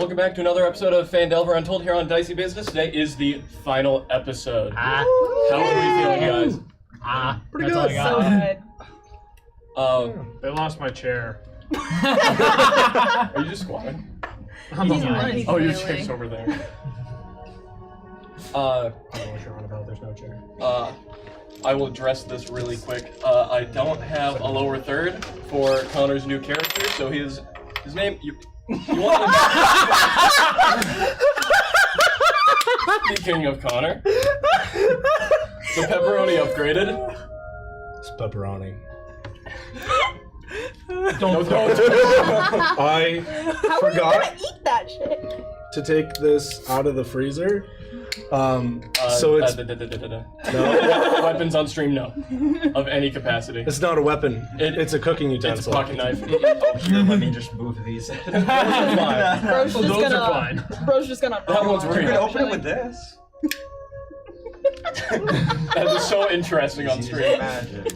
Welcome back to another episode of Phandelver Untold here on Dicey Business. Today is the final episode. How are we feeling, guys? Pretty good. So good. They lost my chair. Are you just squatting? He's Oh, your kneeling. chair's over there. I don't know what you're on about. There's no chair. I will address this really quick. I don't have a lower third for Connor's new character, so his name, you want him Speaking of Connor, the pepperoni upgraded. It's pepperoni. Don't. I How are you forgot gonna eat that shit? to take this out of the freezer. So it's no weapons on stream, no, of any capacity. it's not a weapon. It's a cooking It's a utensil. pocket knife. Oh, here, let me just move these. Bro's Well, just those gonna. are fine. Bro's just gonna. That one's You weird. could open it with this. That is so interesting on stream. Magic.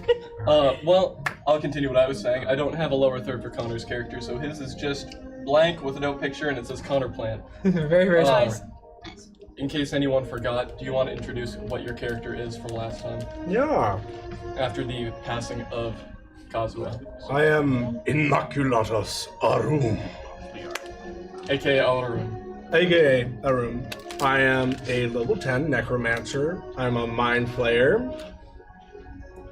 Well, I'll continue what I was saying. I don't have a lower third for Connor's character, so his is just blank with no picture, and it says Connor Plant. Very, very nice. In case anyone forgot, do you want to introduce what your character is from last time? Yeah. After the passing of Kazuha, I am Immaculatus Arum, aka Alrun. aka Arum. I am a level 10 necromancer. I'm a mind flayer.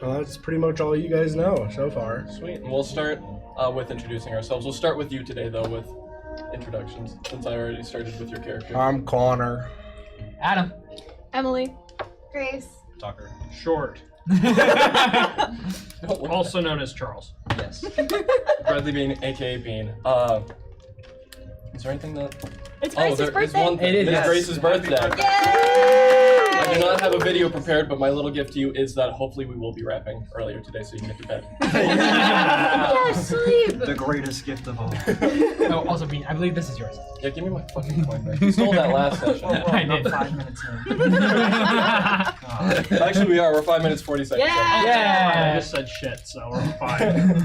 That's pretty much all you guys know so far. Sweet. And we'll start with introducing ourselves. We'll start with you today, though, with introductions, since I already started with your character. I'm Connor. Adam. Emily. Grace. Tucker. Short. Don't look Also known as Charles. Yes. Bradley Bean, aka Bean. Is there anything that? It's Grace's there is birthday. one thing. It is, It's yes. Grace's birthday. Yay! I do not have a video prepared, but my little gift to you is that hopefully we will be wrapping earlier today, so you can get to bed. Yeah, sleep. The greatest gift of all. Oh, also Bean, I believe this is yours. Yeah, give me my fucking coin back. You stole that last session. I did. 5 minutes in. Actually, we are. We're 5 minutes 40 seconds. in. Yeah. I just said shit, so we're fine.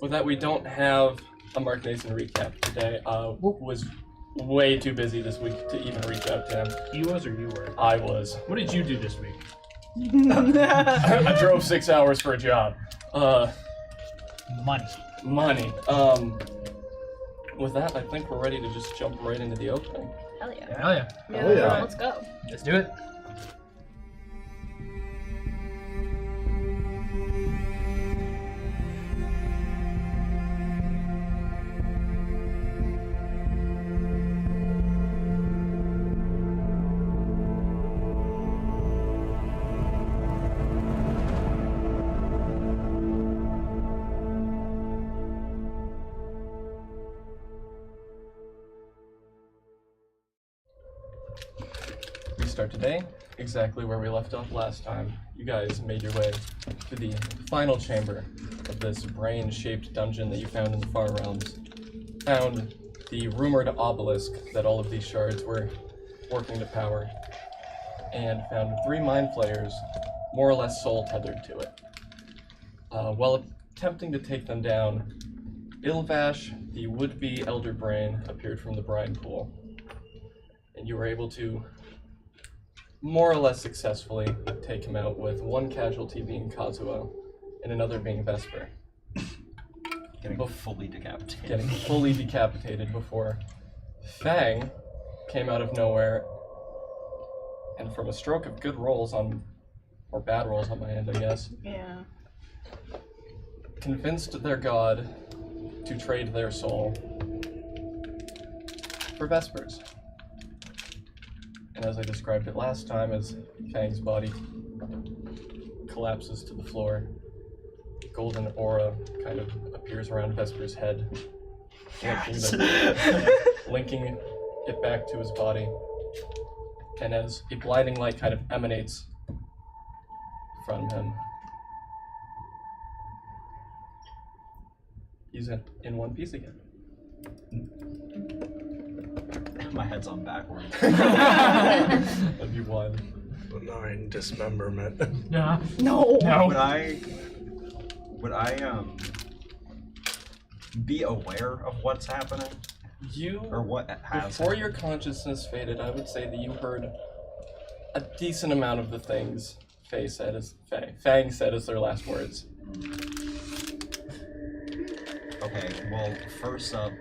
With that, we don't have a Mark Nason recap today. Was way too busy this week to even reach out to him. He was or you were? I was. What did you do this week? I drove 6 hours for a job. Money. Money. With that, I think we're ready to just jump right into the opening. Hell yeah. Hell yeah. Oh, yeah. Let's go. Let's do it. We start today exactly where we left off last time. You guys made your way to the final chamber of this brain-shaped dungeon that you found in the Far Realms. Found the rumored obelisk that all of these shards were working to power, and found 3 mind flayers, more or less soul-tethered to it. While attempting to take them down, Ilvash, the would-be Elder Brain, appeared from the brine pool, and you were able to more or less successfully take him out, with 1 casualty being Kazuo and another being Vesper. Getting fully decapitated. Getting fully decapitated before Fang came out of nowhere, and from a stroke of good rolls on, or bad rolls on my end, I guess, Yeah. convinced their god to trade their soul for Vesper's. And as I described it last time, as Fang's body collapses to the floor, golden aura kind of appears around Vesper's head, linking it back to his body. And as a blinding light kind of emanates from him, he's in one piece again. My head's on backwards. That'd be wild. Benign dismemberment. No. No. No. Would I be aware of what's happening? You, Or what has before happened? your consciousness faded, I would say that you heard a decent amount of the things Fang said as their last words. Okay, well, first up,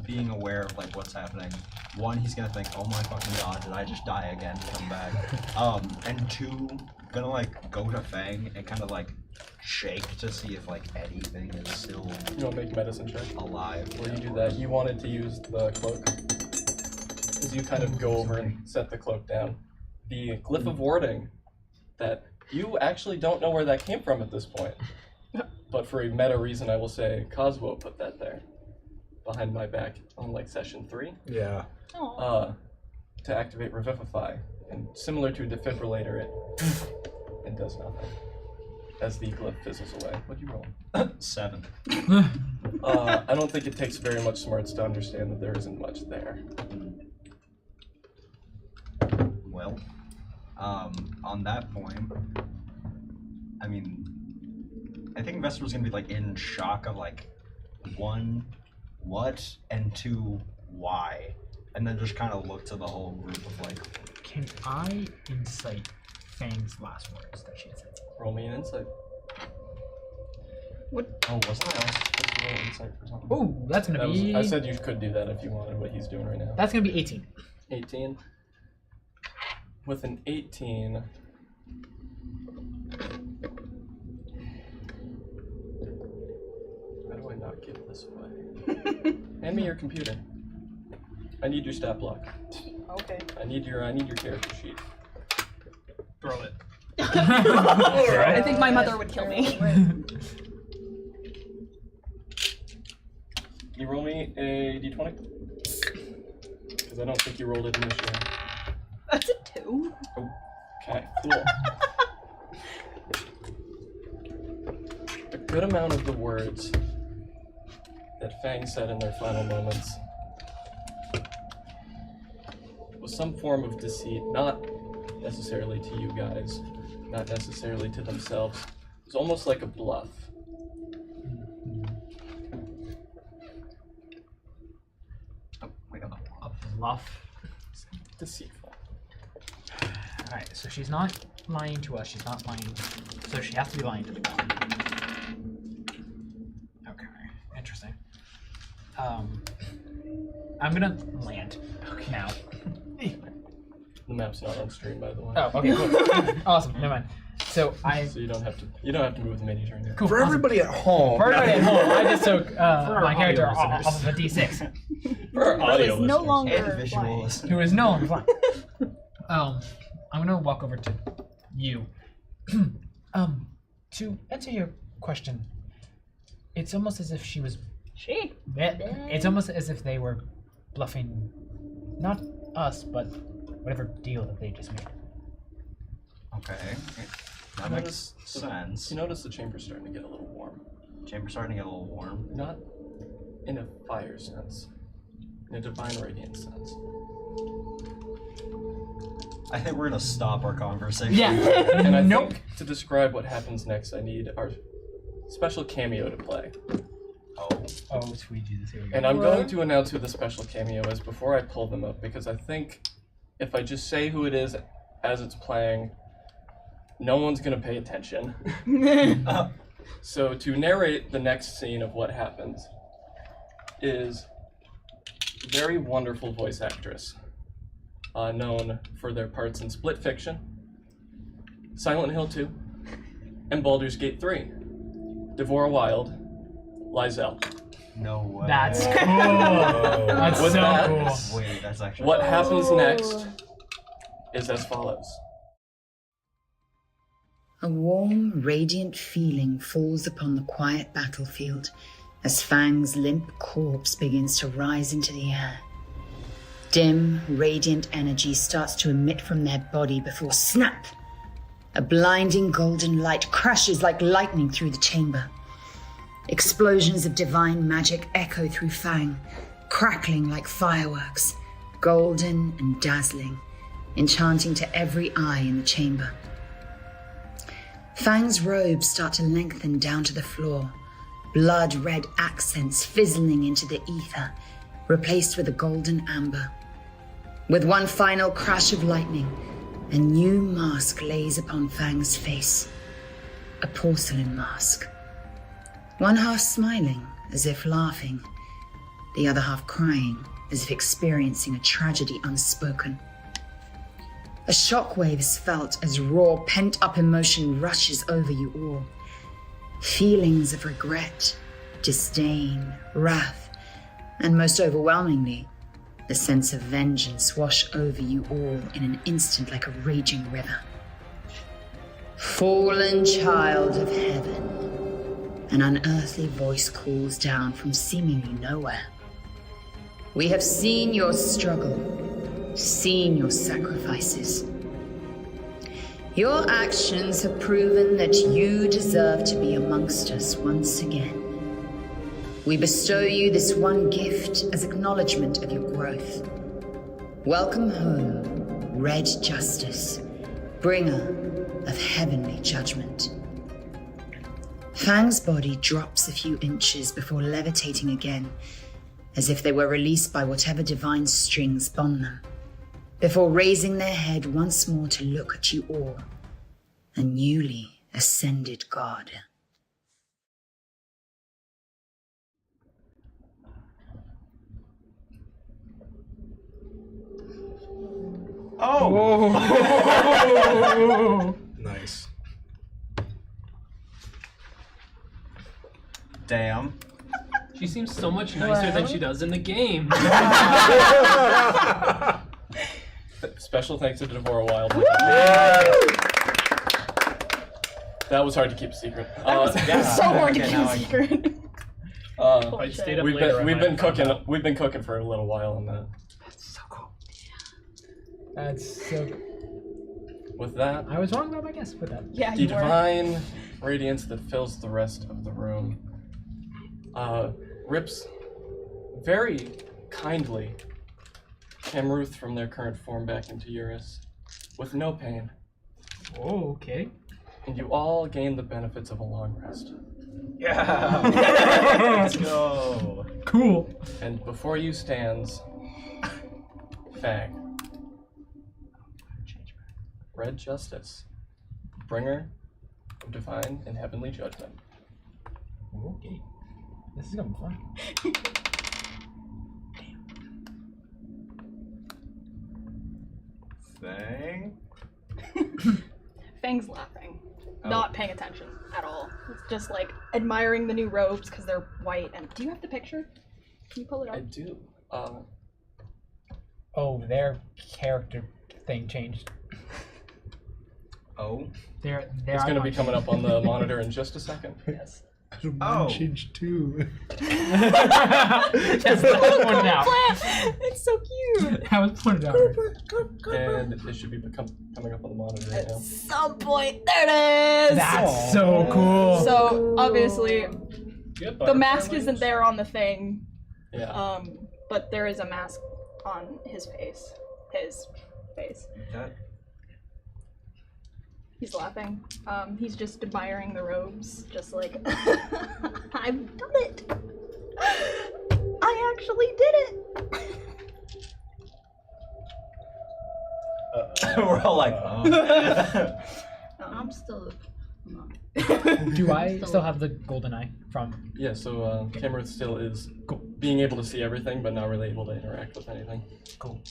being aware of like what's happening. One, he's gonna think, oh my fucking god, did I just die again? Come back. And two, gonna like go to Fang and kind of like shake to see if like anything is still You want to make a medicine check? alive. While you do that, you wanted to use the cloak. As you kind of go over and set the cloak down. The glyph of warding that you actually don't know where that came from at this point. But for a meta reason, I will say Cosmo put that there. Behind my back on like session 3. Yeah. Aw. To activate Revivify. And similar to Defibrillator, it does nothing. As the glyph fizzles away. What'd you roll? 7. I don't think it takes very much smarts to understand that there isn't much there. Well, on that point, I mean, I think Vesper was gonna be like in shock of like, 1, what, and 2, why, and then just kind of look to the whole group of like, Can I incite Fang's last words that she said? Roll me an insight. oh, wasn't I also supposed to roll insight for something? Ooh, that's gonna be. I said you could do that if you wanted what he's doing right now. That's gonna be 18. 18. With an 18. How do I not give this away? Hand me your computer. I need your stat block. Okay. I need your character sheet. Throw it. I think my mother would kill me. You roll me a d20? Because I don't think you rolled it initially. That's a 2. Okay, cool. A good amount of the words that Fang said in their final moments was some form of deceit, not necessarily to you guys, not necessarily to themselves. It was almost like a bluff. Oh, wait, hold on. A bluff. Deceitful. Alright, so she's not lying to us, she's not lying. So she has to be lying to the god. Okay, interesting. I'm gonna land now. The map's not on stream, by the way. Oh, okay, cool. Awesome, never mind. So So you don't have to move the mini turn here. Cool. For everybody at home. For everybody at home, I just took our my character audio off listeners. of a d6. For our Who audio is no listeners. longer And visual flying. listeners. Who is no longer flying. I'm gonna walk over to you. To answer your question, it's almost as if she was. She? It's almost as if they were bluffing, not us, but whatever deal that they just made. Okay, that makes sense. You notice the chamber's starting to get a little warm. Chamber's starting to get a little warm. Not in a fire sense, in a divine radiance sense. I think we're gonna stop our conversation. Yeah. And I Nope. think to describe what happens next, I need our special cameo to play. Oh, sweet Jesus, here we go. And I'm going to announce who the special cameo is before I pull them up, because I think if I just say who it is as it's playing, no one's going to pay attention. So to narrate the next scene of what happens is a very wonderful voice actress, known for their parts in Split Fiction, Silent Hill 2, and Baldur's Gate 3. Devora Wilde, Lizelle. No way. That's cool. That's With so that, cool. Wait, that's actually. What happens next is as follows. A warm, radiant feeling falls upon the quiet battlefield as Fang's limp corpse begins to rise into the air. Dim, radiant energy starts to emit from their body before snap! A blinding golden light crashes like lightning through the chamber. Explosions of divine magic echo through Fang, crackling like fireworks, golden and dazzling, enchanting to every eye in the chamber. Fang's robes start to lengthen down to the floor, blood-red accents fizzling into the ether, replaced with a golden amber. With one final crash of lightning, a new mask lays upon Fang's face. A porcelain mask. One half smiling, as if laughing, the other half crying, as if experiencing a tragedy unspoken. A shockwave is felt as raw, pent-up emotion rushes over you all. Feelings of regret, disdain, wrath, and most overwhelmingly, the sense of vengeance wash over you all in an instant like a raging river. Fallen child of heaven, an unearthly voice calls down from seemingly nowhere. We have seen your struggle, seen your sacrifices. Your actions have proven that you deserve to be amongst us once again. We bestow you this one gift as acknowledgement of your growth. Welcome home, Red Justice, bringer of heavenly judgment. Fang's body drops a few inches before levitating again, as if they were released by whatever divine strings bond them, before raising their head once more to look at you all, a newly ascended god. Oh! Nice. Damn. She seems so much nicer than she does in the game. Special thanks to Devora Wilde. That was hard to keep a secret. So hard to Okay, keep now a secret. I stayed up later. We've been cooking. We've been cooking for a little while on that. That's so good. With that, I was wrong about my guess with that. Yeah, the you were. divine radiance that fills the rest of the room rips very kindly Camruth from their current form back into Eurus with no pain, Oh, okay. and you all gain the benefits of a long rest. Yeah! Let's go! Cool. And before you stands Fang, Red Justice, bringer of divine and heavenly judgment. Okay. This is gonna be fun. Fang? Fang's laughing, Oh. not paying attention at all. It's just like admiring the new robes because they're white. And do you have the picture? Can you pull it up? I do. Oh, their character thing changed. Oh? Their It's going to be icon coming up on the monitor in just a second. Yes. Oh. Changed too. Yes, that was pointed out. It's so cute. That was pointed out. And it should be coming up on the monitor right now. At some point, there it is. That's so cool. So obviously, Good the mask isn't there on the thing, Yeah. but there is a mask on his face. His face. That... He's laughing. He's just admiring the robes, just like, I've done it. I actually did it. We're all like, oh. I'm still. Do I still have the golden eye from? Yeah, so Camruth still is being able to see everything, but not really able to interact with anything. Cool.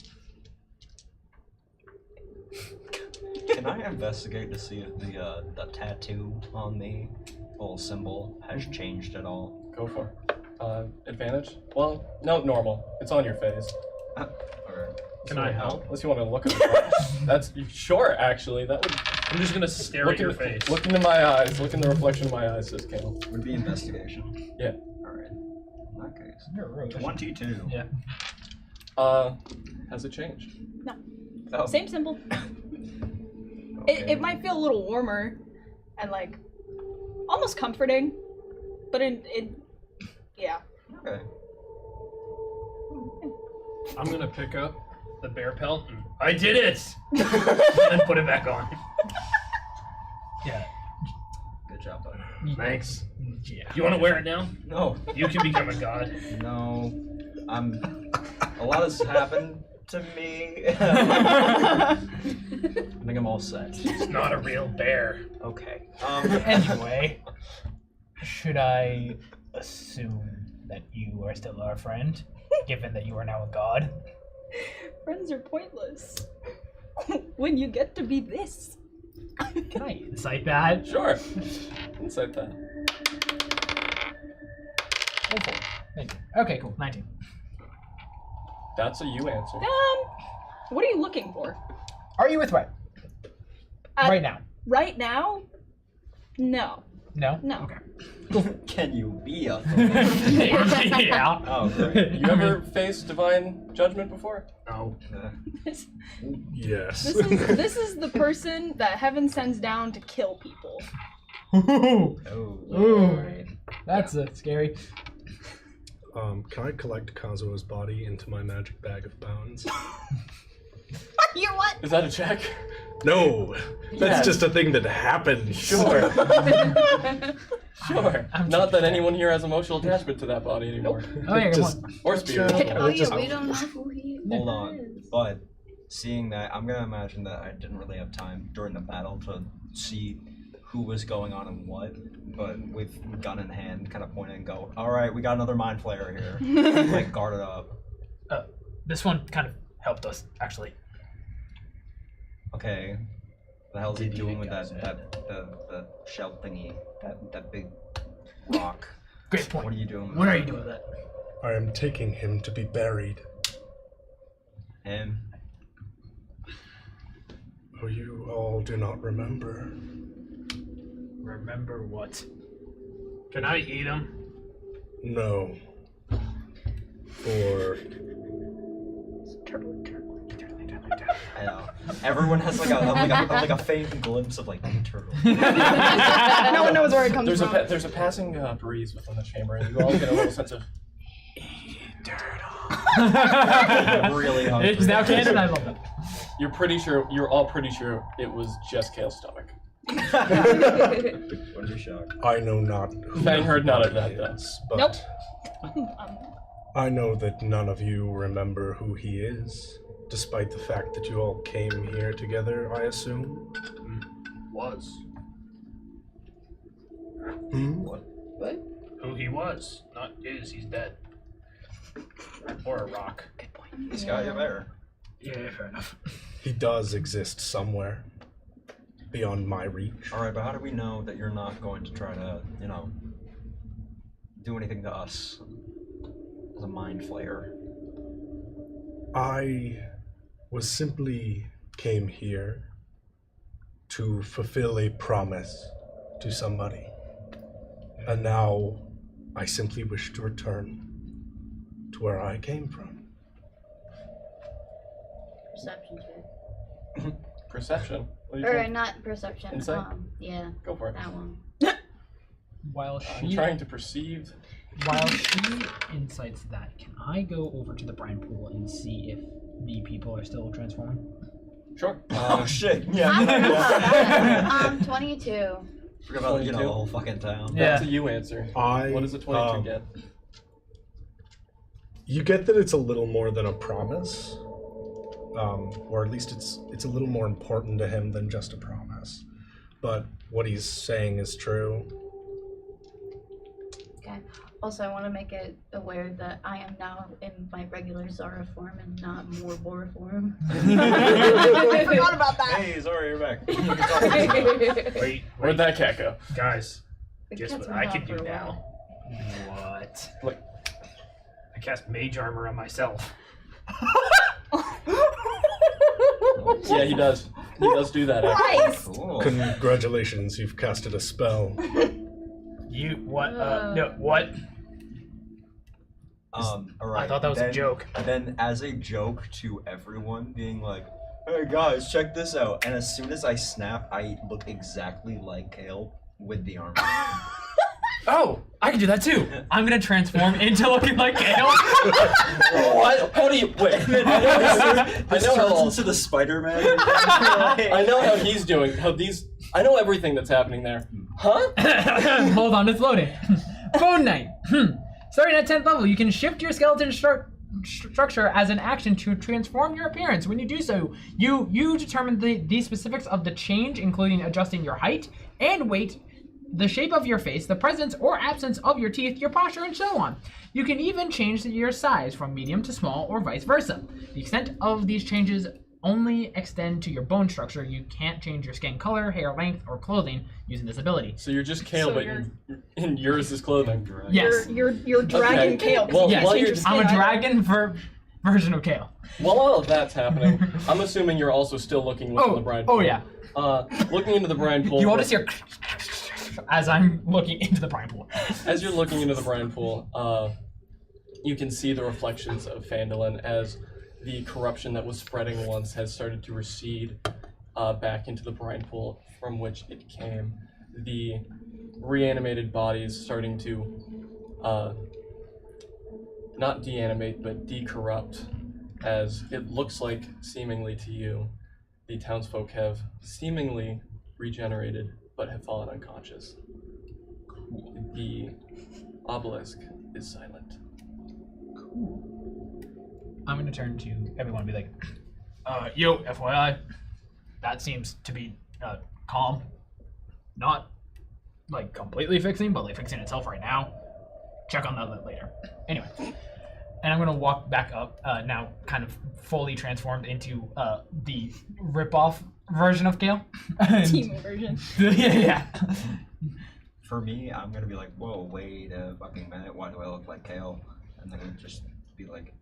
Can I investigate to see if the tattoo on the little symbol has changed at all? Go for it. Advantage? Well, no, normal. It's on your face. Or Can I help? Unless you want to look at it. That's sure. Actually, that would I'm just gonna stare look at your in- face. Look into my eyes. Look in the reflection of my eyes, says Cam. would be investigation. Yeah. Alright. In that case. You're a rogue. 22. Yeah. Has it changed? No. Oh. Same symbol. Okay. It might feel a little warmer and like almost comforting, but yeah. Okay. I'm gonna pick up the bear pelt and I did it! And put it back on. Yeah. Good Good job, bud. Thanks. Yeah. You want to wear it now? No, You can become a god. no. A lot has happened to me. I think I'm all set. It's not a real bear. Okay. Anyway, should I assume that you are still our friend, given that you are now a god? Friends are pointless when you get to be this. Can I insight that? Sure. Inside that. Oh, 4. Thank you. Okay, cool. 19. That's a you answer. What are you looking for? Are you with Red? Right now. Right now? No. No? No. Okay. Can you be a Yeah. Oh, great. You ever faced divine judgment before? No. This, Yes. this is the person that heaven sends down to kill people. Ooh. Oh, Ooh. That's scary. Can I collect Kazuo's body into my magic bag of bones? You what? Is that a check? No, that's Yes. just a thing that happened. Sure. Sure. I'm Not that just- anyone here has emotional attachment to that body anymore. Oh, yeah, come Just- on. Or spiritual. Oh yeah, Just- we don't know who he is. hold on. But seeing that, I'm gonna imagine that I didn't really have time during the battle to see who was going on and what. But with gun in hand, kind of point and go, all right, we got another mind flayer here. Like, guard it up. This one kind of helped us, actually. Okay. The hell's he Did you doing with guys the shell thingy? That big rock. Great point. What are you doing with What that? are you doing with that? I am taking him to be buried. Him? Oh, you all do not remember. Remember what? Can I eat him? No. For I know. Everyone has like a faint glimpse of like the turtle. No one knows where it comes There's from. there's a passing breeze within the chamber, and you all get a little sense of Really hungry. It's now canon. I love it. you're all pretty sure it was just Kale's stomach. What is your shock? I know not who Fang heard none of body that, though. is, but Nope. I know that none of you remember who he is, despite the fact that you all came here together, I assume. Was. Hmm? What? Who he was. Not is, he's dead. Or a rock. Good point. He's got you there. Yeah, fair enough. He does exist somewhere beyond my reach. Alright, but how do we know that you're not going to try to, do anything to us as a mind flayer? I was simply came here to fulfill a promise to somebody. And now I simply wish to return to where I came from. Perception check. Perception. What do you Or think? not perception. Insight? Yeah, Go for it. that one. While I'm she trying to perceive. while she insights that, can I go over to the brine pool and see if the people are still transforming? Sure. Oh shit, I yeah. forgot about that. 22. Forgot about, 22. the whole fucking town. Yeah. That's a you answer. What does a 22 get? You get that it's a little more than a promise, or at least it's a little more important to him than just a promise. But what he's saying is true. Okay. Also, I want to make it aware that I am now in my regular Zara form and not more Bora form. I forgot about that. Hey, sorry, you're back. Wait, Where'd that cat go? Guys, The guess cat's what been I gone can for do a now? while. What? I cast mage armor on myself. Yeah, he does. He does do that. Actually. Christ. Cool. Congratulations, you've casted a spell. You what? No, what? Alright. I thought that was a then- joke. Then, as a joke to everyone, being like, hey guys, check this out. And as soon as I snap, I look exactly like Kale with the armor. Oh, I can do that too. I'm gonna transform into looking like Kale. What? How do you wait? I know This how turns into the Spider-Man. I know how he's doing. How these I know everything that's happening there. Huh? Hold on, it's loading. Bone Knight. Starting at 10th level, you can shift your skeleton structure as an action to transform your appearance. When you do so, you determine the specifics of the change, including adjusting your height and weight, the shape of your face, the presence or absence of your teeth, your posture, and so on. You can even change your size from medium to small or vice versa. The extent of these changes only extend to your bone structure. You can't change your skin color, hair length, or clothing using this ability. So you're just Kale, So but in yours is clothing. Yes. You're dragon Okay. Kale. 'cause Well, you can't while change you're- your I'm a skin. dragon version of Kale. While all of that's happening, I'm assuming you're also still looking within the brine pool. Oh yeah. Looking into the brine pool. You will just hear as I'm looking into the brine pool. As you're looking into the brine pool, you can see the reflections of Phandelver as the corruption that was spreading once has started to recede back into the brine pool from which it came. The reanimated bodies starting to not deanimate but decorrupt, as it looks like, seemingly to you, the townsfolk have seemingly regenerated but have fallen unconscious. The obelisk is silent. I'm gonna turn to everyone and be like, yo, FYI, that seems to be calm. Not like completely fixing, but like fixing itself right now. Check on that later. Anyway. And I'm gonna walk back up, now kind of fully transformed into the rip-off version of Kale. Team version. yeah. For me, I'm gonna be like, whoa, wait a fucking minute, why do I look like Kale? And then just be like,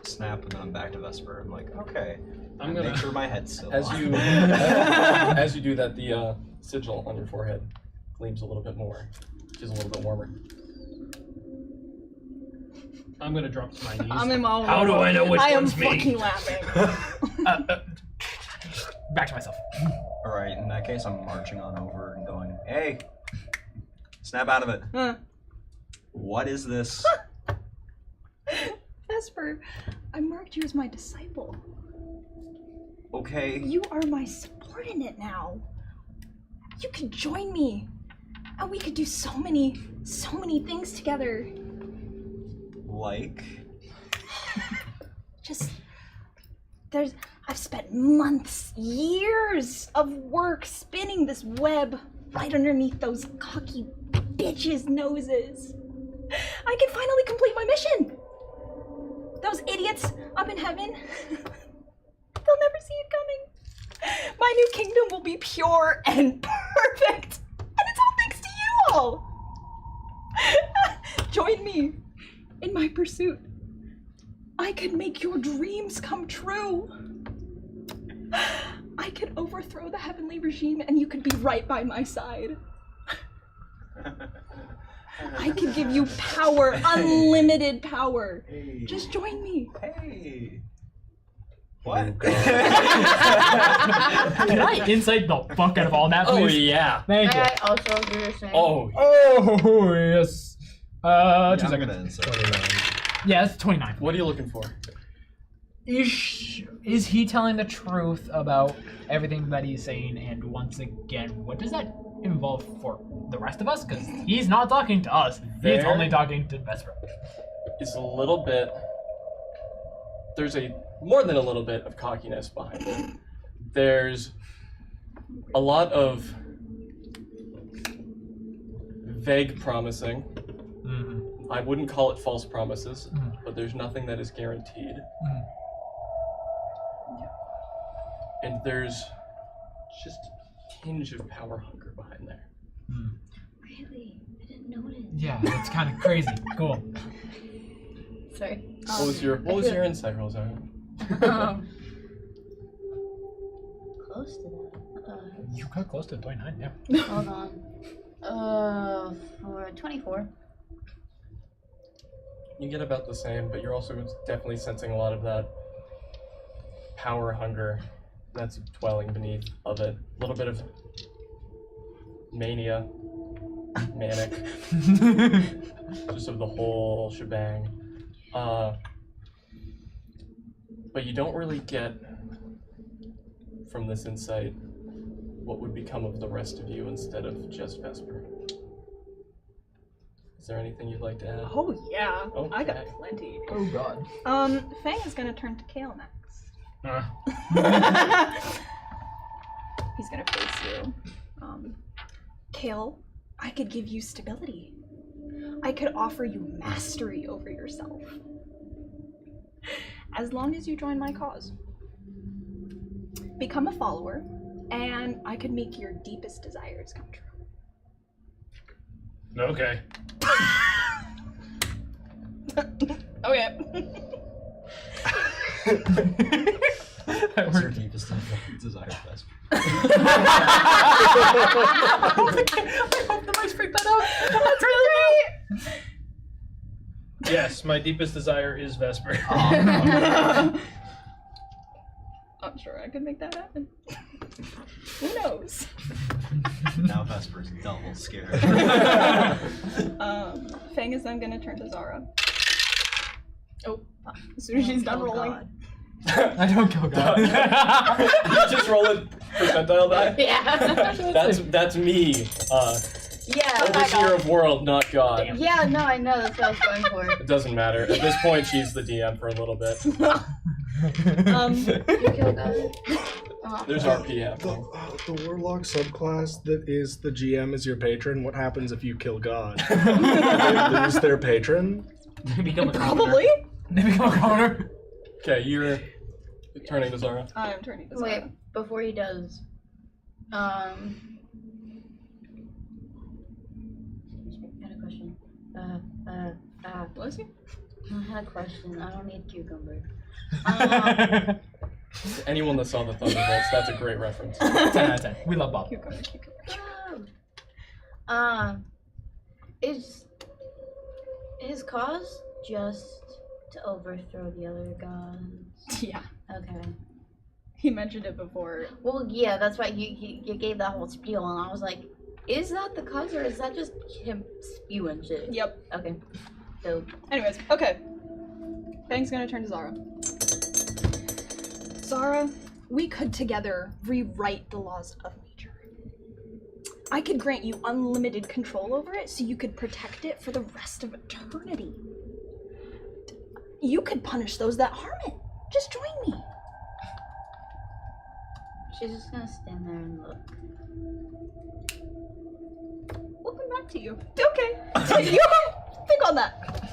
snap, and then I'm back to Vesper. I'm like, okay. I'm gonna make sure my head's still As on. you as you do that, the sigil on your forehead gleams a little bit more, which is a little bit warmer. I'm gonna drop to my knees. I'm in my How do I know which I am one's me? fucking laughing. Back to myself. Alright, in that case, I'm marching on over and going, hey, snap out of it. Huh. What is this? Vesper, I marked you as my disciple. Okay. You are my subordinate now. You could join me, and we could do so many things together. Like? I've spent months, years of work spinning this web right underneath those cocky bitches' noses. I can finally complete my mission. Those idiots up in heaven, they'll never see it coming. My new kingdom will be pure and perfect, and it's all thanks to you all. Join me in my pursuit. I could make your dreams come true. I could overthrow the heavenly regime and you could be right by my side. I could give you power, unlimited power. Hey. Just join me. Hey. What? Can I insight the fuck out of all that, please? Oh yeah. Thank you. I also do the same. Oh yes. 2 I'm seconds. gonna insert 29. Yeah, it's 29. What are you looking for? Is he telling the truth about everything that he's saying? And once again, what does that involve for the rest of us? Because he's not talking to us. He's There- only talking to Vesper. It's a little bit. There's more than a little bit of cockiness behind it. There's a lot of vague promising. Mm-hmm. I wouldn't call it false promises, Mhm. but there's nothing that is guaranteed. And there's just a tinge of power hunger behind there. Really? I didn't notice. Yeah, it's kind of crazy. Cool. Sorry. What was your insight roll, Zara? Close to that. You got close to 29, yeah. Hold on. For 24. You get about the same, but you're also definitely sensing a lot of that power hunger that's dwelling beneath of it. A little bit of mania, manic, just of the whole shebang. But you don't really get from this insight what would become of the rest of you instead of just Vesper. Is there anything you'd like to add? Oh yeah, I got Okay. plenty. Oh god. Fang is gonna turn to Kale next. He's gonna face you. Kale, I could give you stability. I could offer you mastery over yourself. As long as you join my cause. Become a follower, and I could make your deepest desires come true. Okay. Okay. What's your deepest desire, Vesper? I hope the mics picked that up. That's really great. Yes, my deepest desire is Vesper. I'm sure I could make that happen. Who knows? Now Vesper's double scared. Fang is then gonna turn to Zara. Oh, as soon as she's done rolling. I don't kill God. You just roll a percentile die? Yeah. That's me. Yeah. Overseer of world, not God. Yeah, no, I know. That's what I was going for. It doesn't matter. At this point, she's the DM for a little bit. You killed God. There's RP happening. The warlock subclass that is the GM is your patron. What happens if you kill God? Do they lose their patron? They become a Probably. They become a commoner. Okay, you're turning to Zara. I am turning to Zara. Wait, before he does, I had a question. Bless you. I had a question. I don't need cucumber. Anyone that saw the Thunderbolts, that's a great reference. 10 out of 10. We love Bob. Cucumber. Is his cause just to overthrow the other gods? Yeah, Okay. he mentioned it before. Well, yeah, that's why you gave that whole spiel, and I was like, is that the cause, or is that just him spewing shit? Yep. Okay. So, Anyways, okay. Fang's gonna turn to Zara. Zara, we could together rewrite the laws of nature. I could grant you unlimited control over it so you could protect it for the rest of eternity. You could punish those that harm it. Just join me. she's just gonna stand there and look. We'll come back to you. Okay. You think on that.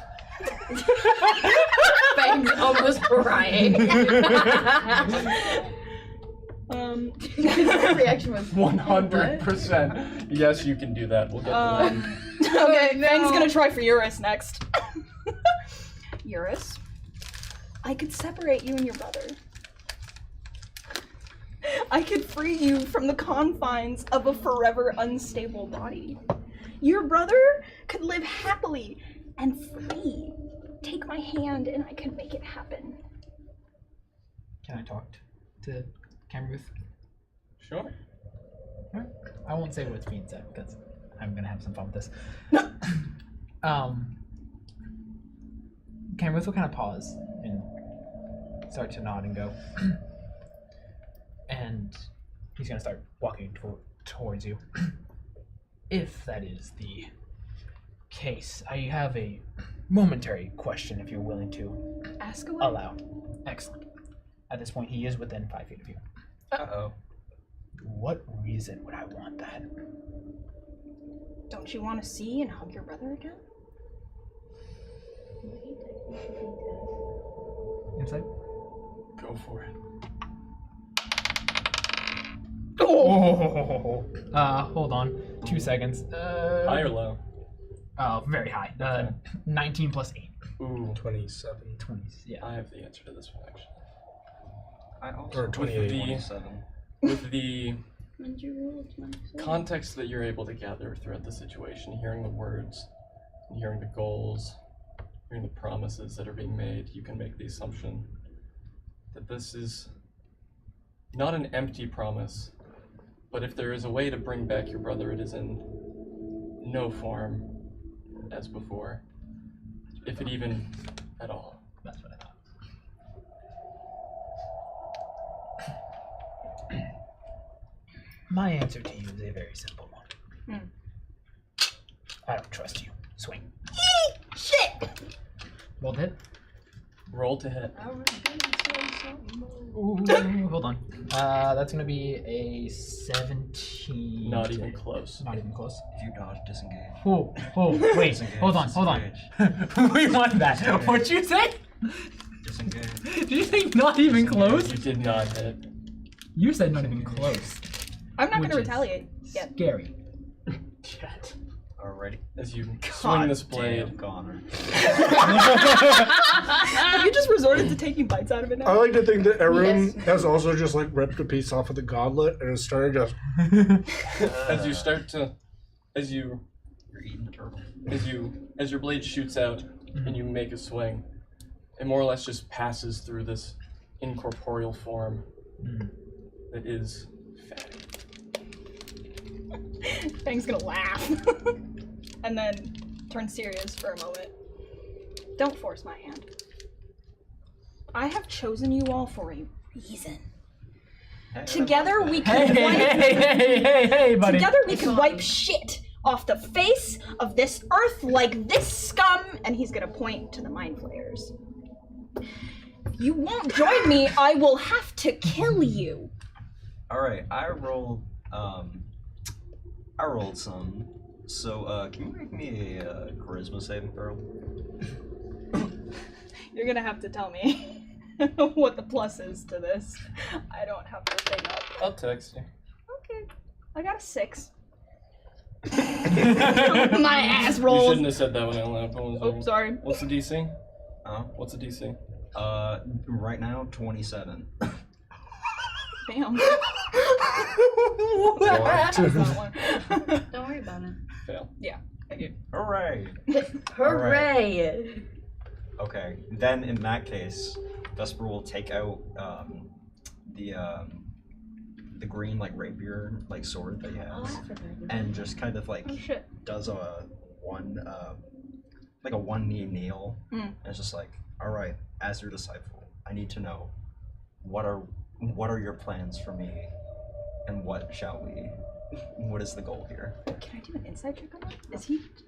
Fang's almost crying. Her reaction was 100%. Yes, you can do that. We'll get to that. Okay, no. Fang's gonna try for Eurus next. Eurus, I could separate you and your brother. I could free you from the confines of a forever unstable body. Your brother could live happily and free. Take my hand and I could make it happen. Can I talk to Camruth? Sure. Alright. I won't say what's being said because I'm gonna have some fun with this. Camruth will kind of pause and start to nod and go. And he's gonna start walking towards you. If that is the case, I have a momentary question if you're willing to Ask away. allow. Excellent. At this point, he is within 5 feet of you. Uh-oh. What reason would I want that? Don't you want to see and hug your brother again? Insight? Go for it. Oh! Hold on. 2 seconds. High or low? Very high. Okay. 19 plus 8. Ooh. 27. 20. Yeah. I have the answer to this one, actually. I also Or 28. 27. With the When did you roll 27? context that you're able to gather throughout the situation, hearing the words, and hearing the goals, hearing the promises that are being made, you can make the assumption that this is not an empty promise, but if there is a way to bring back your brother, it is in no form as before, if it even at all. That's what I thought. My answer to you is a very simple one. Hmm. I don't trust you. Swing. Shit! Roll to hit. Roll to hit. Ooh, hold on. That's gonna be a 17. Not even close. Not even close. If you dodge, disengage. Oh, wait. Disengage, Hold on. We want that. What'd you say? Disengage. Did you say not even close? You did not hit. You said not even close. I'm not Which gonna is retaliate yet. Scary. Alrighty. As you swing this blade. Damn, Connor. Have you just resorted to taking bites out of it I now? like to think that Arun Yes. has also just like ripped a piece off of the goblet and has started just. As you start to, You're eating the turtle. as your blade shoots out and you make a swing, it more or less just passes through this incorporeal form that is Fang. Fang's gonna laugh. And then turn serious for a moment. Don't force my hand. I have chosen you all for a reason. Hey, Together we Hey, can wipe hey, buddy. Together we can wipe shit off the face of this earth like this scum, and he's gonna point to the mind flayers. If you won't join me, I will have to kill you. Alright, I rolled some. So, can you make me a charisma saving throw? You're gonna have to tell me what the plus is to this. I don't have the thing up. I'll text you. Okay. I got a 6. My ass You rolls. shouldn't have said that when I laughed. Oh, sorry. What's the DC? Huh? What's the DC? Right now, 27. Damn. What? Don't worry about it. Fail. Yeah, thank you. Hooray! Hooray! Okay, then in that case, Vesper will take out the green like rapier like sword that he Oh, has, I forgot. and just kind of like Oh shit. does a one knee kneel, Mm. and it's just like, all right, as your disciple, I need to know what are your plans for me, and what is the goal here? Can I do an insight check on that?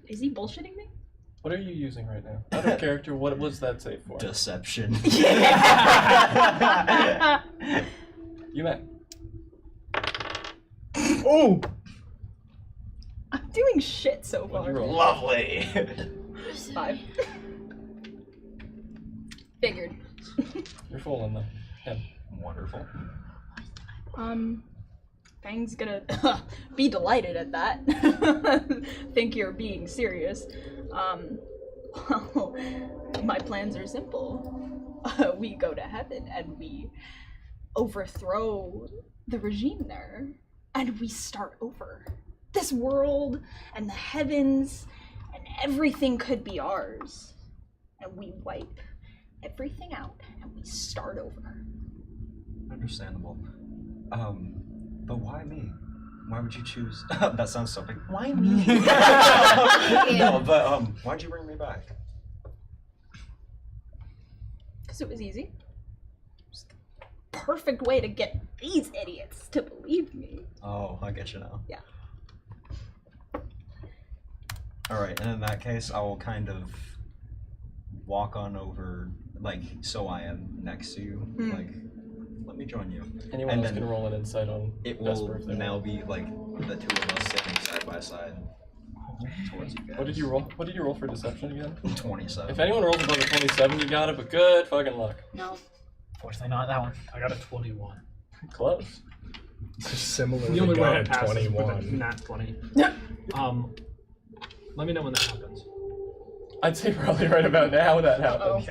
Is he bullshitting me? What are you using right now? Out of character, what was that save for? Deception. You met. Oh! I'm doing shit so What'd you far. roll? Lovely. 5. Figured. You're full in the head. Wonderful. Fang's gonna be delighted at that. Think you're being serious. Well, my plans are simple. We go to heaven and we overthrow the regime there, and we start over. This world and the heavens and everything could be ours. And we wipe everything out and we start over. Understandable. But why me? Why would you choose? That sounds so big. Why me? No, but why'd you bring me back? Because it was easy. Just the perfect way to get these idiots to believe me. Oh, I get you now. Yeah. Alright, and in that case, I will kind of walk on over, like, so I am next to you. Like, let me join you. Anyone And else then can roll an insight on It Vesper will if they now want. be, like, the two of us sitting side by side towards you guys. What did you roll? What did you roll for deception again? 27. If anyone rolls above a 27, you got it, but good fucking luck. No. Fortunately not that one. I got a 21. Close. Similarly The only way got I pass is with a 21. nat 20. Let me know when that happens. I'd say probably right about now that happened.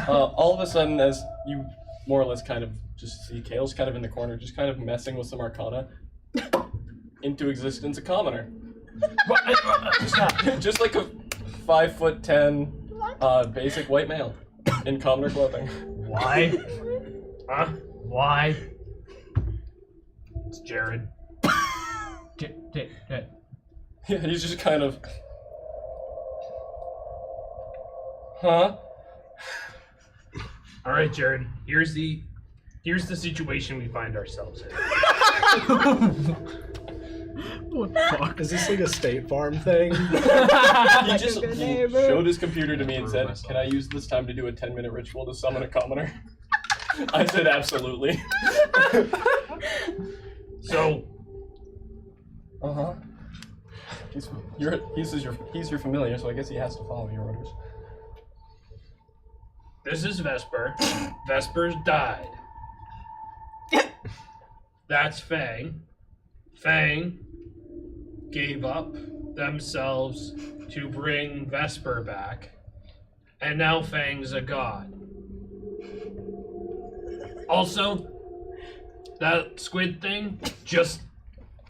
All of a sudden, as you more or less kind of just see Kale's kind of in the corner, just kind of messing with some arcana, into existence a commoner. Just like a 5'10" basic white male in commoner clothing. Why? Huh? Why? It's Jared. Yeah, he's just kind of, huh? Alright, Jared. Here's the Here's the situation we find ourselves in. What the fuck? Is this like a State Farm thing? He just showed his computer to me and said, "Can I use this time to do a 10-minute ritual to summon a commoner?" I said, "Absolutely." So, He's your familiar, so I guess he has to follow your orders. this is Vesper. Vesper's died. That's Fang. Fang gave up themselves to bring Vesper back. And now Fang's a god. Also, that squid thing,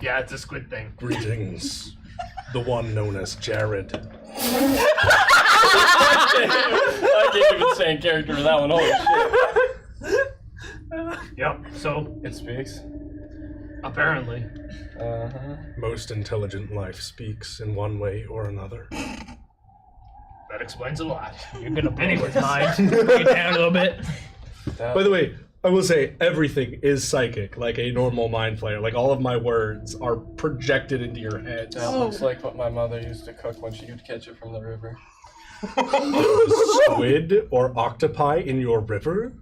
yeah, it's a squid thing. Greetings, the one known as Jared. I can't even say in character for that one. Holy shit. Yep, so It speaks. apparently. Most intelligent life speaks in one way or another. That explains a lot. You're gonna blow his mind. Get down a little bit. By the way, I will say everything is psychic, like a normal mind flayer. Like all of my words are projected into your head. That looks like what my mother used to cook when she would catch it from the river. Squid or octopi in your river?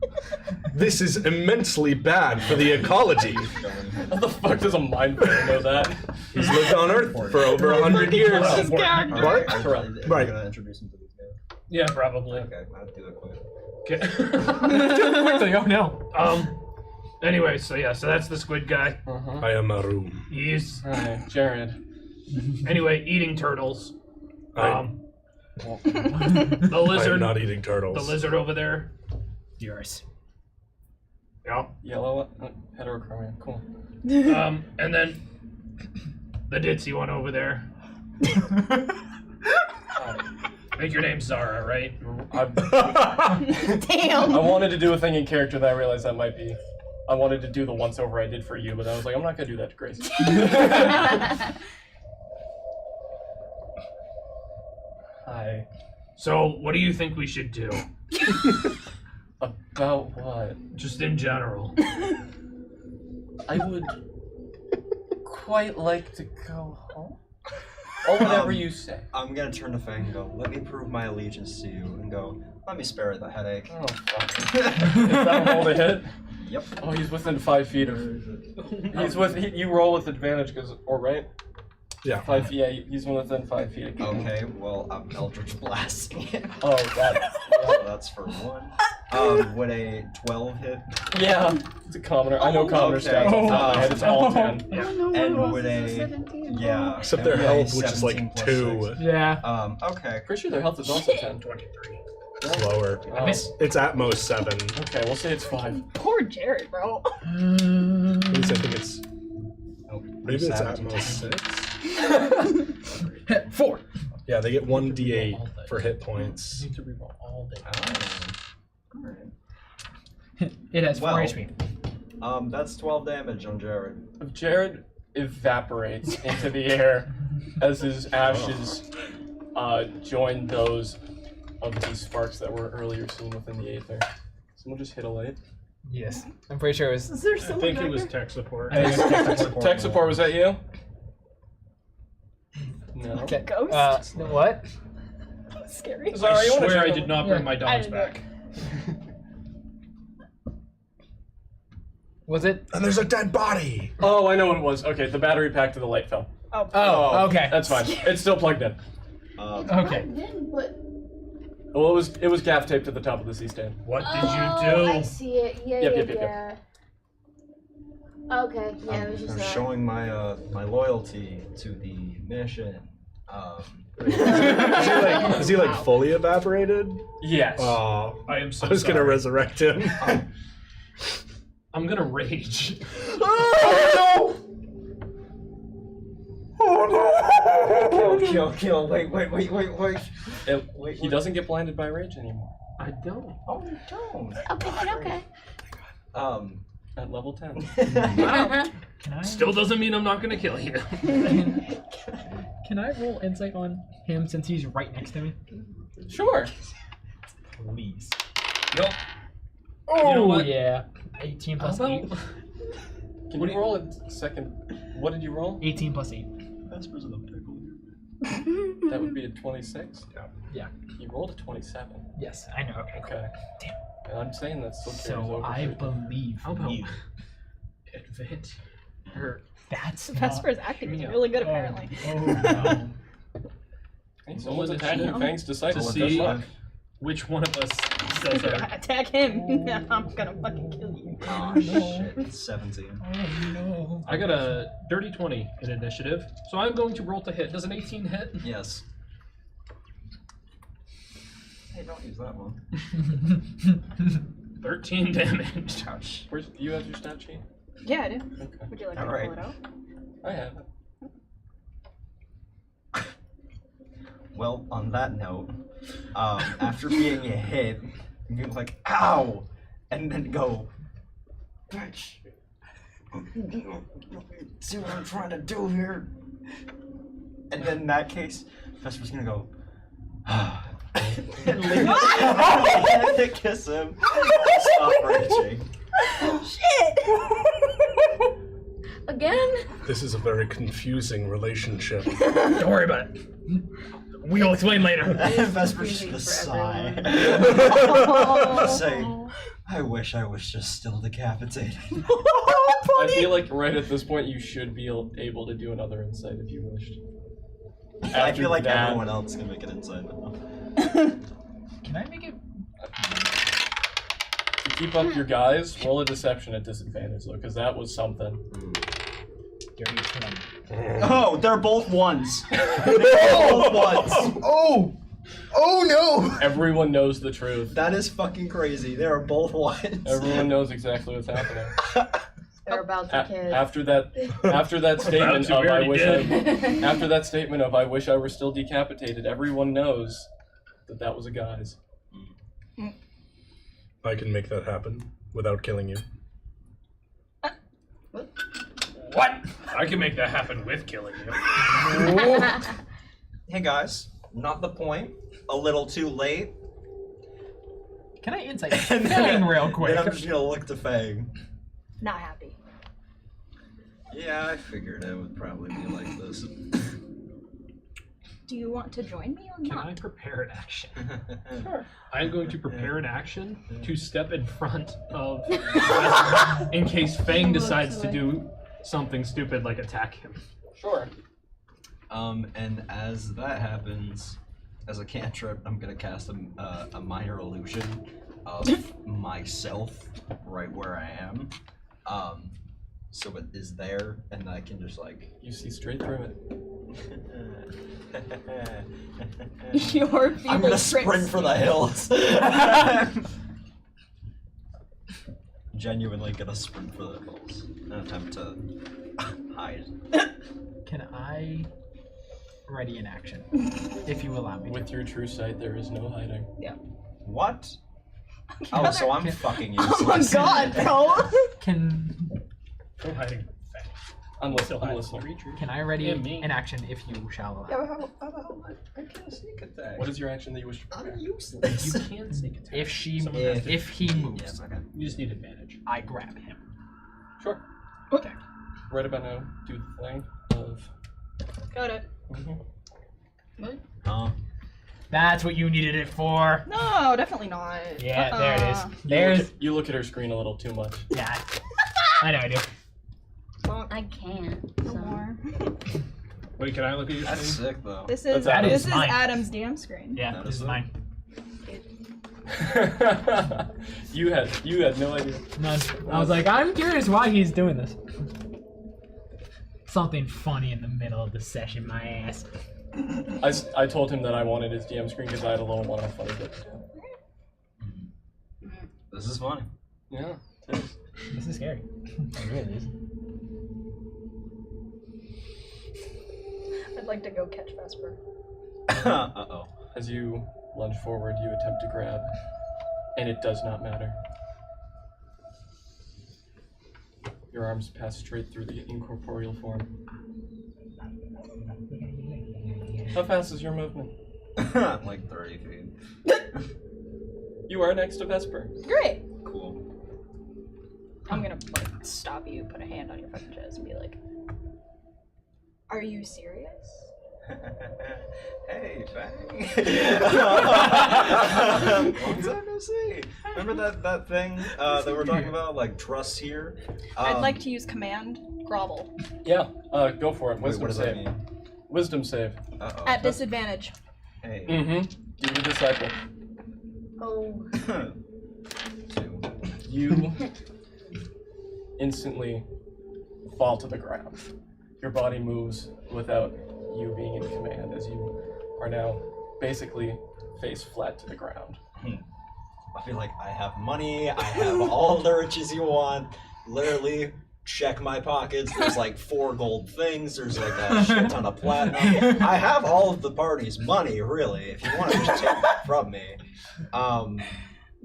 This is immensely bad for the ecology. How the fuck does a mind flayer know that? He's lived on Earth for over 100 years. Alright, What? are Right. you gonna introduce him to these guys? Yeah, probably. Okay, I'll do it quick. Okay. Quickly, oh no. Anyway, so that's the squid guy. I am Arum. He's Hi, Jared. anyway eating turtles. I The am lizard, not eating turtles. the lizard over there. Yours. Yeah. Yellow heterochromia. Cool. And then the ditzy one over there. I think your name's Zara, right? I Damn. wanted to do a thing in character that I realized that might be. I wanted to do the once over I did for you, but I was like, I'm not gonna do that to Grace. Hi. So, what do you think we should do? About what? Just in general. I would quite like to go home. Or whatever you say. I'm gonna turn to Fang and go, let me prove my allegiance to you, and go, let me spare the headache. Oh, fuck. Is that a roll to hit? Yep. Oh, he's within 5 feet of. You roll with advantage, right? Yeah. 5 feet, yeah, he's within 5 feet. Okay, well, I'm Eldritch Blasting him. Oh, that. So that's for 1. Would a 12 hit? Yeah, it's a commoner. I know commoner Okay. stats off the top of my head. It's all 10. Yeah. Oh, no, And I rolled would a a 17. yeah. Except and their would a health, which is 17 like plus 2. 6. Yeah. Okay. Pretty sure their health is also 10. 23. Lower. Oh. It's at most 7. Okay, we'll say it's 5. Poor Jared, bro. At least I think it's. Nope. Maybe it's at Savage. most 6. 4. Yeah, they get 1d8 for hit points. Need to reroll all day. Alright. It has 4 Well. HP. That's 12 damage on Jared. Jared evaporates into the air as his ashes join those of these sparks that were earlier seen within the aether. Someone just hit a light. Yes. I'm pretty sure it was. Is there I someone think back it was there? tech support. I think it was tech support. Tech support, was that you? No. Okay. Ghost? What? Scary. Sorry, I you wanna swear I check did on- not bring Yeah. my I dogs didn't do back. Was it? And there's a dead body! Oh, I know what it was. Okay, the battery pack to the light fell. Oh, okay. That's fine. It's still plugged in. Okay. Then, but Well, it was gaff taped to the top of the C-stand. What did oh, you I do? see it. Yeah, Yep, yeah, yep, yep, yeah. Okay, yeah, it was I'm just showing my my loyalty to the mission. Is he like fully evaporated? Yes. Oh, I am so I was gonna sorry. resurrect him. I'm gonna rage. Kill. Wait. He doesn't get blinded by rage anymore. I don't. Oh, you don't. Okay. At level 10. Can I? Still doesn't mean I'm not gonna kill you. Can I roll insight on him since he's right next to me? Sure. Please. Nope. Oh You know what? yeah. 18 plus How 8. about- Can you roll a second? What did you roll? 18 plus 8. Vesper's in a pickle here. That would be a 26? Yeah. You rolled a 27. Yes, I know. Okay. Okay. Damn. And I'm saying that still carries So over. I for you. believe How about you. advent? Or That's Vesper's acting is really good, apparently. Oh, no. Hey, someone's Roll attacking initiative. Fang's disciple. To With good see luck. which one of us says that. Attack him. I'm gonna fucking kill you. Oh, no. shit. 17. Oh no. I got a dirty 20 in initiative, so I'm going to roll to hit. Does an 18 hit? Yes. Hey, don't use that one. 13 damage. Ouch. Where's, do you have your stat sheet? Yeah, I do. Okay. Would you like me to Alright. pull it out? I have it. Well, on that note, after being hit, you can like, ow! And then go, bitch! See what I'm trying to do here? And then in that case, Vesper's gonna go, and lean to kiss him. Stop raging. Shit! Again? This is a very confusing relationship. Don't worry about it. We'll explain later. Vesper's just gonna sigh. Say, I wish I was just still decapitated. I feel like right at this point you should be able to do another insight if you wished. I feel like that- everyone else can make it inside now. Can I make it? To keep up your guys, roll a deception at disadvantage though, because that was something. Dirty 20. Oh, they're both ones. They're both ones. Oh! Oh no! Everyone knows the truth. That is fucking crazy. They are both ones. Everyone knows exactly what's happening. They're about to kiss. After that statement to, of we I already wish did. after that statement of I wish I were still decapitated, everyone knows that that was a guy's. I can make that happen without killing you. What? I can make that happen with killing you. Hey guys, not the point. A little too late. Can I insight And Fang real quick? Then I'm just gonna look to Fang. Not happy. Yeah, I figured it would probably be like this. Do you want to join me or Can not? I prepare an action? Sure. I'm going to prepare an action to step in front of in case Fang decides to do something stupid like attack him. Sure. And as that happens, as a cantrip, I'm gonna cast a minor illusion of myself right where I am. So it is there, and I can just like. You see straight through it. Your I'm feeble gonna tricks. sprint for the hills. Genuinely gonna sprint for the hills and attempt to hide. Can I ready in action, if you allow me? With your true sight, there is no hiding. What? Oh, so I'm fucking useless. Oh my god, bro! Can No hiding. I'm Still listening. hiding. Can I ready Yeah, me. in action if you shall allow? Yeah, how the hell I can't sneak attack? What is your action that you wish to prepare? I'm useless. You can sneak attack. If she, Someone has to- if he moves, Yes, okay. You just need advantage. I grab him. Sure. Okay. Right about now, do the thing of. Got it. That's what you needed it for. No, definitely not. Yeah, there it is. You There's. look, you look at her screen a little too much. Yeah. I know I do. I can't. No So. more. Wait, can I look at your That's screen? sick though. This is That is mine. Adam's DM screen. Yeah, That this is is it. mine. you had no idea. None. I was like, I'm curious why he's doing this. Something funny in the middle of the session, my ass. I told him that I wanted his DM screen because I had a little one on funny bit. This is funny. Yeah, it is. This is scary. It really is. I'd like to go catch Vesper. Uh-oh. As you lunge forward, you attempt to grab, and it does not matter. Your arms pass straight through the incorporeal form. How fast is your movement? Like 30 feet. You are next to Vesper. Great. Cool. I'm gonna like stop you, put a hand on your fucking chest, and be like, "Are you serious?" Hey, Fang. Long time no see. Remember that thing that we're talking about, like trust here? I'd like to use command grovel Yeah, go for it. Wait, Wisdom what does that save. mean? Wisdom save. Uh-oh. at disadvantage. Hey. Mm-hmm. Give me disciple. Oh. 2. You instantly fall to the ground. Your body moves without you being in command, as you are now basically face flat to the ground. I feel like I have money, I have all the riches you want. Literally, check my pockets. There's like 4 gold things, there's like a shit ton of platinum. I have all of the party's money, really, if you want to just take that from me.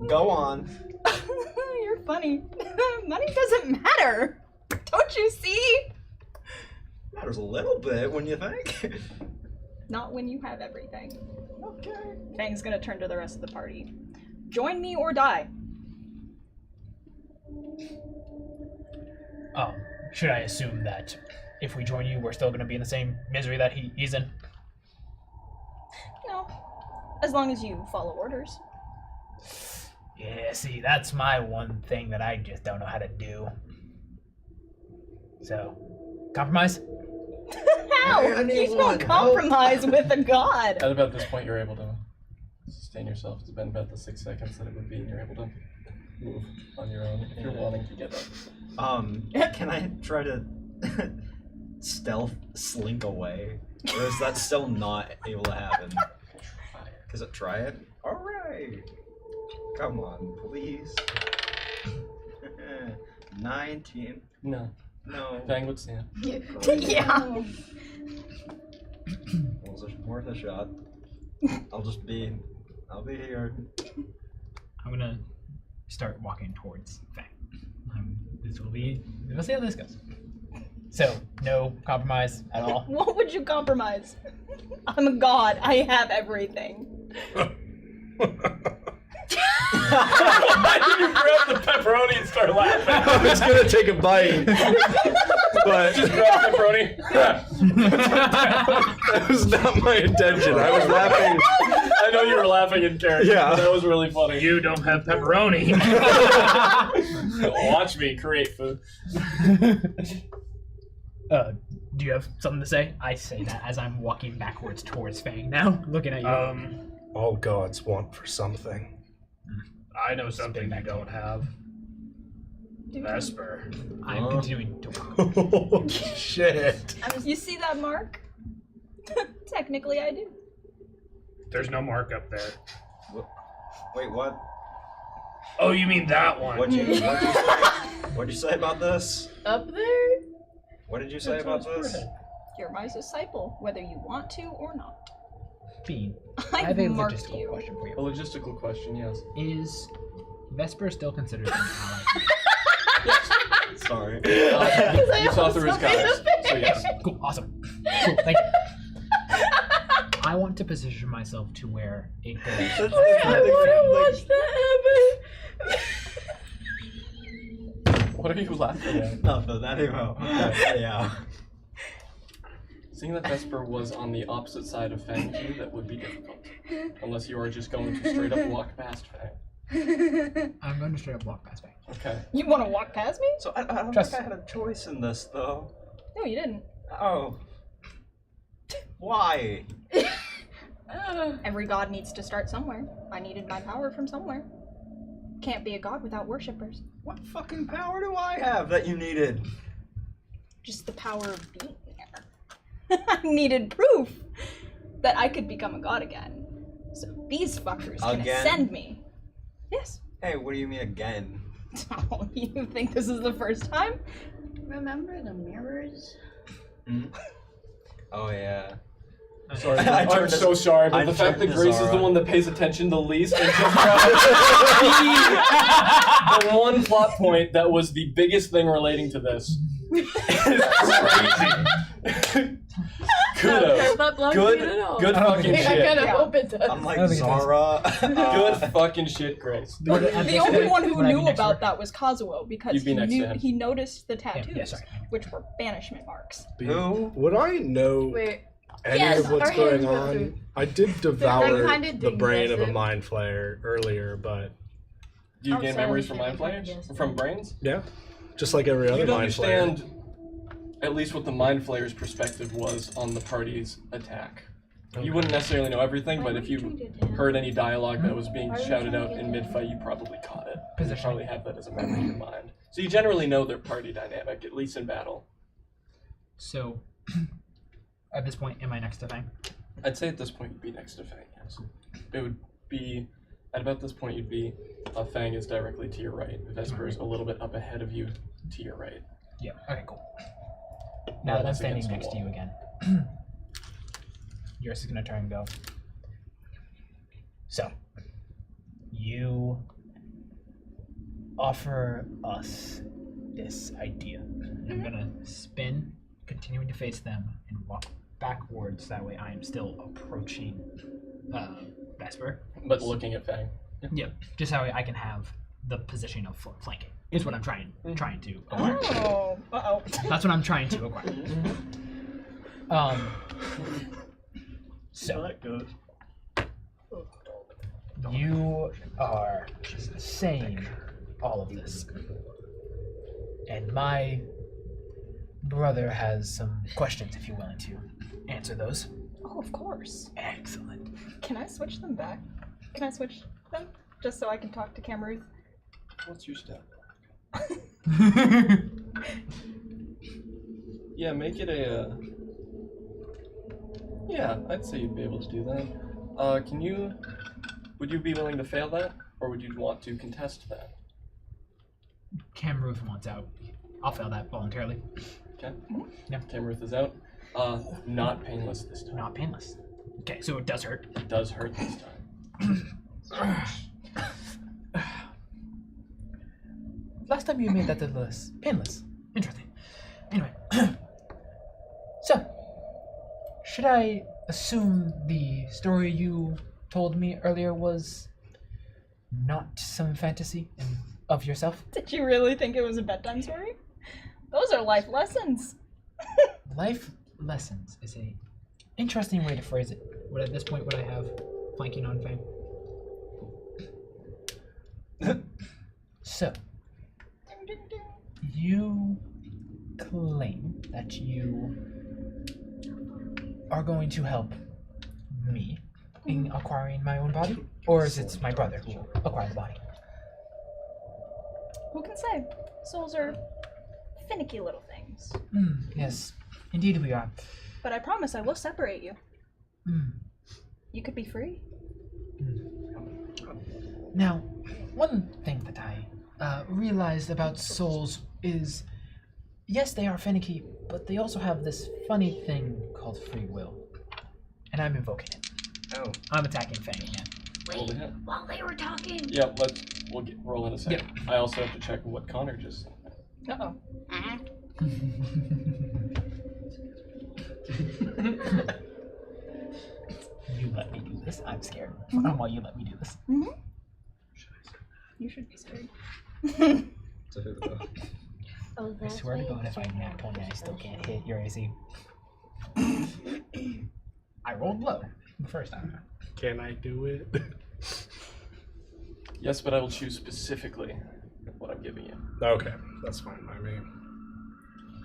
Go on. You're funny. Money doesn't matter. Don't you see? Matters a little bit when you think. Not when you have everything. Okay. Fang's gonna turn to the rest of the party. Join me or die. Should I assume that if we join you, we're still going to be in the same misery that he's in? No. As long as you follow orders. Yeah, see, that's my one thing that I just don't know how to do. So, compromise? How? You don't compromise with a god. At about this point, you're able to sustain yourself. It's been about the 6 seconds that it would be, and you're able to move on your own if you're wanting to get up. Can I try to stealth slink away? Or is that still not able to happen? Cause it try it? Alright. Come on, please. 19. No. No. Fang would stand. Yeah. Was it worth a shot? I'll be here. I'm going to start walking towards Fang. We'll see how this goes. So, no compromise at all? What would you compromise? I'm a god. I have everything. Why did you grab the pepperoni and start laughing? I was gonna take a bite, but Just grab the pepperoni. that was not my intention. I was laughing. I know you were laughing in character. Yeah. But that was really funny. You don't have pepperoni. Watch me create food. Do you have something to say? I say that as I'm walking backwards towards Fang now, looking at you. All gods want for something. I know something you don't have. Vesper. I'm continuing to walk. Oh, shit. You see that mark? Technically, I do. There's no mark up there. Wait, what? Oh, you mean that one? What'd you say about this? Up there? What did you say about this? You're my disciple, whether you want to or not. Bean, I I have a marked logistical you. question for A you. logistical question, yes. Is Vesper still considered an ally? Sorry. You saw through his guys, so yes. Cool, awesome. Cool, thank you. I want to position myself to where it goes. I want to watch that happen. What are you laughing at? Nothing, anyway. Yeah. Seeing that Vesper was on the opposite side of Fang to you, that would be difficult. Unless you are just going to straight up walk past Fang. I'm going to straight up walk past Fang. Okay. You want to walk past me? So I don't Trust- think I had a choice in this, though. No, you didn't. Oh. Why? Every god needs to start somewhere. I needed my power from somewhere. Can't be a god without worshippers. What fucking power do I have that you needed? Just the power of being there. I needed proof that I could become a god again. So these fuckers can Again? ascend me. Yes. Hey, what do you mean again? Oh, you think this is the first time? Remember the mirrors? Oh, yeah. Sorry, I I'm turned so this- sorry, but I the fact that turned this Grace is the alright. one that pays attention the least and just the one plot point that was the biggest thing relating to this is crazy. Kudos. That blows Good, me at all. good I don't fucking think I shit. kind of Yeah. hope it does. I'm like don't think it does. Zara. Good fucking shit, Grace. The only one who Would I be knew next to about her? that was Kazuo because You'd be next to him. he noticed the tattoos, yeah, sorry. which were banishment marks. Who? Would I know Wait. any Yes, of what's our hands going went on? through. I did devour kinda the didn't brain guess of a it. mind flayer earlier, but Do you gain Outside memories of from shit, mind I flayers? guess. From brains? yeah, just like every other You'd mind flayer. understand at least what the mind flayer's perspective was on the party's attack. You wouldn't necessarily know everything, but if you heard any dialogue that was being shouted out in mid-fight, you probably caught it. You Position. probably have that as a memory in your mind. So you generally know their party dynamic, at least in battle. So, at this point, am I next to Fang? I'd say at this point you'd be next to Fang, yes. It would be, at about this point you'd be, Fang is directly to your right. Vesper is a little bit up ahead of you to your right. Yeah. Okay, cool. Now that I'm that's standing against the next to wall. you again, yours is gonna turn and go. So, you offer us this idea. I'm gonna spin, continuing to face them, and walk backwards. That way, I am still approaching Vesper. But looking at Fang. Yep. Just how I can have the position of flanking. Is what I'm trying to acquire. Oh, uh-oh. That's what I'm trying to acquire. So you are saying all of this, and my brother has some questions. If you're willing to answer those. Oh, of course. Excellent. Can I switch them back? Can I switch them? Just so I can talk to Cameruth? What's your step? Yeah, make it a. Yeah, I'd say you'd be able to do that. Can you? Would you be willing to fail that, or would you want to contest that? Camruth wants out. I'll fail that voluntarily. Okay. Yeah. Cameruth is out. Not painless this time. Not painless. Okay, so it does hurt. It does hurt this time. Last time you made that less painless. Interesting. Anyway, so should I assume the story you told me earlier was not some fantasy of yourself? Did you really think it was a bedtime story? Those are life lessons. Life lessons is a interesting way to phrase it. What at this point would I have flanking on Fang? So, you claim that you are going to help me in acquiring my own body? Or is it my brother who will acquire the body? Who can say? Souls are finicky little things. Yes, indeed we are. But I promise I will separate you. Mm. You could be free. Now, one thing that I realized about souls is, yes, they are finicky, but they also have this funny thing called free will. And I'm invoking it. Oh. I'm attacking Fang again. Roll to Wait, hit. while they were talking. Yeah, we'll roll in a second. I also have to check what Connor just said. Uh-oh. You let me do this. I'm scared. While you let me do this. Mm-hmm. You should be scared. Oh, I that's swear to why God, it's if I so nat 20, I still special. can't hit your AC. I rolled low the first time. Can I do it? Yes, but I will choose specifically what I'm giving you. Okay, that's fine by me.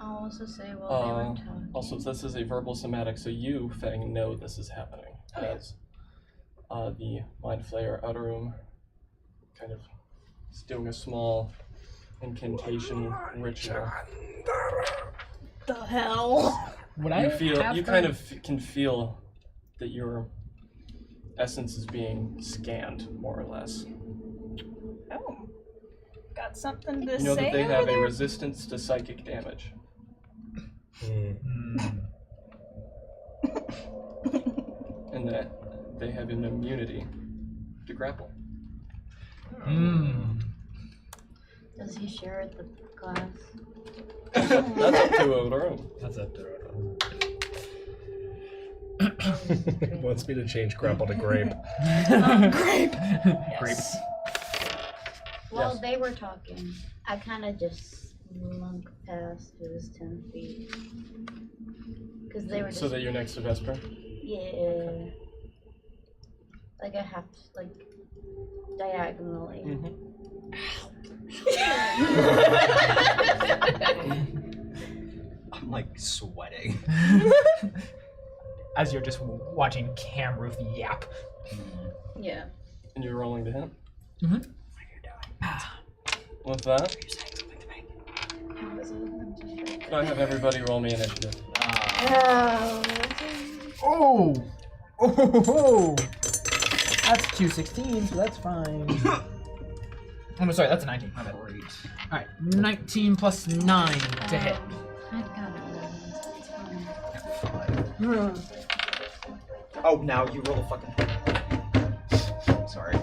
I'll also say while they were talking. Also, this is a verbal somatic, so you, Fang, know this is happening. As the Mind Flayer Outer Room kind of is doing a small incantation ritual. The hell? Would You kind of can feel that your essence is being scanned, more or less. Oh. Got something to You know say that they over have a there? resistance to psychic damage. And that they have an immunity to grapple. Does he share the glass? That's up to Outer Room. That's up to her. Wants me to change grapple to grape. Grape. Grape. While they were talking, I kind of just slunk past who's 10 feet. Because they were just. So that you're next to Vesper? Yeah. Like I have to, like, diagonally. I'm like sweating. As you're just watching Cam Ruth yap. Yeah. And you're rolling to hit? Mm-hmm. With that, could I have everybody roll me initiative? Oh! Oh! That's 216, so that's fine. Oh, no, sorry, that's a 19. My bad. Alright, 19 plus 9 to hit. I've got 11, so it's fine. Oh, now you roll a fucking. Sorry.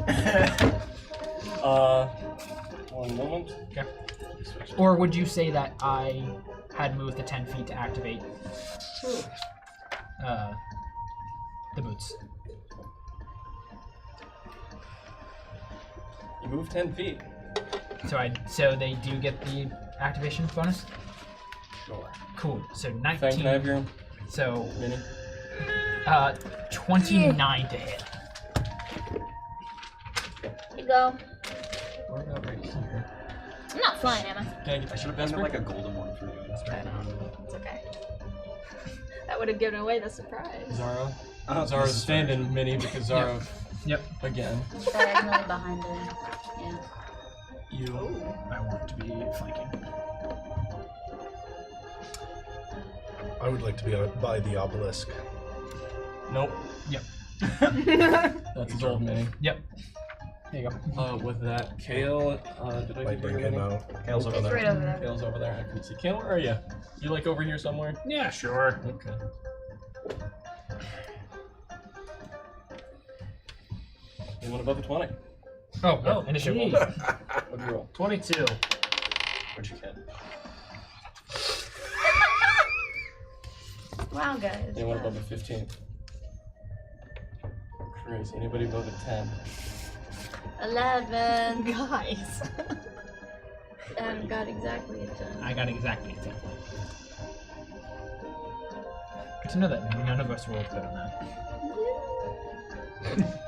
One moment. Okay. Or would you say that I had moved the 10 feet to activate the boots? You move 10 feet. So they do get the activation bonus? Sure. Cool. So Fang, 19. can I have your So mini? 29 to hit. Here you go. What about right here? I'm not flying, am I? Can I get I should have done like a golden one for you. It's okay. That would have given away the surprise. Zara? This Zara's is standing mini because Zara, Yep. again. Diagonally behind him. Yeah. You. I want to be flanking. I would like to be by the obelisk. Nope. Yep. That's his old mini. Yep. There you go. With that, Kale, did I By give you bring your him mini? out. Kale's over It's there. right over there. Kale's over there. I can see. Kale, where are you? You like over here somewhere? Yeah, sure. Okay. Anyone above a 20? Oh, Oh, initiative. geez. What'd you roll? 22. What'd you get? Wow, guys. Anyone wow. above a 15? Crazy. Anybody above a 10? 11. Guys. I've got exactly a 10. I got exactly 10. Good to know that none of us rolled good on that.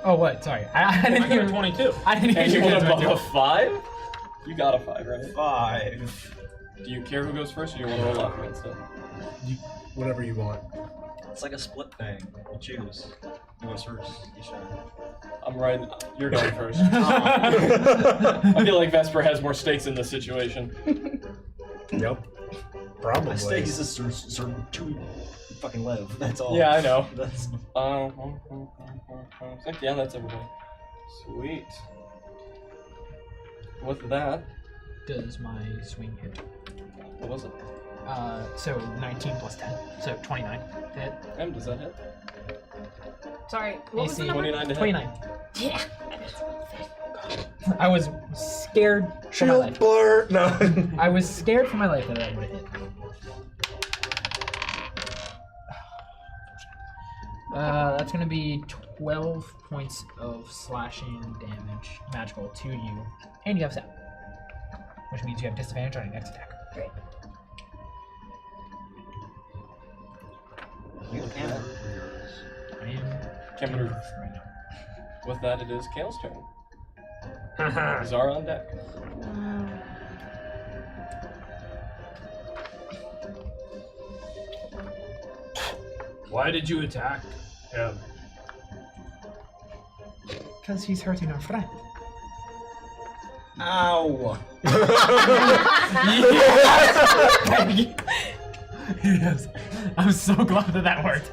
Oh, what? Sorry. I didn't I got hear a 22. I didn't hear you Anyone get above a a 5? You got a 5, right? 5. Do you care who goes first, or do you want to roll off against it? Whatever you want. It's like a split thing. You choose. Who goes first? You should. I'm right. You're going first. I feel like Vesper has more stakes in this situation. Yep. Probably. My stakes is to fucking live. That's all. Yeah, I know. That's. Yeah, that's everybody. Sweet. With that, Does my swing hit? what was it? So 19 plus 10. So 29 to hit. M, does that hit? Sorry, what was the AC number? 29 to hit. 29. Yeah. I was scared for my Shield life. blur. No. I was scared for my life that I would have hit. That's gonna be 12 points of slashing damage, magical, to you, and you have set, which means you have disadvantage on your next attack. Great. You can. I am Can't move. right now. With that, it is Kale's turn. Zara on deck. Why did you attack him? Because he's hurting our friend. Ow! Yes. I'm so glad that that worked.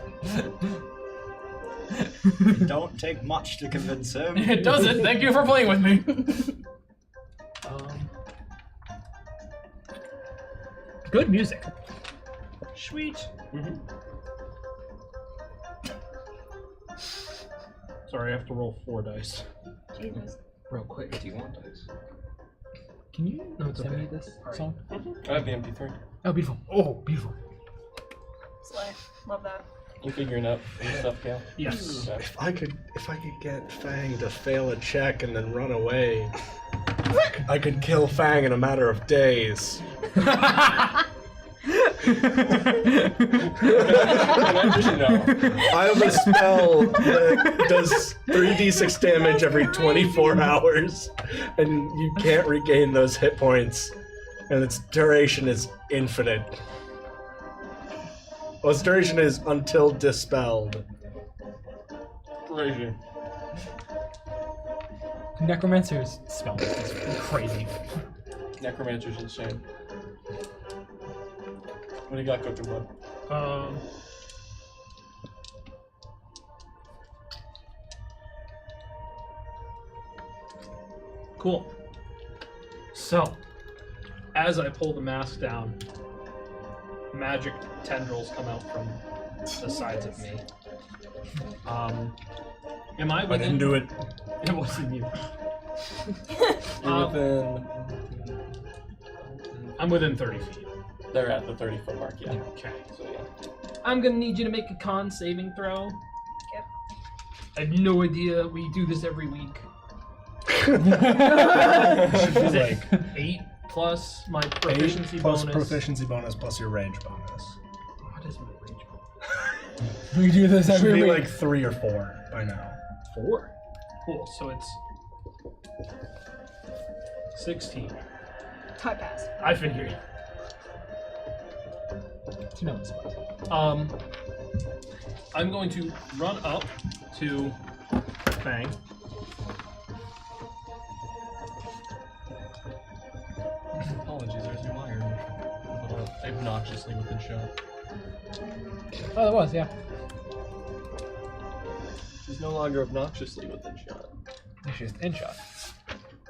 It don't take much to convince him. It doesn't. Thank you for playing with me. Good music. Sweet. Sorry, I have to roll 4 dice. Jesus. Real quick. Do you want dice? Can you send me this song? I have the MP3. Oh, beautiful. Oh, beautiful. Slay. Love that. You figuring out your stuff, Kale? Yes. Okay. If I could get Fang to fail a check and then run away, I could kill Fang in a matter of days. I have a spell that does 3d6 damage every 24 hours, and you can't regain those hit points, and its duration is infinite. Well, its duration is until dispelled. Crazy. Necromancer's spell is crazy. Necromancer's insane. What do you got cooking, bud? Cool. So, as I pull the mask down, magic tendrils come out from the sides of me. Am I I within? didn't do it. It wasn't you. You're within. I'm within 30 feet. They're at the 30-foot mark, yeah. Okay. So yeah. I'm gonna need you to make a con saving throw. Yep. I have no idea. We do this every week. Should be like 8 plus my proficiency 8 plus bonus. proficiency bonus plus your range bonus. What is my range bonus? We do this Should every be week. like 3 or 4 by now. 4. Cool. So it's 16. I pass. I figured. I'm going to run up to Fang. Apologies, there's your wire. A little obnoxiously within shot. Oh, that was, yeah. She's no longer obnoxiously within shot. It's just in shot.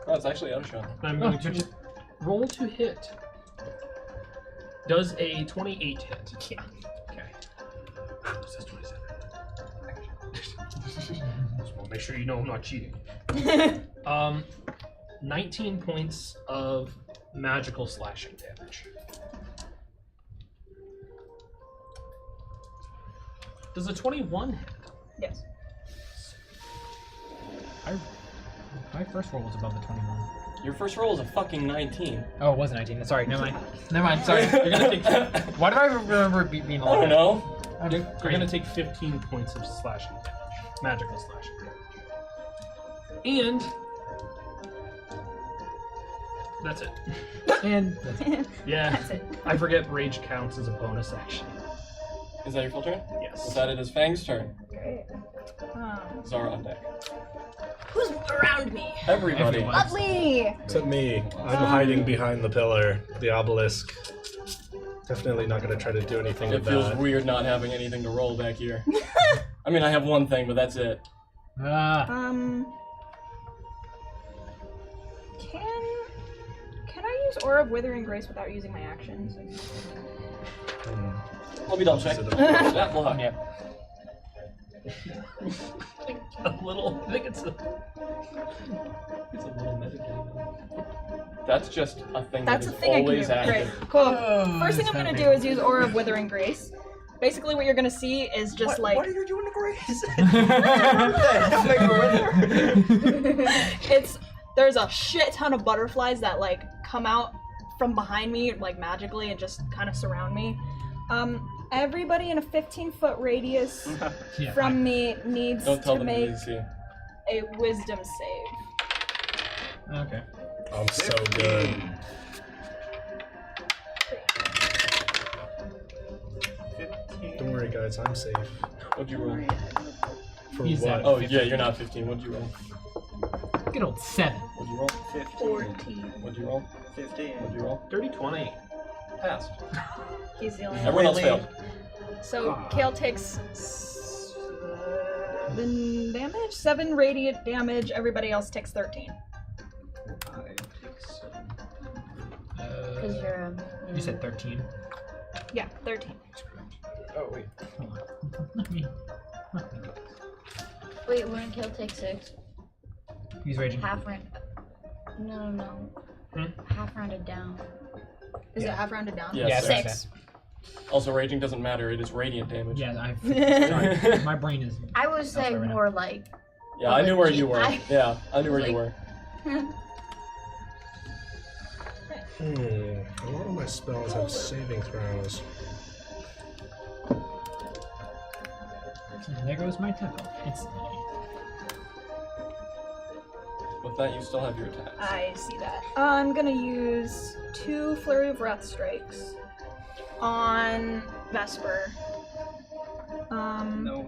Oh, it's actually unshot. I'm going to roll to hit. Does a 28 hit? Yeah. Okay. It says 27. Just want to make sure you know I'm not cheating. 19 points of magical slashing damage. Does a 21 hit? Yes. My first roll was above the 21. Your first roll is a fucking 19. Oh, it was 19. Sorry, never mind. Never mind, sorry. You're gonna take. Why do I remember being I don't know. You're going to take 15 points of slashing damage. Magical slashing damage. And that's it. And Yeah. That's it. I forget rage counts as a bonus action. Is that your full turn? Yes. Is that it is Fang's turn? Great. Zara on deck. Who's around me? Everybody. Everyone. Lovely. Except me. I'm hiding behind the pillar, the obelisk. Definitely not going to try to do anything It with feels that. weird not having anything to roll back here. I mean, I have one thing, but that's it. Can I use Aura of Withering Grace without using my actions? Let me double check. Is it That block. yeah. A little. I think it's a little metagame. That's just a thing That's a that is thing I can do. always Great. active. Cool. Oh, First thing I'm gonna do is use Aura of Withering Grace. Basically, what you're gonna see is just like What are you doing to Grace? there's a shit ton of butterflies that like come out from behind me like magically and just kind of surround me. Everybody in a 15-foot radius Yeah. from me needs Don't tell to them you make didn't see. a Wisdom save. Okay. I'm so good. 15. Don't worry, guys. I'm safe. What'd you roll? For He's what? at- Oh, yeah, you're not 15. What'd you roll? Good old 7. What'd you roll? 14. What'd you roll? 15. What'd you roll? Dirty 20. Passed. He's the only Everyone else Really? failed. So Kale takes 7 damage, 7 radiant damage. Everybody else takes 13. Because you're You said 13. Yeah, 13. Oh, wait. Hold on. Let me. Wait, wouldn't Kill take 6? He's raging. Half round. No. Hmm? Half rounded down. Is it half rounded down? Yeah, Yeah, 6. Also, raging doesn't matter. It is radiant damage. Yeah, sorry, my brain is. I was saying right now. more like. Yeah, I knew where you were. I- Yeah, I knew where you like- were. A lot of my spells have saving throws. There goes my tempo. It's With that, you still have your attacks. I see that. I'm gonna use 2 Flurry of Wrath Strikes on Vesper. No.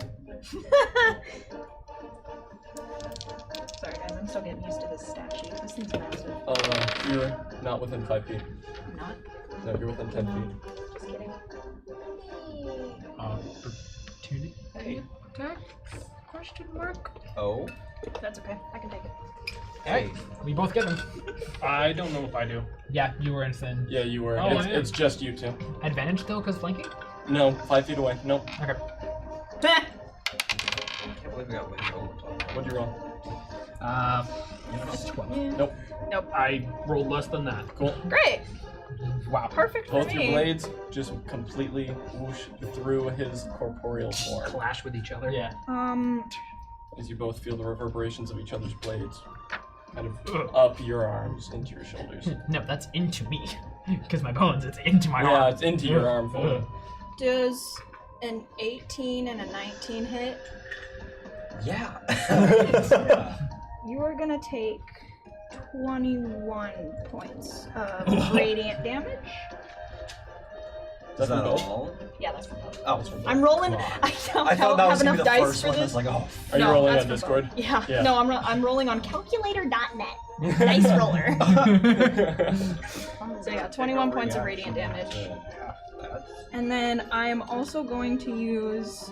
Sorry guys, I'm still getting used to this stat sheet. This thing's massive. You're not within 5 feet. I'm not. No, you're within 10 feet. Just kidding. opportunity. Hey. Question mark? Oh. That's okay. I can take it. Hey. We both get them. I don't know if I do. Yeah, you were insane. Yeah, you were. Oh, it's, I am. it's just you two. Advantage still because flanking? No, 5 feet away. Nope. Okay. I can't believe we got wind over. What'd you roll? 12. Nope. I rolled less than that. Cool. Great! Wow. Perfect for Both your me. blades just completely whoosh through his corporeal form Clash with each other. Yeah. as you both feel the reverberations of each other's blades kind of up your arms into your shoulders. No, that's into me. Because my bones, it's into my Yeah, arm. it's into your arm. Fully. Does an 18 and a 19 hit? Yeah. You are gonna take 21 points of radiant damage. Is that from both? all? Yeah, that's from both. Oh, I'm rolling. Come on. I don't I thought that have was gonna enough be the dice first for one. I this. was like, oh. Are you No, rolling that's on from Discord? both. Yeah. Yeah. No, I'm rolling on calculator.net. Dice roller. So yeah, 21 points of radiant damage. And then I'm also going to use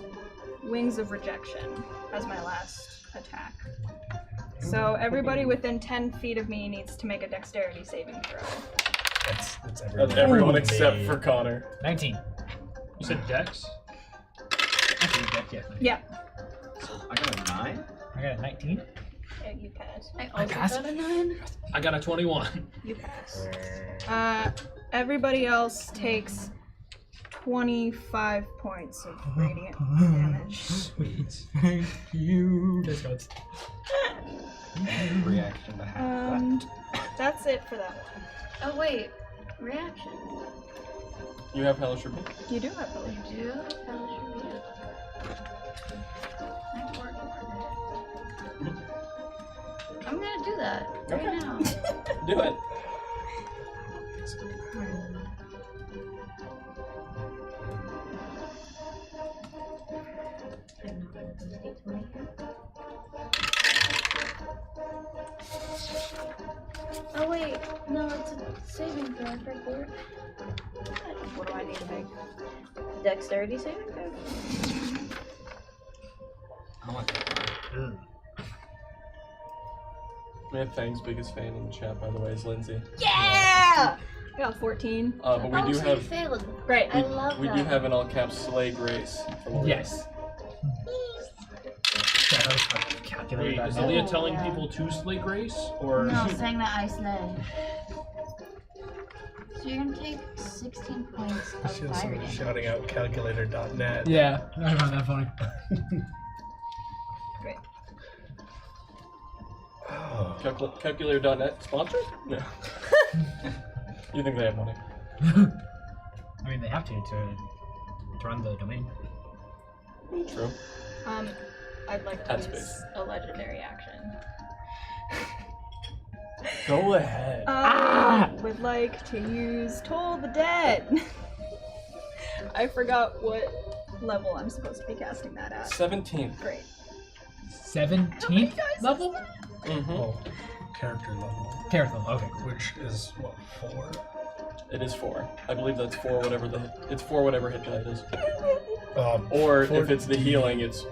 Wings of Rejection as my last attack. So everybody within 10 feet of me needs to make a dexterity saving throw. That's everyone. That's everyone Me. except for Connor. 19. You said Dex? Actually, yeah. Yeah, I got a 9? I got a 19. yeah, you pass. I also pass? got a 9. I got a 21. You pass. Everybody else takes 25 points of radiant damage. Sweet. Thank you. Discards. Reaction to half that. And that's it for that one. Oh wait, reaction. You have Hellish Rebuke? You do have those. I do. I'm gonna do that right Okay. now. Do it. Oh wait, no, it's a saving throw. I forgot. What do I need to make? Dexterity saving throw. I want that. We have Fang's biggest fan in the chat, by the way, is Lindsay. Yeah! I got 14. But we Oh, do so you have failed. Great. I love we that. do have an all caps Slay Grace. From Yes. Calculator. Wait, is Oh, Aaliyah telling yeah. people to slay Grace? Or No, saying that I slay. So you're gonna take 16 points I of feel fire somebody damage. shouting out calculator.net. Yeah, I found that funny. Great. Oh. Calculator.net sponsored? No. You think they have money? I mean, they have to run the domain. True. I'd like to Headspace. use a legendary action. Go ahead. I would like to use Toll the Dead. I forgot what level I'm supposed to be casting that at. 17th. Great. 17th level? Mm-hmm. Oh, character level. Character level, okay. Which is, what, 4? It is 4. I believe that's 4 whatever it's 4 whatever hit die it is. Or if 4 it's the healing, it's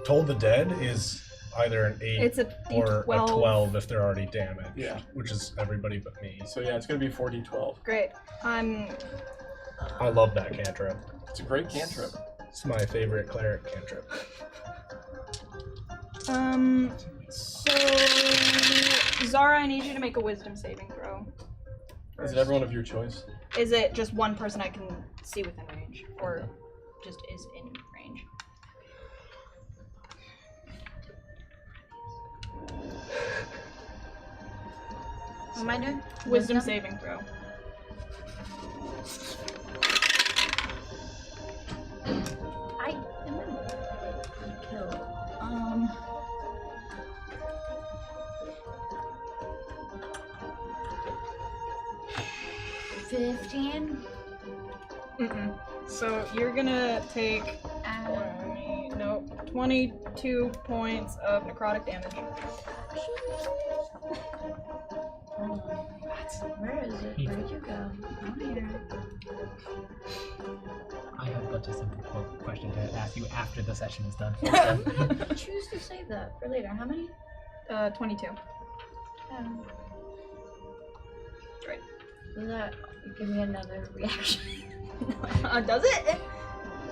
Toll the Dead is either an 8 It's a or D12. a 12 if they're already damaged. Yeah. Which is everybody but me. so yeah, it's gonna be 4d12. Great. I love that cantrip. It's a great cantrip. It's my favorite cleric cantrip. So Zara, I need you to make a wisdom saving throw. Is it everyone of your choice? Is it just one person I can see within range? or just is in range. What am I doing? Wisdom saving throw. I am killed. 15. So you're gonna take 22 points of necrotic damage. Where is it? Where'd you go? I'm here. I have got a simple question to ask you after the session is done. Choose to save that for later. How many? 22. Right. Does that give me another reaction? Does it?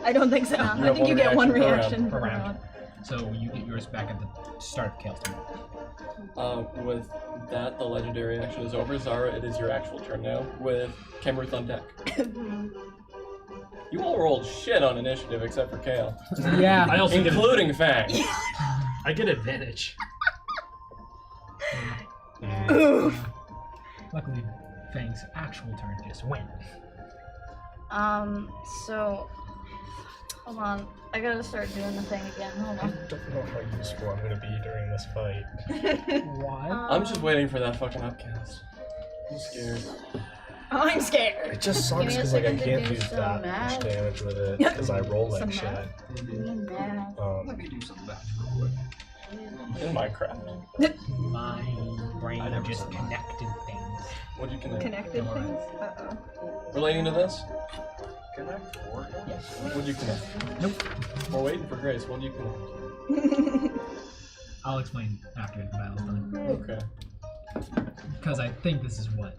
I don't think so. No. I think you get one reaction per round. So you get yours back at the start of Kale's turn. With that, the legendary action is over. Zara, it is your actual turn now, with Cameruth on deck. You all rolled shit on initiative except for Kale. Yeah. I also including Fang. I get advantage. Luckily, Fang's actual turn just went. So hold on. I gotta start doing the thing again. Hold I on. don't know how useful I'm gonna be during this fight. Why? I'm just waiting for that fucking upcast. I'm scared. I'm scared. It just Give me sucks a because like I second to can't do use some that math. much damage with it because I roll like Some shit. math. Math. Let me do some math real quick. In Minecraft. My brain just connected things. What'd you connect? Connected things? Uh-oh. Relating to this? Connect or Yes. What'd you connect? Nope. We're waiting for Grace. What'd you connect? I'll explain after the battle's done. Okay. Because I think this is what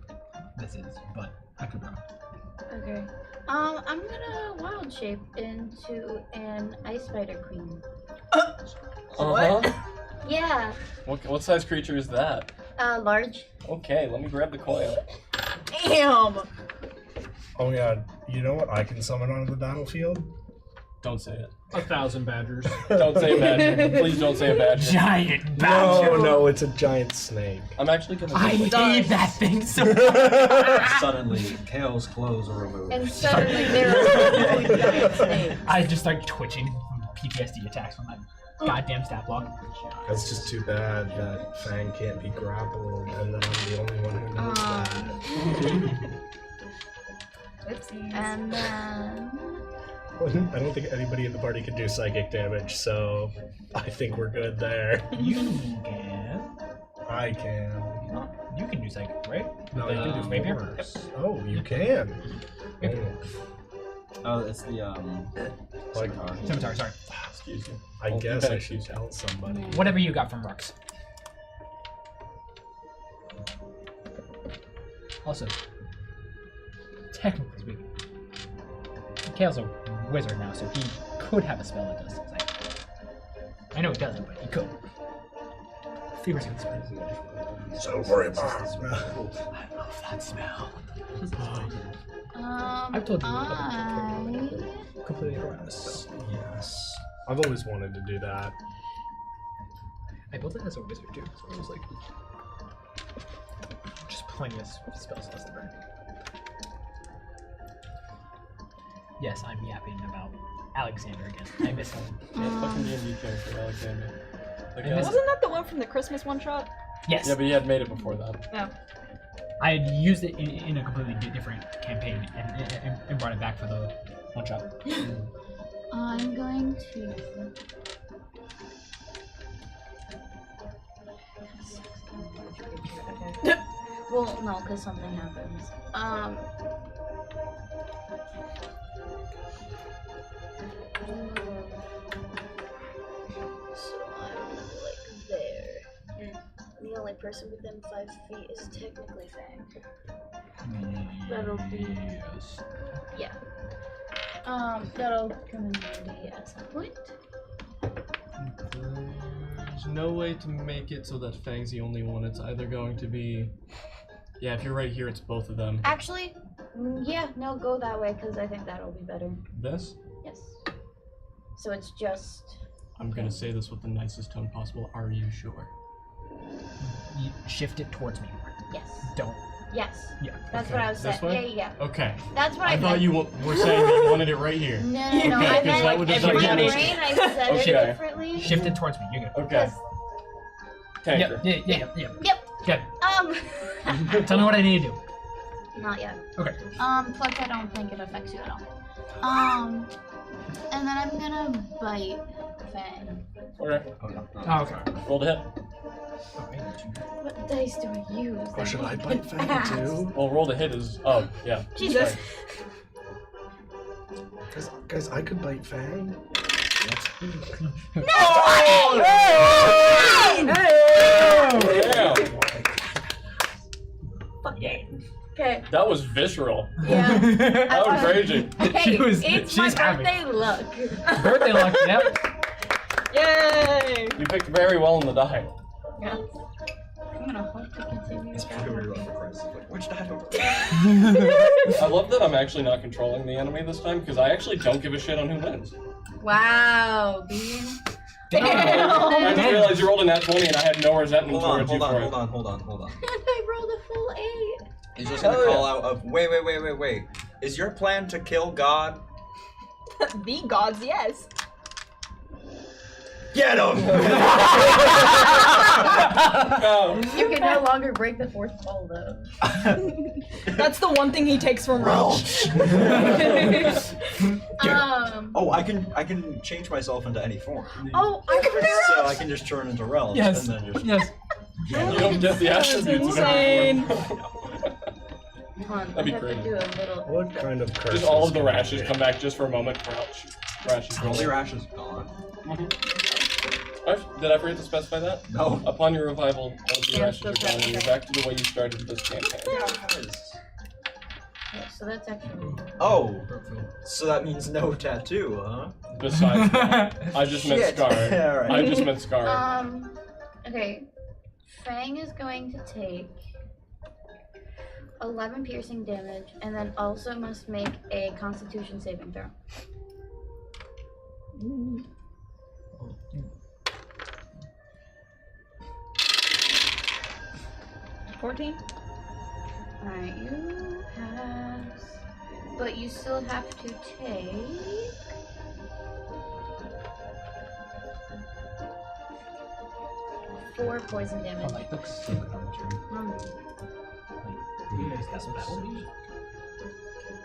this is, but I could be wrong. Okay. I'm gonna wild shape into an ice spider queen. Uh-huh. Yeah. What size creature is that? Large. Okay, let me grab the coin. Damn! Oh yeah, you know what I can summon onto the battlefield? Don't say it. 1,000 badgers. Don't say a badger. Please don't say a badger. Giant No, it's a giant snake. I'm actually gonna. I hate that thing so much. Suddenly, Kale's clothes are removed. And suddenly there are giant snakes. I just start twitching from PTSD attacks from that goddamn stat block. That's just too bad that Fang can't be grappled, and then I'm the only one who knows that. Oopsies. And then I don't think anybody in the party can do psychic damage, so I think we're good there. You can. I can. You can do psychic, right? No, I can do rapier? force. Oh, you can. Rapier. Oh, it's the Like, Scimitar, sorry. Excuse me. I Well, guess better I should excuse tell somebody. Whatever you got from Rux. Also, technically speaking, Kale's a wizard now, so he could have a spell that does psychic. I know he doesn't, but he could. Fever's gonna spell. So worry about I love that smell. I've told you completely awareness. Yes. I've always wanted to do that. I built it as a wizard too, so it was like just plenty of spells less to burn. Yes, I'm yapping about Alexander again. I miss him. Yeah, fucking D&D character, Alexander. The guy- Wasn't that the one from the Christmas one-shot? Yes, Yeah, but he had made it before that. No. I had used it in a completely different campaign and brought it back for the one shot. I'm going to. Well, no, because something happens. So I'm like there. The only person within 5 feet is technically Fang. That'll be. Yes. Yeah. That'll come in handy at some point. There's no way to make it so that Fang's the only one. It's either going to be... Yeah, if you're right here, it's both of them. Actually, Yeah, no, go that way because I think that'll be better. This? Yes. So it's just. I'm gonna say this with the nicest tone possible. Are you sure? You shift it towards me. Yes. Don't. Yes. Yeah. That's Okay, what I was this saying. way? Yeah. Okay. That's what I I thought meant. you were saying that you wanted it right here. No, Okay, I 'cause meant that would in have my done brain damage. I said Okay. it differently. Shift it towards me. You're good. Okay. Tanker. Yep. Yep. Good. Tell me what I need to do. Not yet. Okay. Plus I don't think it affects you at all. And then I'm gonna bite Fang. Okay. Oh, okay. Roll to hit. What dice do I use? Or should I bite Fang too? Well, roll to hit is. Oh, yeah. Jesus. Sorry. Guys, I could bite Fang. Damn. Okay. That was visceral. Yeah. That was crazy. Hey, it's my she's happy. birthday luck. Birthday luck. Yep. Yay! You picked very well in the die. Yeah. I'm gonna hope to continue. It's that. pretty rough for Christ. Like, which die over? I love that I'm actually not controlling the enemy this time because I actually don't give a shit on who wins. Wow, Bean. I just realized you rolled a nat 20 and I had no resentment Hold on, towards you for it. hold on. And I rolled a full 8. He's just gonna call out of wait. Is your plan to kill God? The gods, yes. Get him! No. You can no longer break the fourth wall, though. That's the one thing he takes from Roach. Oh, I can change myself into any form. Oh, I can So I can just turn into Relch Yes. and then just Yes. You don't get the attributes of insane. every form. That'd be great. Do a little. What kind of curse? Just all of the rashes come back just for a moment. Rashes. all the rash is gone. Did I forget to specify that? No. Upon your revival, all of the Yeah, rashes are still gone and you're back to the way you started this campaign. Yeah, so that's actually. Oh, so that means no tattoo, huh? Besides that, I just meant Shit. scarred. Alright. I just meant scarred. Okay. Fang is going to take 11 piercing damage and then also must make a Constitution saving throw. 14? Alright, you pass. But you still have to take. Four poison damage. Looks so good on the tree. You guys got some battle music?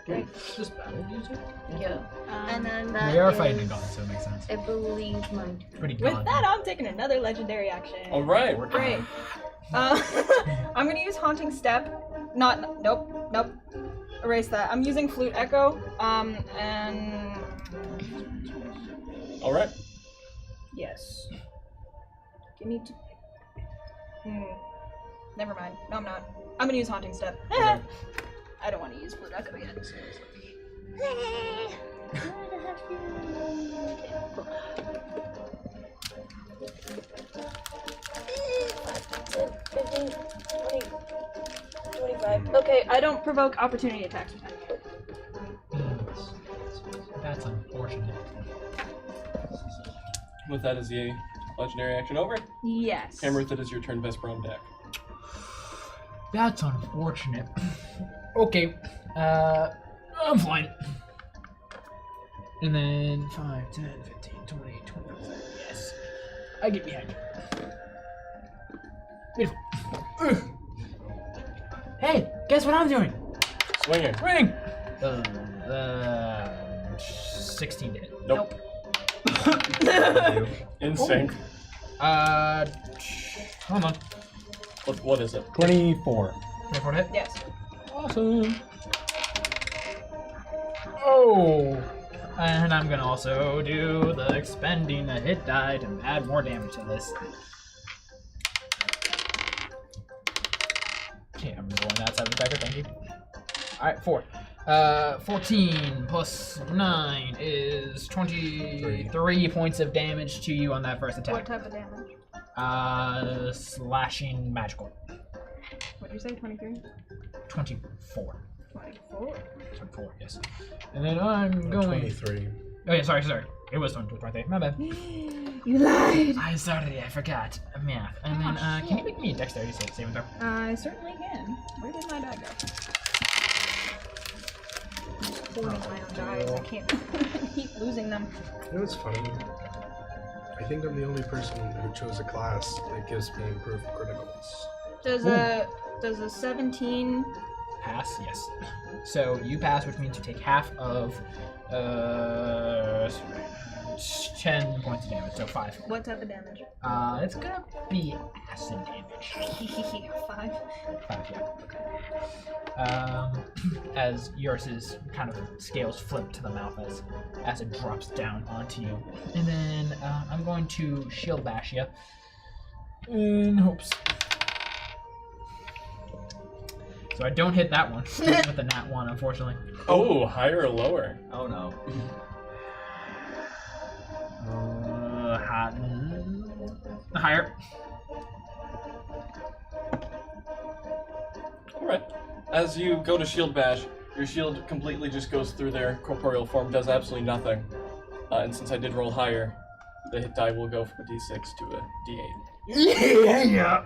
Okay. This battle music? Yeah. And then that We are fighting a is, god, so it makes sense. I believe my Pretty With god. that, I'm taking another legendary action. Alright. Great. I'm gonna use Haunting Step. Nope. Erase that. I'm using Flute Echo. And Alright. yes. Give me Never mind. No, I'm not. I'm gonna use Haunting Step. Okay. I don't want to use Flute Echo yet. Okay, I don't provoke opportunity attacks. That's unfortunate. With that, is the legendary action over? Yes. Hammerith, it is your turn, Vesper on deck. That's unfortunate. Okay. I'm fine. And then 5, 10, 15, 20, 25. Yes. I get behind you. Beautiful. Hey, guess what I'm doing? Swinging. Ring! 16 to hit. Nope. In sync. Hold on. What is it? 24. 24 to hit? Yes. Awesome. Oh! And I'm gonna also do the expending the hit die to add more damage to this. Okay, I'm rolling that side of the decker, thank you. Alright, 4. 14 plus 9 is 23 points of damage to you on that first attack. What type of damage? Slashing magical. What did you say? 23? 24. 24. 24, yes. And then I'm going. 23. Oh yeah, sorry. It was 23. My bad. You lied. I forgot math. And then can you make me a dexterity saving throw? I certainly can. Where did my die go? I'm just hoarding my own dice. I can't keep losing them. You know what's funny? I think I'm the only person who chose a class that gives me improved criticals. Does a 17 Pass, yes. So you pass, which means you take half of 10 points of damage, so 5. what type of damage? It's gonna be acid damage. 5. 5, yeah. As yours kind of scales flip to the mouth as it drops down onto you. And then I'm going to shield bash you in hopes. So I don't hit that one with the nat 1, unfortunately. Oh, higher or lower? Oh no. Higher. Alright. As you go to shield bash, your shield completely just goes through their corporeal form, does absolutely nothing. And since I did roll higher, the hit die will go from a d6 to a d8. Yeah.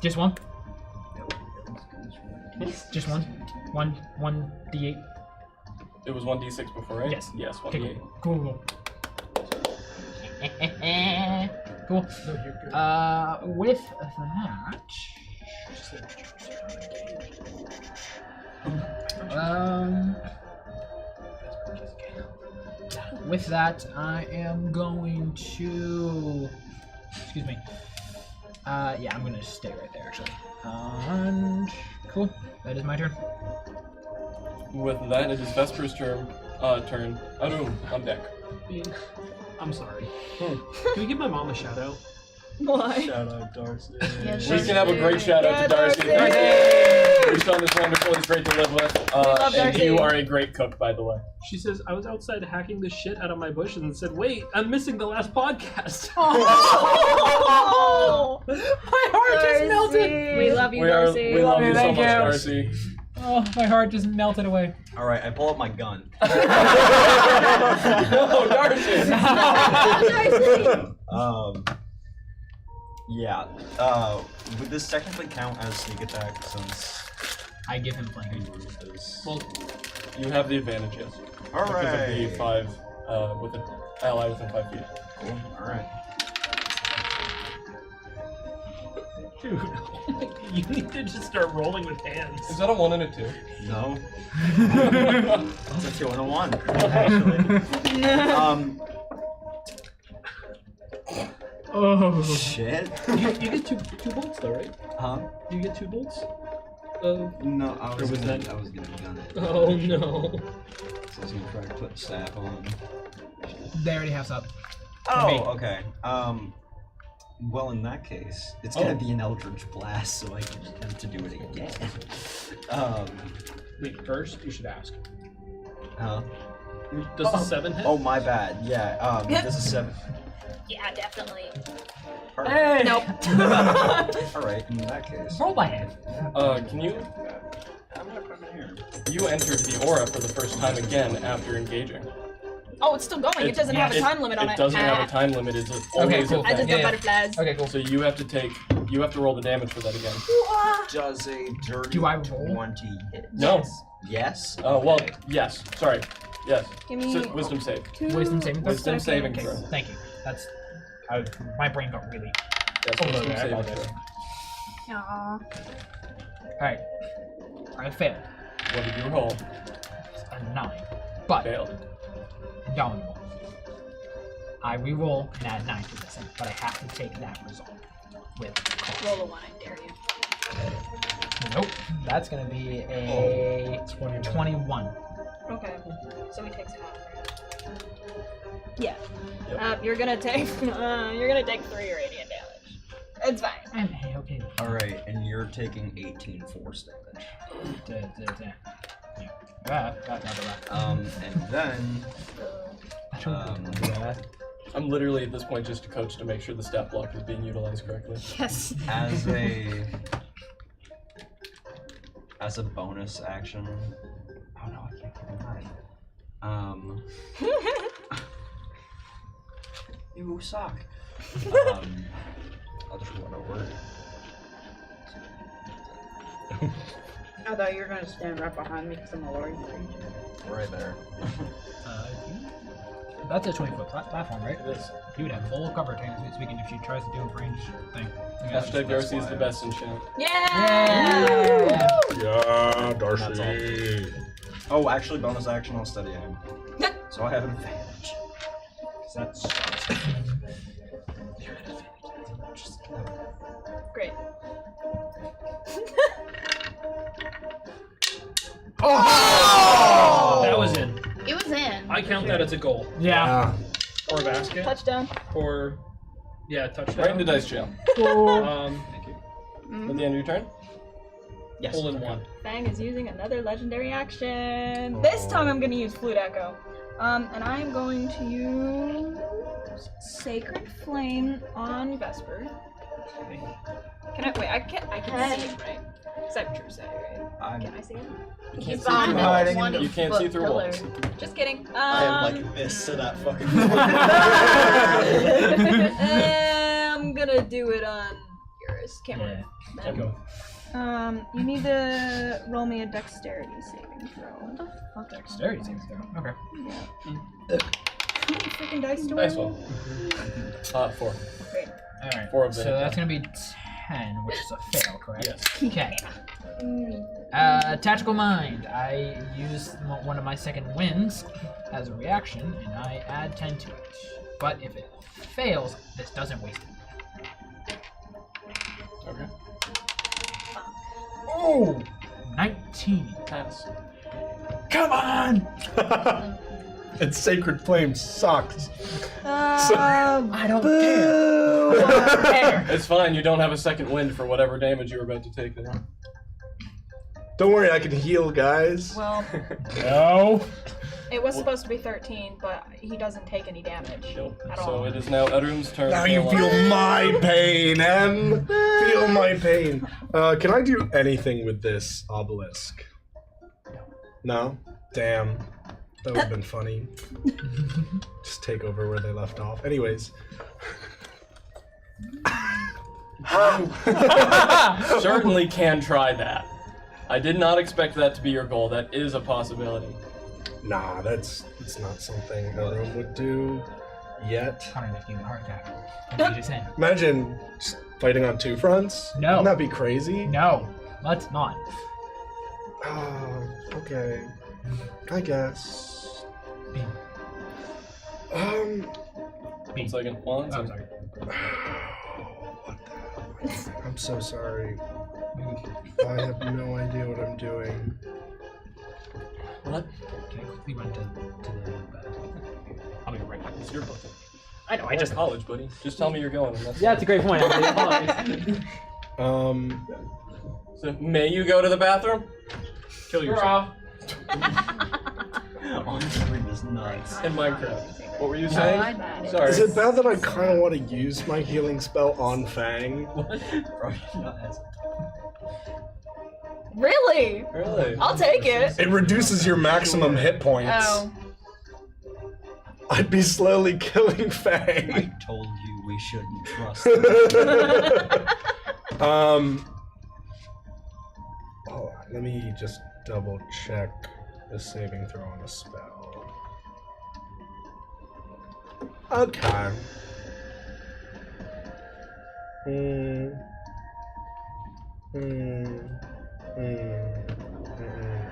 Just one? Just one? One d8? It was 1d6 before, right? Yes. Yes, 1d8. Okay, cool. Cool. With that, with that, I am going to. Excuse me. Yeah, I'm gonna stay right there actually. And cool. That is my turn. With that, it is Vesper's turn. Arun, on deck. I'm sorry. Can we give my mom a shout out? Why? Shout out Darcy. Yes, We can have a great shout out to Darcy. Darcy! Your son is wonderful. He's great to live with. love And Darcy. you are a great cook, by the way. She says, I was outside hacking the shit out of my bushes and said, wait, I'm missing the last podcast. Oh! My heart just melted. We love you, We Darcy. love you so Thank much, you. Darcy. Oh, my heart just melted away. Alright, I pull up my gun. No, Darcy. Yeah. Would this technically count as sneak attack since I give him flanking. Well, you have the advantage, yes. Alright. Because of the 5, with an ally within 5 feet. Cool. Alright. Dude, you need to just start rolling with hands. Is that a 1 and a 2? No. It's a 2 and a 1, actually. Oh. Shit. You get two bolts though, right? Huh? You get 2 bolts? No, I was was gonna that- gun it. Oh no. So I was gonna try to put sap on. They already have sub. Oh, me. okay. Well, in that case, it's gonna be an Eldritch Blast, so I can attempt to do it again. Wait, first you should ask. Huh? Does the 7 hit? Oh, my bad. Yeah. This is 7. Yeah, definitely. Hey! Nope. All right. In that case. Roll by hand. Can you? I'm gonna put them here. You entered the aura for the first time again after engaging. Oh, it's still going. It doesn't have a time limit on it. It doesn't have a time limit. It's always cool. I just a got Yeah. butterflies. Okay, cool. So you have to roll the damage for that again. Does a dirty Do I roll? 20 hit? No. Yes. Oh well, Okay. yes. Sorry. Yes. Give me Wisdom save. 2. Wisdom saving throw. Wisdom saving Okay, throw. thank you. That's. My brain got really. Yes, Oh, wisdom okay, I saving apologize. throw. Aw. Alright. I failed. What did you roll? A 9. But. Failed. Indomitable. I re-roll and add 9 to this, but I have to take that result with cost. Roll a 1, I dare you. Nope. That's gonna be a 21. Okay. So he takes half. Yeah. Yep. You're gonna take 3 radiant damage. It's fine. And hey, okay. All right, and you're taking 18 force damage. And then I'm literally at this point just a coach to make sure the stat block is being utilized correctly. Yes. as As a bonus action. Oh no, I can't get you suck. I'll just run over. I thought you were gonna stand right behind me because I'm a lord. Right there. That's a 20-foot platform, right? It is. He would have full cover, technically speaking, if she tries to do a range thing. Hashtag Darcy is the best in chat. Yeah! Yeah, That's Darcy. Oh, actually, bonus action, I'll steady aim. So I have an advantage. 'Cause that sucks. You're at advantage. Just Great. Oh! That was in. It was in. I count that as a goal. Yeah. Or a basket. Touchdown. Or, yeah, touchdown. Right into dice jail. Thank you. Mm-hmm. At the end of your turn? Yes. Hole in one. Fang is using another legendary action. This time I'm gonna use Flute Echo. And I am going to use Sacred Flame on Vesper. Can I wait? I can see it, right? Because I have True Sight, right? Can I see it? You can't He's see through on walls. one You can't see through pillar. walls. Just kidding. I am like this to that fucking. I'm gonna do it on yours. Can't Yeah. remember. Go. You need to roll me a dexterity saving throw. Dexterity saving throw. Okay. Freaking dice door. Nice one. 4. Great. Alright. 4 of So them. that's gonna be 10, which is a fail, correct? Yes. Okay. Tactical Mind. I use one of my second wins as a reaction, and I add 10 to it. But if it fails, this doesn't waste it. Okay. Oh! 19. Pass. Come on! Its Sacred Flame sucks. I don't care. I don't care. It's fine, you don't have a second wind for whatever damage you were about to take there. Don't worry, I can heal, guys. Well, No. it was supposed to be 13, but he doesn't take any damage Nope. at So all. it is now Edrum's turn. Now to you go feel on. my pain, Em. Feel my pain. Can I do anything with this obelisk? No? Damn. That would have been funny. Just take over where they left off. Anyways. Certainly can try that. I did not expect that to be your goal. That is a possibility. Nah, that's not something a room would do yet. 150 heart attack. What did you just say? Imagine just fighting on two fronts. No. Wouldn't that be crazy? No. Let's not. Okay. I guess. B. One second. One Oh, second. sorry. What the hell? I'm so sorry. I have no idea what I'm doing. What? Can I quickly run to the I'll be right back. It's your book. I know, I Just just... college, buddy. Just tell me you're going. And that's Yeah, it's a great point. Actually. So, may you go to the bathroom? Kill yourself. Honestly, this nuts. In Minecraft. What were you No, saying? I'm bad. Sorry. Is it bad that I kind of want to use my healing spell on Fang? Bro, you're not as- Really? Really? I'll take it. It reduces your maximum hit points. Oh. I'd be slowly killing I Fang. told you we shouldn't trust. Hold on, let me just double check the saving throw on the spell. Okay.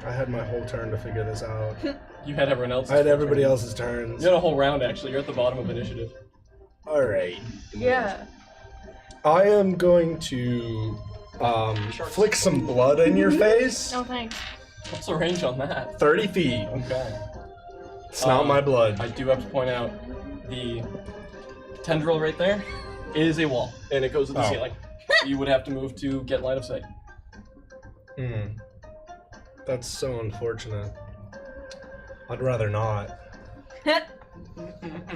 I had my whole turn to figure this out. You had everyone else's. I had turn. everybody else's turns. You had a whole round, actually. You're at the bottom of initiative. Alright. Yeah. I am going to flick some blood in your face. No thanks. What's the range on that? 30 feet. Okay. It's not my blood. I do have to point out the tendril right there is a wall, and it goes to the Oh. ceiling. You would have to move to get line of sight. That's so unfortunate. I'd rather not.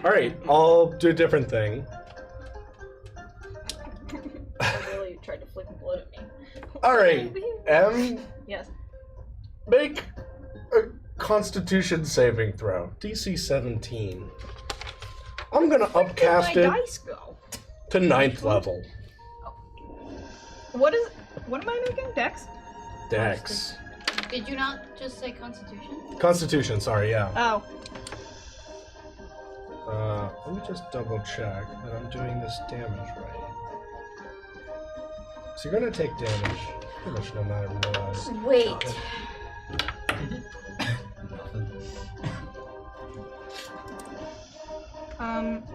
Alright, I'll do a different thing. I really tried to flick blood at me. Alright, Em, Yes. Make a Constitution saving throw. DC 17. I'm gonna upcast my it dice go? to 9th level. What am I making? Dex? Dex. Did you not just say Constitution? Constitution, sorry, yeah. Oh. Let me just double check that I'm doing this damage right. So you're gonna take damage pretty much no matter what. Wait.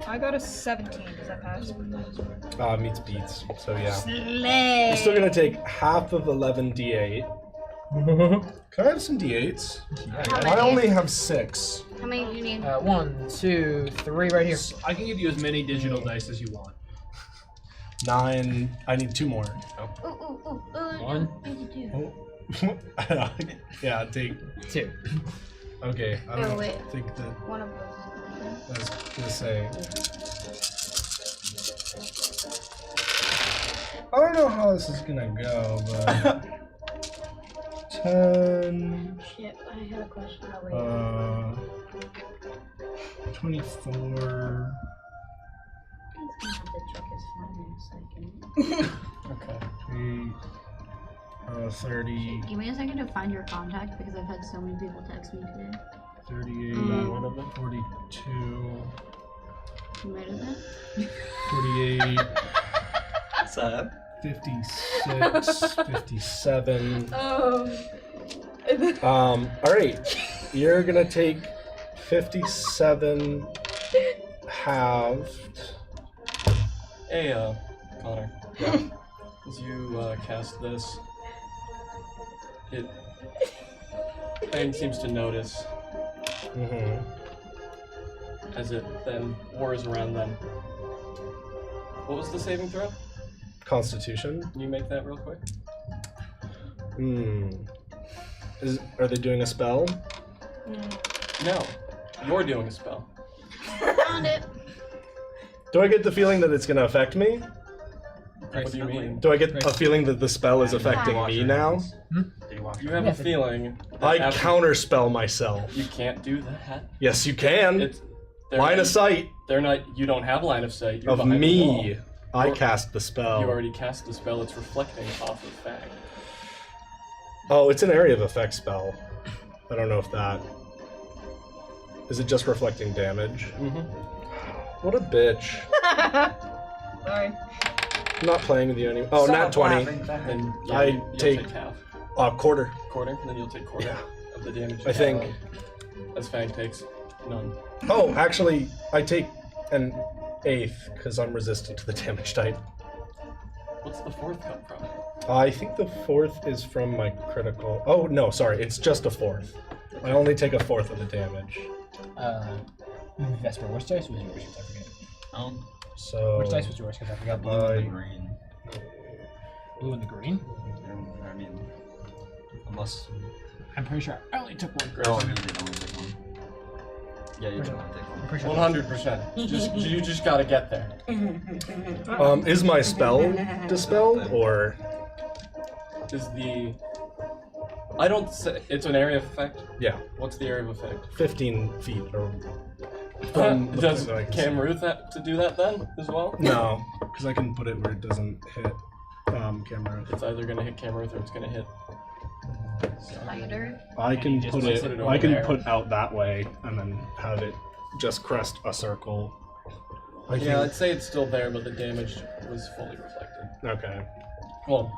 I got a 17. Does that pass? Meets beats, so yeah. Slay. You're still gonna take half of 11 d8. Can I have some d8s? How I many? only have 6. How many do you need? 1, 2, 3, right here. I can give you as many digital dice as you want. 9. I need 2 more. Ooh. 1. Yeah, take. 2. Okay, I don't wait. think that One of those. I was gonna say. I don't know how this is gonna go, but 10, Shit, I had a question. Oh, wait. 24. He's gonna have to check his phone in a second. Okay. 30, Give me a second to find your contact because I've had so many people text me today. 38, One of them. 42, You ready for that? 48, What's up? 56, 57. Oh. Alright. You're gonna take 57 halved. Hey, Connor. Yeah. As you cast this, Fang seems to notice Mm-hmm. as it then whirs around them. What was the saving throw? Constitution. Can you make that real quick? Are they doing a spell? No. You're doing a spell. Found it. Do I get the feeling that it's gonna affect me? What do you mean? Do I get a feeling that the spell is affecting me now? You have a feeling that I after- counterspell myself. You can't do that. Yes, you can. It's they're Line not- of sight They're not. You don't have line of sight. You're of behind the wall. me. I You're- cast the spell. You already cast the spell. It's reflecting off of Fang. Oh, it's an area of effect spell. I don't know if that. Is it just reflecting damage? Mm-hmm. What a bitch. Sorry. I'm not playing with you anymore. Oh, nat 20. Then yeah, I you'll take- half. Quarter. Quarter, and then you'll take quarter Yeah. of the damage. I think. As Fang takes none. Oh, actually, I take an 1/8 because I'm resistant to the damage type. What's the 4th come from? I think the 4th is from my critical. Oh, no, sorry. It's just a 4th. I only take a 4th of the damage. Vesper, which dice was yours? I forget. So. Which dice was yours? Because I forgot blue. Blue I- and green. Blue and the green? I mean, unless. I'm pretty sure I only took one. Oh, you did only take one. Yeah, you did only take one. I'm pretty sure. 100%. You just gotta get there. Is my spell dispelled or? Is the I don't say it's an area of effect. Yeah, What's the area of effect? 15 feet or. from the Does point that I can see. Cam Ruth have to do that then as well? No, because I can put it where it doesn't hit camera. It's either gonna hit Cam Ruth or it's gonna hit. Spider. I can just put put it. it over I can there. put out that way and then have it just crest a circle. I Yeah, I'd think, say it's still there, but the damage was fully reflected. okay. Well,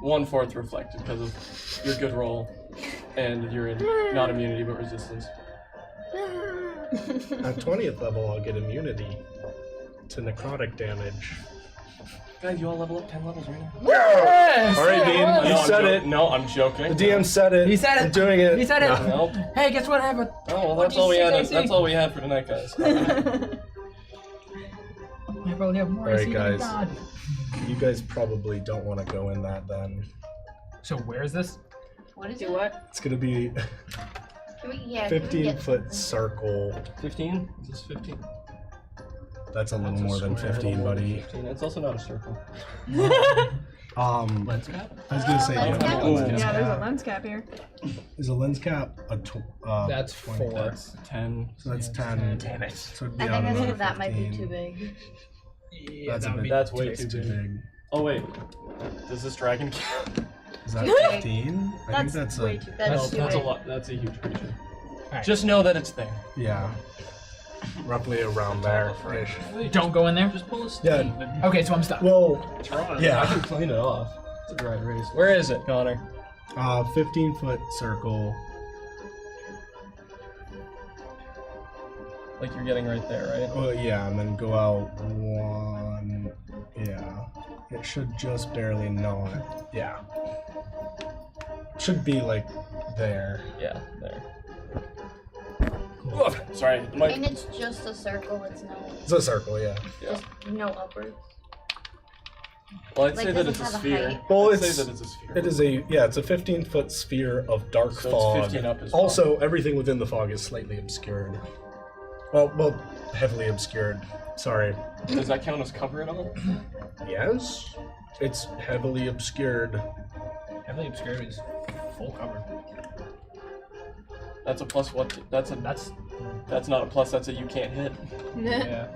1/4 reflected because of your good roll, and you're in not immunity but resistance. At 20th level, I'll get immunity to necrotic damage. Guys, you all level up 10 levels right now. Yes! All right, Dean. No, You I'm said jo- it. No, I'm joking. The DM said it. He said it. I'm doing it. He said it. No. Nope. Hey, guess what happened? Oh well, What'd that's you all we say, had. Dicey? That's all we had for tonight, guys. I probably have more Alright, AC than guys. God. You guys probably don't want to go in that then. So where is this? What is Do it? what? It's gonna be Can we, yeah, 15 can we get foot something? circle. 15? Is this 15? That's a little more than 15, buddy. 15. It's also not a circle. Lens cap? I was gonna say, Lens yeah, cap? lens Yeah, there's a cap. lens cap here. Is a lens cap a That's 20? 4. That's 10. So that's 10. Damn it. So it'd be I on think another that might be 15. too big. Yeah, That's, that a would bit, be That's way it's too big. Oh wait, does this dragon count? Is that 15? I think that's way a... too That's No, too that's a big. lot. That's a huge creature. Alright. Just know that it's there. Yeah. Roughly around there-ish. Don't go in there. Just pull a Yeah. Steve and Okay, so I'm stuck. Well, draw it. I yeah. can clean it off. It's a dry erase. Where is it, Connor? 15-foot circle. Like you're getting right there, right? Oh, yeah, and then go out 1... Yeah. It should just barely not... Yeah. Should be, like, there. Yeah, there. Oof, sorry, the mic. And it's just a circle, it's no, It's a circle, yeah. just no upwards. Well, I'd Like, say that does it's it a have a sphere. height? Well, I'd it's- say that it's a sphere. It is a... Yeah, it's a 15-foot sphere of dark So fog. it's 15 up as well. Also, everything within the fog is slightly obscured. Well, heavily obscured. Sorry. Does that count as cover at all? Yes? It's heavily obscured. Heavily obscured is full cover. That's a plus what? That's not a plus. That's a you can't hit. Yeah.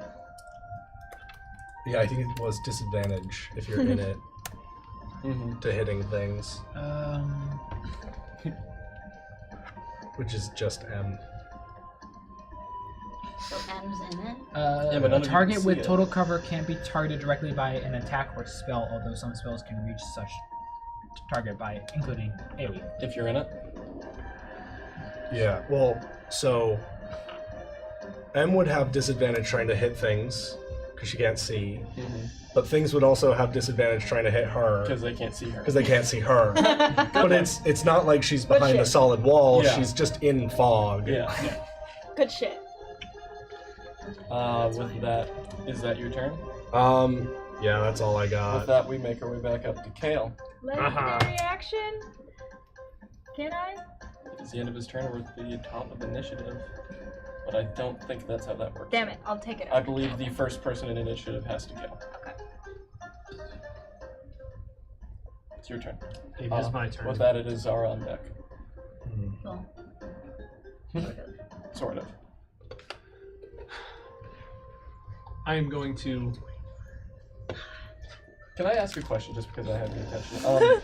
Yeah, I think it was disadvantage if you're in it Mm-hmm. to hitting things, which is just M. So M's in it. Yeah, but none A of you target can with see it. total cover can't be targeted directly by an attack or spell, although some spells can reach such target by including AoE. If you're in it. Yeah, well, so M would have disadvantage trying to hit things because she can't see, but things would also have disadvantage trying to hit her Because they can't see her. because they can't see her. But it's not like she's behind a shit. solid wall. Yeah. She's just in fog. Yeah. Good shit. With that, is that your turn? Yeah, that's all I With got. that, we make our way back up to Kale. Legendary action. Can I? It's the end of his turn. We're at the top of initiative, but I don't think that's how that works. Damn it, I'll take it. I believe the first person in initiative has to go. Okay. It's your turn. It is my turn. With that, it is our on deck. Well, Sort of. I am going to. Can I ask a question just because I had the attention?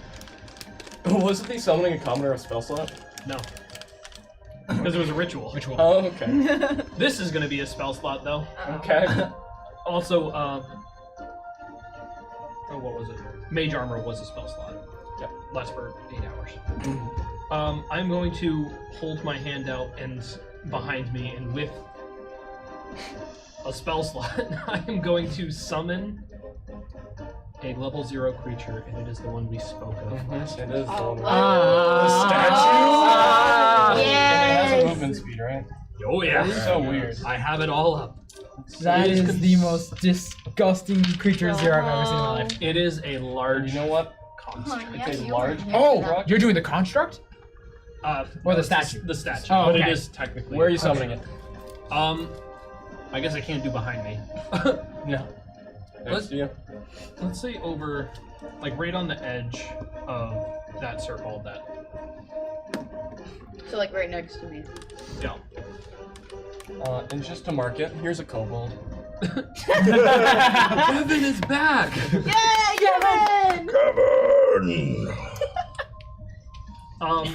Was it the summoning a commoner of spell slot? No. Because it was a ritual. Oh, okay. This is going to be a spell slot, though. Okay. Also, oh, what was it? Mage armor was a spell slot. Yeah. Lasts for 8 hours. I'm going to hold my hand out and behind me, and with a spell slot, I am going to summon a level 0 creature, and it is the one we spoke of. It is the one. Ah. And it has a yes! movement speed, right? Oh yeah, It's so weird. I have it all up. That It is the most disgusting creature zero I've ever seen in my life. It is a large. You know what? construct. Yeah, It's a you large. weren't here Oh, for that. you're doing the construct? Or Or the statue? The statue. Oh, But okay. it is technically. Where are you summoning it? I guess I can't do behind me. No. Next to you. Let's say over, like right on the edge of that circle. That. So like right next to me. Yeah. And just to mark it, here's a kobold. Kevin is back. Yay, Kevin!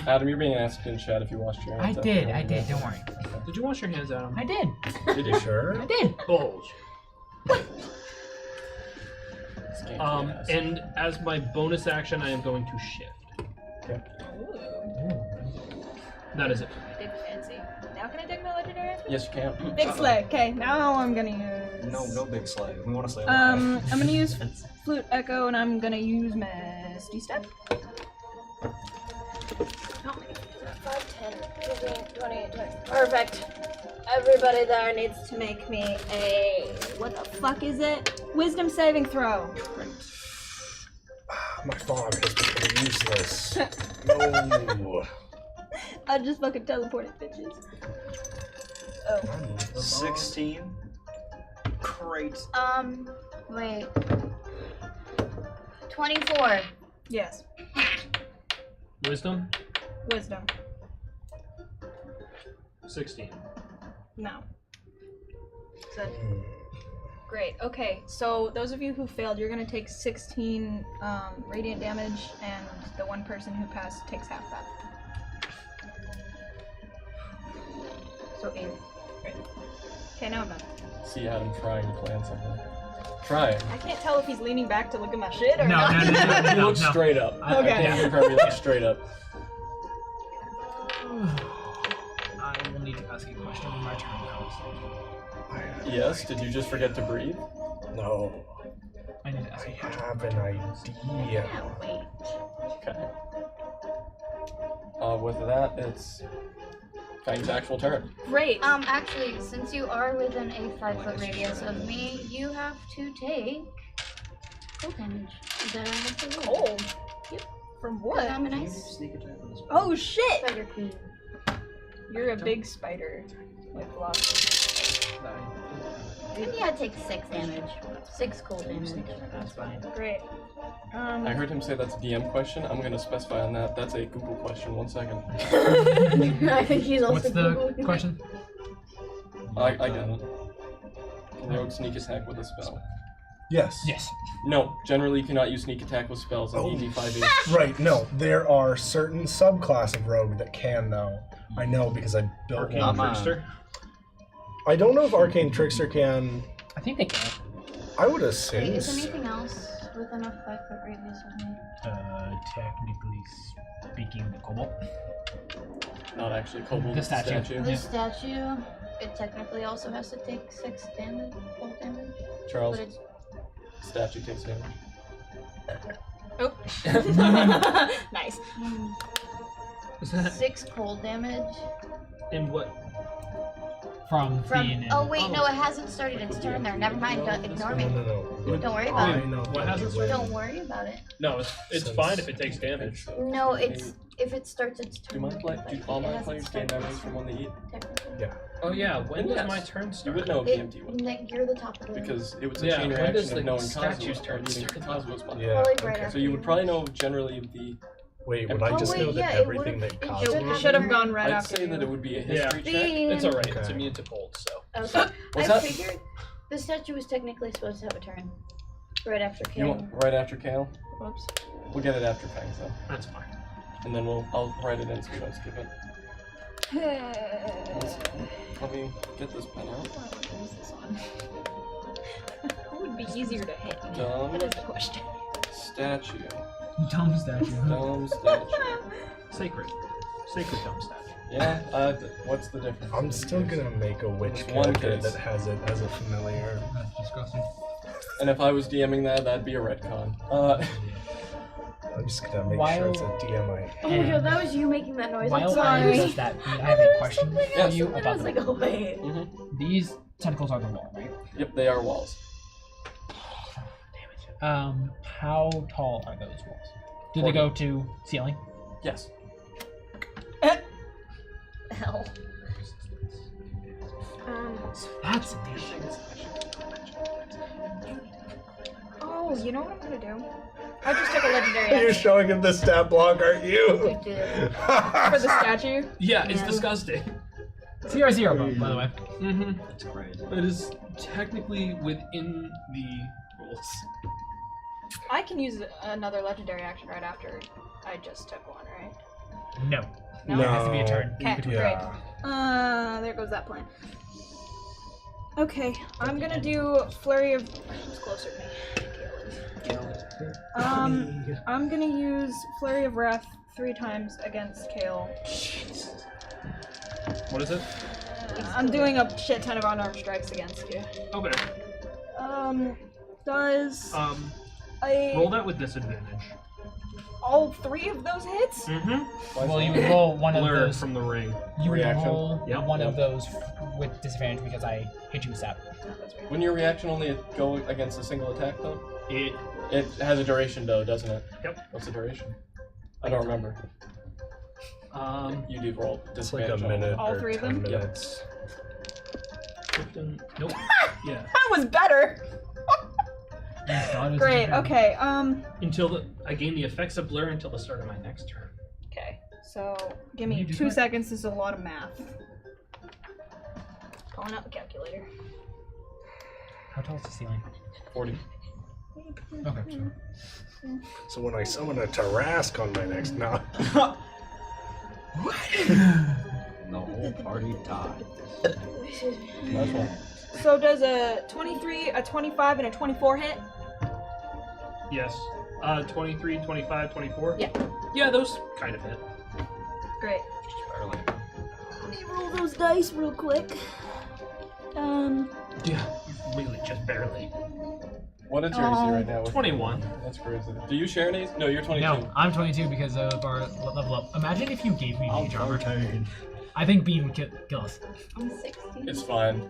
Adam, you're being asked in chat if you washed your I hands. did, don't worry. Did you wash your hands, Adam? I did. Did you? Sure. I did. Bulge. This game's ass. And as my bonus action, I am going to shift. Okay. That is it. Big fancy. Now can I take my legendary action? Yes, you can. Big slay. Okay, now I'm gonna use. No big slay. We want to slay. I'm gonna use flute echo, and I'm gonna use Misty Step. How many? 5, 10, 15, 20, 20. Perfect. Everybody there needs to make me a. What the fuck is it? Wisdom saving throw. My fog has become useless. No. I just fucking teleported, bitches. Oh. 16. Great. Wait. 24. Yes. Wisdom? Wisdom. 16. No. So, great. Okay, so those of you who failed, you're gonna take 16 radiant damage, and the one person who passed takes half that. So 8. Okay, now I'm done. See Adam trying to plan something. Try it. I can't tell if he's leaning back to look at my shit or No, not. He looks straight up. I- Okay. I can't confirm he looks straight up. I will need to ask a question when my turn comes. Yes, did you just forget to breathe? No, I need to ask I a question. have an idea. Yeah, wait. Okay. With that, it's Fang's actual turn. Great. Actually, since you are within a 5-foot radius of me, you have to take cold damage. That I have to roll. Cold. Yep. From Because what? I'm an ice Oh shit! spider queen. You're a big spider with lots. Yeah, take 6 damage. 6 cold damage. That's fine. Great. I heard him say that's a DM question. I'm gonna specify on that. That's a Google question. 1 second. I think he's also What's the Googling. question? I got it. Can rogue sneak attack with a spell? Yes. Yes. No, generally you cannot use sneak attack with spells in Oh. ED5e. Right, no. There are certain subclass of rogue that can, though. I know because I built Arcane one. Trickster? I don't know if Arcane Trickster can. I think they can. I would Wait, assume. is anything else within a 5-foot radius of me? Technically speaking, the kobold. Not actually kobold. The statue. The statue, it technically also has to take 6 damage, cold damage. Charles, But it's statue takes damage. Oh. Nice. Is that 6 cold damage in what? From from. being in. Oh wait, no, it hasn't started its turn there. Never mind. Ignore me. No. Don't worry about I it. know. What happens when- Don't worry about it. No, it's fine if it takes damage. No, it's if it starts its Do you turn. mind play? Do you all mind players gain memories from when they eat? Technically. Oh yeah, when Yes. does my turn You start? would know if PMT would. Nick, you're the top of the Because it was a Yeah, chain when reaction does of the knowing statue's Kazuo turn or using start? Kazuo's body. Yeah. Probably right okay. after So you would you. probably know generally the. Wait, would I Oh, just wait, know that yeah, it everything would've- that it Kazuo... should It should have gone right I'd after say you. that it would be a Yeah. history check. It's alright, it's Okay. immune to cold, so. Okay. What's I that? figured the statue was technically supposed to have a turn. Right after You Kale. want right after Kale? Whoops. We'll get it after Fang, so. That's fine. And then I'll write it in so we don't skip it. Let me get this pen out. What is this one? Who would be easier to hit? Dumb What is the question? statue. Dumb statue. Dumb statue. Sacred. Sacred dumb statue. Yeah, what's the difference? I'm still gonna make a witch It's one character case. that has it as a familiar. That's disgusting. And if I was DMing that, that'd be a retcon. I'm just gonna make While- sure it's a DMI. Oh my god, that was you making that noise. I'm While sorry. Aaron says that, I have a question for Yes. you And I about was the like, oh wait. These tentacles are the wall, right? Yep, they are walls. How tall are those walls? Do they go to ceiling? Yes. Hell. That's amazing. Oh, you know what I'm gonna do? I just took a legendary You're action showing him the stat block, aren't You you? did. for the statue. Yeah, it's Yeah. disgusting. CR0, by the way. Mm-hmm. That's great. It is technically within the rules. I can use another legendary action right after I just took one, right? No. No? It has to be a turn. Okay, between- Yeah. there goes that plan. Okay, I'm gonna do flurry of. Who's closer to me? Kale. I'm gonna use flurry of wrath 3 times against Kale. What is it? I'm doing a shit ton of unarmed strikes against you. Okay. Does Roll that with disadvantage. all 3 of those hits? Mm-hmm. Well, you would roll one of Blur those. from the ring. You would Reaction. roll Yep, one of yep. those with disadvantage because I hit you with sap. Wouldn't your reaction only go against a single attack, though? It. It has a duration, though, doesn't it? Yep. What's the duration? I don't remember. You did roll It's like a disadvantage on minute All or 3 of 10 them? minutes. Nope. Yeah. That was better. God is Great. different. Okay. Until I gain the effects of blur until the start of my next turn. Okay. So give You me do 2 that? seconds. This is a lot of math. Pulling out the calculator. How tall is the ceiling? 40. Okay, sure. So when I summon a Tarask on my next now. The whole party died. That's one. So does a 23, a 25, and a 24 hit? Yes. 23, 25, 24? Yeah. Yeah, those kind of hit. Great. Just barely. Let me roll those dice real quick. Yeah. Really, just barely. What is your AC right now? 21. That's crazy. Do you share an AC? No, you're 22. No, I'm 22 because of our level up. Imagine if you gave me mage armor. 14. I think Bean would kill us. I'm 16. It's fine.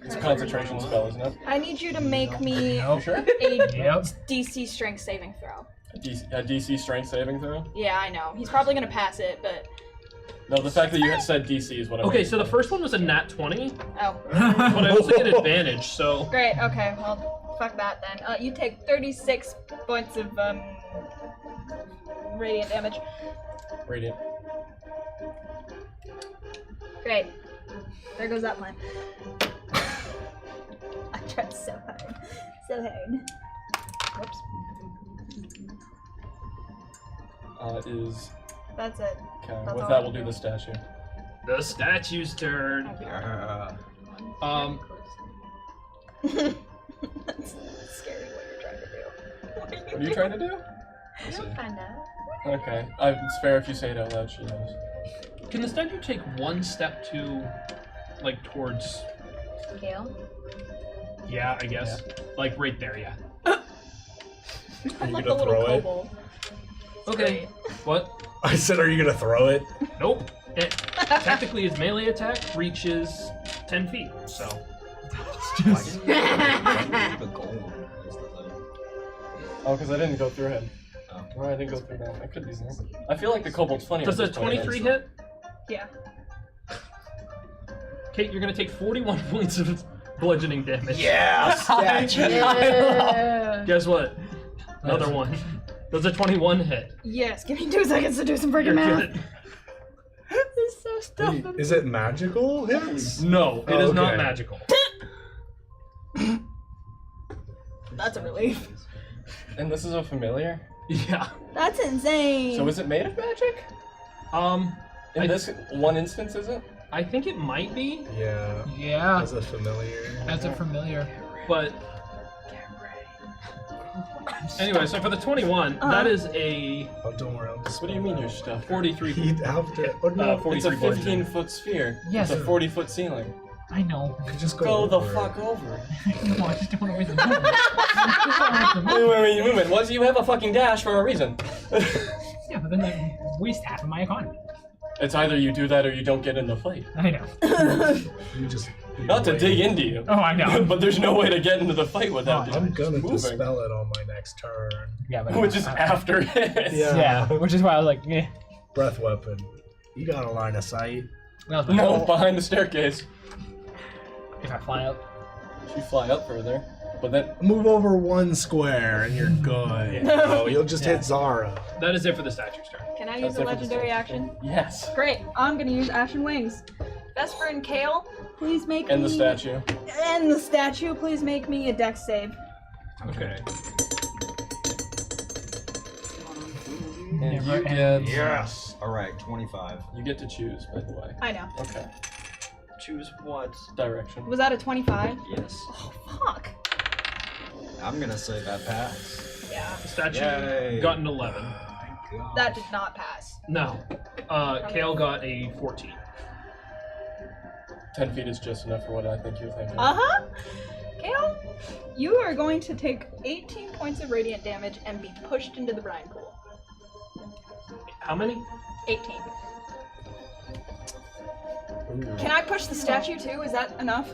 It's a concentration spell, isn't it? I need you to make me Nope. You sure? a Yep. DC strength saving throw. A DC strength saving throw? Yeah, I know. He's probably gonna pass it, but No, the fact that you had said DC is what I Okay, so the first one was a nat 20, oh, but I also get advantage, so. great. Okay, well, fuck that then. You take 36 points of radiant damage. Radiant. Great. There goes that plan. I tried so hard. So hard. Whoops. Is That's it. okay. That's With all that, I we'll can do the statue. The statue's turn. Yeah. That's scary what you're trying to do. What are you trying to do? You'll find out. Okay. It's fair if you say it out loud. She knows. Can the statue take one step to, like, towards? Kale? Yeah, I guess. Like right there, yeah. Are I you like the gonna little throw it? kobold. Okay. What? I said, are you gonna throw it? Nope. Technically, his melee attack reaches 10 feet, so. Why didn't you the gold? Is the thing. Oh, because I didn't go through him. Oh. No, I didn't go through that. I could be there. I feel like the kobold's funny. Does a 23 hit? Yeah. Kate, you're gonna take 41 points of bludgeoning damage. Yeah, statue. Yeah. Guess what? Another one. Does a 21 hit? Yes, give me 2 seconds to do some freaking You're math. good. This is so stupid. Wait, is it magical hits? No, it is not Okay. magical. That's a relief. And this is a familiar. Yeah. That's insane. So is it made of magic? In this one instance, is it? I think it might be, Yeah. Yeah, As a familiar. that's a familiar. but anyway. So for the 21, that is a Oh, don't worry. I'll just What do you mean you're stuck? 43. Heat after. Oh no. It's a 43 bludgeoning. 15-foot sphere. Yes. It's a 40-foot ceiling. I know. You could just go. Go the over it. fuck over. No, I just don't want to waste the movement. I just don't want to waste the movement. Movement. Was you have a fucking dash for a reason. Yeah, but then I waste half of my economy. It's either you do that or you don't get in the fight. I know. You just. Not to dig into you. Oh, I know. But there's no way to get into the fight without Oh, I'm just gonna moving. dispel it on my next turn. Yeah, but Which is after it. Yeah. Yeah, which is why I was like, eh. Breath weapon. You got a line of sight. That was No, behind the staircase. If I fly up. You fly up further, but then Move over 1 square and you're good. No, you'll just hit Zara. That is it for the statue's turn. Can I That's use a different legendary stuff. action? yes. Great. I'm gonna use Ashen Wings. Vesper and Kale, please make And me. the statue. And the statue, please make me a dex save. Okay. And Never you get ends. Yes. All right, 25. You get to choose, by the way. I know. Okay. Choose what? Direction. Was that a 25? Yes. Oh, fuck. I'm gonna say that pass. Yeah. The statue Yay. got an 11. God. That did not pass. No. Kale got a 14. 10 feet is just enough for what I think you're thinking. Uh-huh. Kale, you are going to take 18 points of radiant damage and be pushed into the brine pool. How many? 18. Can I push the statue too? Is that enough?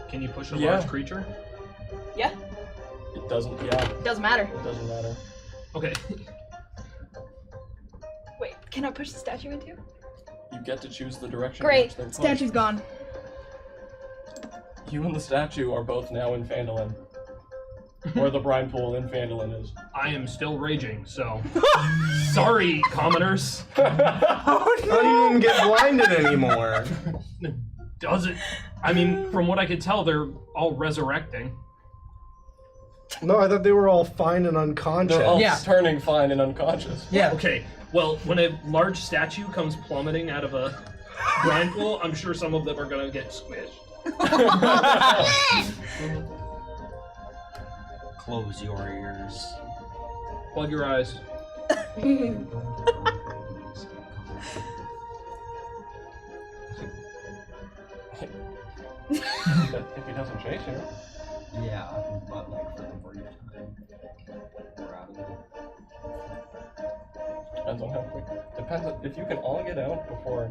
Can you push a Yeah. large creature? Yeah. It doesn't, yeah, Doesn't matter. it doesn't matter. Okay. Wait, can I push the statue in too? You get to choose the direction in Great. which they're pushed. Statue's gone. You and the statue are both now in Phandelver. Where the brine pool in Phandelver is. I am still raging, so sorry, commoners. How do you even get blinded anymore? Does it? I mean, from what I could tell, they're all resurrecting. No, I thought they were all fine and unconscious. They're all Yeah. turning fine and unconscious. Yeah. Okay, well, when a large statue comes plummeting out of a brine pool, I'm sure some of them are gonna get squished. Close your ears. Plug your eyes. If he doesn't chase you. Yeah, but like for the brief time. We're out of it. Depends on how quick. Depends on if you can all get out before.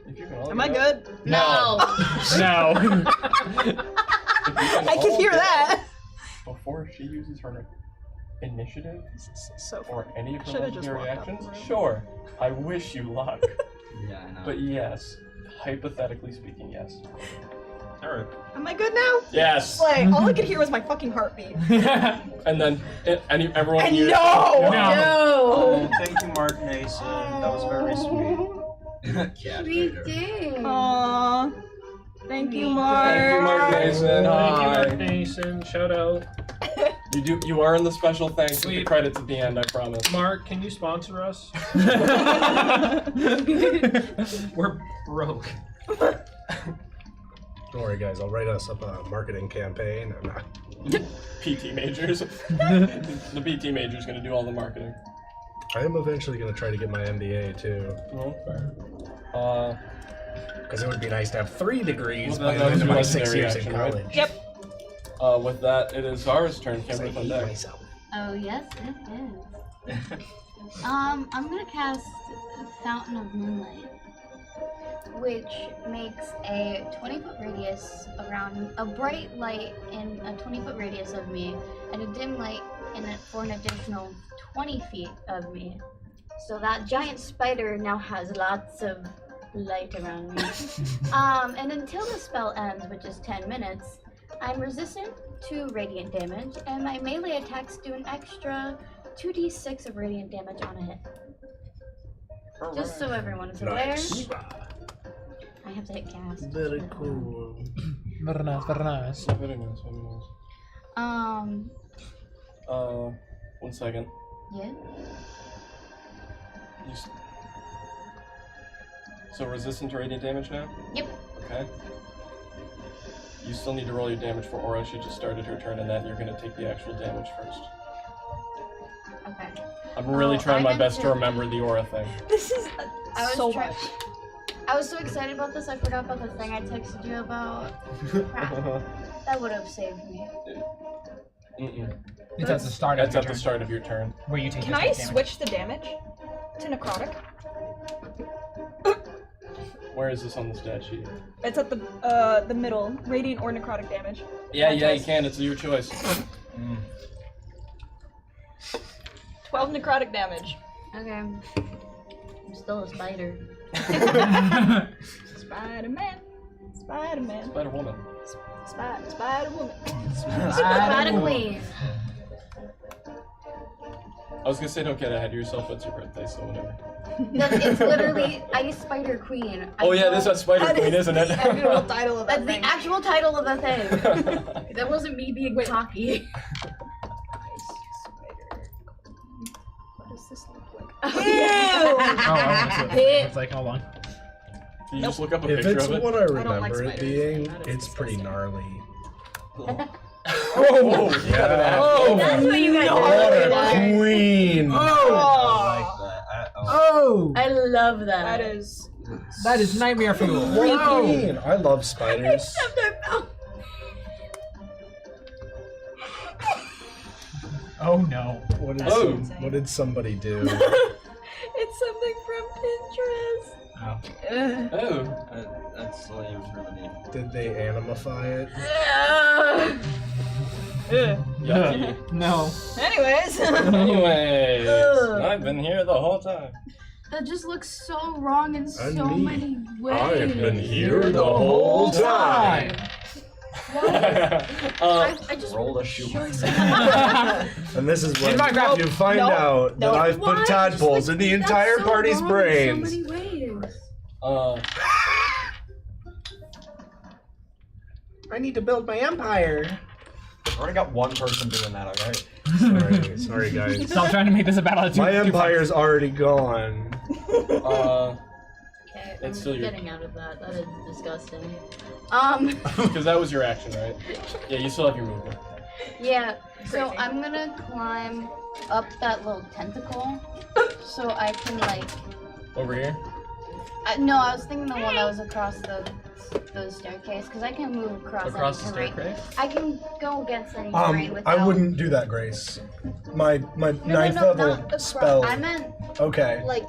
If you can all Am get I out- good? No. No. if you I all can hear get that. out Before she uses her initiative So or any of her Should've just legendary walked out actions, the room. sure. I wish you luck. Yeah, I know. But yes, hypothetically speaking, yes. Alright. am I good now? Yes. Like all I could hear was my fucking heartbeat. And then everyone. And can use- no! No. Thank you, Mark Nason. That was very sweet. Cat We trader. did. Aww. Thank you, Thank you, Mark. Mark Mason. Thank you, Hi. Mark Nason. Shout out. You are in the special thanks with the Sweet. credits at the end, I promise. Mark, can you sponsor us? We're broke. Don't worry, guys. I'll write us up a marketing campaign. PT majors. The PT major's gonna do all the marketing. I am eventually going to try to get my MBA too, Oh, fair. because it would be nice to have 3 degrees Well, by that the was end of my your 6 legendary years in action, right? college. Yep. With that, it is Zara's turn. Because I Kimberly hate Fun Deck. myself. Oh yes, it is. I'm gonna cast Fountain of Moonlight, which makes a 20-foot radius around a bright light in a 20-foot radius of me, and a dim light for an additional 20 feet of me. So that giant spider now has lots of light around me. And until the spell ends, which is 10 minutes, I'm resistant to radiant damage, and my melee attacks do an extra 2d6 of radiant damage on a hit. Just so everyone is aware. Nice. I have to hit cast. Very cool. Very nice, very nice. Very nice, very nice. 1 second. Yeah. So resistant to radiant damage now? Yep. Okay. You still need to roll your damage for Aura. She just started her turn, and then you're gonna take the actual damage first. Okay. I'm really Oh, trying I my meant best to to- remember the Aura thing. This is I was so try- much. I was so excited about this, I forgot about the thing I texted you about. Crap. That would have saved me. Mm-mm. It's at the start That's of at your the turn, start of your turn. where you take Can the I damage. switch the damage to necrotic? Where is this on the stat sheet? It's at the middle, radiant or necrotic damage. Yeah, My you choice. can. It's your choice. 12 necrotic damage. Okay. I'm still a spider. Spider-Man. Spider-Man. Spider Woman. Spider-Woman. Spider Queen. I was gonna say don't get ahead of yourself. It's your birthday, so whatever. It's literally Ice Spider Queen. Oh yeah, this is Spider That Queen, is isn't it? the actual title of That's that the thing. actual title of the thing. That wasn't me being cocky. What does this look like? Oh, Oh, I want to. It's like, hold on. You just look up a If picture it's of it. what I don't like remember it spiders. being, That is it's pretty gnarly. Oh, you got an axe. Oh, That's what you guys what are. a queen! I Oh, like that. Oh! I love that. that is. That is nightmare fuel. What a Whoa! queen! I love spiders. Except I fell. Oh no. What did, Oh. what did somebody do? It's something from Pinterest. Oh. Oh. That's lame for the name. Did they animify it? Yucky. No. Anyways. Anyways, Ugh. I've been here the whole time. That just looks so wrong in And so me. many ways. I've been here the whole time. I just Rolled a shoe. And this is when In my graph- you find out that I've put tadpoles in the entire party's brains. So many ways. I need to build my empire. I already got one person doing that, okay? Sorry guys. Stop trying to make this a battle of two. My two empire's already gone. Okay, It's I'm still your- getting out of that. That is disgusting. Because that was your action, right? Yeah, you still have your movement. Yeah. So Crazy. I'm gonna climb up that little tentacle, so I can like. Over here? No, I was thinking the one that was across the staircase, because I can move Across the any terrain. staircase? I can go against any terrain without. I wouldn't do that, Grace. My No, ninth not level across. spell. I meant Okay. like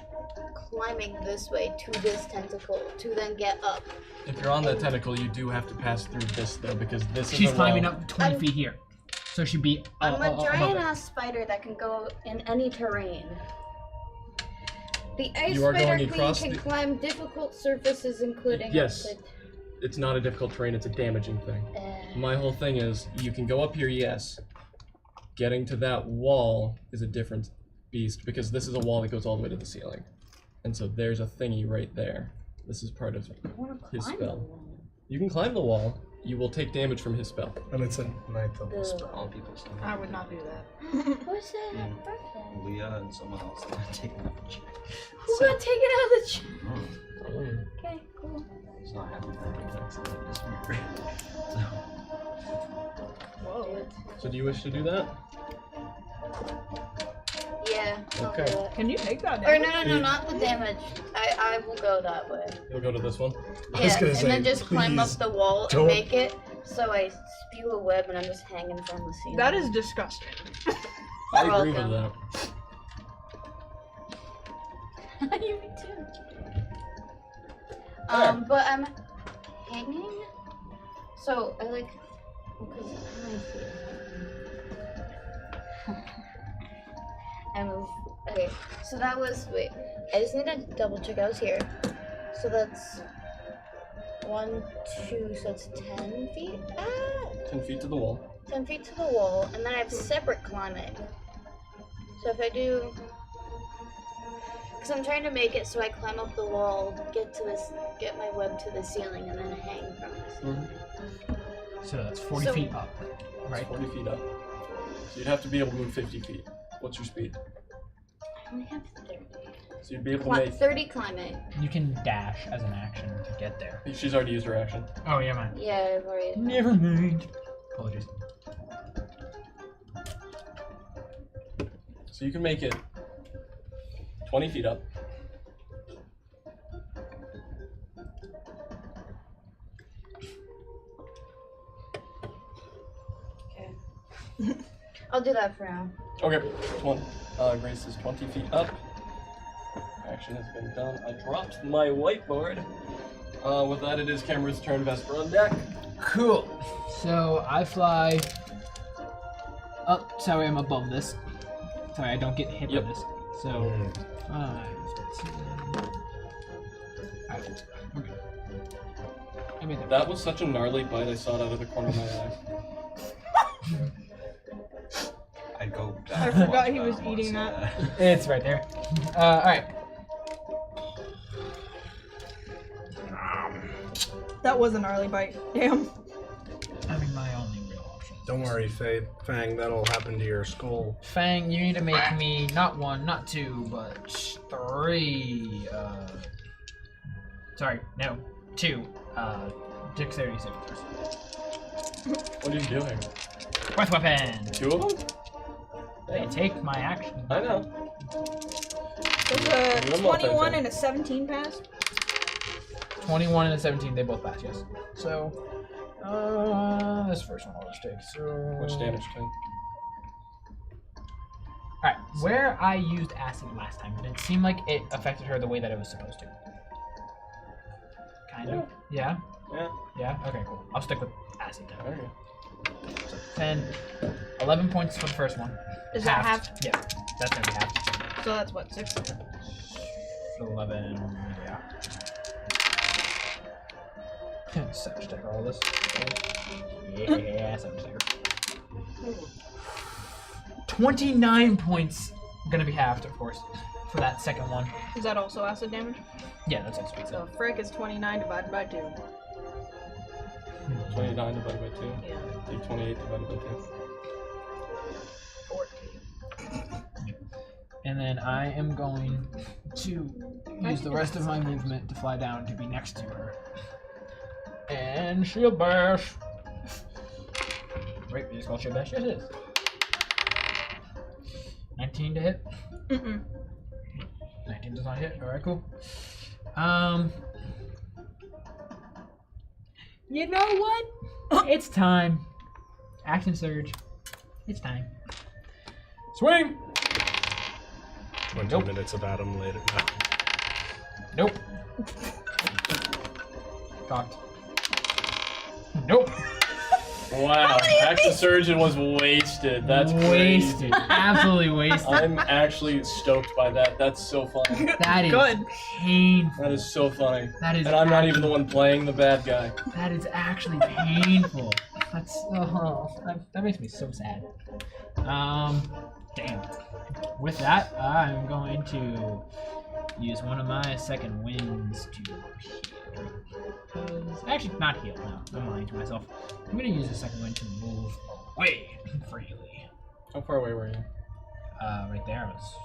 climbing this way to this tentacle to then get up. If you're on that tentacle, you do have to pass through this, though, because this is She's a climbing wall. up 20 I'm- feet here. So she'd be I'm a above giant it. ass spider that can go in any terrain. The ice You are spider going queen across can the- climb difficult surfaces, including Yes. It's not a difficult terrain, it's a damaging thing. My whole thing is, you can go up here, yes. Getting to that wall is a different beast, because this is a wall that goes all the way to the ceiling. And so there's a thingy right there. This is part of his spell. You can climb the wall, you will take damage from his spell. And it's a ninth level The- spell. All people still. I would not do that. Who's that Yeah. person? Leah and someone else are taking damage. Who got taken out of the chat? Mm. Okay, cool. It's not happy birthday next time. It's weird. So, Whoa. So do you wish to do that? Yeah. I'll Okay. do it. Can you take that Or damage? no, not the damage. I will go that way. You'll go to this one? I was Yeah, gonna and say, then just climb up please the wall don't- and make it so I spew a web and I'm just hanging from the ceiling. That is disgusting. I You're agree with welcome. that. You too. But I'm hanging. So I like. Because I move. Okay, so that was. Wait, I just need to double check. I was here. So that's 1, 2. So that's 10 feet. 10 feet to the wall. 10 feet to the wall, and then I have separate climbing. So if I do, because I'm trying to make it so I climb up the wall, get my web to the ceiling, and then hang from this. So that's 40 So- feet up, right? 40 feet up. So you'd have to be able to move 50 feet. What's your speed? I only have 30. So you'd be able to make... 30 climbing. You can dash as an action to get there. She's already used her action. Oh, yeah, man. Yeah, I've already. Never mind. Apologies. So you can make it 20 feet up. Okay. I'll do that for now. Okay, Grace is 20 feet up. Action has been done. I dropped my whiteboard. With that, it is Cameron's turn. Vesper on deck. Cool. So I fly. Oh, sorry, I'm above this. Sorry, I don't get hit Yep. by this. So 5, 10. Alright, we're good. I made that. That was such a gnarly bite. I saw it out of the corner of my eye. I'd go back. I and forgot watch he was I wanna eating see that. It's right there. Alright. That was an gnarly bite. Damn. I mean, my only real option. Don't worry, Fang, that'll happen to your skull. Fang, you need to make me not 1, not 2, but 3. Sorry, no, 2. Dexterity saving throws. What are you doing? Fourth weapon. 2 of them? They take my action. I know. There's a You're not 21 that and a 17 pass. 21 and a 17, they both pass, yes. So, this first one I'll just take. So, Which damage type? Alright, where I used acid last time, did it seem like it affected her the way that it was supposed to? Kind of? Yeah? Yeah. Yeah? Okay, cool. I'll stick with acid then. Okay. So 10, 11 points for the first one. Is that half? Yeah, that's gonna be half. So that's what, 6? 11, yeah. Savage Dagger, all this. Yeah, Savage Dagger. 29 points. Gonna be halved, of course, for that second one. Is that also acid damage? Yeah, that's acid. So frick is 29 divided by 2. 29 divided by 2. Yeah. Take 28 divided by 2. 14. And then I am going to use the rest of my movement to fly down to be next to her. And Shield Bash. Right, we just call Shield Bash. Yes, it is. 19 to hit. 19 does not hit. All right, cool. You know what? It's time. Action Surge. It's time. Swing. 20 minutes of Adam later. Nope. Cocked. Nope. Wow, Action Surgeon was wasted. That's wasted. crazy. Absolutely wasted. I'm actually stoked by that. That's so funny. That is Good. painful. That is so funny. That is And I'm not even the one playing the bad guy. That is actually painful. That's that makes me so sad. Damn. With that, I'm going to use one of my second winds to heal. Actually, not heal. No, I'm lying to myself. I'm going to use the second wind to move away freely. How far away were you? Right there. I was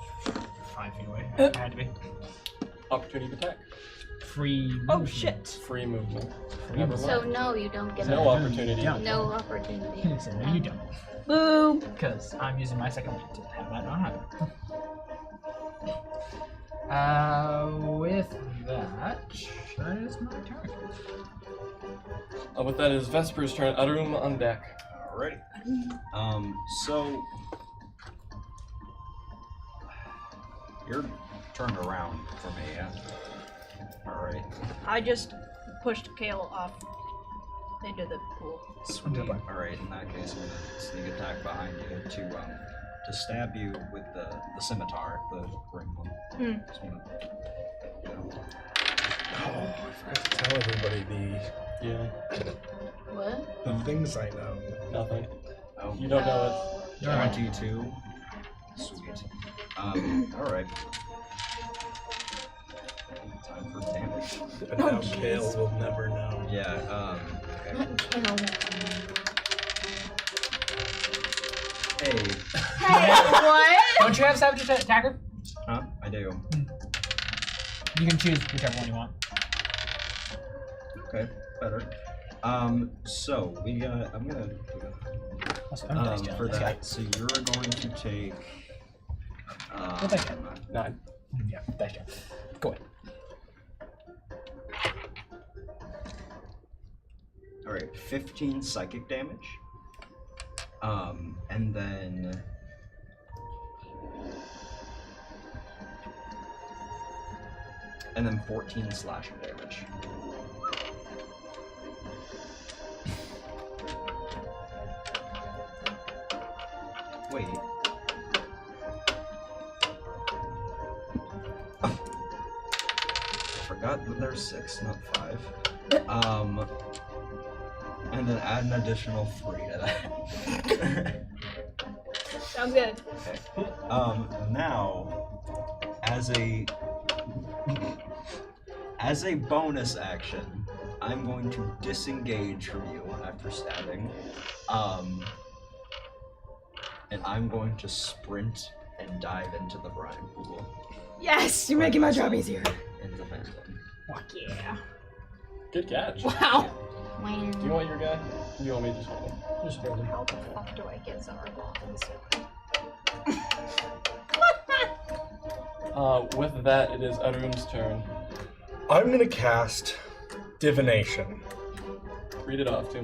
5 feet away. I had to be. Opportunity attack. Free movement. Oh shit. Free movement. Free Never movement. So no, you don't get No that. opportunity. Yeah. No opportunity. So no, you don't. Boo. Because I'm using my second wind to have that not happen. With that is my turn. With that is Vesper's turn. Arum on deck. Alrighty. So you're turned around for me, yeah? Alright. I just pushed Kale off into the pool. Sweet. Alright, in that case I'm gonna sneak attack behind you to stab you with the scimitar, the ring one. Just wanna, you know. Oh, I forgot to tell everybody Yeah. What? the things I know. Nothing. Oh, You don't know 22. Sweet. Alright. Time for damage. And now Kale will never know. Yeah, okay. Hey. What? Don't you have Savage Attacker? Huh? I do. You can choose whichever one you want. Okay, better. So we got. I'm gonna. Also, I'm dice down. For This that, so you're going to take. What dice down? 9. Yeah, dice down. Go ahead. All right, 15 psychic damage. And then. And then 14 slashing damage. Wait. I forgot that there's 6, not 5. And then add an additional 3 to that. Sounds good. Okay. Now, as a bonus action, I'm going to disengage from you after stabbing. And I'm going to sprint and dive into the brine pool. Yes, you're making my job easier. Into the Phantom. Fuck yeah. Good catch. Wow. When? Do you want your guy? Or do you want me to just hold him? Just hold him. How the fuck do I get Zargon? With that, it is Arum's turn. I'm gonna cast Divination. Read it off to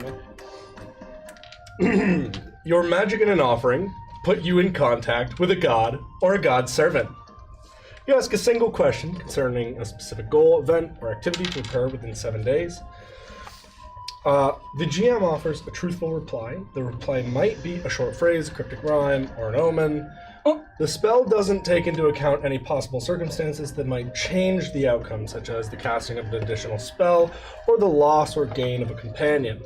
me. Your magic and an offering put you in contact with a god or a god's servant. You ask a single question concerning a specific goal, event, or activity to occur within 7 days. The GM offers a truthful reply. The reply might be a short phrase, cryptic rhyme, or an omen, The spell doesn't take into account any possible circumstances that might change the outcome, such as the casting of an additional spell or the loss or gain of a companion.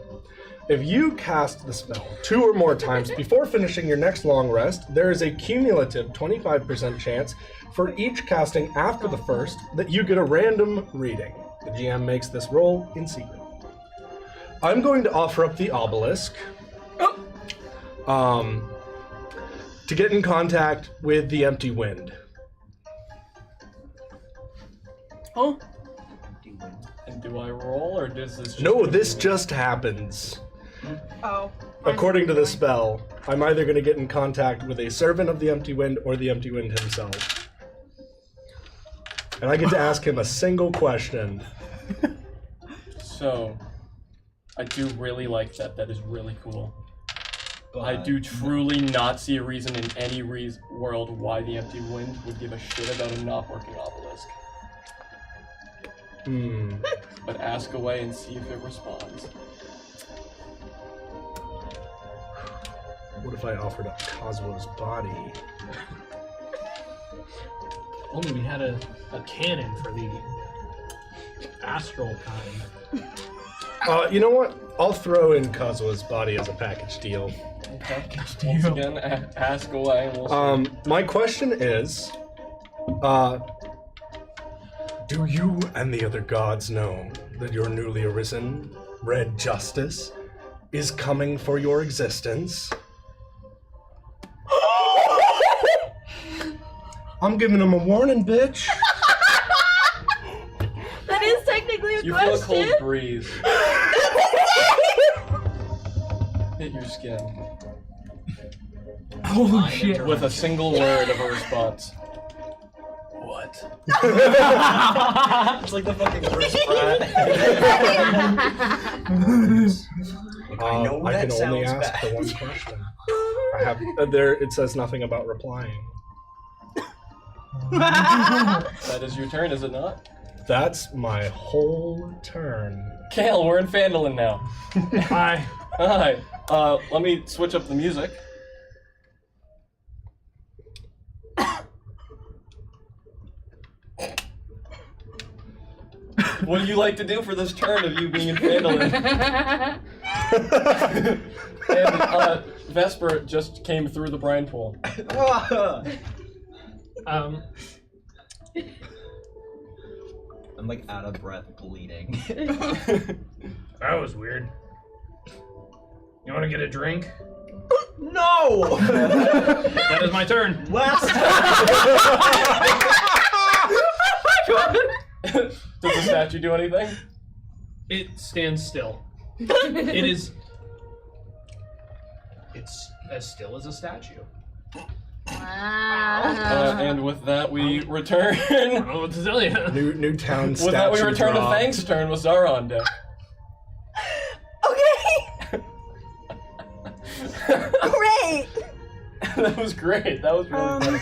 If you cast the spell 2 or more times before finishing your next long rest, there is a cumulative 25% chance for each casting after the first that you get a random reading. The GM makes this roll in secret. I'm going to offer up the obelisk to get in contact with the empty wind. Oh. And do I roll, or does this just... No, this just happens. Oh. According to the spell, I'm either going to get in contact with a servant of the empty wind or the empty wind himself. And I get to ask him a single question. So, I do really like that. That is really cool. I do truly not see a reason in any world why the empty wind would give a shit about a not working obelisk. But ask away and see if it responds. What if I offered up Kazuo's body? Only we had a cannon for the astral kind. You know what? I'll throw in Kazuo's body as a package deal. Okay. Once again, ask away and we'll see. My question is, do you and the other gods know that your newly arisen Red Justice is coming for your existence? I'm giving him a warning, bitch. That is technically a You question. feel a cold breeze hit your skin Holy shit. with a single word of a response. What? It's like the fucking worst brat. I know I that can only sounds ask bad. the one question. I have there. It says nothing about replying. That is your turn, is it not? That's my whole turn. Kale, we're in Phandelver now. Hi. Hi. Let me switch up the music. What do you like to do for this turn of you being in Phandelver? And Vesper just came through the brine pool. I'm like out of breath, bleeding. That was weird. You want to get a drink? No! That is my turn. Last. Does the statue do anything? It stands still. It's as still as a statue. Wow. And with that, we return. I don't know what to tell you. New town With that, we statue return to dropped. Fang's turn with Zara on deck. Okay. Great. That was great. That was really funny.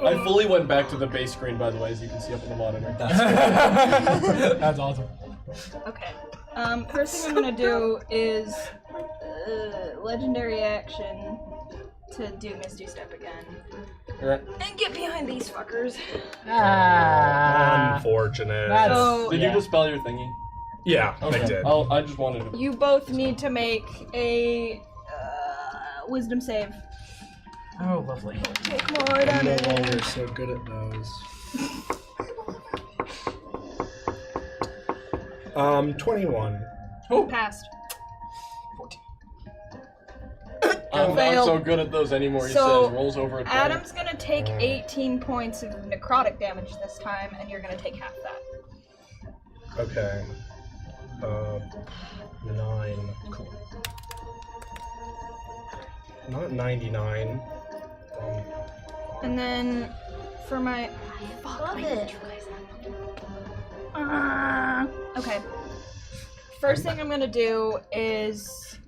I fully went back to the base screen, by the way, as you can see up on the monitor. That's awesome. Okay. First thing I'm gonna do is legendary action to do Misty Step again. Alright. And get behind these fuckers. Unfortunate. That's- So Did you dispel your thingy? Yeah, I did. I just wanted to. you both need to make a wisdom save. Oh, lovely. Take more I'm no damage. longer so good at those. 21. Passed. I'm not Failed. so good at those anymore, he So, says. Rolls over a 20. Adam's gonna take 18 points of necrotic damage this time, and you're gonna take half that. Okay. 9. Cool. Not 99. And then for my Love it. okay. First thing I'm gonna do is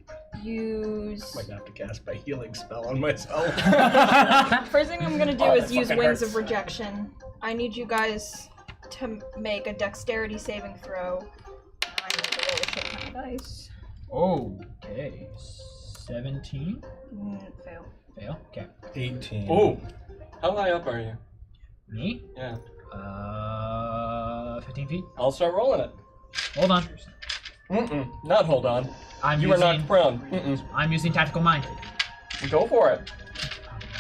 use. Might have to cast my healing spell on myself. First thing I'm gonna do Oh, is that use fucking Wings hurts. of Rejection. I need you guys to make a dexterity saving throw. I need to roll a shit ton of dice. Okay. 17? Fail. Fail? Okay. 18. Oh, how high up are you? Me? Yeah. 15 feet. I'll start rolling it. Hold on. Not hold on. You are knocked prone. I'm using tactical mind Go for it.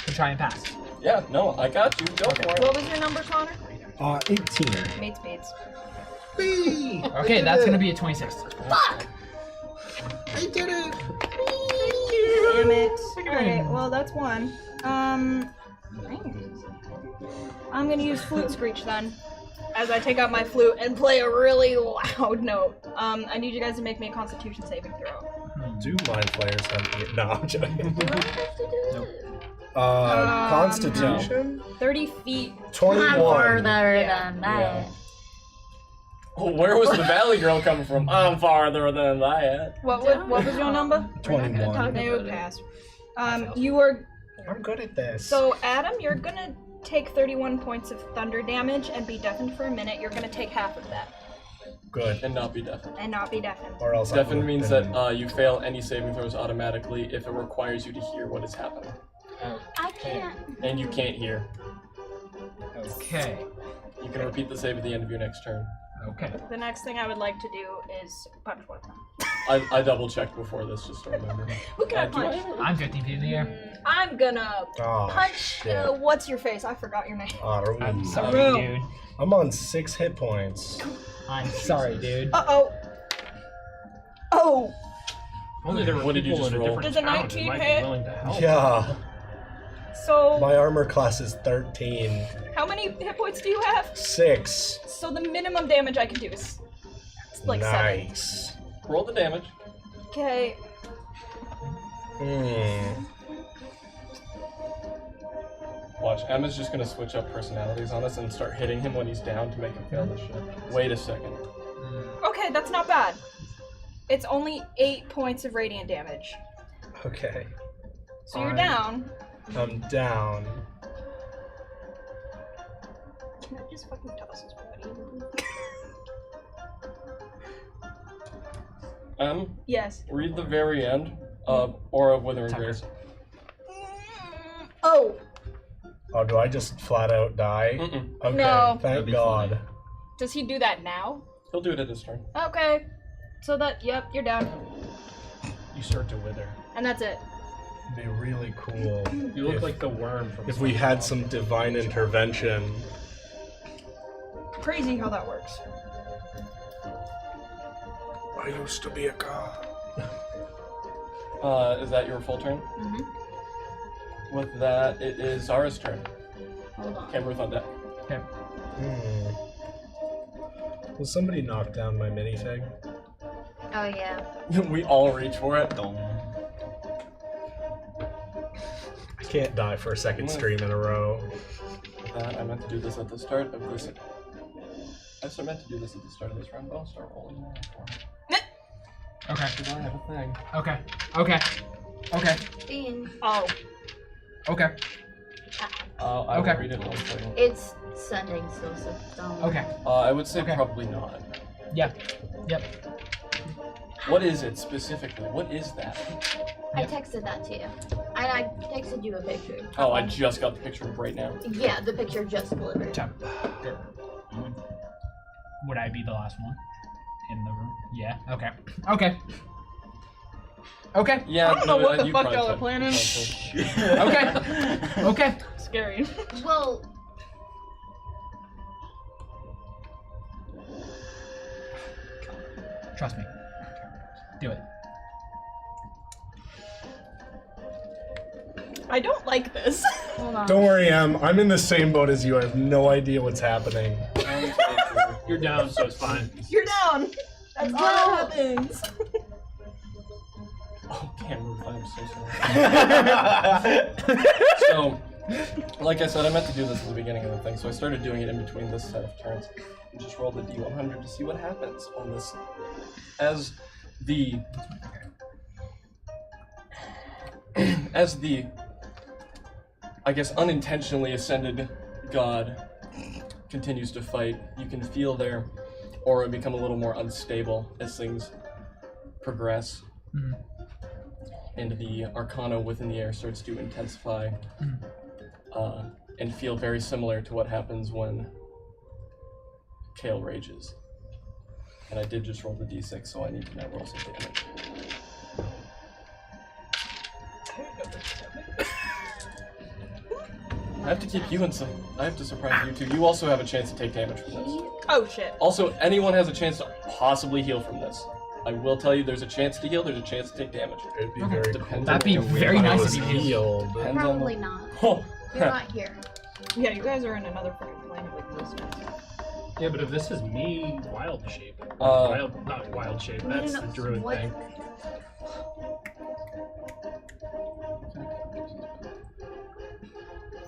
to try and pass. Yeah, no, I got you. Go for it. What was your number, Connor? 18. Mates, mates. Okay, that's gonna be a 26. Fuck! I did it. Damn it. Alright, well, that's one. I'm gonna use flute screech then. As I take out my flute and play a really loud note. I need you guys to make me a constitution saving throw. Do mind flayers have... No, I'm joking. Do I have to do it? Constitution? 30 feet. 21. Further Yeah. than that. Oh, where was the Valley Girl coming from? I'm farther than that. What was your number? 21. They would pass. You are... I'm good at this. So, Adam, you're gonna take 31 points of thunder damage and be deafened for a minute. You're gonna take half of that. Good. And not be deafened. And not be deafened. Or else Deafened means that you fail any saving throws automatically if it requires you to hear what is happening. I can't. And you can't hear. Okay. You can repeat the save at the end of your next turn. Okay. The next thing I would like to do is punch one time. I double checked before this just to remember. Who can I Do I punch? I'm 15 feet in the air. I'm gonna Oh, punch. shit. What's your face? I forgot your name. I'm sorry, Aru. dude. I'm on 6 hit points. I'm sorry, dude. Uh-oh. Oh! Only there were What did you people just in a roll? different Does a town who 19 might hit? be willing to help. Yeah. So, My armor class is 13. how many hit points do you have? 6. So the minimum damage I can do is like 7. Nice. Roll the damage. Okay. Watch, Emma's just gonna switch up personalities on us and start hitting him when he's down to make him fail this shit. Wait a second. Okay, that's not bad. It's only 8 points of radiant damage. Okay. So you're down. I'm down. Can I just fucking toss this body? Yes. Read the very end of Aura of Withering Grace. Oh! Oh, do I just flat out die? Okay, No. thank God. Does he do that now? He'll do it at his turn. Okay. So that, yep, you're down. You start to wither. And that's it. It'd be really cool You look like the worm from if we had some divine intervention. Crazy how that works. I used to be a god. Is that your full turn? Mm-hmm. With that, it is Zara's turn. Hold on. Camera's on deck. Okay. Will somebody knock down my minifig? Oh yeah. We all reach for it. I can't die for a second stream in a row. I meant to do this at the start of this. I meant to do this at the start of this round, but I'll start rolling now for it. Okay. Because I have a thing. Okay. Okay. Okay. Bean. Oh. Okay. I Okay. will read it one second. It's sending still, so don't. Okay. I would say Okay. probably not. Yep. Yep. What is it specifically? What is that? I texted that to you. And I texted you a picture. Oh, I just got the picture right now. Yeah, the picture just delivered. Tap. Would I be the last one in the room? Yeah. Okay. Okay. Okay. Yeah, I don't know what the you fuck probably y'all are could. planning. Okay. Okay. Scary. Well, Trust me. Do it. I don't like this. hold on. Don't worry, Em. I'm in the same boat as you. I have no idea what's happening. You're down, so it's fine. You're down. That's all that happens. Oh, damn, Ruth, I'm so sorry. So, like I said, I meant to do this at the beginning of the thing, so I started doing it in between this set of turns. And just rolled the D100 to see what happens on this. As the I guess unintentionally ascended god continues to fight, you can feel their aura become a little more unstable as things progress. and the arcana within the air starts to intensify and feel very similar to what happens when Kale rages. And I did just roll the d6, so I need to now roll some damage. I have to keep you in some. I have to surprise you too. You also have a chance to take damage from this. Oh shit. Also, anyone has a chance to possibly heal from this. I will tell you, there's a chance to heal. There's a chance to take damage. It'd be very Depends cool. That'd be on very what nice was if you healed. healed. Depends on Probably the- not. Oh, You're not here. Yeah, you guys are in another freaking plane of existence. Yeah, but if this is me, wild shape. Not wild shape, No, no, that's no, the druid what- thing.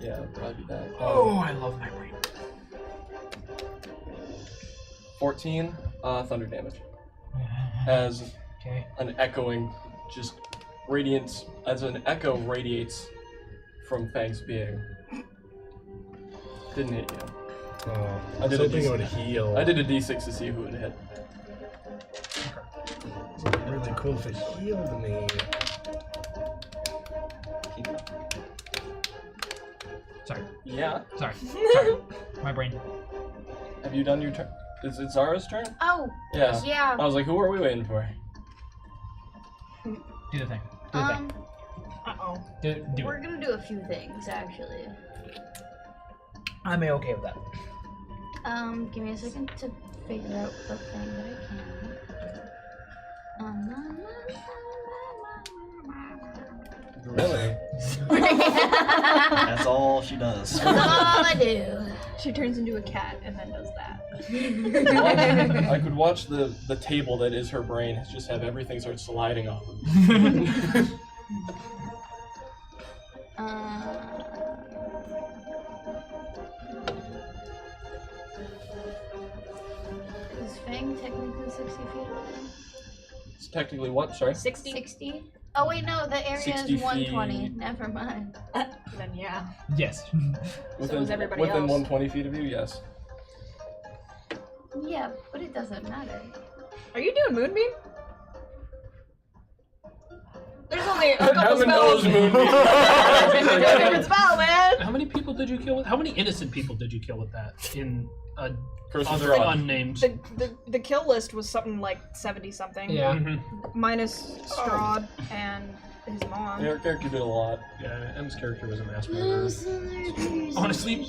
yeah, it'd probably be that. Oh, I love my brain. 14 thunder damage. As Okay. an echoing, just radiance, as an echo radiates from Fang's being. Didn't hit you. Oh, I I did was a hoping it would D6. heal. I did a d6 to see who it hit. It'd be really cool if it healed me. Keep it. Sorry. Yeah. Sorry. Sorry. My brain. Have you done your turn? Is it Zara's turn? Oh, Yeah. yeah. I was like, who are we waiting for? Do the thing. Do the thing. Uh-oh. Do We're it. gonna do a few things actually. I'm okay with that. Give me a second to figure out the thing that I can. Really? That's all she does. That's all I do. She turns into a cat and then does that. I could watch the table that is her brain just have everything start sliding off of Is Fang technically 60 feet away? It's technically what? Sorry? 60? Oh wait, no, the area 60 is 120. feet. Never mind. Then yeah. Yes. is everybody within else. 120 feet of you, yes. Yeah, but it doesn't matter. Are you doing Moonbeam? There's only a couple Heaven spells. knows Moonbeam. My favorite spell, man! How many people did you kill with? How many innocent people did you kill with that in a Curse of other Strahd. unnamed? The kill list was something like 70 something. Yeah. Mhm. Minus Strahd and his mom. Your character did a lot. Yeah, M's character was a mass murderer. Honestly,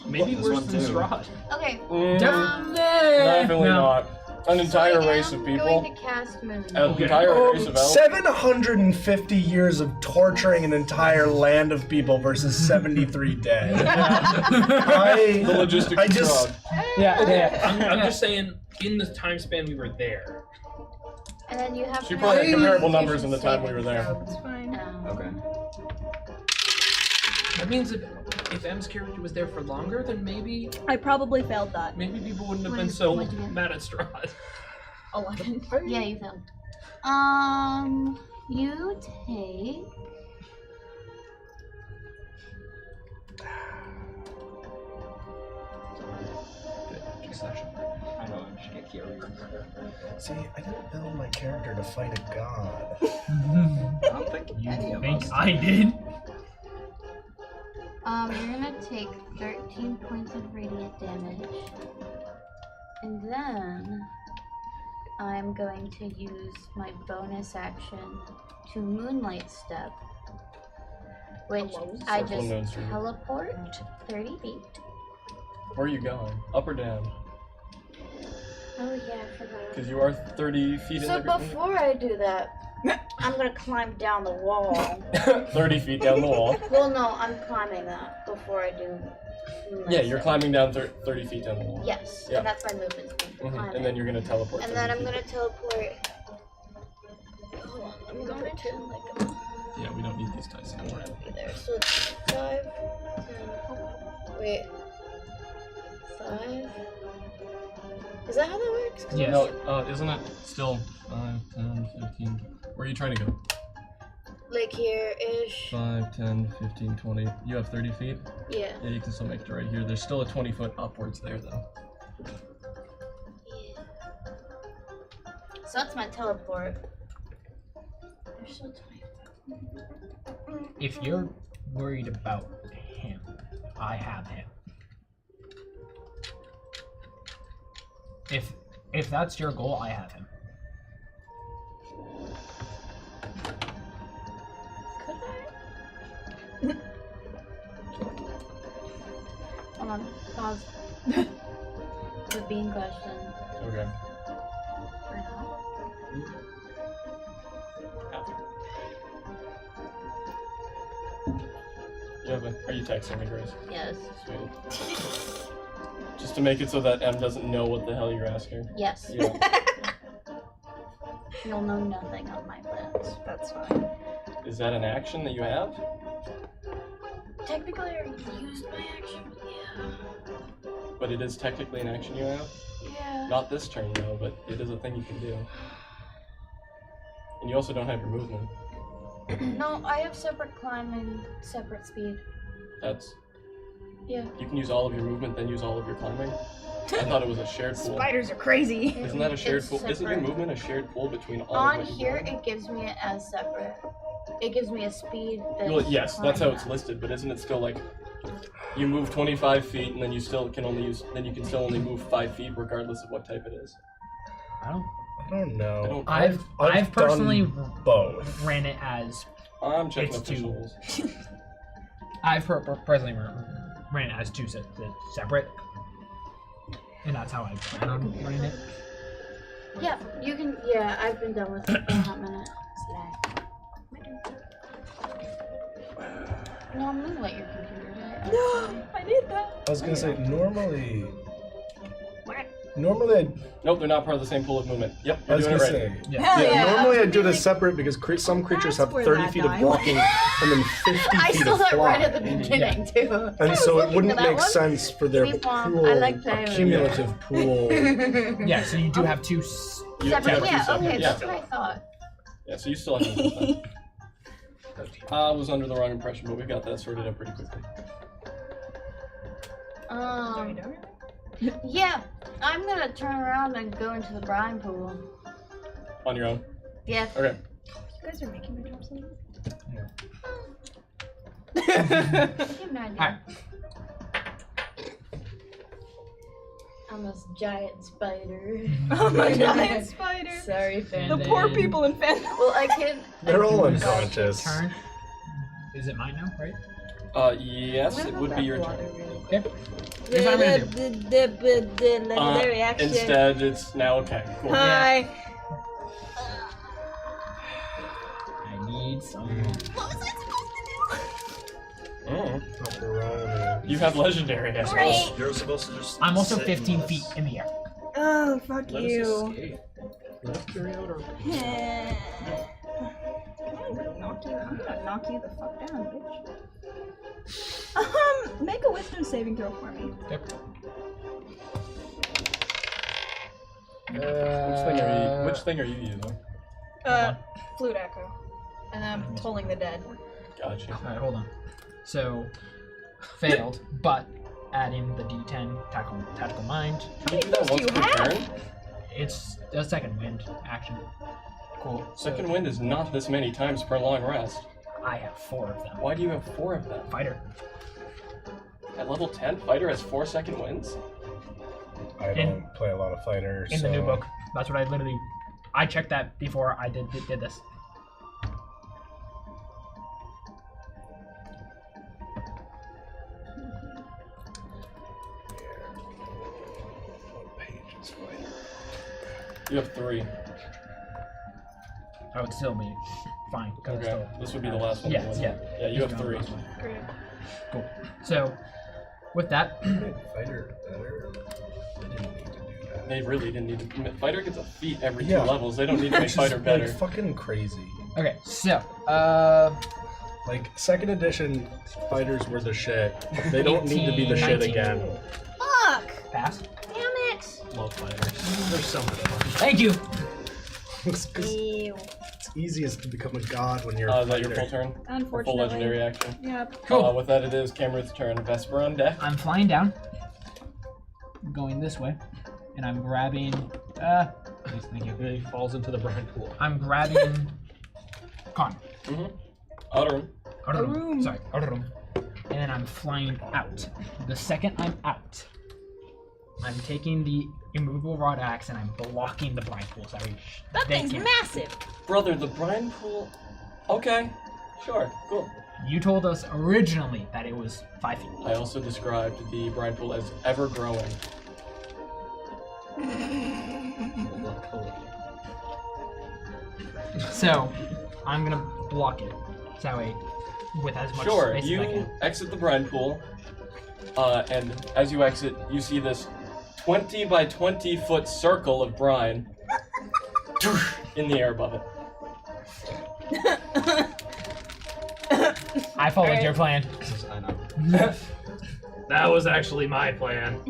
maybe This worse one than too. Strahd. Okay. Definitely No. not. An entire race of I'm people. going to cast Moon. An entire race of elves. 750 years of torturing an entire land of people versus 73 dead. The logistics I of just- Strahd. Yeah. I'm just saying, in the time span we were there. And then you have She to probably had make a comparable Constitution numbers in the time we were there. saving It's fine. throw. Okay. That means if M's character was there for longer, then maybe I probably failed that. people wouldn't have What been is- so what'd you get? mad at Strahd. 11. Yeah, you failed. You take. I know, I should get Kyoto. See, I didn't build my character to fight a god. I don't think any of Think us. I did. You're gonna take 13 points of radiant damage. And then I'm going to use my bonus action to Moonlight Step, which I Circle just moon circle. teleport 30 feet. Where are you going? Up or down? Oh yeah, I forgot. Because you are 30 feet So in the before I do that, I'm gonna climb down the wall. 30 feet down the wall. Well, no, I'm climbing that before I do. Moonlight Yeah, you're Step. climbing down 30 feet down the wall. Yes, Yeah. and that's my movement speed for climbing. And then you're going to teleport. And 30 then I'm feet. gonna teleport. I'm gonna pretend like I'm Yeah, we don't need these dice anymore. gonna be there. So it's 5, 10. Wait. 5. Is that how that works? 'Cause Yes. No, isn't it still 5, 10, 15? Where are you trying to go? Like here-ish. 5, 10, 15, 20. You have 30 feet? Yeah. Yeah, you can still make it right here. There's still a 20-foot upwards there, though. Yeah. So that's my teleport. You're so tight. If you're worried about him, I have him. If that's your goal, I have him. Could I? Hold on. Pause. The bean question. Okay. For now. Are you texting me, Grace? Yes. Sweet. Just to make it so that M doesn't know what the hell you're asking. Yes. Yeah. You'll know nothing of my plans. That's fine. Is that an action that you have? Technically, I used my action, but yeah. But it is technically an action you have? Yeah. Not this turn though, but it is a thing you can do. And you also don't have your movement. No, I have separate climbing, separate speed. That's... Yeah. You can use all of your movement, then use all of your climbing? I thought it was a shared pool. Spiders are crazy. Isn't that a shared It's pool? Isn't your separate. movement a shared pool between all On of what here, you do? it gives me it as separate. It gives me a speed. Well, yes, that's how climb it's at. listed, but isn't it still like you move 25 feet and then you still can only use, then you can still only move 5 feet regardless of what type it is? I don't. I don't know. I don't- I've personally done both. ran it as. I'm checking It's two. officials. I've personally ran it as two separate, and that's how I plan on running it. Yeah, you can. Yeah, I've been done with it for a hot minute. No, I'm gonna let your computer die. No, I need that. I was gonna say normally Nope, they're not part of the same pool of movement. Yep, I you're was doing gonna it right. say Yeah. Hell yeah. normally I do Really- this separate because some creatures That's have where 30 that feet of died. walking and then 50 I feet saw of that right at the flying. beginning too. And so it looking wouldn't for that make one. sense for their Sweet mom, pool, I like that. cumulative pool. Yeah, so you do have two. You Separate, have two yeah, separate, okay, yeah. that's what I thought. Yeah, so you still have movement. I was under the wrong impression, but we got that sorted out pretty quickly. Yeah, I'm gonna turn around and go into the brine pool. On your own? Yeah. Okay. You guys are making my job so easy. Give me an idea. Alright. I'm this giant spider. Oh my giant spider. Sorry, fan. The poor people in Phandelver. Well, I can. They're all Use unconscious. Turn. Is it mine now, right? Yes, it would be your turn. Okay. Here's what I'm gonna do. Legendary action. Instead, it's now okay. Cool. Hi. I need some. What was I supposed to do? Oh. You have legendary as well. Great. You're supposed to just. I'm also sit 15 and feet in the air. Oh, fuck Let us you. escape. Let us carry out our. I'm gonna knock you the fuck down, bitch. Make a wisdom saving throw for me. Which thing are you using? Flute echo. And I'm tolling the dead. Gotcha. Alright, hold on. So, failed, but add in the D10 tactical mind. Can you do that once you per have? turn? It's a second wind action. Cool. So Second wind is not this many times per long rest. I have 4 of them. Why do you have 4 of them? Fighter. At level 10, fighter has 4 second winds? I don't play a lot of fighters. In the new so- book. That's what I literally. I checked that before I did this. What page is fighter? You have 3. I would still be fine. 'cause it's Okay, still- this would be the last one. Yeah, yeah. Yeah, you have 3. Great. Cool. So, with that, Made fighter better. They didn't need to do that. They really didn't need to. Fighter gets a feat every Yeah. 2 levels. They don't need to make Which is, fighter better. Like, fucking crazy. okay. So, Like, second edition fighters were the shit. They don't need to be the 18, shit 19. again. Fuck! pass. Damn it! Love fighters. They're so much fun. Thank you. It's 'cause Ew. it's easiest to become a god when you're Is a that your fighter. full turn? Or Unfortunately. full legendary action? Yep. Cool. With that, it is Cameron's turn. Vesper on deck. I'm flying down. Going this way, and I'm grabbing. Please, thank you. And he falls into the brine pool. I'm grabbing Con. Outer room. Outer room. Sorry, outer room. And then I'm flying out. The second I'm out, I'm taking the immovable rod axe and I'm blocking the brine pool. So That thing's massive. Brother, the brine pool. Okay, sure, cool. You told us originally that it was 5 feet. I also described the brine pool as ever growing. So I'm gonna block it. So that way, with as much Sure, space as I you can. exit the brine pool, and as you exit, you see this 20 by 20 foot circle of brine in the air above it. I followed your plan. I know. That was actually my plan.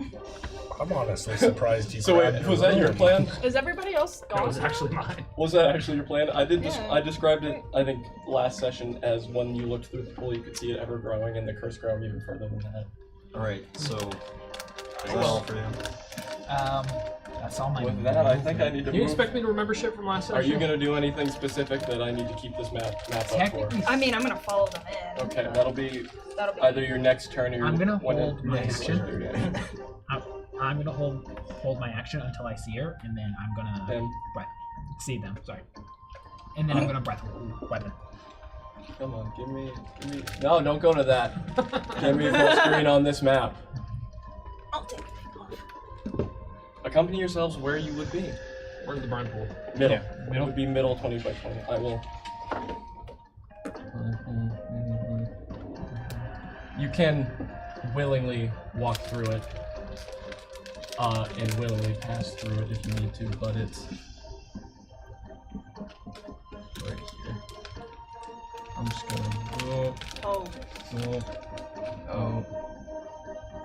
I'm honestly surprised you. So wait, grabbed was your that your own. plan? Is everybody else That gone? was actually mine. Was that actually your plan? I did. Yeah. I described it. I think last session as when you looked through the pool, you could see it ever growing, and the curse growing even further than that. All right. So, is that all for you? That's all my. With that, I think I need to Do you move. expect me to remember shit from last Are session? you gonna do anything specific that I need to keep this map up for? Technically, I mean, I'm gonna follow them in. Okay, that'll be That'll be. either your next turn or your. I'm gonna when hold it- my next action. turn, yeah. I'm gonna hold my action until I see her, and then I'm gonna Them. see them. Sorry. And then I'm gonna breath weapon. Come on, give me. No, don't go to that. Give me full screen on this map. I'll take it off. Accompany yourselves where you would be. Where's the brine pool? Middle. Yeah, It would be middle 20 by 20. I will. You can willingly walk through it, and willingly pass through it if you need to, but it's right here. I'm just gonna go. Oh. Oh.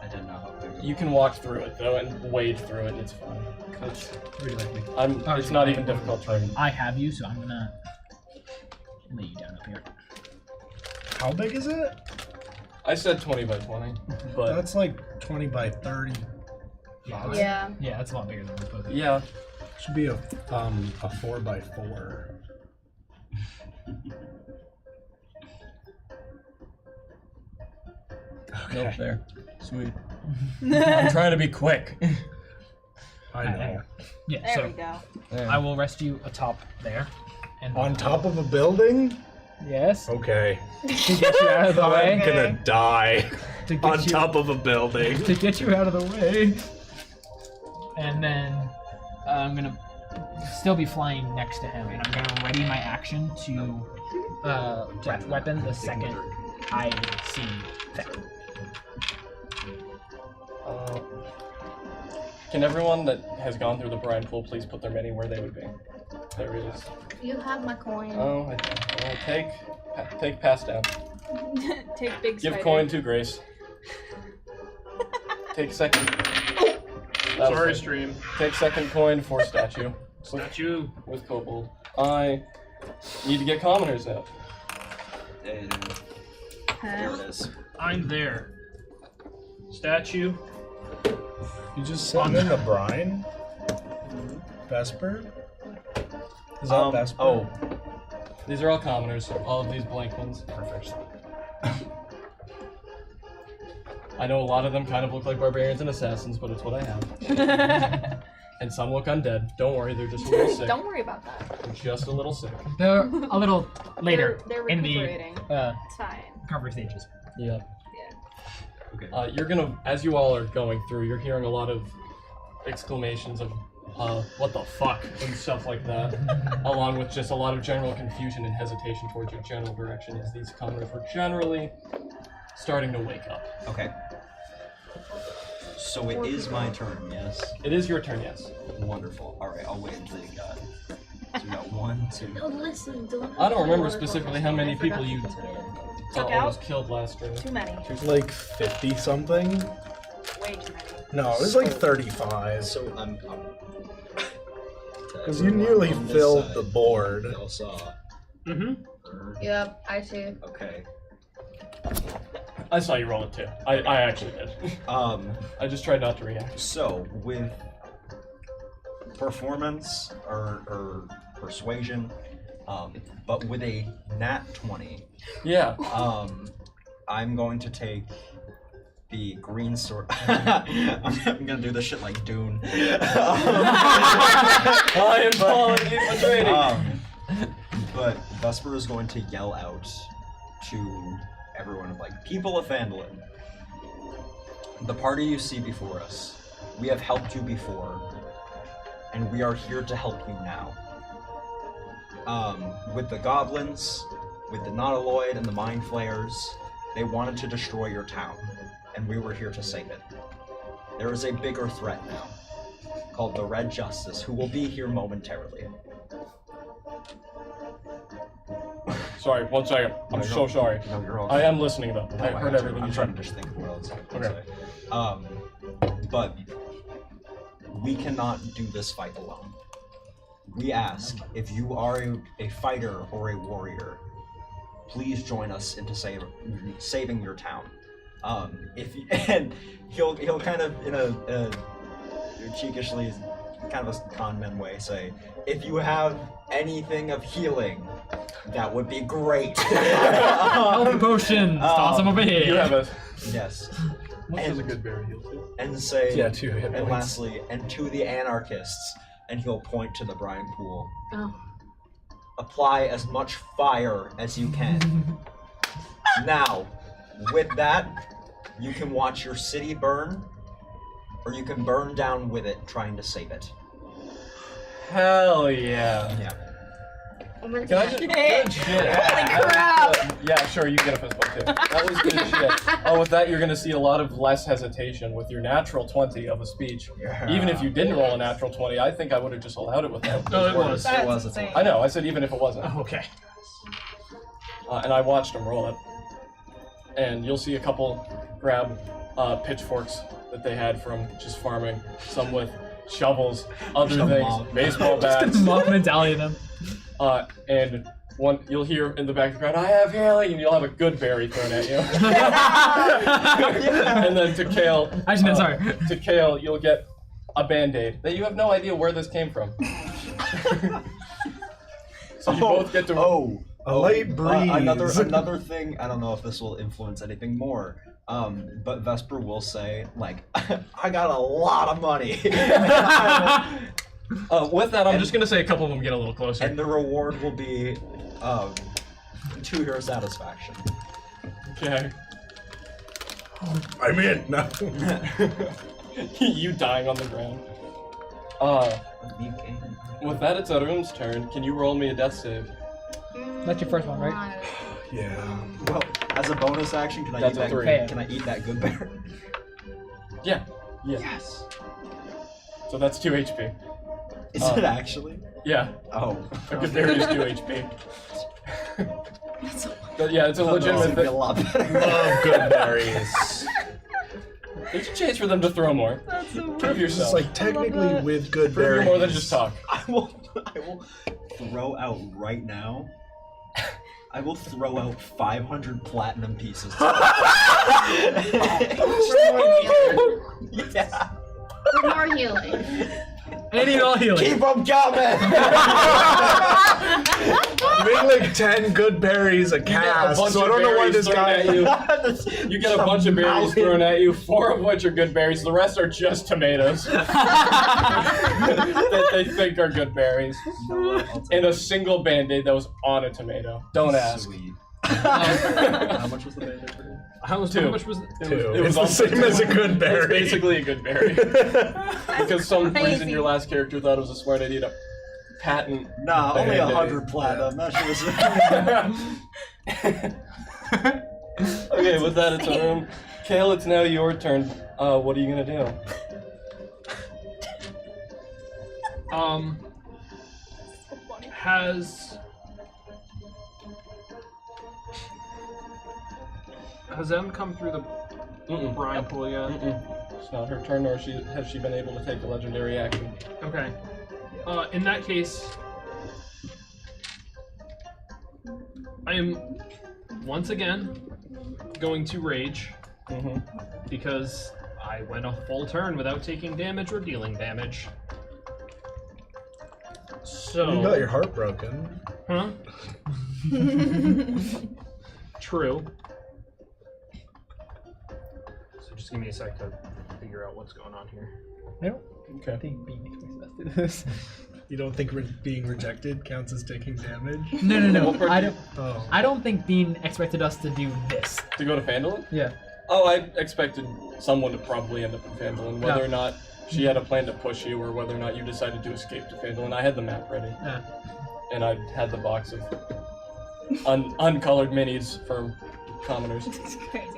I didn't know how big. You can walk through it though and wade through it. It's fine. It's, it's not even difficult terrain. I have you, so I'm gonna lay you down up here. How big is it? I said 20 by 20, but That's like 20 by 30. Yeah. Yeah, that's a lot bigger than we're supposed to. yeah. Should be a 4 by 4. Nope, there. Sweet. I'm trying to be quick. I know. Yeah, There so we go. I will rest you atop there. And On top of a building? Yes. Okay. To get you out of the I'm way. gonna die To get on you, top of a building. To get you out of the way. And then I'm gonna still be flying next to him, and I'm gonna ready my action to breath weapon the second I see Fang. Can everyone that has gone through the brine pool please put their money where they would be? There it is. You have my coin. Oh, take pass down. Take big Give spider. coin to Grace. Take second. That was Sorry, it. stream. Take second coin for statue. Statue. With kobold. I need to get commoners out. There it is. I'm there. Statue. You just sitting in the brine? Vesper? Is that Vesper? Oh, These are all commoners. All of these blank ones. Perfect. I know a lot of them kind of look like barbarians and assassins, but it's what I have. And some look undead. Don't worry, they're just a little sick. Don't worry about that. They're just a little sick. They're a little later They're in the recuperating. It's fine. recovery stages. Yeah. okay. You're gonna, as you all are going through, you're hearing a lot of exclamations of, what the fuck, and stuff like that, along with just a lot of general confusion and hesitation towards your general direction, as these commoners were generally starting to wake up. Okay. So it is my turn, yes? It is your turn, yes. Wonderful. Alright, I'll wait until you got it. So we got 1, 2. No, listen, don't. I don't remember specifically how many people you Took almost out? killed last stream. Too many. Like 50 something? Way too many. No, it was like 35. So I'm Because you nearly filled the board. Y'all saw. Mm-hmm. Yep, I see. Okay. I saw you roll it too. I actually did. I just tried not to react. So with performance or persuasion, But with a nat 20, Yeah. I'm going to take the green sword. I'm gonna do this shit like Dune. I am calling you for trading. But Vesper is going to yell out to everyone of like, people of Phandelver, the party you see before us, we have helped you before, and we are here to help you now. With the goblins, with the Nautiloid and the Mind Flayers, they wanted to destroy your town, and we were here to save it. There is a bigger threat now, called the Red Justice, who will be here momentarily. Sorry, 1 second. I'm so sorry. No, you're all I am listening though. No, I heard everything I'm you trying said. to just think of what else I can Okay. say. But we cannot do this fight alone. We ask, if you are a fighter or a warrior, please join us into saving your town. And he'll kind of in a cheekishly, kind of a con man way say, if you have anything of healing, that would be great. Health potions. Toss them over here. You have a. Yes. What does a good berry heal to? And say, Yeah, 2 hit and points. lastly, and to the anarchists, and he'll point to the brine pool. Oh. Apply as much fire as you can. Now, with that, you can watch your city burn, or you can burn down with it, trying to save it. Hell yeah. Yeah. I'm gonna Can I just? Good shit. Holy crap. Yeah, sure, you get a fist bump too. That was good shit. Oh, with that, you're gonna see a lot of less hesitation with your natural 20 of a speech. Yeah. Even if you didn't roll a natural 20, I think I would have just allowed it with that. No, it was. It was. That's insane. I know. I said even if it wasn't. Oh, okay. And I watched him roll it. And you'll see a couple grab pitchforks that they had from just farming. Some with shovels, other Just a things, mob. baseball Just bats. gonna mock mentality them. And one you'll hear in the back of the crowd, I have healing, and you'll have a good berry thrown at you. And then to Kale, Actually, no, sorry. to Kale, you'll get a band-aid that you have no idea where this came from. So you both get to A light breeze. Another thing, I don't know if this will influence anything more, but Vesper will say, like, I got a lot of money. with that, I'm just gonna say a couple of them get a little closer. And the reward will be to your satisfaction. Okay. I'm in now. You dying on the ground. With that, it's Arun's turn. Can you roll me a death save? That's your first one, right? Yeah. Well, as a bonus action, can I That's eat a that? 3. Can I eat that good bear? Yeah. Yeah. Yes. So that's 2 HP. Is it actually? Yeah. Oh. A good berry is 2 HP. That's a But yeah, it's a legitimate Be a thing. lot better. Love good berries. There's a chance for them to throw more. That's so Prove It's yourself. like technically with good Prove you're berries. more than just talk. I will throw out right now. I will throw out 500 platinum pieces. Yeah. For more healing. I need all healing. Keep them coming! Make like 10 good berries a get a cast. bunch So I of don't know why berries this thrown guy. at you. You get a bunch of berries thrown at you, 4 of which are good berries. The rest are just tomatoes that they think are good berries. And a single band-aid that was on a tomato. Don't ask. Sweet. How much was the band-aid for? How much 2. was it? Two. It was It's the also same as a 2. good It's berry. basically a good berry. Because some reason crazy. your last character thought it was a smart idea to patent. Nah, only Band-Aid. 100 platinum. That shit was. Okay, with that, it's a room. Kale, it's now your turn. What are you gonna do? Has Em come through the Mm-mm. brine pool yet? Mm-mm. It's not her turn, nor has she been able to take a legendary action. Okay. In that case, I am once again going to rage Mm-hmm. because I went a full turn without taking damage or dealing damage. So You got your heart broken. Huh? True. So just give me a sec to figure out what's going on here. I don't Okay. think being expects us to do this. You don't think being rejected counts as taking damage? No. What part I do don't. Oh. I don't think Bean expected us to do this. To go to Phandelver? Yeah. Oh, I expected someone to probably end up in Phandelver, whether No. or not she had a plan to push you, or whether or not you decided to escape to Phandelver. I had the map ready, Yeah. and I had the box of uncolored minis for commoners. It's crazy.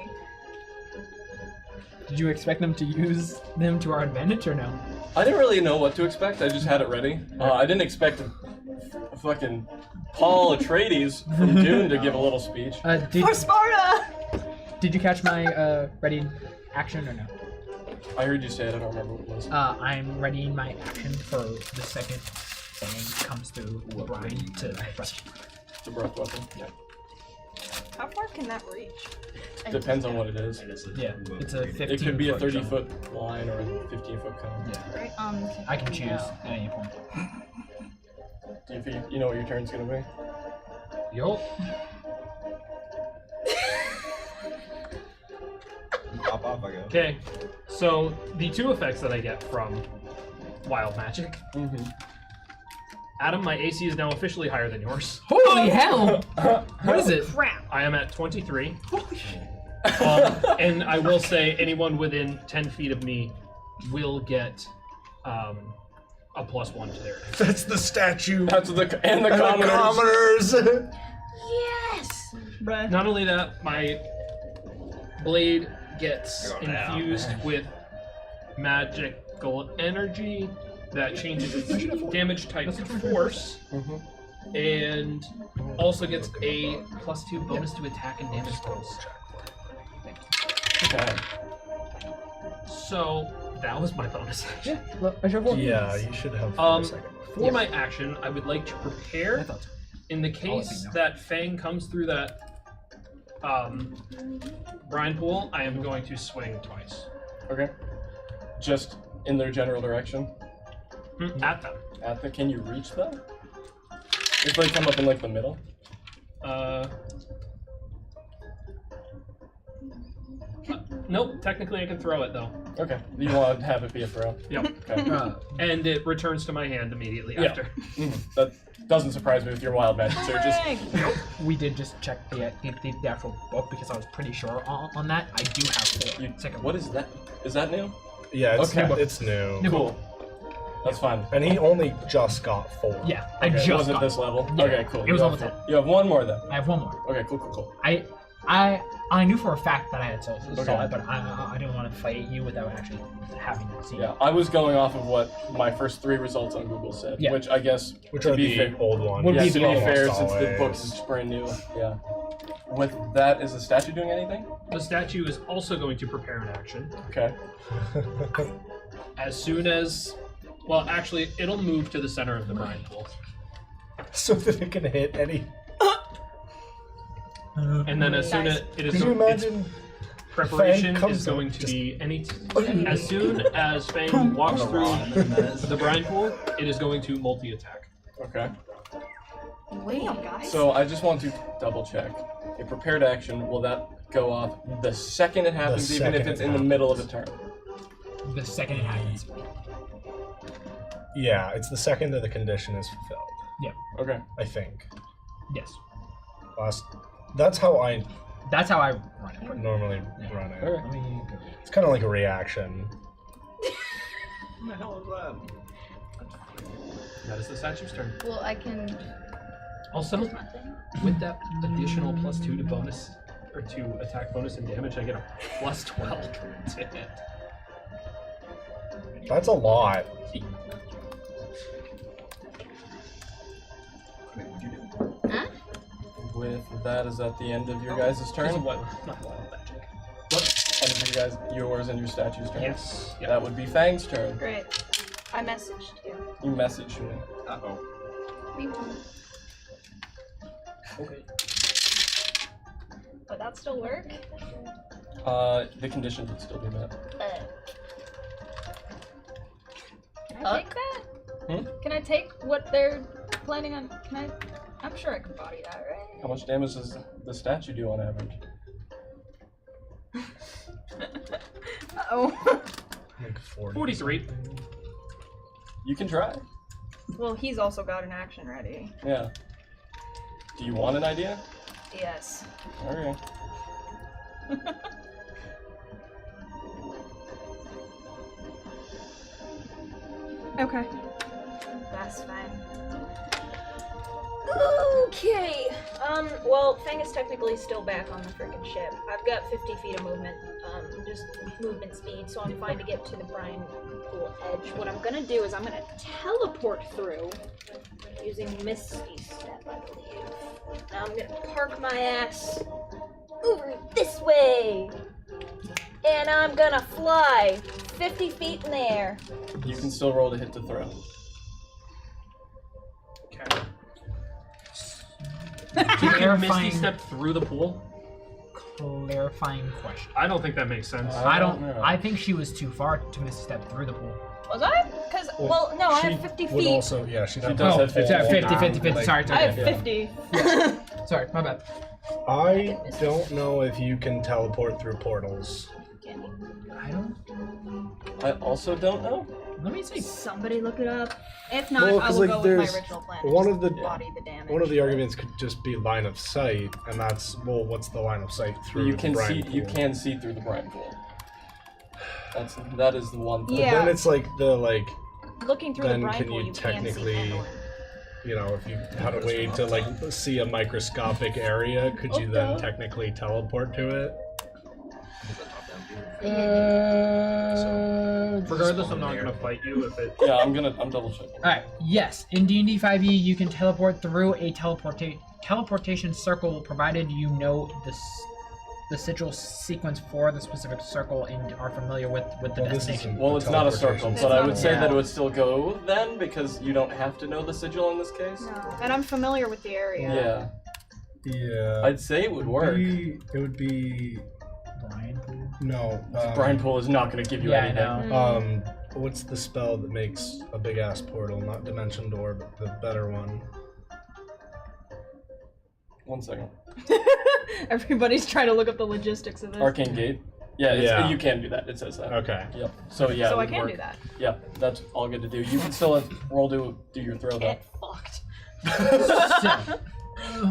Did you expect them to use them to our advantage or no? I didn't really know what to expect. I just had it ready. I didn't expect a fucking Paul Atreides from Dune to give a little speech. For Sparta! Did you catch my ready action or no? I heard you say it. I don't remember what it was. I'm readying my action for the second Fang comes through Brian to rush. It's a breath weapon. Yeah. How far can that reach? Depends on what it is. Yeah, it's a 15. It could be a foot 30-foot line or a 15-foot cone. Yeah. Right? I can choose at any point. Do you know what your turn's gonna be? Yo. Pop off, I go. Okay, so the two effects that I get from Wild Magic. Mm-hmm. Adam, my AC is now officially higher than yours. Holy hell! What is it? Crap. I am at 23. And I will say anyone within 10 feet of me will get a +1 to their attack. That's the statue. That's the commoners. Yes! Bruh. Not only that, my blade gets infused with magical energy that changes its damage type to force, and also gets a +2 bonus to attack and damage rolls. Okay. So that was my bonus action. Yeah, you should have. Um, a second. For my action, I would like to prepare. In the case that Fang comes through that brine pool, I am going to swing twice. Okay. Just in their general direction. At them. Can you reach them? If they come up in like the middle? Nope, technically I can throw it though. Okay. You want to have it be a throw? Yep. Okay. And it returns to my hand immediately after. That doesn't surprise me with your wild magic searches. We did just check the actual book because I was pretty sure on that. I do have 4. What is that? Is that new? Yeah, it's, Okay. it's new. Cool. That's fine. And he only just got 4. Yeah, Okay, I just it wasn't got this level? Yeah, Okay, cool. It was You almost have it. You have one more then? I have one more. Okay, cool. I knew for a fact that I had saw it, Okay. but I didn't want to fight you without actually having seen Yeah, it. I was going off of what my first 3 results on Google said, Yeah. which I guess, Which to are be the fair, old ones. Would yeah, be to the be almost fair, since the always. book is brand new, yeah. With that, is the statue doing anything? The statue is also going to prepare an action. Okay. As soon as... Well, actually, it'll move to the center of the brine pool. So that it can hit any. And then as soon as it is... Can you its imagine? preparation Fang comes is going up, to just- be any... As soon as Fang walks through the brine pool, it is going to multi-attack. Okay. Wait, guys. So I just want to double check. A prepared action, will that go off the second it happens, even if second it's it in the middle of a happens. turn? The second it happens. Yeah, it's the second that the condition is fulfilled. Okay. I think. Yes. That's how I That's how I run it. normally run it. Okay. Let me go. It's kind of like a reaction. What the hell is that? That is the statue's turn. well, I can. Also, Nothing. with that additional +2 to bonus, or to attack bonus and damage, I get a +12 to hit. That's a lot. Wait, what'd you do? Huh? With that, is that the end of your guys' Because turn? of what? Not wild magic. End of your guys, yours and your statue's turn? Yes. Yep. That would be Fang's turn. Great. I messaged you. You message me. Uh-oh. We won. Okay. Would that still work? The conditions would still be met. Can I take that? Hmm? Can I take what they're planning on? Can I? I'm sure I can body that, right? How much damage does the statue do on average? Oh. Like 40. 43. You can try. Well, he's also got an action ready. Yeah. Do you want an idea? Yes. Okay. Okay. That's fine. Okay. Well, Fang is technically still back on the freaking ship. I've got 50 feet of movement, just movement speed, so I'm fine to get to the brine pool edge. What I'm gonna do is I'm gonna teleport through using Misty Step, I believe. Now I'm gonna park my ass over this way. And I'm gonna fly 50 feet in the air. You can still roll to hit to throw. Okay. Can you Misty Clarifying, step through the pool? clarifying question. I don't think that makes sense. I don't. know. I think she was too far to misstep through the pool. Was I? Because, well, no, I She have 50 would feet. also, yeah, she'd have does to have 50 yeah, feet. 50. Like, Sorry, I have sorry. 50. Sorry, my bad. I don't know if you can teleport through portals. I don't. I also don't know. Let me see. Somebody look it up. If not, Well, I 'cause, will like, go with my there's original plan. one just of the- body the damage. One of the arguments could just be line of sight, and that's, well, what's the line of sight through You can the brine see. pool? You can see through the brine pool. That is the one thing. Yeah. Then it's like the, like, Looking through then the brine can pool, you you can see technically, Phandelver. you know, if you had a way to, like, see a microscopic area, could you then technically teleport to it? Regardless, I'm not gonna fight you if it. Yeah, I'm double checking. All right. Yes, in D&D 5e, you can teleport through a teleportation circle, provided you know the sigil sequence for the specific circle and are familiar with the Well, this destination. isn't Well, it's not a circle, teleportation. but I It's would not say a- that it would still go then because you don't have to know the sigil in this case. No. And I'm familiar with the area. Yeah, Yeah. I'd say it would work. It would be Brine pool. no. Brine pool is not going to give you Yeah, I anything. know. What's the spell that makes a big ass portal? Not Dimension Door, but the better one. 1 second. Everybody's trying to look up the logistics of this. Arcane Gate. Yeah, Yeah. you can do that. It says that. Okay. Yep. So yeah. So it I would can work. do that. Yep. That's all good to do. You can still roll to do your throw though. Get fucked. So,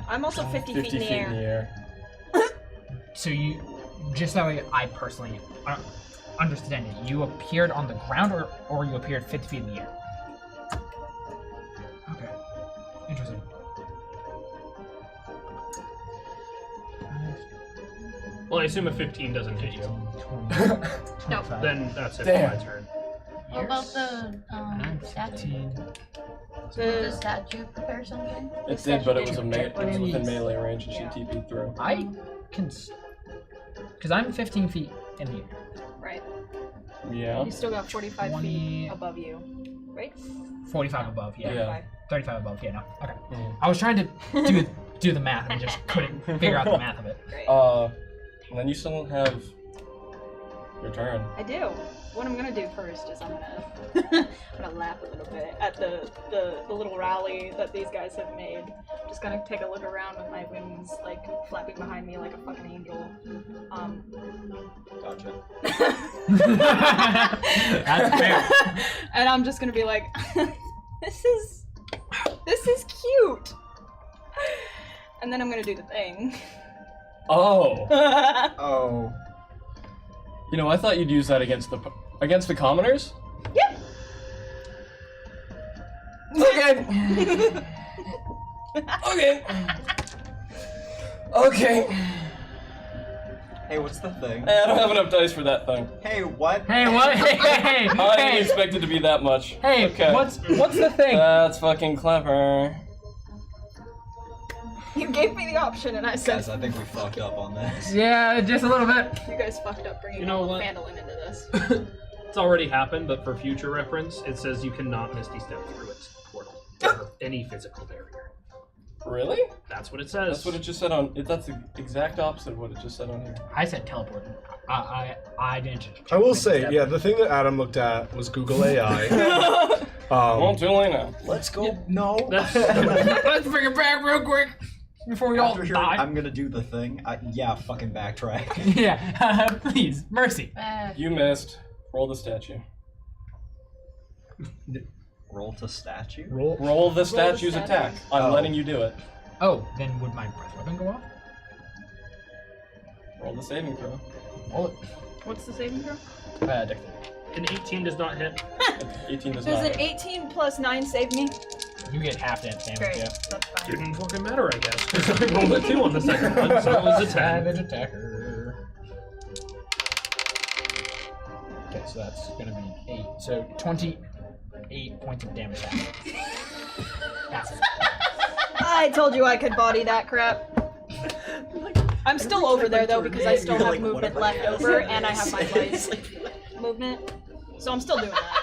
I'm also 50 feet in the air. so you, just that way I personally understand it. You appeared on the ground or you appeared 50 feet in the air? Okay. Interesting. Well, I assume a 15 doesn't hit you. 20, No. 25, Then that's it Damn. for my turn. What about the statue? 15. Did the statue prepare something? It did, but it was Check it was within please. melee range, and she Yeah. TP'd through. I can, because I'm 15 feet in the air. Right. Yeah. You still got 45 20. feet above you. Right? 45 above, yeah. Yeah. 35 above, yeah, no. Okay. Mm. I was trying to do the math and just couldn't figure out the math of it. Great. And then you still don't have your turn. I do. What I'm gonna do first is I'm gonna laugh a little bit at the little rally that these guys have made. Just gonna take a look around with my wings like flapping behind me like a fucking angel. Gotcha. That's fair. And I'm just gonna be like, this is cute. And then I'm gonna do the thing. Oh. Oh. You know, I thought you'd use that against the commoners. Yep. Okay. Okay. Okay. Hey, what's the thing? I don't have enough dice for that thing. Hey, what? Hey, what? Hey, I didn't expect it to be that much. hey, Okay. what's the thing? That's fucking clever. You gave me the option and I said, Guys, I think we fucked up on this. Yeah, just a little bit. you guys fucked up bringing You know all the what? Phandelver into this. It's already happened, but for future reference, it says you cannot Misty Step through its portal or any physical barrier. Really? That's what it says. That's what it just said on. That's the exact opposite of what it just said on here. I said teleport. I didn't. I will say, yeah, the thing that Adam looked at was Google AI. Won't too late now. Let's go. No. Let's bring it back real quick before we all After hearing, die. I'm gonna do the thing. Yeah, fucking backtrack. Yeah, please, mercy. You missed. Roll the statue. Roll to statue? Roll the statue's attack. I'm letting you do it. Oh, then would my breath weapon go off? Roll the saving throw. Roll it. What's the saving throw? Dexterity. An 18 does not hit. 18 does Does not. an 18 plus 9 save me? You get half that damage. Great, Yeah. that's fine. Didn't fucking matter, I guess. Because I rolled a 2 on the second one, so it was a 10. Savage attacker. Okay, so that's gonna be 8. So 28 points of damage. That's it. I told you I could body that crap. I'm still over there though because I still have movement left over and I have my place movement. So I'm still doing that.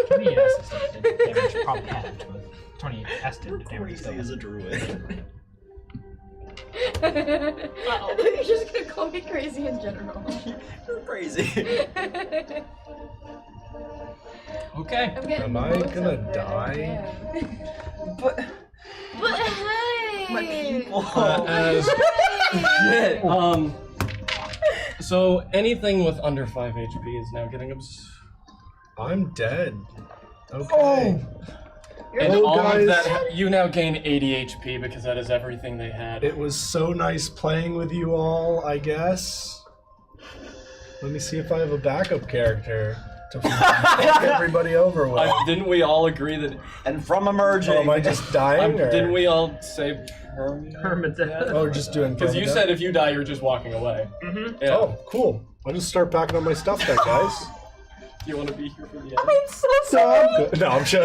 20 S did damage probably half to it. 20 S did damage. Crazy as a druid. Uh-oh. You're just gonna call me crazy in general. You're crazy. Okay. I'm getting Am I most gonna of it, die? But hey! My people. Shit. So anything with under 5 HP is now getting I'm dead. Okay. Oh! And Oh, all guys. of that, you now gain 80 HP because that is everything they had. It was so nice playing with you all, I guess. Let me see if I have a backup character to fuck everybody over with. Didn't we all agree that? And from emerging. Oh, am I just dying? Or? Didn't we all say permanent? Permadeath. Oh, just doing Because you permadeath? said if you die, you're just walking away. Mm-hmm. Yeah. Oh, cool. I'll just start packing up my stuff then, guys. Do you want to be here for the end? I'm so No, sorry. I'm good. No, I'm sure.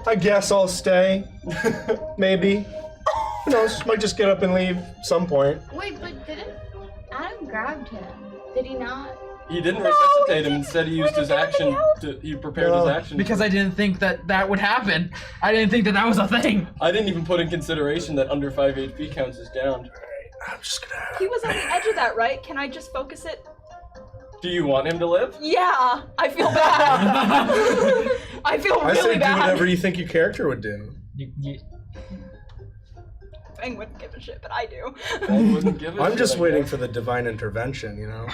I guess I'll stay. Maybe. Who knows? Might just get up and leave some point. Wait, but didn't Adam grabbed him? Did he not? He didn't No, resuscitate he him. Instead, he used his didn't. action. He prepared No. his action. Because I didn't think that would happen. I didn't think that was a thing. I didn't even put in consideration that under 5 HP counts as down. I'm just gonna. He was on the edge of that, right? Can I just focus it? Do you want him to live? Yeah, I feel bad. I feel I really say bad. do whatever you think your character would do. Fang wouldn't give a shit, but I do. I wouldn't give a I'm shit, just I waiting guess. for the divine intervention, you know?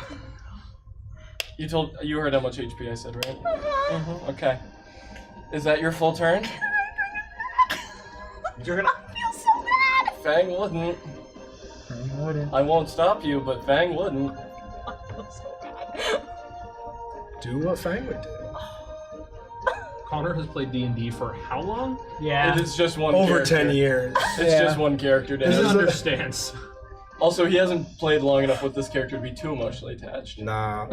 You heard how much HP I said, right? Mm-hmm. Okay. Is that your full turn? You're gonna. I feel so bad. Fang wouldn't. I won't stop you, but Fang wouldn't. I feel so bad. Do what Fang would do. Connor has played D&D for how long? Yeah. It is just one Over character. 10 years. It's just one character, Dan. He is a- understands. Also, he hasn't played long enough with this character to be too emotionally attached. Nah.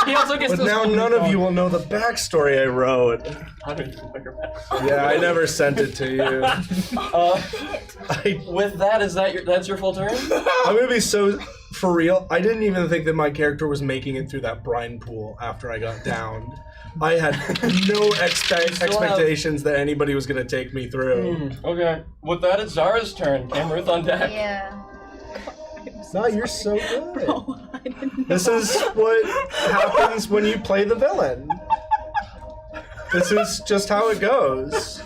He also gets But now none of you will know the backstory I wrote. How do you figure that? Yeah, I never sent it to you. With that, that's your full turn? I'm gonna be so for real. I didn't even think that my character was making it through that brine pool after I got downed. I had no expectations that anybody was gonna take me through. Okay. With that, it's Zara's turn. Ruth on deck. Yeah. No, you're so good. Bro, I didn't know. This is what happens when you play the villain. This is just how it goes.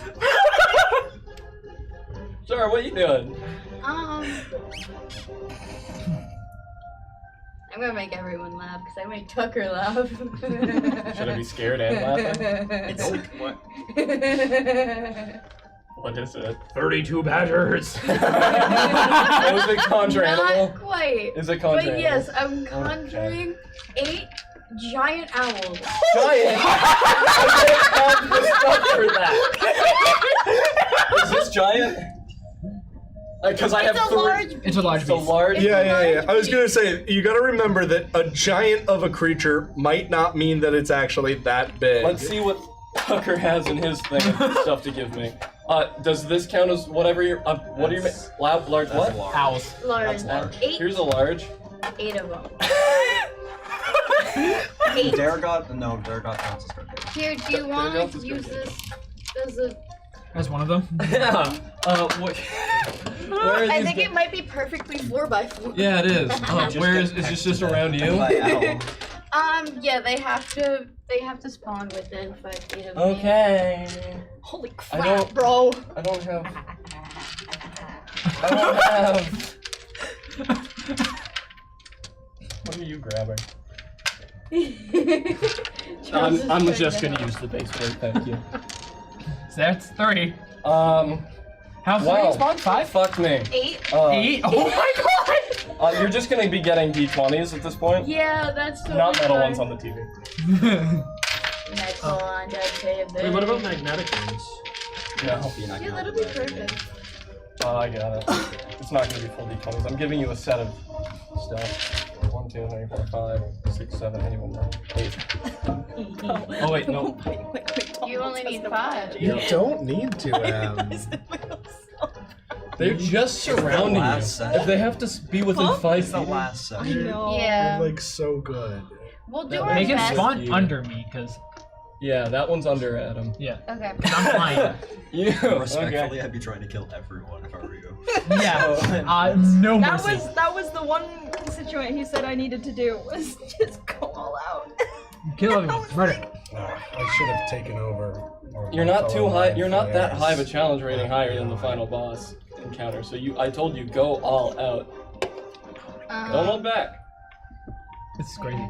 Zara, what you doing? I'm gonna make everyone laugh because I made Tucker laugh. Should I be scared and laughing? It's like, what? What is it? 32 badgers. Is it conjure animal? Not quite. Is it conjure But animal? yes, I'm conjuring 8 giant owls. Giant! I can't have the stuff for that. Is this giant? Because I have It's a three. large It's a large It's a beast. large. It's a Yeah. large I was gonna beast. say, you gotta remember that a giant of a creature might not mean that it's actually that big. Let's see what Tucker has in his thing of stuff to give me. Does this count as whatever you're? What are you? Large That's what? large. Owls. Large. That's large. 8, Here's a large. 8 of them. Daragot counts as card. Here, do you want to use this as a... That's one of them. Yeah. What? Where are I these think it might be perfectly 4x4. Yeah, it is. Where is this just around you? Yeah, they have to spawn within 5 feet of me. Okay. Holy I crap, don't- bro. I don't have. What are you grabbing? I'm just gonna use the baseboard, thank you. So that's 3. Wow. How many spawn? 5? Fuck me. 8. 8? Oh my god! You're just gonna be getting D20s at this point. Yeah, that's totally Not metal fine. ones on the TV. Metal on that Wait, what about magnetic ones? No. Yeah, that'll be perfect. Oh, I got it. It's not gonna be full D20s. I'm giving you a set of stuff. 1, 2, 3, 4, 5, 6, 7, anyone more? 8. Oh wait, no. You only need 5. You don't need to, They're just surrounding you. last set. If they have to be within 5 It's the feet. last I session. know. Yeah. You're like so good. We'll do That our They can best. spawn You. under me, because Yeah, that one's under Adam. yeah, Okay. I'm flying. You. Respectfully, Okay. I'd be trying to kill everyone if I were you. Yeah, no mercy. That was the one situation he said I needed to do was just go all out. Kill everyone. Murder. I should have taken over. You're not too high. You're not that high of a challenge rating higher than the final boss encounter. So I told you, go all out. Don't hold back. This is crazy.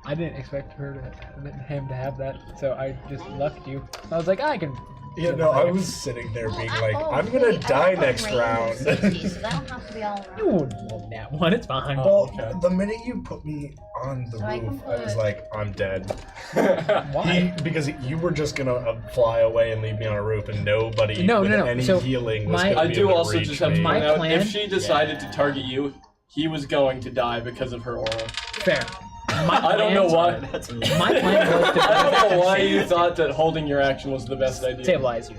I didn't expect him to have that, so I just left you. I was like, I can. Yeah, no, I was sitting there being like, I'm gonna die next round. So that don't have to be all around. You wouldn't love that one. It's fine. Well, okay. the minute you put me on the So I roof, can I was put- like, I'm dead. Why? Because you were just gonna fly away and leave me on a roof, and nobody No, with no, no. any So healing was my- gonna I be do able to also reach just have me. to My point out, plan- if she decided to target you, he was going to die because of her aura. Fair. My I don't know plans- why. That's me. My plan was to I don't know why you thought that holding your action was the best idea. stabilize you.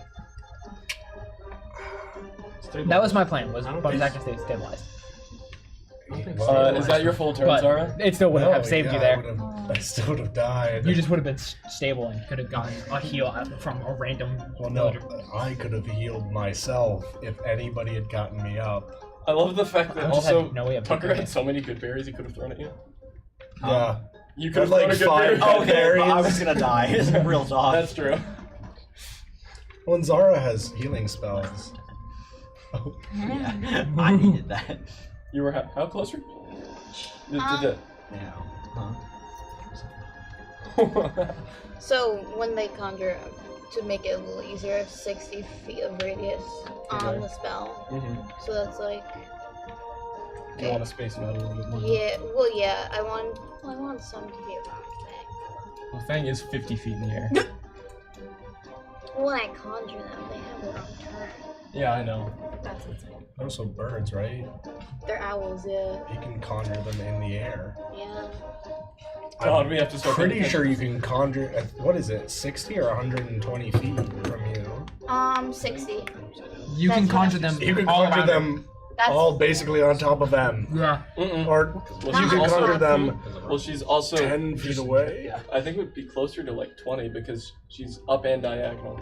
That was my plan. Was I don't bonus think- action stabilize. Is that your full turn, But Zara? it still wouldn't No, have saved yeah, you there. I still would have died. You just would have been stable and could have gotten a heal from a random Well, no, villager. I could have healed myself if anybody had gotten me up. I love the fact that I just also had no way of Tucker doing had it. so many good berries he could have thrown at you. Yeah. You could have Like thrown a good 5 berry. Oh, Okay, berries. but I was gonna die. Real talk. That's true. Well, and Zara has healing spells. Oh, Yeah, I needed that. You were how close were you? Yeah. Huh? So when they conjure, to make it a little easier, I have 60 feet of radius on Okay. the spell. Mhm. So that's like, You want to space them out a little bit more. yeah. Well, yeah. I want some to be around Fang. Well, Fang is 50 feet in the air. When I conjure them, they have their own turn. Yeah, I know. That's insane. also birds, right? They're owls, yeah. You can conjure them in the air. Yeah. God, we have to start. Pretty paying sure you attention. can conjure. What is it? 60 or 120 feet from you. 60. You can That's conjure what- them. You can all conjure around them That's all basically on top of them, Yeah. Mm-mm. or Well, you she's can also- conjure them Well, she's also 10 feet away. I think it would be closer to like 20 because she's up and diagonal.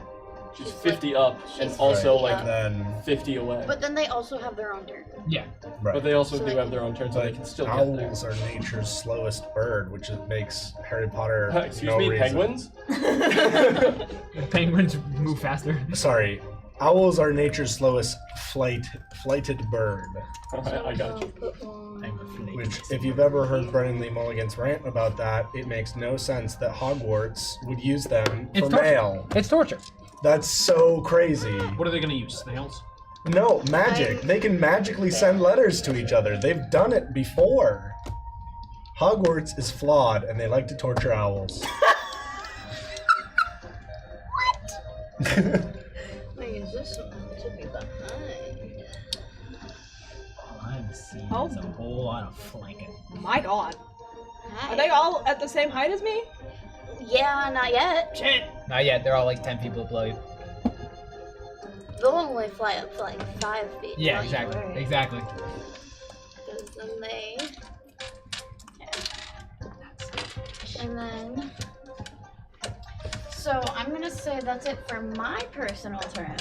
She's She's 50 up and she's also 50 like up. Then 50 away. But then they also have their own turn. Yeah. right. But they also So do they have can- their own turn, so they But can still get there. owls are nature's slowest bird, which makes Harry Potter Excuse no me, reason. penguins? Penguins move faster. Sorry, owls are nature's slowest flighted bird. I got you. Put one. Which, if you've ever heard Brennan Lee Mulligan's rant about that, it makes no sense that Hogwarts would use them It's for torture. mail. It's torture. That's so crazy. What are they gonna use? Snails? No, magic. They can magically send letters to each other. They've done it before. Hogwarts is flawed, and they like to torture owls. Wait, is this one to be behind? All I'm seeing Oh. is a whole lot of flanking. My god. Hi. Are they all at the same height as me? Yeah, not yet. Shit. Not yet. They're all like 10 people below you. They'll only fly up to like 5 feet. Yeah, Don't you exactly. worry. Exactly. then they. And then. So I'm gonna say that's it for my personal turn.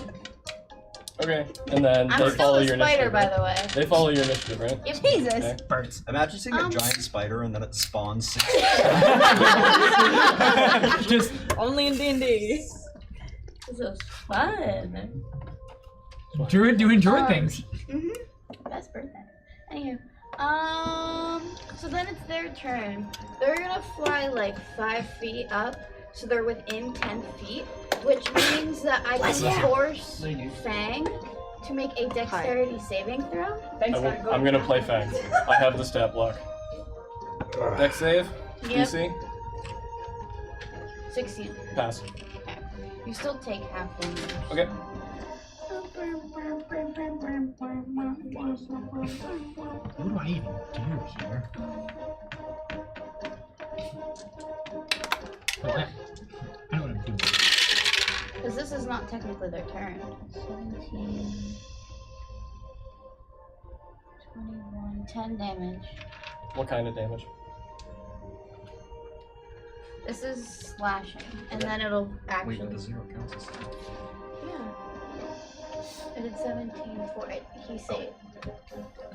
Okay, and then I'm they still follow a your spider, initiative. by right? the way. They follow your initiative, right? Yep. Jesus. Okay. Birds. Imagine seeing a Um, giant spider and then it spawns 6. Just Only in D&D. This is fun. Druid doing Druid things. Best birthday. Anywho, so then it's their turn. They're gonna fly like 5 feet up, so they're within 10 feet, which means that I can force Fang to make a dexterity saving throw. I'm gonna play Fang. I have the stat block. Dex save. Yep. DC. 16. Pass. Okay. You still take half damage. Okay. What do I even do here? Well, I know what I'm doing. Because this is not technically their turn. 17, 21, 10 damage. What kind of damage? This is slashing, and then it'll actually. Wait, the 0 counts as that. Yeah. I did 17 for it. He saved.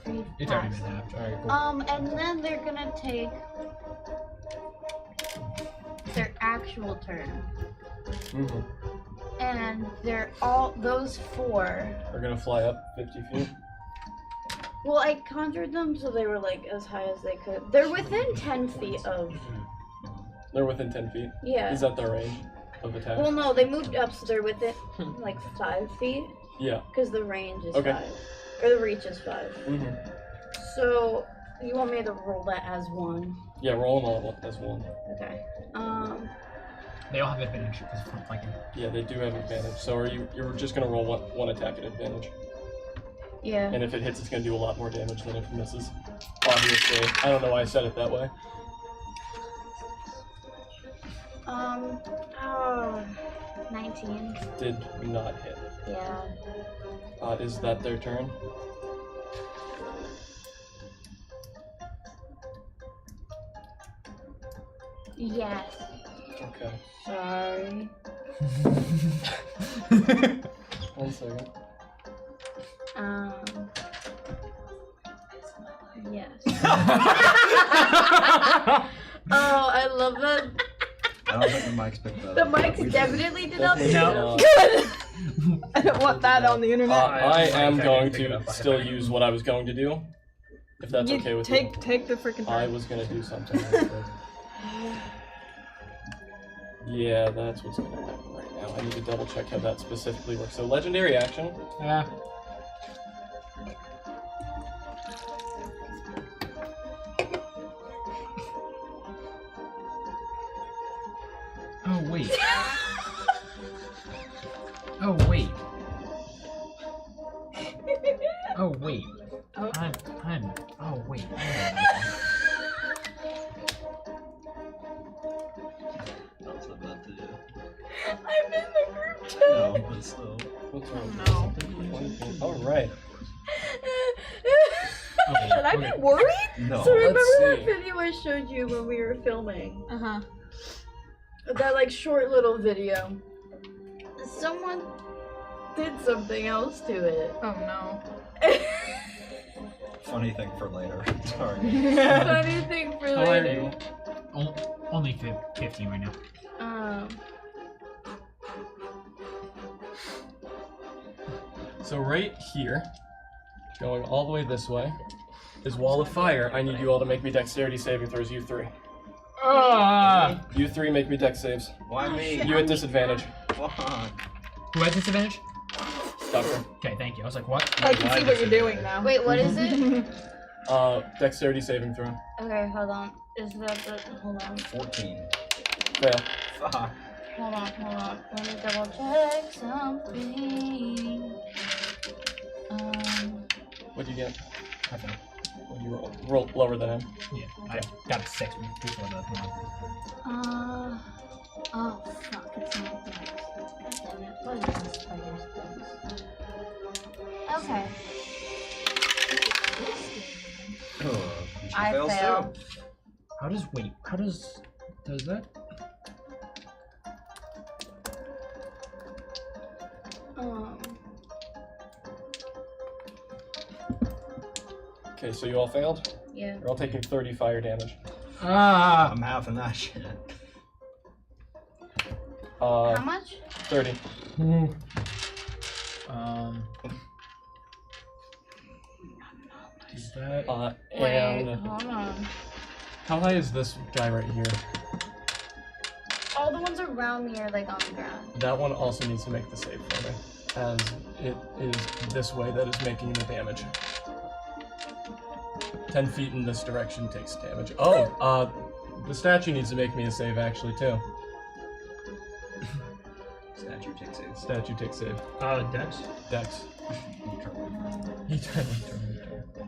Free It's already pass. been halved. Alright, cool. And then they're gonna take their actual turn, Mm-hmm. and those 4. We're gonna fly up 50 feet. Well, I conjured them so they were like as high as they could. They're within 10 feet of. They're within 10 feet. Yeah. Is that their range of attack? Well, no, they moved up, so they're within like 5 feet, Yeah. because the range is Okay. 5, or the reach is 5. Mm-hmm. So you want me to roll that as 1? Yeah, roll them all as one. Okay. They all have advantage because from flanking. Yeah, they do have advantage. So you're just gonna roll one attack at advantage. Yeah. And if it hits, it's gonna do a lot more damage than if it misses. Obviously. I don't know why I said it that way. 19. Did not hit. Yeah. Is that their turn? Yes. Okay. Sorry. 1 second. Yes. Oh, I love that. I don't think the mic's picked that The up. mics definitely did not pick it No. up. Good. I don't want that on the internet. I am I going pick it to up. still use what I was going to do. If that's You okay with you. take the freaking I time. was gonna do something. real quick. Yeah, that's what's gonna happen right now. I need to double check how that specifically works. So legendary action. Yeah. Oh wait. Oh wait. Oh wait. I'm. Oh wait. Don't say that to you. I'm in the group chat. No, but still. What's wrong? No. All right. Should I be worried? No. So remember Let's that see. video I showed you when we were filming? Uh-huh. That like short little video. Someone did something else to it. Oh no. Funny thing for later. Sorry. Funny thing for How are later. you? Only 15 right now. So right here, going all the way this way, is wall of fire. I need you all to make me dexterity saving throws. You 3. You 3 make me dex saves. Why me? You at disadvantage. Fuck. Who has disadvantage? Doctor. Okay, thank you. I was like, what? I can see what you're doing now. Wait, what is it? Dexterity saving throw. Okay, hold on. Is that the. Hold on. 14. Fail. Fuck. Hold on. Let me double check something. What'd you get? I failed. What'd you roll? Roll lower than him. Yeah, I got a 6 before the. Oh, fuck. It's not dex. God damn it. What is this spider's dex? Okay. Oh, I fails fail. too. How does does that? Okay, so you all failed? Yeah. You're all taking 30 fire damage. Ah. I'm having that shit. How much? 30. Is that? Wait, And hold on. how high is this guy right here? All the ones around me are like on the ground. That one also needs to make the save for me, as it is this way that is making the damage. 10 feet in this direction takes damage. Oh, the statue needs to make me a save actually too. Statue takes it. Statue takes save. Dex. Dex.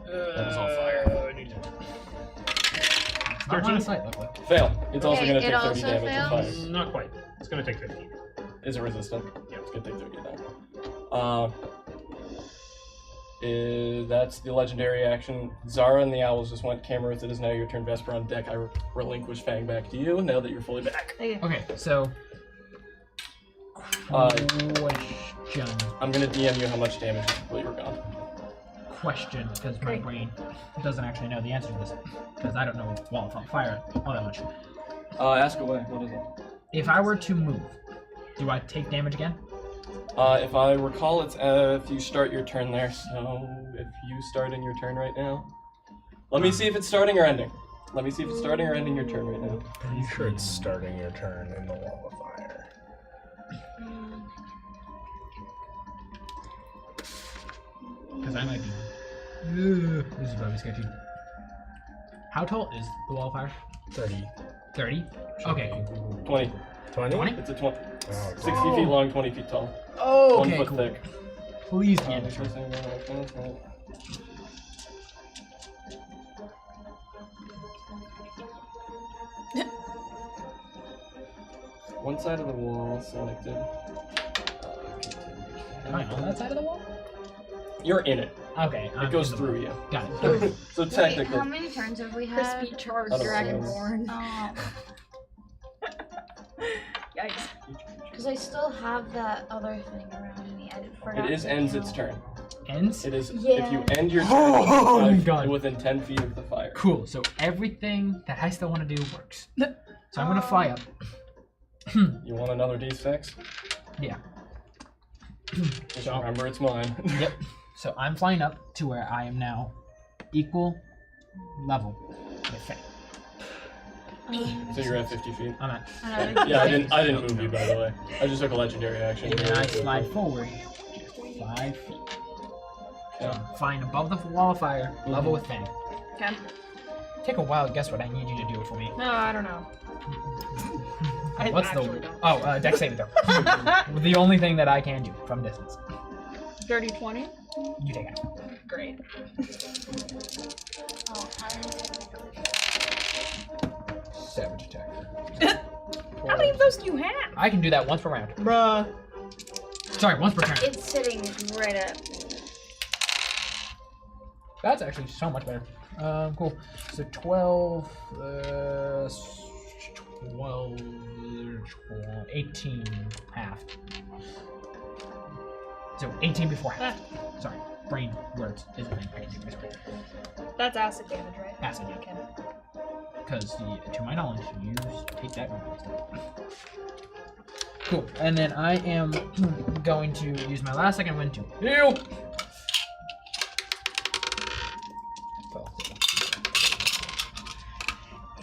That was on fire. Not line of sight, luckily. Fail. It's also Okay, going to it take 30 also damage of fails? fire. Not quite. It's gonna take 15. Is it resistant? Yeah, it's going to take 30 then. That's the legendary action. Zara and the owls just went. Cameruth, it is now your turn. Vesper on deck. I relinquish Fang back to you now that you're fully back. Okay, so. Question. I'm going to DM you how much damage while you're gone. Question, because my brain doesn't actually know the answer to this, because I don't know wall of fire all that much. Ask away. What is it? If I were to move, do I take damage again? If I recall, it's if you start your turn there. So if you start in your turn right now, let me see if it's starting or ending. Let me see if it's starting or ending your turn right now. Are you sure it's starting your turn in the wall of fire? Because I might be. This is probably sketchy. How tall is the wall of fire? 30. 30? Okay, cool. 20. 20? 20? It's a 20. Oh, 60 feet long, 20 feet tall. Oh, 1 okay, foot cool. thick. Please be in One side of the wall selected. Am I on that side of the wall? You're in it. Okay. It goes through you. Got it. So Wait, technically. how many turns have we had? Crispy charred I don't dragonborn. Oh, Yikes. because I still have that other thing around me. I forgot. It is to ends count. its turn. Ends? It is Yeah. if you end your turn Oh, within, God. within 10 feet of the fire. Cool. So everything that I still want to do works. So I'm gonna fly up. You want another D6? Yeah. Just remember it's mine. Yep. So I'm flying up to where I am now equal level with Fang. So you're at 50 feet. I'm at. Yeah, I didn't move you by the way. I just took a legendary action. And then I slide forward just 5 feet. So I'm flying above the wall of fire, level with Fang. Okay. Take a wild guess what I need you to do it for me. No, I don't know. I What's the actually don't. dex saving throw? The only thing that I can do from distance. Dirty 20? You take it. Great. Oh, Savage attack. How many of those do you have? I can do that once per round. Bruh. Sorry, once per turn. it's sitting right up. That's actually so much better. Cool. So 12, 12, 18 half. So 18 before half. Sorry, brain words is a thing I can do this way. That's acid damage, right? Acid, yeah. Okay. Because to my knowledge, you take that one. Cool. And then I am going to use my last second wind to heal.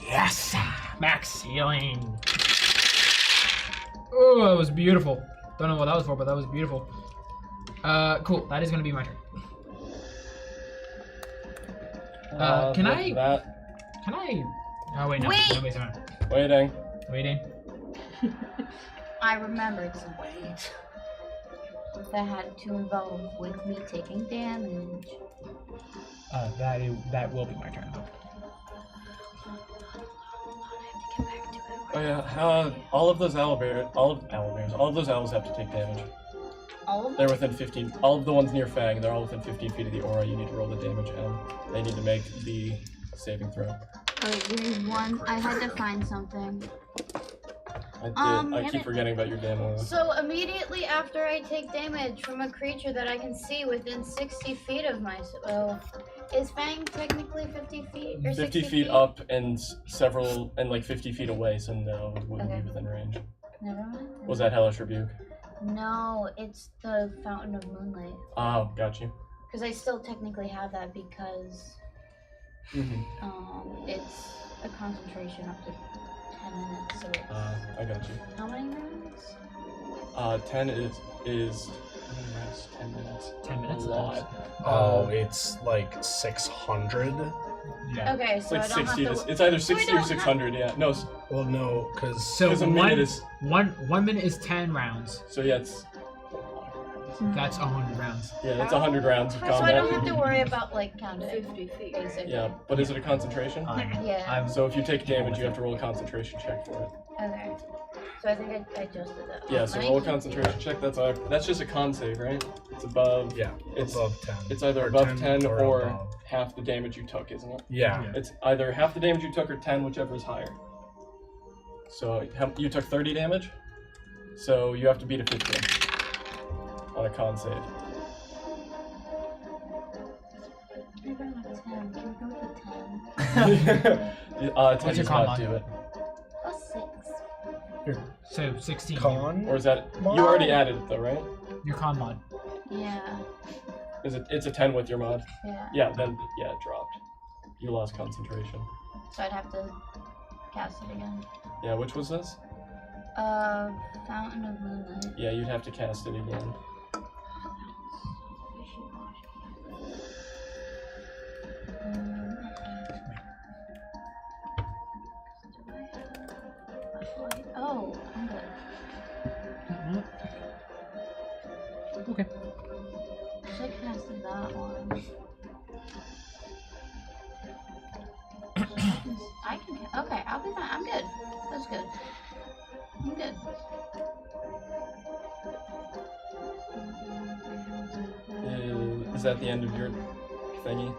Yes! Max healing! Oh, that was beautiful. Don't know what that was for, but that was beautiful. Cool. That is going to be my turn. Can I... Can I... Oh, wait, no. Wait! No, wait. Waiting. Waiting. I remembered something that had to involve with me taking damage. That will be my turn, though. Oh yeah, all of those owlbears, all of those owls have to take damage. All of They're them? within 15. All of the ones near Fang, they're all within 15 feet of the aura. You need to roll the damage, and they need to make the saving throw. Okay, give me one. I had to find something. I keep forgetting about your demo. So immediately after I take damage from a creature that I can see within 60 feet of myself, is Fang technically 50 feet or 50 60 feet up and like 50 feet away, so no, it wouldn't be within range. Never mind. Was that Hellish Rebuke? No, it's the Fountain of Moonlight. Oh, got you. Because I still technically have that because it's a concentration up to 10 minutes. So it's, I got you. how many rounds? 10 is how many rounds? 10 minutes. 10 minutes. A lot. Oh, it's like 600. Yeah. Okay, It's so like I don't 60 have to, to. it's either So we 60 or don't 600, yeah. No, Well, no, because So a minute is. one minute is 10 rounds. So yeah, it's. That's 100 rounds. Yeah, that's 100 rounds of So I combat. don't have to worry about like counting 50 feet, basically. Yeah, but is it a concentration? Yeah. So if you take damage, you have to roll a concentration check for it. Okay. So I think I adjusted that. Yeah, so roll a concentration check. That's just a con save, right? It's above. Yeah, it's above 10. It's either Or above 10 or above. half the damage you took, isn't it? Yeah. It's either half the damage you took or 10, whichever is higher. So you took 30 damage, so you have to beat a 15 on a con save. Can we go with 10? Can we go with 10? 10 What's your does con not mod? do it. Plus 6. So 16. Con? Or is that you already added it though, right? Your con mod. Yeah. Is it? It's a 10 with your mod. Yeah. Yeah, then yeah, it dropped. You lost concentration. So I'd have to cast it again. Yeah, which was this? Fountain of Moonlight. Yeah, you'd have to cast it again. Oh, I'm good. Okay. I casted that one. I can. Okay, I'll be fine. I'm good. That's good. I'm good. Is that the end of your thingy?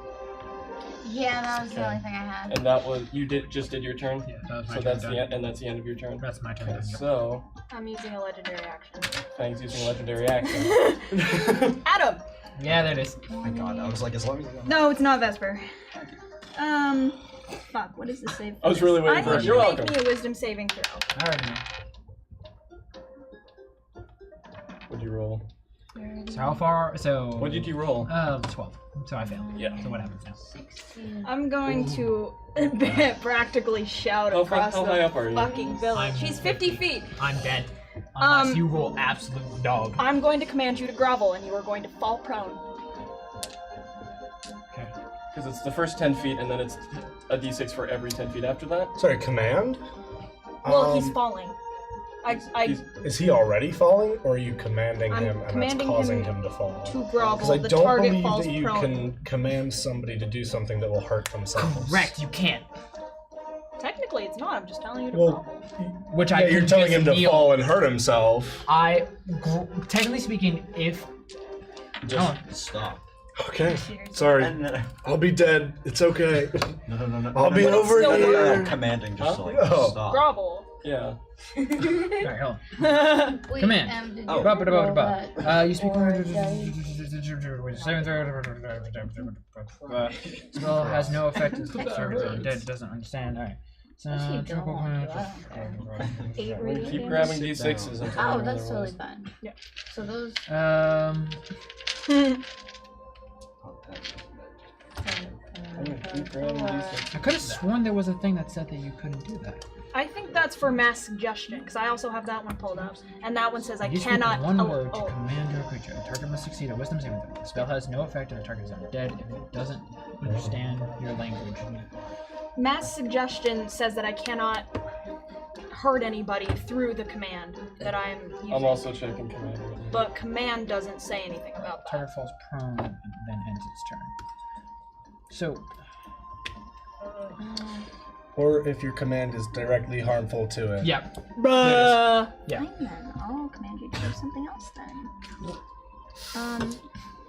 Yeah, that was the Okay. only thing I had. And that was you just did your turn. Yeah, that was my So turn. that's done. the end, and that's the end of your turn. That's my turn. Okay, done, yep. so I'm using a legendary action. Fang's using legendary action. Adam! Yeah, there it is. Oh my god, I was like, as long as you don't... No, it's not Vesper. Fuck, what is the save? I was really waiting I for need it. you You're to make welcome. me a wisdom saving throw. Alright, man. What'd you roll? So how far? So. What did you roll? 12. So I failed. Yeah. So what happens now? 16. I'm going to practically shout How across high up are the you? fucking village. I'm She's 50 feet. I'm dead. Unless Um, you roll absolute dog. I'm going to command you to grovel, and you are going to fall prone. Okay. Because it's the first 10 feet, and then it's a d6 for every 10 feet after that. Sorry, command? Well, he's falling. He's- Is he already falling, or are you commanding I'm him and commanding that's causing him him to fall? to Because grovel. I The don't target believe falls that you prone. can command somebody to do something that will hurt themselves. Correct, you can't. Technically, it's not. I'm just telling you to Well, grovel. Which yeah, I you're can telling just him to kneel. fall and hurt himself. Technically speaking, if. Just Oh. stop. Okay, sorry. And, I'll be dead. It's okay. no. I'll be over still here. Commanding, just like, Oh. stop. Grovel. Yeah. Alright, hold on. Wait, Command. did Oh. you Ba, ba, da, ba, da, roll ba. that? You speak. Or dice? Spell has no effect. It's dead. Doesn't understand. Alright. So, What's he doing? Eight We radiant keep damage? grabbing d6s until Oh, we that's roll totally those. fine. Yeah. So those. I'm gonna keep grabbing d6s. I could have sworn there was a thing that said that you couldn't do that. I think that's for mass suggestion, because I also have that one pulled up, and that one says I You cannot. speak one oh, word to oh. command your creature. The target must succeed a wisdom saving throw. The spell has no effect if the target is undead. If it doesn't understand your language. Mass suggestion says that I cannot hurt anybody through the command that I'm using. I'm also checking command. right now. But command doesn't say anything about that. Target falls prone and then ends its turn. So, Or if your command is directly harmful to it. yeah. Bruh. Yeah. Fine then. I'll command you to do something else then.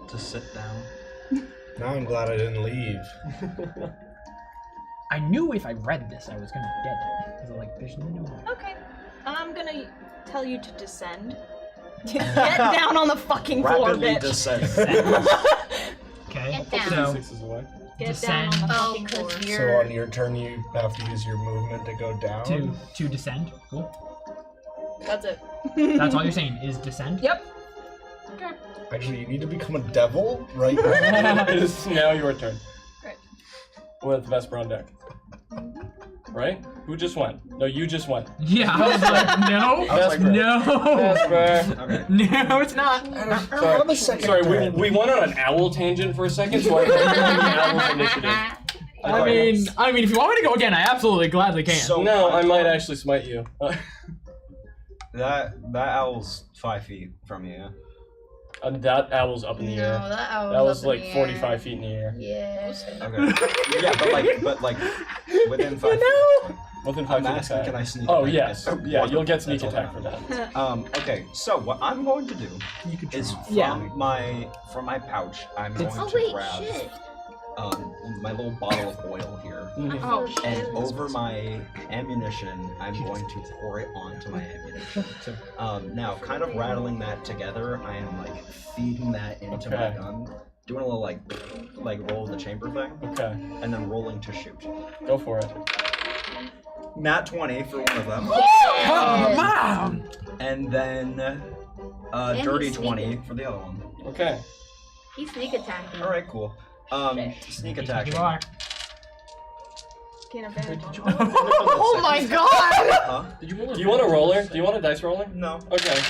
To sit down. Now I'm glad I didn't leave. I knew if I read this, I was gonna get it. Because like, there's no. Okay. I'm gonna tell you to descend. Get down on the fucking floor, Rapidly bitch. descend. Okay. Get down. So, 6 is away. Get descend. down on the Oh, fucking floor. because So you're. on your turn, you have to use your movement to go down. to descend. Cool. That's it. That's all you're saying is descend. Yep. Actually, you need to become a devil right now. It is now your turn. Right. With Vesper on deck. Right? Who just went? No, you just went. Yeah. I was like, no. Vesper. No. Vesper. Okay. No, it's not. Sorry, sorry, we went on an owl tangent for a second, so I heard the owl's initiative. I mean, if you want me to go again, I absolutely gladly can. So- No, I might actually smite you. That owl's 5 feet from you. Yeah? That owl's up in the air. No, that owl That was up in like the air. 45 feet in the air. Yeah. Okay. Yeah, but like within 5 feet. Within 5 I'm feet asking, attack. can I sneak Oh, attack? yes. That's Yeah, one. you'll get sneak That's all attack for that that. Okay, so what I'm going to do is from my pouch, I'm going Oh to wait, grab shit. my little bottle of oil here. Mhm. Oh And shit. over my ammunition, I'm going to pour it onto my ammunition. Now, kind of rattling that together, I am like feeding that into my Okay. gun, doing a little like roll the chamber thing, Okay, and then rolling to shoot. go for it. Nat 20 for one of them, Come on! and then And dirty he's 20 sneaking. for the other one. Okay. He's sneak attacking. All right, cool. Sneak attack. You are. Gain advantage. Oh my god! Huh? Did you roll? Do you want a roller? Do you want a dice roller? No. Okay.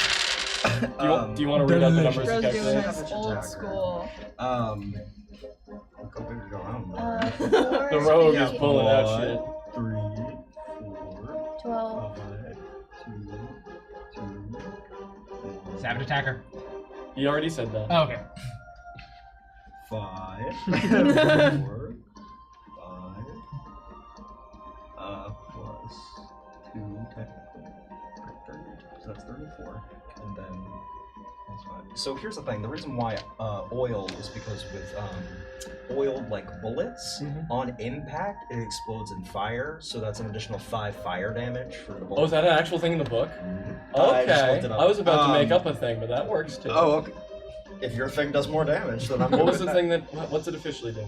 Do you want to read out the numbers Bro's and doing calculate? his old school. Go big or go home. 4, The rogue Yeah. is pulling out shit. 3, 4, 12. 5, 2, 2, Savage attacker. He already said that. Oh, okay. 5, 4, 5, plus 2 technically. 30, so that's 34, and then plus 5. So here's the thing, the reason why oil is because with oiled like bullets, on impact it explodes in fire, so that's an additional 5 fire damage for the bullet. Oh, is that an actual thing in the book? I just Okay. looked it up. I was about to make up a thing, but that works too. Oh, okay. If your thing does more damage, then I'm What good was with the that. thing that? What's it officially do?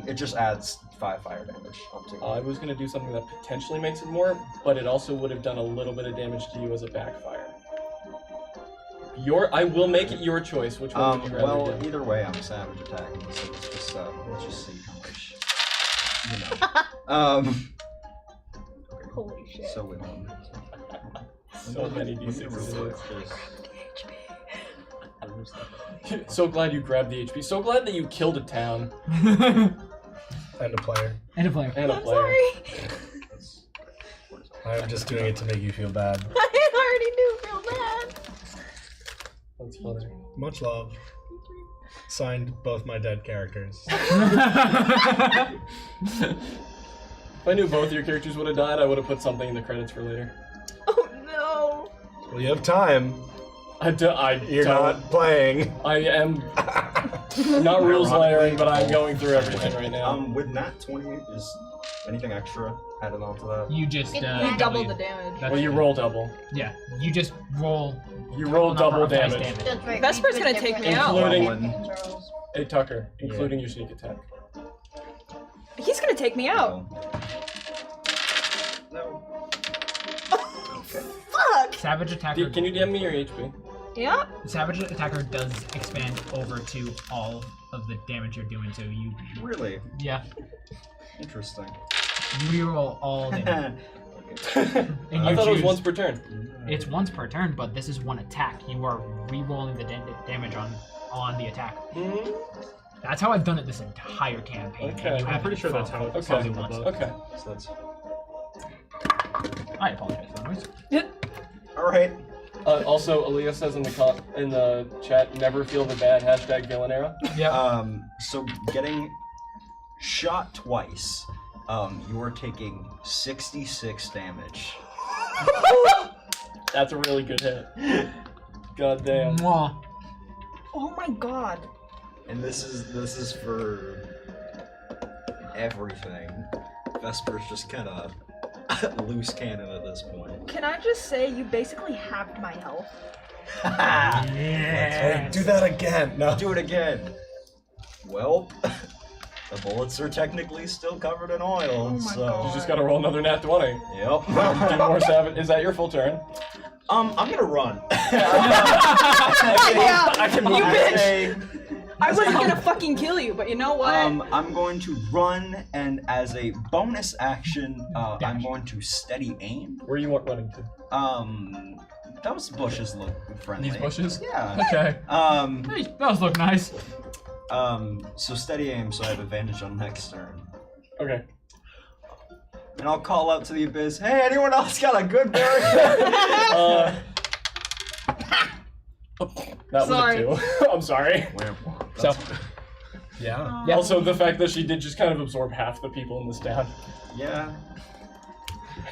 It just adds 5 fire damage onto I was gonna do something that potentially makes it more, but it also would have done a little bit of damage to you as a backfire. I will make it your choice. Which one would you rather well, do? either way, I'm savage attacking, so let's just see how much, you know. Holy shit. So with So many d6s. Where's that? So glad you grabbed the HP. So glad that you killed a town And a player. And a player. and a I'm player. sorry. I'm just doing it to make you feel bad. I already knew real bad. That's funny. Much love. Signed both my dead characters. If I knew both your characters would have died, I would have put something in the credits for later. Oh no. Well, you have time. You're not playing. I am not rules layering, but I'm going through everything right now. With Nat 20, is anything extra added onto that? You just You double the damage. That's Well, you roll double. Yeah, you just roll. You roll double number of dice damage. That's right. Vesper's we do gonna it take me differently. out. Including- Hey Tucker, including your sneak attack. He's gonna take me out. No. Fuck. Savage attacker. Can you DM me your HP? Yep. Savage attacker does expand over to all of the damage you're doing, so you. Really? Yeah. Interesting. You reroll all damage. And I you thought it was choose- once per turn. It's once per turn, but this is one attack. You are re-rolling the damage on the attack. Hmm? That's how I've done it this entire campaign. Okay. and you I'm haven't pretty sure that's how followed it's Okay. in the once. book. Okay. So that's I apologize for the noise. alright. Also, Aaliyah says in the chat, never feel the bad, #Villanera. Yeah. So getting shot twice, you are taking 66 damage. That's a really good hit. God damn. Mwah. Oh my god. And this is for everything. Vesper's just kind of loose cannon at this point. Can I just say you basically halved my health? Hey, do that again. No. Do it again. Well, the bullets are technically still covered in oil, Oh my so God. You just gotta roll another nat 20. yep. Do more savage. Is that your full turn? I'm gonna run. Yeah, I can you bitch. say, I wasn't gonna fucking kill you, but you know what? I'm going to run, and as a bonus action, I'm going to steady aim. Where are you running to? Those bushes look friendly. These bushes? Yeah. Okay. Hey, those look nice. So steady aim, so I have advantage on next turn. Okay. And I'll call out to the abyss, hey, anyone else got a good berry? That Sorry. was a 2. I'm sorry. So, Yeah. also the fact that she did just kind of absorb half the people in this town. Yeah.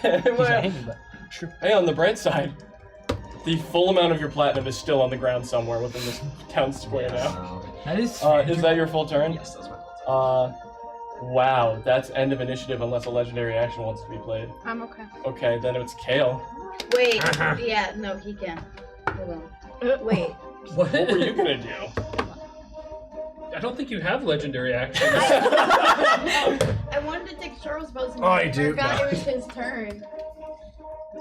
Hey, on the bright side, the full amount of your platinum is still on the ground somewhere within this town square now. That is. Is that your full turn? Yes, that's my Wow, that's end of initiative unless a legendary action wants to be played. I'm okay. Okay, then it's Kale. Wait. Yeah. No, he can. Hold on. Wait. What were you gonna do? I don't think you have legendary actions. I wanted to take Charles' bows and I do. forgot it was his turn. I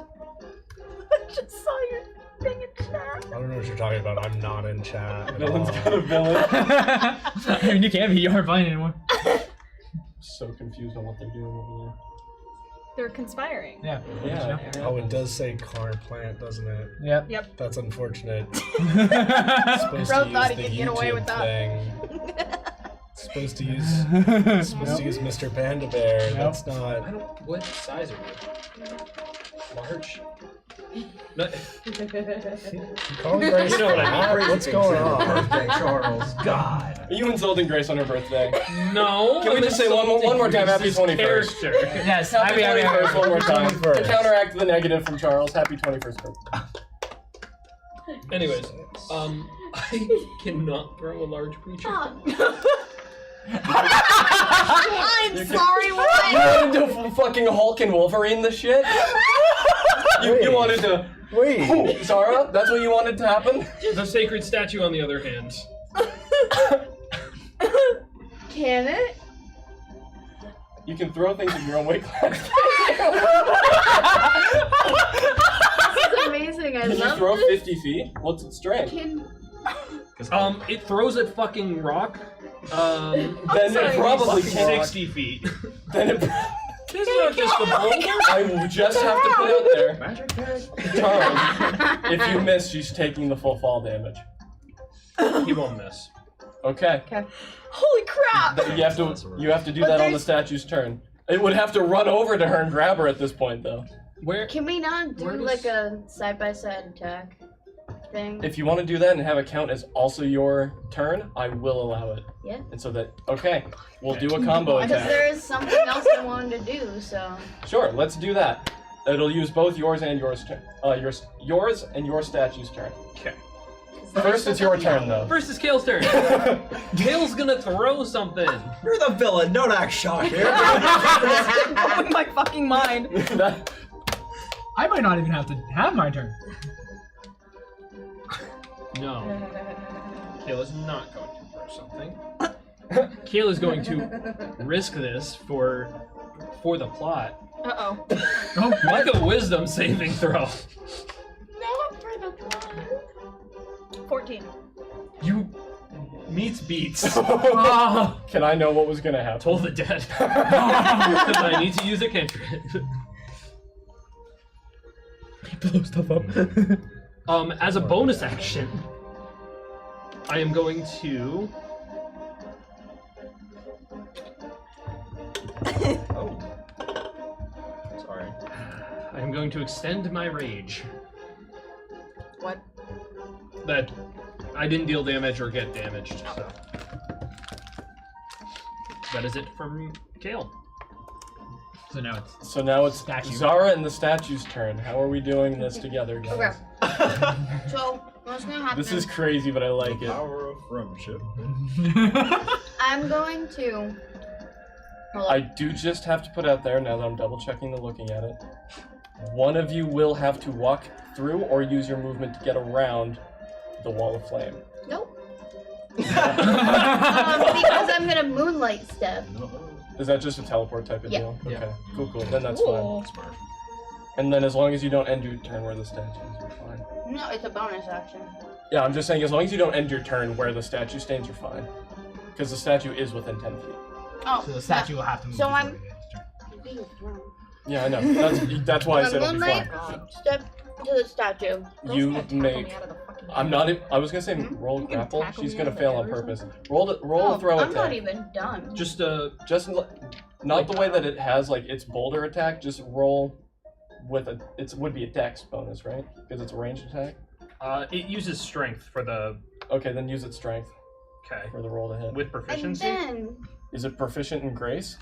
just saw your thing in chat. I don't know what you're talking about. I'm not in chat. at Villain's all. got a villain. I mean, you can't be. You aren't playing anymore. So confused on what they're doing over They're conspiring. Yeah. there. Yeah. Oh, it does say car plant, doesn't it? Yep. That's unfortunate. Yep. Supposed Bro to thought use he the could get away YouTube with that. thing. Supposed to use Mr. Panda Bear. That's not. What size are you? Large? No, Calling Grace You know what I mean. fat? What's going on? birthday, Charles. God. Are you insulting Grace on her birthday? no. Can we just say one more time, happy 21st? Character. Yes. Happy 21st, one more time. To 21st. counteract the negative from Charles, happy 21st birthday. Anyways, I cannot throw a large creature. I'm sorry, You what? wanted to fucking Hulk and Wolverine this shit? You wanted to. Wait. Zara, that's what you wanted to happen? The sacred statue, on the other hand. Can it? You can throw things in your own weight class. This is amazing. I Can you love throw this. 50 feet? What's its strength? Can It throws a fucking rock. Then it probably can. 60 feet. Then it. It's not just the boulder. I just have to put out there, Magic tag. Charles. If you miss, she's taking the full fall damage. He won't miss. Okay. Holy crap! You have to do that on the statue's turn. It would have to run over to her and grab her at this point, though. Where? Can we not do Where does- like a side-by-side attack thing? If you want to do that and have it count as also your turn, I will allow it. Yeah. And so that, okay, we'll do a combo Because attack. there is something else I wanted to do, so. Sure, let's do that. It'll use both yours and yours turn. Yours and your statue's turn. Okay. First, it's your turn, though. First is Kale's turn. Kale's gonna throw something. You're the villain. Don't act shocked here. Blowing my fucking mind. That- I might not even have to have my turn. No. Kale is not going to throw something. Kale is going to risk this for the plot. Uh-oh. Oh, Make a wisdom saving throw. Not for the plot. 14. You meets beats. Ah. Can I know what was gonna happen? Toll the dead. Because I need to use a cantrip. Blow stuff up. As a bonus action, I am going to. Oh. Sorry. I am going to extend my rage. What? That I didn't deal damage or get damaged. So. That is it from Kale. So now it's Statue. Zara and the statue's turn. How are we doing this together, guys? Okay. So, what's gonna happen? This is crazy, but I like it. Power of friendship. I'm going to Hold I on. do just have to put out there, now that I'm double checking the looking at it, one of you will have to walk through or use your movement to get around the wall of flame. Nope. Because I'm gonna moonlight step. Is that just a teleport type of Yeah. deal? Yeah. Okay, cool. Then that's Cool. fine. And then as long as you don't end your turn where the statue is, you're fine. No, it's a bonus action. Yeah, I'm just saying as long as you don't end your turn where the statue stands, you're fine. Because the statue is within 10 feet. Oh. So the statue will have to move. So before I'm- it gets its turn. Yeah, I know. That's why I said it'll be moonlight fine. step to the statue. You Girls tackle make. me out of the fucking I'm not. I was gonna say roll You can grapple. tackle She's me gonna out of fail the on air or purpose. something. Roll a throw I'm attack. not even done. Just Just not the way that it has like its boulder attack. Just roll with a. It would be a dex bonus, right? Because it's a ranged attack. it uses strength for the Okay, then use its strength okay for the roll to hit. with And proficiency. then Is it proficient in grace?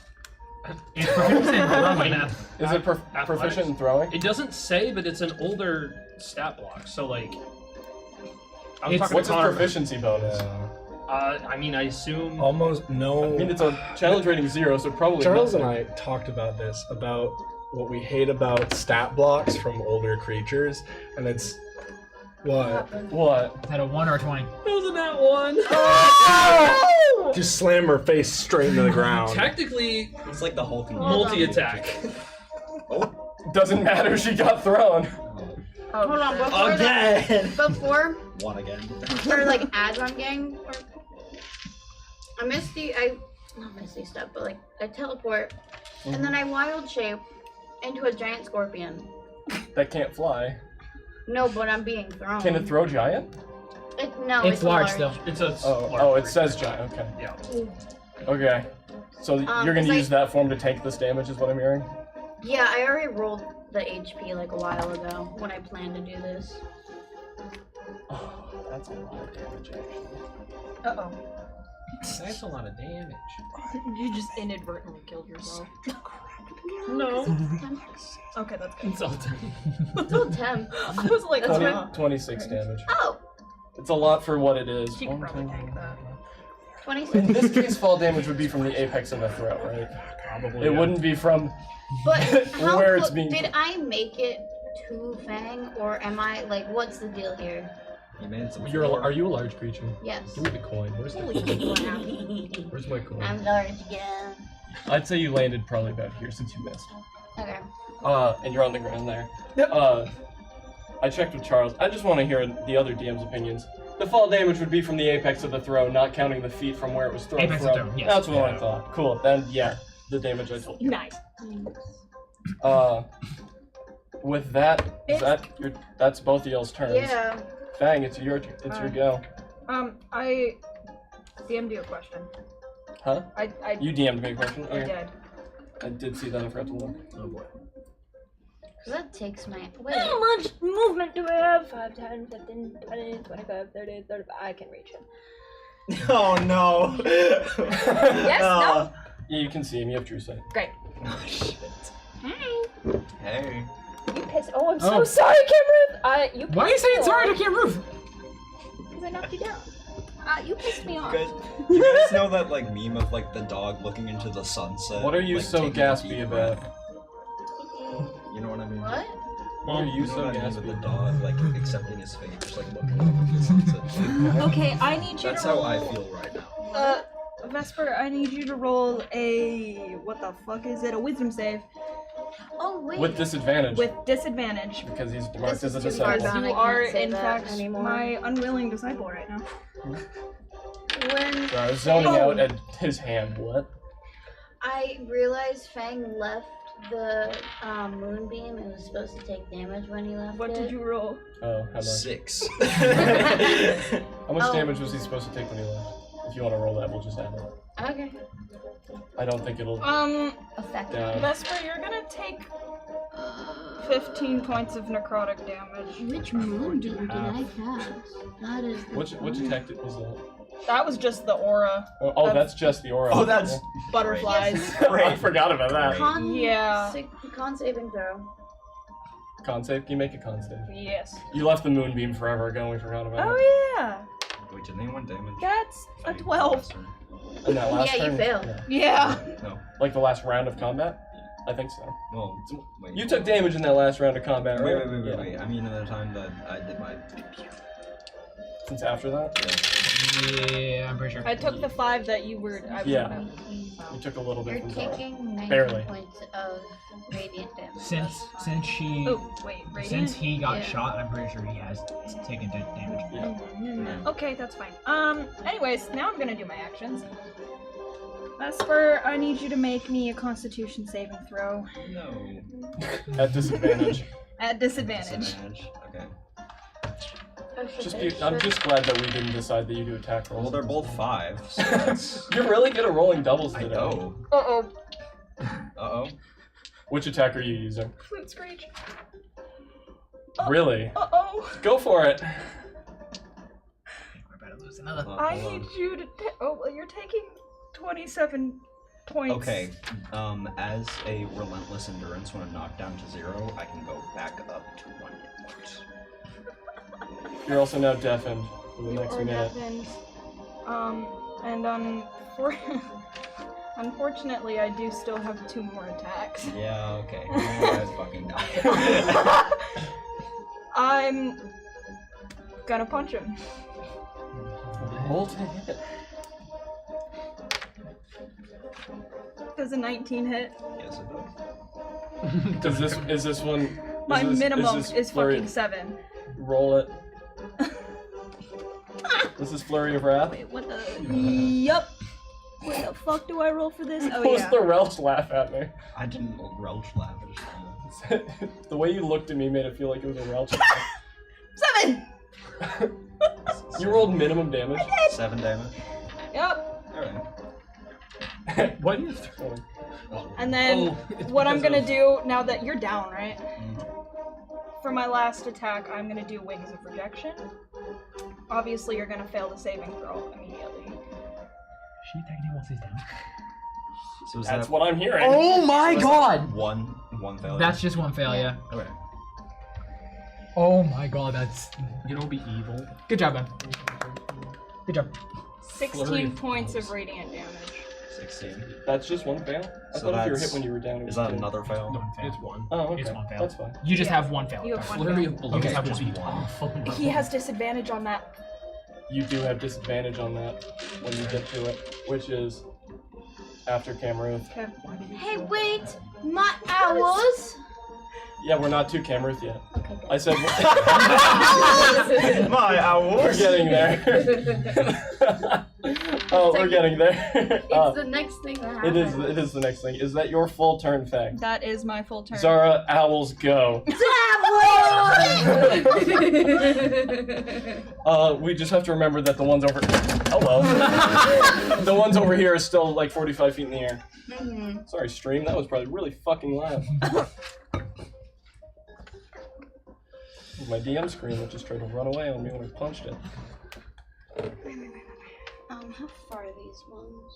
It's proficient in throwing. Is it proficient in throwing? It doesn't say, but it's an older stat block. So like, I was It's- talking What's to its Connor. proficiency bonus? I mean, I assume. Almost no. I mean, it's a challenge rating 0, so probably. Charles and nothing. I talked about this, about what we hate about stat blocks from older creatures, and it's what? What? Is that a 1 or a 20? Wasn't that one? Just slam her face straight into the ground. Technically, It's like the Hulk. multi-attack. Doesn't matter. She got thrown. Oh, hold on, shit. before Again. before One again. or like as I'm getting, not Misty step, but like I teleport, and then I wild shape into a giant scorpion. That can't fly. No, but I'm being thrown. Can it throw giant? No, It's large still. It's a. Oh, it says giant. Okay. Yeah. Okay. So you're gonna 'cause I- use that form to tank this damage, is what I'm hearing. Yeah, I already rolled the HP like a while ago when I planned to do this. Oh, that's a lot of damage, actually. Uh-oh. That's a lot of damage. You just inadvertently killed yourself. No. Okay, that's good. It's all done. It's all temp. I was like, That's 20, right. 26 damage. Oh, It's a lot for what it is. she could probably tank that. 26. In this case, fall damage would be from the apex of the throat, right? Probably. It wouldn't be from. But how Where it's clo- being- did I make it to Fang, or am I like, what's the deal here? You made some. Are you a large creature? Yes. Give me the coin. Where's the coin? Where's my coin? I'm large again. I'd say you landed probably about here since you missed. Okay. And you're on the ground there. I checked with Charles. I just want to hear the other DM's opinions. The fall damage would be from the apex of the throw, not counting the feet from where it was thrown Apex of from. throw, yes. That's what I thought. Cool. Then yeah, the damage I told you. Nice. With that, that's both of y'all's turns. Yeah. Fang, it's your go. I DM'd you a question. Huh? I You DM'd me a question. I Okay. did. I did see that. I forgot to look. Oh boy. So that takes my. Wait. How much movement do I have? 5, 10, 15, 20, 25, 30, 35. I can reach him. Oh no. Yes, no? Yeah, you can see him. You have true sight. Great. Hey. You pissed. Oh, I'm so Oh. sorry, Cameron. You. Why are you saying sorry to Cam Roof? Because I knocked you down. You pissed me off. You guys know that like meme of like the dog looking into the sunset? What are you like, so taking a gaspy deep about? breath? You know what I mean? What? What are you You know so that meme gaspy of the about? dog like accepting his fate, just like looking into the sunset. Okay, I need you That's to how roll. I feel right now. Vesper, I need you to roll a what the fuck is it? A wisdom save Oh wait. With disadvantage. with disadvantage. Because he's marked This as a is too far disciple. down. I You can't are say in that fact anymore. my unwilling disciple right now. When So I was zoning out at his hand. What? I realized Fang left the moonbeam, it was supposed to take damage when he left What it. did you roll? Oh, how much? 6. How much Oh. damage was he supposed to take when he left? If you want to roll that, we'll just add it. Okay. I don't think it'll. Effective. Yeah. Vesper, you're gonna take 15 points of necrotic damage. Which moonbeam did I cast? That is the Which attack was that? That was just the aura. Oh, that's just the aura. Oh, that's Butterflies. I forgot about that. Con saving throw. Con save? Can you make a con save? Yes. You left the moonbeam forever ago and we forgot about it. Oh yeah. Wait, did anyone damage? That's a Fang 12. last turn? In that last Yeah, you turn, failed. Yeah. No. like the last round of combat? I think so. Well, wait. You took damage in that last round of combat, Wait, right? wait, wait, wait, Yeah. wait. I mean, at the time that I did my. Since after that? Yeah, I'm pretty sure. I took the 5 that you were. I was Yeah. gonna- You took a little bit You're from Zara. taking 19 Barely. points of radiant damage. Since she Oh wait, radiant. since he got Yeah. shot, I'm pretty sure he has taken damage. Yeah. Okay, that's fine. Anyways, now I'm gonna do my actions. Vesper, I need you to make me a Constitution saving throw No. At disadvantage. at disadvantage. Disadvantage. Okay. I'm just glad that we didn't decide that you do attack rolls. Well, they're both 5, so that's. You're really good at rolling doubles I today. know. Uh-oh. Uh-oh. Which attack are you using? Flute screech. Really? Uh-oh. Go for it. We're about to lose another. I Hold need on. you to well, you're taking 27 points. Okay, as a relentless endurance, when I'm knocked down to 0, I can go back up to 1 hit point. You're also now deafened for the next Or minute. deafened. And unfortunately, I do still have 2 more attacks. Yeah, okay. You guys fucking die. I'm gonna punch him. Roll to hit. Does a 19 hit? Yes, it does. Is this one? My minimum this is flurry- fucking 7. Roll it. This is Flurry of Wrath. Wait, what the? Yup. What the fuck do I roll for this? Oh What was yeah. the Relch laugh at me? I didn't Relch laugh. I just The way you looked at me made it feel like it was a Relch laugh. 7. You rolled minimum damage. 7 damage. Yup. Alright. What are you throwing? And then Oh, it's what I'm because gonna of- do now that you're down, right? For my last attack, I'm gonna do Wings of Rejection. Obviously, you're gonna fail the saving throw immediately. She technically wants these down. So is That's that what I'm hearing. Oh my god! one failure? That's just one failure. Okay. Oh my god, that's You don't be evil. good job, man. Good job. 16 Flurry of points blows. of radiant damage. 16. That's just one fail? I So thought if you were that's- hit when you were down, it was Is that two. another fail? One fail. It's one. Oh, okay. It's one fail. That's fine. You just Yeah. have one fail. You have one Flurry fail. of blows You just have would one. be awful. He has disadvantage on that. You do have disadvantage on that when you get to it, which is after Camaruth. Okay. Hey, wait! My owls! Yeah, we're not to Camaruth yet. Okay, good. I said My owls! we're getting there. Oh, we're getting there. It's the next thing that It happens. is the next thing. Is that your full turn, Fang? That is my full turn. Zara, owls, go. We just have to remember that the ones over. Hello. The ones over here are still like 45 feet in the air. Mhm. Sorry, stream. That was probably really fucking loud. My DM screen that just tried to run away on me when I punched it. How far are these ones?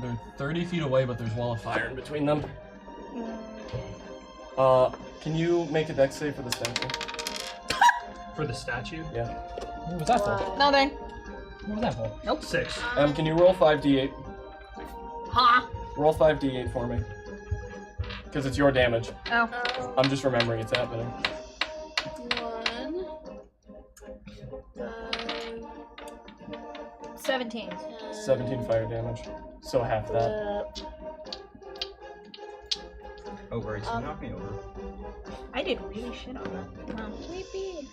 They're 30 feet away, but there's wall of fire in between them. Can you make a dex save for the statue? For the statue? Yeah. What was that for? Nothing. What was that for? 6. Can you roll 5d8? Huh? Roll 5d8 for me. Because it's your damage. Oh. I'm just remembering it's happening. 1, 17. 17 fire damage. So half that. Oh, great. So you knocked me over. I did really shit on that. Wow. Weepy.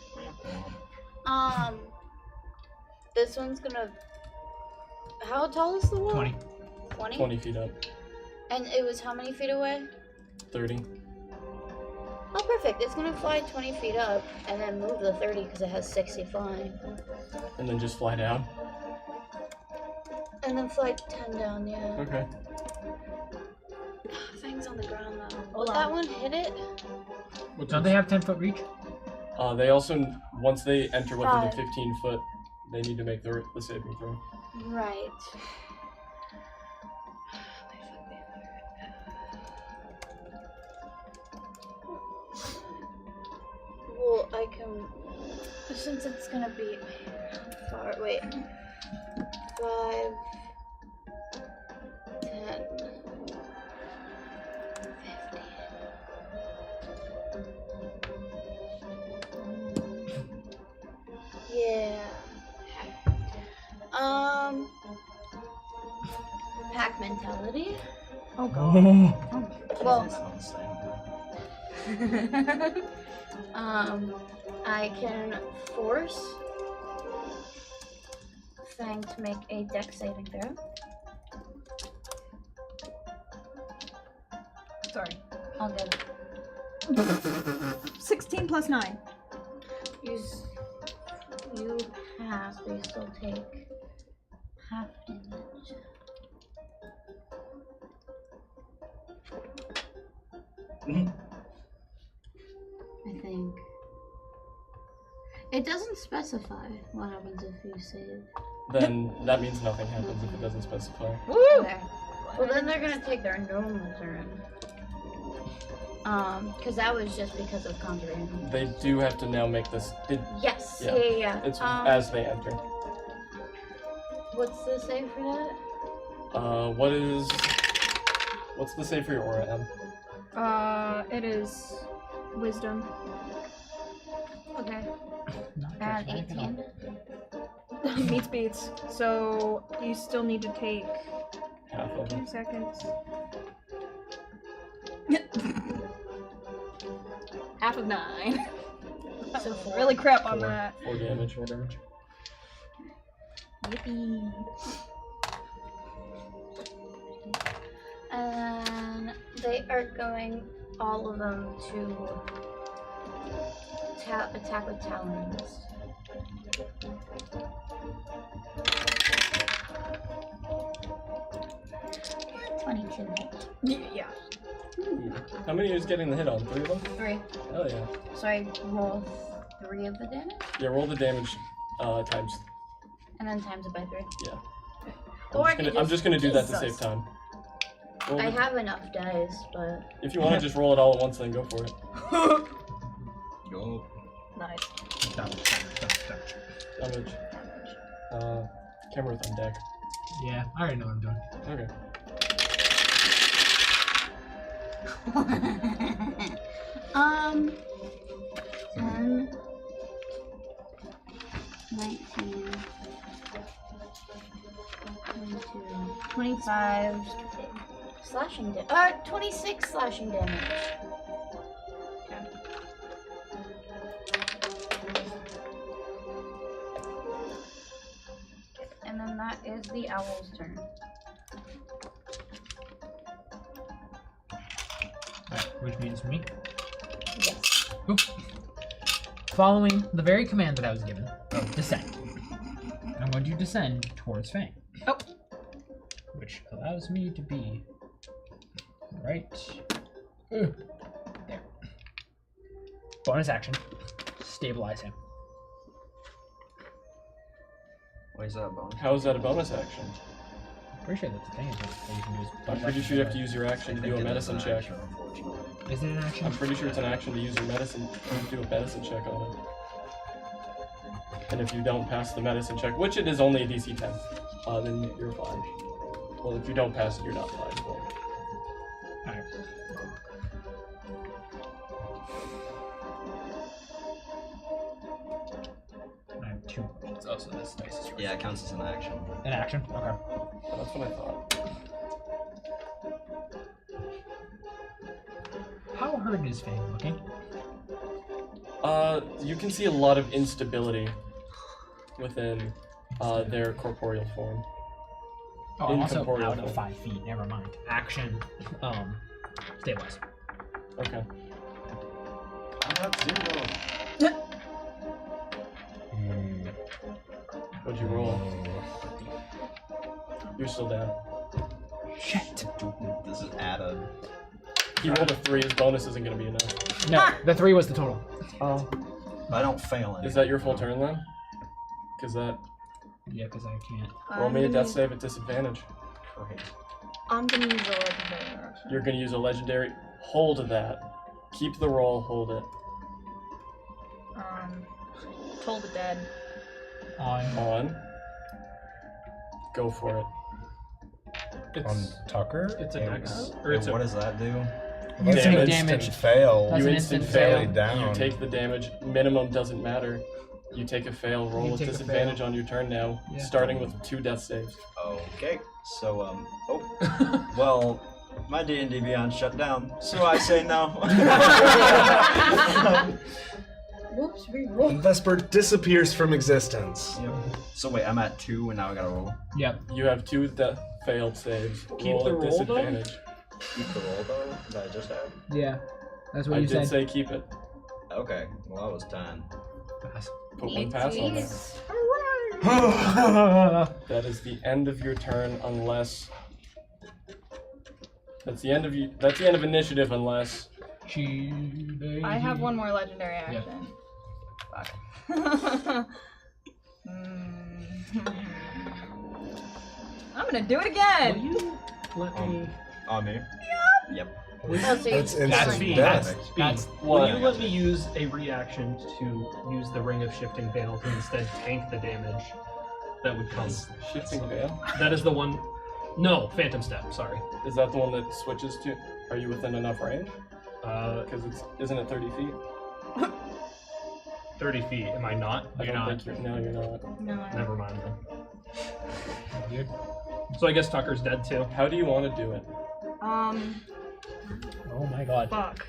This one's gonna. How tall is the wall? 20. 20? 20 feet up. And it was how many feet away? 30. Oh, perfect. It's gonna fly 20 feet up and then move the 30 because it has 60 flying. And then just fly down. And then fly 10 down, yeah. Okay. Fang's on the ground though. Hold Will on. that one hit it? Don't they have 10-foot reach? They also, once they enter within the 5. 15 foot, they need to make the saving throw. Right. Since it's gonna be far. Wait. 5, 10, 15. Yeah. Pack mentality. Oh god. Well, That's not the same. I can force Fang to make a dex saving throw. Sorry. I'll get it. 16 plus 9. You pass, but you still take half damage. I think. It doesn't specify what happens if you save. Then that means nothing happens if it doesn't specify. Okay. Well, then they're gonna take their normal turn. Because that was just because of conjuring. They do have to now make this. Yes. Yeah. Yeah. It's as they enter. What's the save for that? What's the save for your aura, Em? It is wisdom. Okay. Not And charismatic at 18. Meets beats. So you still need to take Half of 2 it. seconds. Half of 9. So 4. Really crap on 4. that. 4 damage. 4 damage. Yippee. And they are going, all of them, to attack with talons. Yeah. How many are you getting the hit on? 3 of them? 3. Hell yeah. So I roll 3 of the damage, Yeah, roll the damage times. and then times it by 3. Yeah. Or I I'm could just gonna do that to Jesus. save time. Roll I the- have enough dice, but If you want to just roll it all at once, then go for it. Go. Nice. Damage. Camera's on deck. Yeah, I already know what I'm doing. Okay. 10, 19, 22, 25 slashing damage. 26 slashing damage. And then that is the owl's turn. Alright, which means me. Yes. Oop. Following the very command that I was given of descend, I'm going to descend towards Fang. Oh. Which allows me to be right there. Bonus action. Stabilize him. Why is that a bonus? How is that a bonus action? Pretty sure that's the thing. Is that you can do is I'm pretty sure you have to use your action to do a medicine check. Is it an action? I'm pretty sure it's an action to use your medicine to do a medicine check on it. And if you don't pass the medicine check, which it is only a DC 10, then you're fine. Well, if you don't pass it, you're not fine. But... Alright. I have 2. Oh, so this dice is yours. Yeah, it counts as an action. An action? Okay. That's what I thought. How hurt is Fang looking? You can see a lot of instability within their corporeal form. Oh, I'm also Incorporeal out of form. 5 feet. Never mind. Action. Stabilize. Okay. I'm at 0. What'd you roll? You're still down. Shit. This is added. He rolled a 3. His bonus isn't gonna be enough. No, the 3 was the total. Oh. I don't fail Is that your full turn then? Cause that Yeah, because I can't. roll me a death save at disadvantage. Great. I'm gonna use a legendary action. You're gonna use a legendary. Hold that. Keep the roll. Hold it. Toll the Dead. On. Go for it. On It's Tucker? it's a dex. Or Wait, it's what a does that do? You That's take an damage. instant fail. That's You an instant instant fail. fail. Down. You take the damage. Minimum doesn't matter. You take a fail. Roll You with take a disadvantage on your turn now, Yeah. starting with 2 death saves. Okay, so well, my D&D Beyond shut down, so I say no. Whoops, reroll. And Vesper disappears from existence. Yep. So wait, I'm at 2 and now I gotta roll. Yep. You have 2 failed saves. Keep the at roll, though? disadvantage. Keep the roll though that I just had. Yeah. That's what I you did said. say keep it. Okay, well that was 10. Put 1 pass on it. Alright. That is the end of your turn, unless. That's the end of initiative, unless. I have one more legendary action. Fuck. I'm gonna do it Will again. you let me? On me? Yep. Oh, so That's you're instant killing. death. That's Will you let me use a reaction to use the Ring of Shifting Veil to instead tank the damage that would come? Shifting Veil? That is the one. No, Phantom Step. Sorry. Is that the one that switches to? Are you within enough range? Because isn't it 30 feet? 30 feet. Am I not? I You're don't not. think you're. No, you're not. No. Never mind then. So I guess Tucker's dead too. How do you want to do it? Oh my god. Fuck.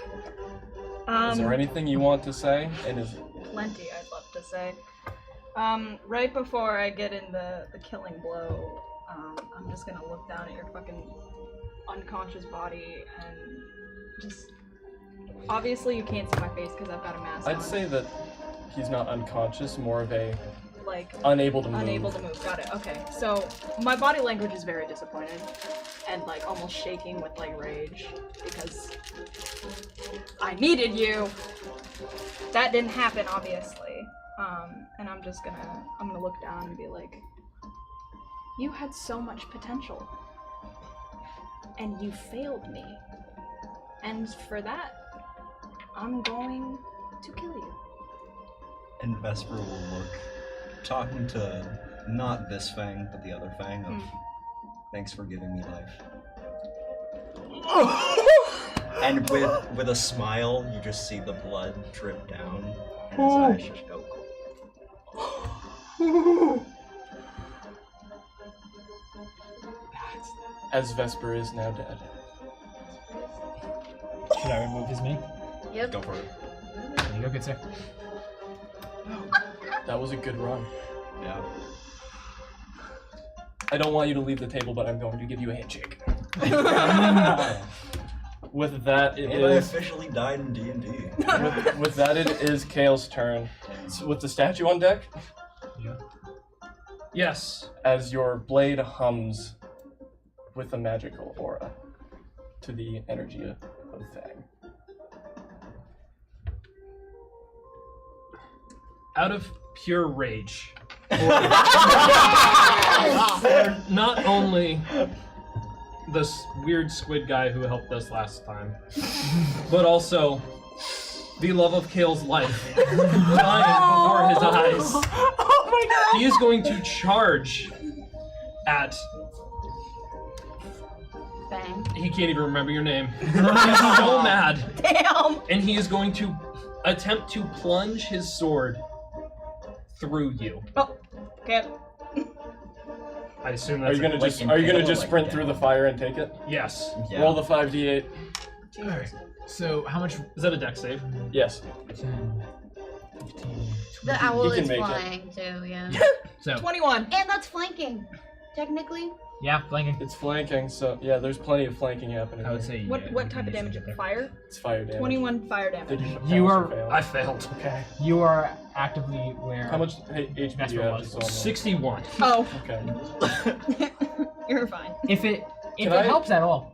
Is there anything you want to say? And is Plenty, I'd love to say. Right before I get in the killing blow, I'm just gonna look down at your fucking unconscious body and just. Obviously, you can't see my face because I've got a mask on. I'd say that he's not unconscious, more of a Like, unable to move. unable to move. Got it. Okay. So, my body language is very disappointed and, like, almost shaking with, like, rage because I needed you. That didn't happen, obviously. And I'm gonna look down and be like, you had so much potential. And you failed me. And for that, I'm going to kill you. And Vesper will look, talking to not this Fang, but the other Fang of, thanks for giving me life. And with a smile, you just see the blood drip down, and his eyes just go. As Vesper is now dead. Should I remove his mane? Yep. Go for it. There you go, good sir. That was a good run. Yeah. I don't want you to leave the table, but I'm going to give you a handshake. With that, it And I is. officially died in D&D. With that, it is Kale's turn. So with the statue on deck, Yes. as your blade hums with a magical aura to the energy of Fang. Out of pure rage. For not only this weird squid guy who helped us last time, but also the love of Kale's life dying before his eyes. Oh my god! He is going to charge at. Bang. He can't even remember your name. He's so mad. Damn! And he is going to attempt to plunge his sword through you. Oh, okay. I assume Are that's you gonna just sprint through the fire and take it? Yes. Yeah. Roll the 5d8. Alright. So how much? Is that a dex save? Yes. 10, 15, The owl can is make it. flying too, yeah. So 21. And that's flanking, technically. yeah, flanking. It's flanking, so yeah, there's plenty of flanking happening. I would here. say. What yeah, what type of you damage? should get there. Fire? It's fire damage. 21 fire Did damage. you, You pass or are- fail? I failed. Okay. You are actively where? How much HP do That's you what it have? was. Just so I know? 61. Oh, Okay. you're fine. If it Can I- helps at all.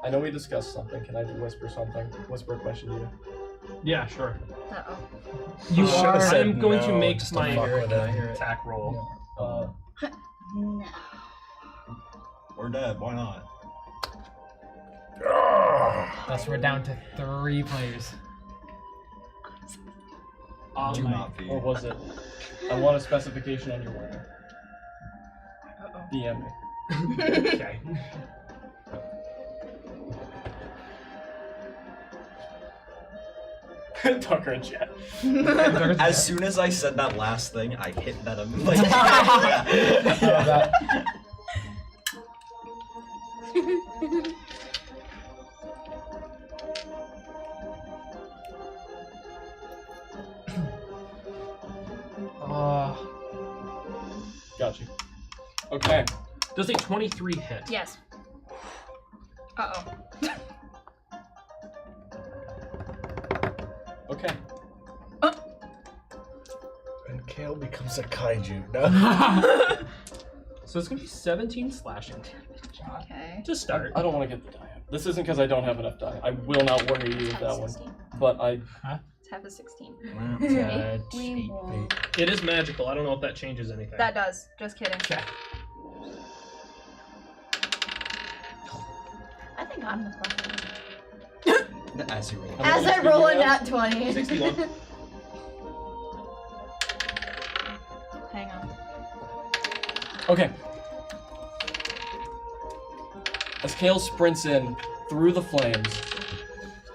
I know we discussed something. Can I do whisper something? Whisper a question to you. Yeah, sure. Uh-oh. You Should've are. said I'm going to no, make just to my fuck with it. attack roll. No. We're dead, why not? Thus, we're down to 3 players. Do not be. Or was it? I want a specification on your wording. DM me. Okay. Tucker and Jet. As soon as I said that last thing, I hit that. Got you. Okay. Does a 23 hit? Yes. Uh-oh. Okay. And Kale becomes a kaiju. No? So it's gonna be 17 slashing damage. Okay. To start. I don't want to get the die up. This isn't because I don't have enough die. I will not worry you with that one. But I... It's half a 16. We won't. It is magical. I don't know if that changes anything. That does. Just kidding. Okay. I think I'm the problem. As you roll. As I roll a nat 20. 61. Hang on. Okay. As Kale sprints in through the flames,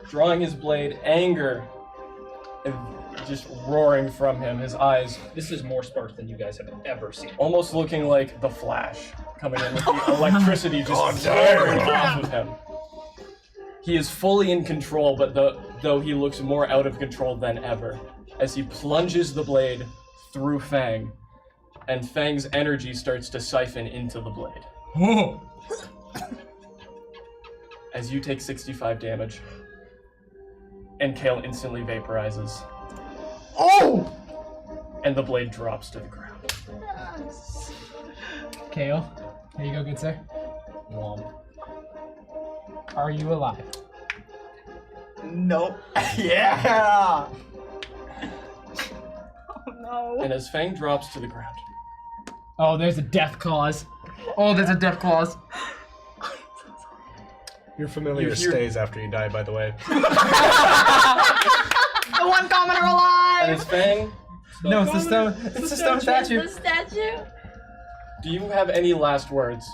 drawing his blade, anger just roaring from him, his eyes This is more sparks than you guys have ever seen. almost looking like the Flash, coming in with the electricity just roaring off of him. He is fully in control, but though he looks more out of control than ever, as he plunges the blade through Fang, and Fang's energy starts to siphon into the blade. As you take 65 damage, and Kale instantly vaporizes. Oh! And the blade drops to the ground. Kale, here you go, good sir. Womp. Are you alive? Nope. Yeah. Oh no. And as Fang drops to the ground, Oh, there's a death clause. Oh, there's a death clause. Your familiar You hear- stays after you die, by the way. The one commoner alive! and as Fang, No, it's the stone. It's the stone statue. The statue. do you have any last words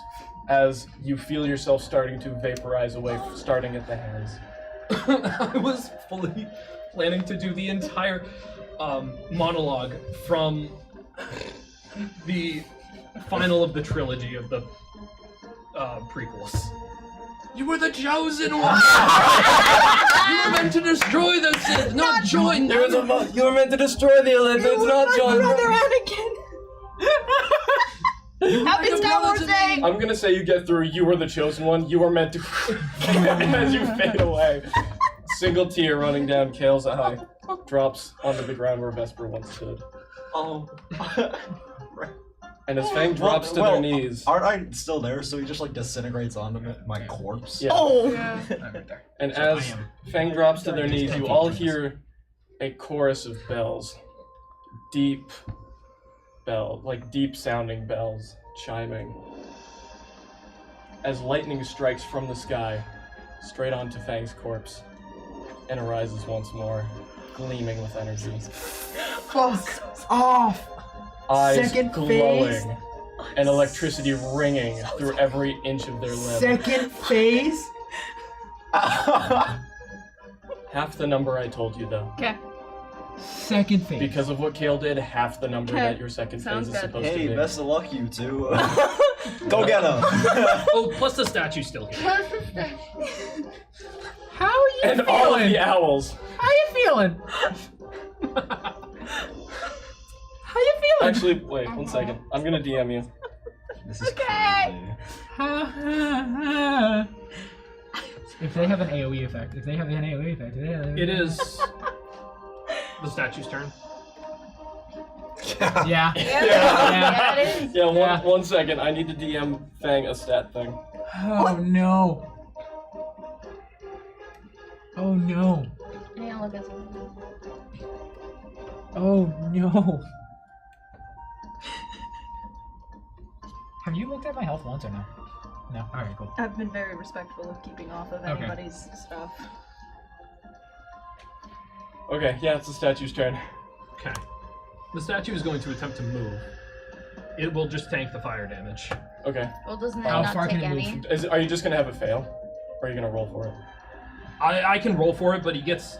as you feel yourself starting to vaporize away, starting at the hands? I was fully planning to do the entire monologue from the final of the trilogy of the prequels. You were the chosen one! You were meant to destroy the Sith, not join them! You were meant to destroy the Olympics, not join them. Anakin! Happy Star Wars Day! I'm gonna say you get through, you were the chosen one, you were meant to as you fade away. Single tear running down Kale's eye, drops onto the ground where Vesper once stood. Oh. And as Fang drops to their knees, Aren't I still there? So he just like disintegrates onto my corpse. yeah. Oh! And as Fang drops to their knees, you all hear a chorus of bells. Deep sounding bells chiming. As lightning strikes from the sky, straight onto Fang's corpse, and arises once more, gleaming with energy. Fuck off. Eyes Second glowing, phase. and electricity ringing through every inch of their limb. Second phase. Half the number I told you, though. Okay. Second phase. Because of what Kale did, half the number Okay. that your second Sounds phase is good. supposed to Hey, be. best of luck, you two. Go get him. Oh, plus the statue's still here. How are you And feeling? all of the owls. How you feeling? How you feeling? Actually, wait, 1 second. I'm gonna DM you. This is Okay. crazy. If they have an AoE effect, It is the statue's turn. Yeah. Yeah, it is. Yeah, Yeah. 1 second. I need to DM Fang a stat thing. Oh no. Oh no. Yeah, look at something. Oh no. Have you looked at my health once or no? No. All right, cool. I've been very respectful of keeping off of Okay. anybody's stuff. Okay, yeah, it's the statue's turn. Okay. The statue is going to attempt to move. It will just tank the fire damage. Okay. Well, doesn't How that far not take can it any? move? Are you just gonna have it fail? Or are you gonna roll for it? I can roll for it, but he gets,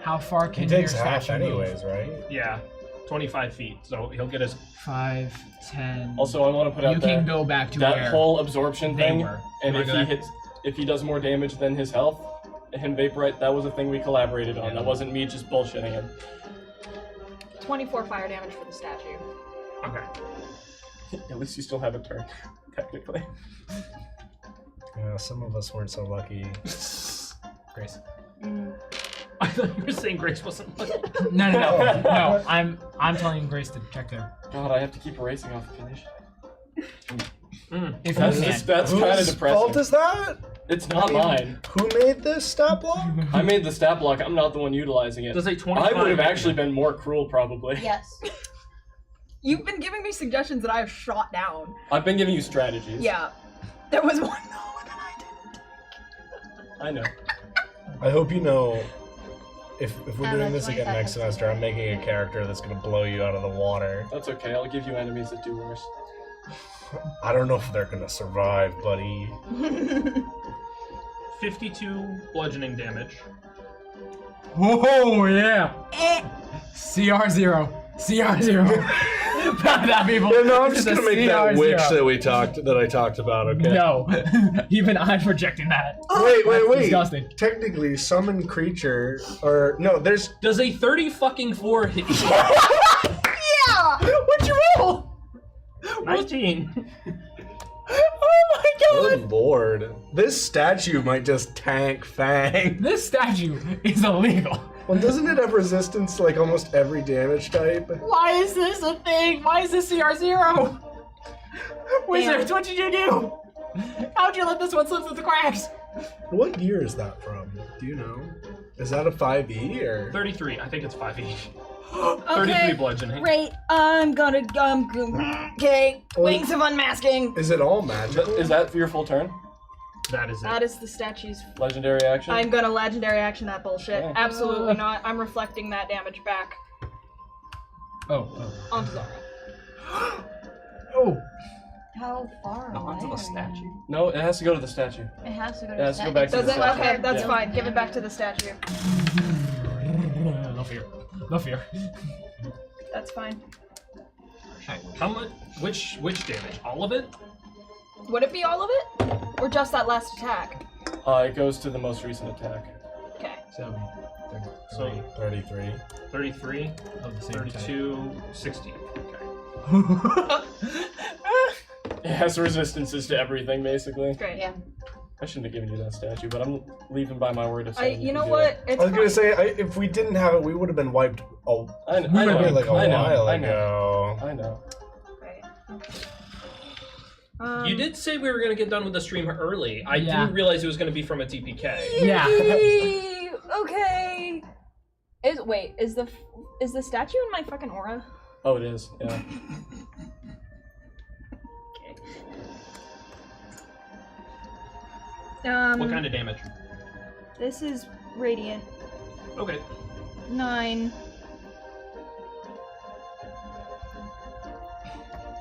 How far He can takes your half statue anyways, move? right? yeah, 25 feet. So he'll get his. 5, 10. Also, I want to put out you there can go back to that where whole absorption they thing, were. and Wanna if go he there? if he does more damage than his health, him vaporite, that was a thing we collaborated on. That wasn't me just bullshitting him. 24 fire damage for the statue. Okay. At least you still have a turn, technically. Yeah, some of us weren't so lucky. Grace. I thought you were saying Grace wasn't lucky. No. I'm telling Grace to check there. God, I have to keep erasing off the finish. If That's you just, can. that's kind of Whose depressing. fault is that? It's not mine. Who made this stat block? I made the stat block. I'm not the one utilizing it. Does a 25 I would have actually been more cruel, probably. Yes. You've been giving me suggestions that I have shot down. I've been giving you strategies. Yeah. There was one though that I didn't. I know. I hope you know, if we're I'm doing at this again 25 next semester, I'm making a character that's gonna blow you out of the water. That's okay. I'll give you enemies that do worse. I don't know if they're gonna survive, buddy. 52 bludgeoning damage. Oh yeah. CR0. That people. Yeah, no, I'm This just is gonna a make that CR0. witch that I talked about. Okay. No, even I'm rejecting that. Wait. Disgusting. Technically, summon creature, or no, there's. Does a 34 hit you? Yeah! What'd you roll? 19. Oh my god! Good lord, this statue might just tank Fang. This statue is illegal. Well, doesn't it have resistance to like almost every damage type? Why is this a thing? Why is this CR0? Wizards, what did you do? How'd you let this one slip through the cracks? What year is that from? Do you know? Is that a 5e or? 33. I think it's 5 each. Okay. 33 bludgeoning. Great. I'm gonna okay. Wings of unmasking. Is it all magical? Is that for your full turn? That is it. That is the statue's. Legendary action? I'm gonna legendary action that bullshit. Oh. Absolutely not. I'm reflecting that damage back Oh. onto Zara. Oh. How far away Onto the are statue. you? No, it has to go to the statue. It has to go to It the has to go statue. back to Does the it? statue. Okay, that's Yeah. fine. Give it back to the statue. No fear. No fear. That's fine. How much? Which damage? All of it? Would it be all of it? Or just that last attack? It goes to the most recent attack. Okay. 7, So 33. 33, of the same 32, 60. Okay. It has resistances to everything, basically. Great. Yeah. I shouldn't have given you that statue, but I'm leaving by my word of saying You know can do what? It's I was gonna fine. say, if we didn't have it, we would have been wiped. Oh, it. I know. maybe like a I know. while I know. ago. I know. Right. You did say we were going to get done with the stream early. I Yeah. didn't realize it was going to be from a TPK. Yeah. Okay. Is the statue in my fucking aura? Oh, it is. Yeah. What kind of damage? This is radiant. Okay. 9.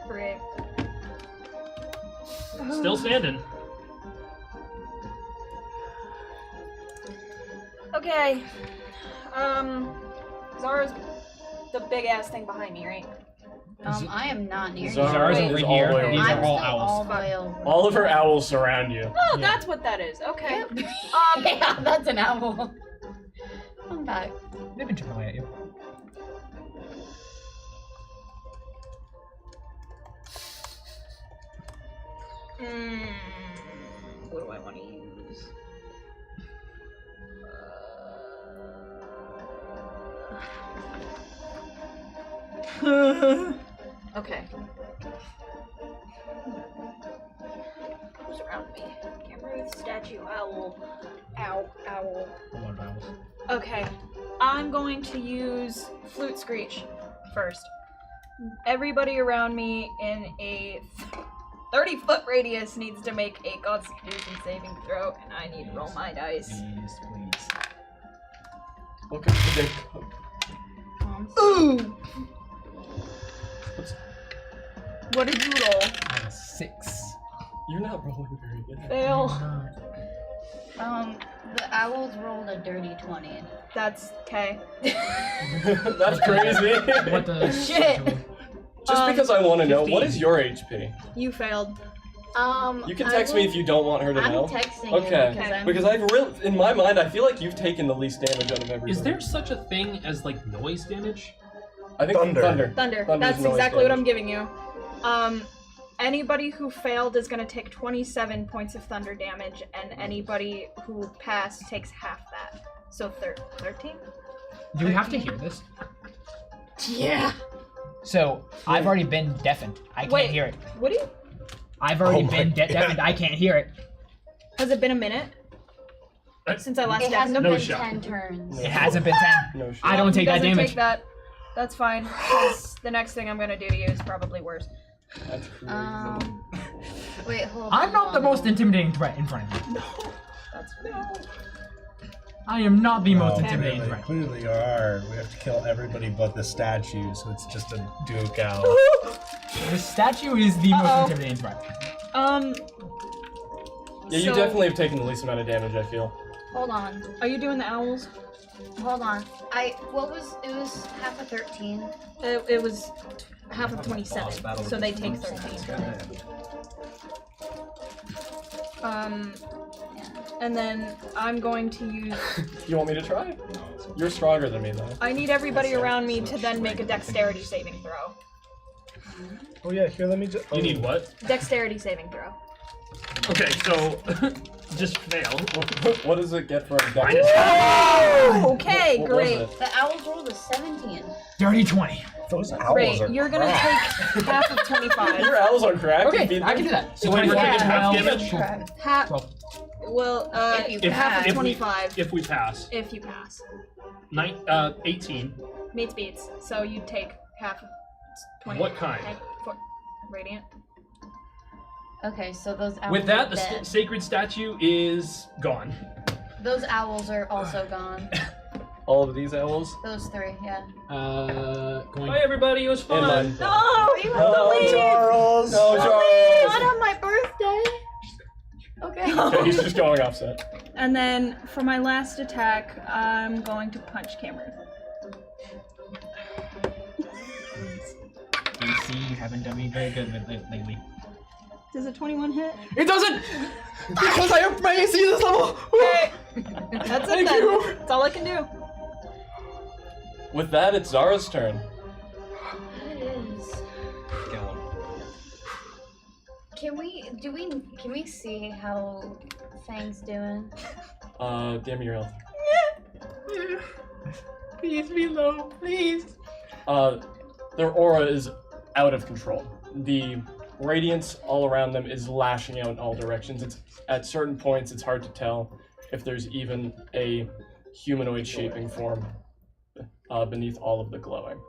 Great. Still standing. Okay. Zara's the big ass thing behind me, right? I am not near Zara's you. is all the way These over I'm are all still owls. all the way over. All of her owls surround you. Oh, Yeah. that's what that is. Okay. Yeah, that's an owl. I'm back. They've been chipping away at you. What do I want to use? Okay. Who's around me? Camera, statue, owl. Owl, owl. A lot of owls. Okay. I'm going to use Flute Screech first. Everybody around me in a 30-foot radius needs to make a Constitution saving throw, and I need to roll my dice. Please. Welcome to the day. Ooh! What did you roll? 6. You're not rolling very good. Fail. The owls rolled a dirty 20. That's okay. That's crazy. What the Shit. Just because I want to know, 15. what is your HP? You failed. You can text me if you don't want her to I'm know. texting Okay. you Because I've in my mind, I feel like you've taken the least damage out of everybody. Is there such a thing as like noise damage? I think Thunder. Thunder. Thunder. Thunder's That's noise exactly what damage. I'm giving you. Anybody who failed is going to take 27 points of thunder damage, and anybody who passed takes half that. So 13? Do we have to hear this? Yeah. So, I've already been deafened. I can't Wait. hear it. What do you... I've already Oh my been God. deafened. I can't hear it. Has it been a minute? Since I last It hasn't deafened No been shot. 10 turns. It hasn't been 10. No shit. I don't He take that doesn't damage. Take that. That's fine, because the next thing I'm going to do to you is probably worse. That's crazy. Wait, hold on. I'm not the most intimidating threat in front of you. That's I am not the most No, intimidating clearly, threat. clearly you are. We have to kill everybody but the statue, so it's just a duke owl. The statue is the Uh-oh. most intimidating threat. Yeah, you so- definitely have taken the least amount of damage, I feel. Hold on. Are you doing the owls? Hold on. It was half a 13. It was half of 27, so they take 13. And then I'm going to use... You want me to try? You're stronger than me, though. I need everybody around me to then make a dexterity saving throw. Oh yeah, here, let me just... You need what? Dexterity saving throw. Okay, so just fail. What does it get for a dex? Minus Okay, What was great. it? The owls rolled a 17. Dirty 20. Those owls Great. are You're gonna crap. take half of 25. Your owls are cracked. Okay, You beat I can them? do that. So wait, we're taking half 12, damage? Half. 12. Well, If you half pass. of 25 If we pass. if you pass. 18. Meets beats. So you take half of 20. What kind? Radiant. Okay, so those owls With that, are the dead. sacred statue is gone. Those owls are also gone. All of these owls? Those 3, yeah. Going. Bye, everybody. It was And fun. mine. No, you have to leave. Charles! No, Not Charles! on my birthday. Okay. Okay, he's just going offset. And then for my last attack, I'm going to punch Cameron. DC, you haven't done me very good with it lately. Does a 21 hit? It doesn't! Because I have my AC this level! Okay. That's it then. That's all I can do. With that, it's Zara's turn. It is. Can we see how Fang's doing? Damn your health. Please be low, please. Their aura is out of control. The radiance all around them is lashing out in all directions. It's at certain points it's hard to tell if there's even a humanoid shaping form beneath all of the glowing.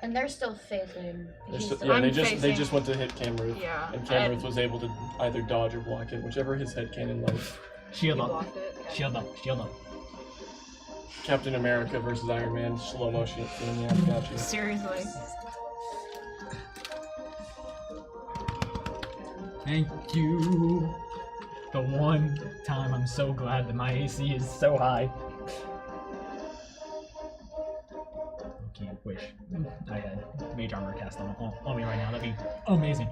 And they're still facing. Yeah, they I'm just facing- went to hit Camruth, Yeah. and Camruth was able to either dodge or block it, whichever his head cannon likes. Shield You up. blocked it. Okay. Shield up. Shield up. Captain America versus Iron Man, slow motion thing. Yeah, got you. Seriously. Thank you. The one time I'm so glad that my AC is so high. Okay, wish I had mage armor cast on me right now. That'd be amazing.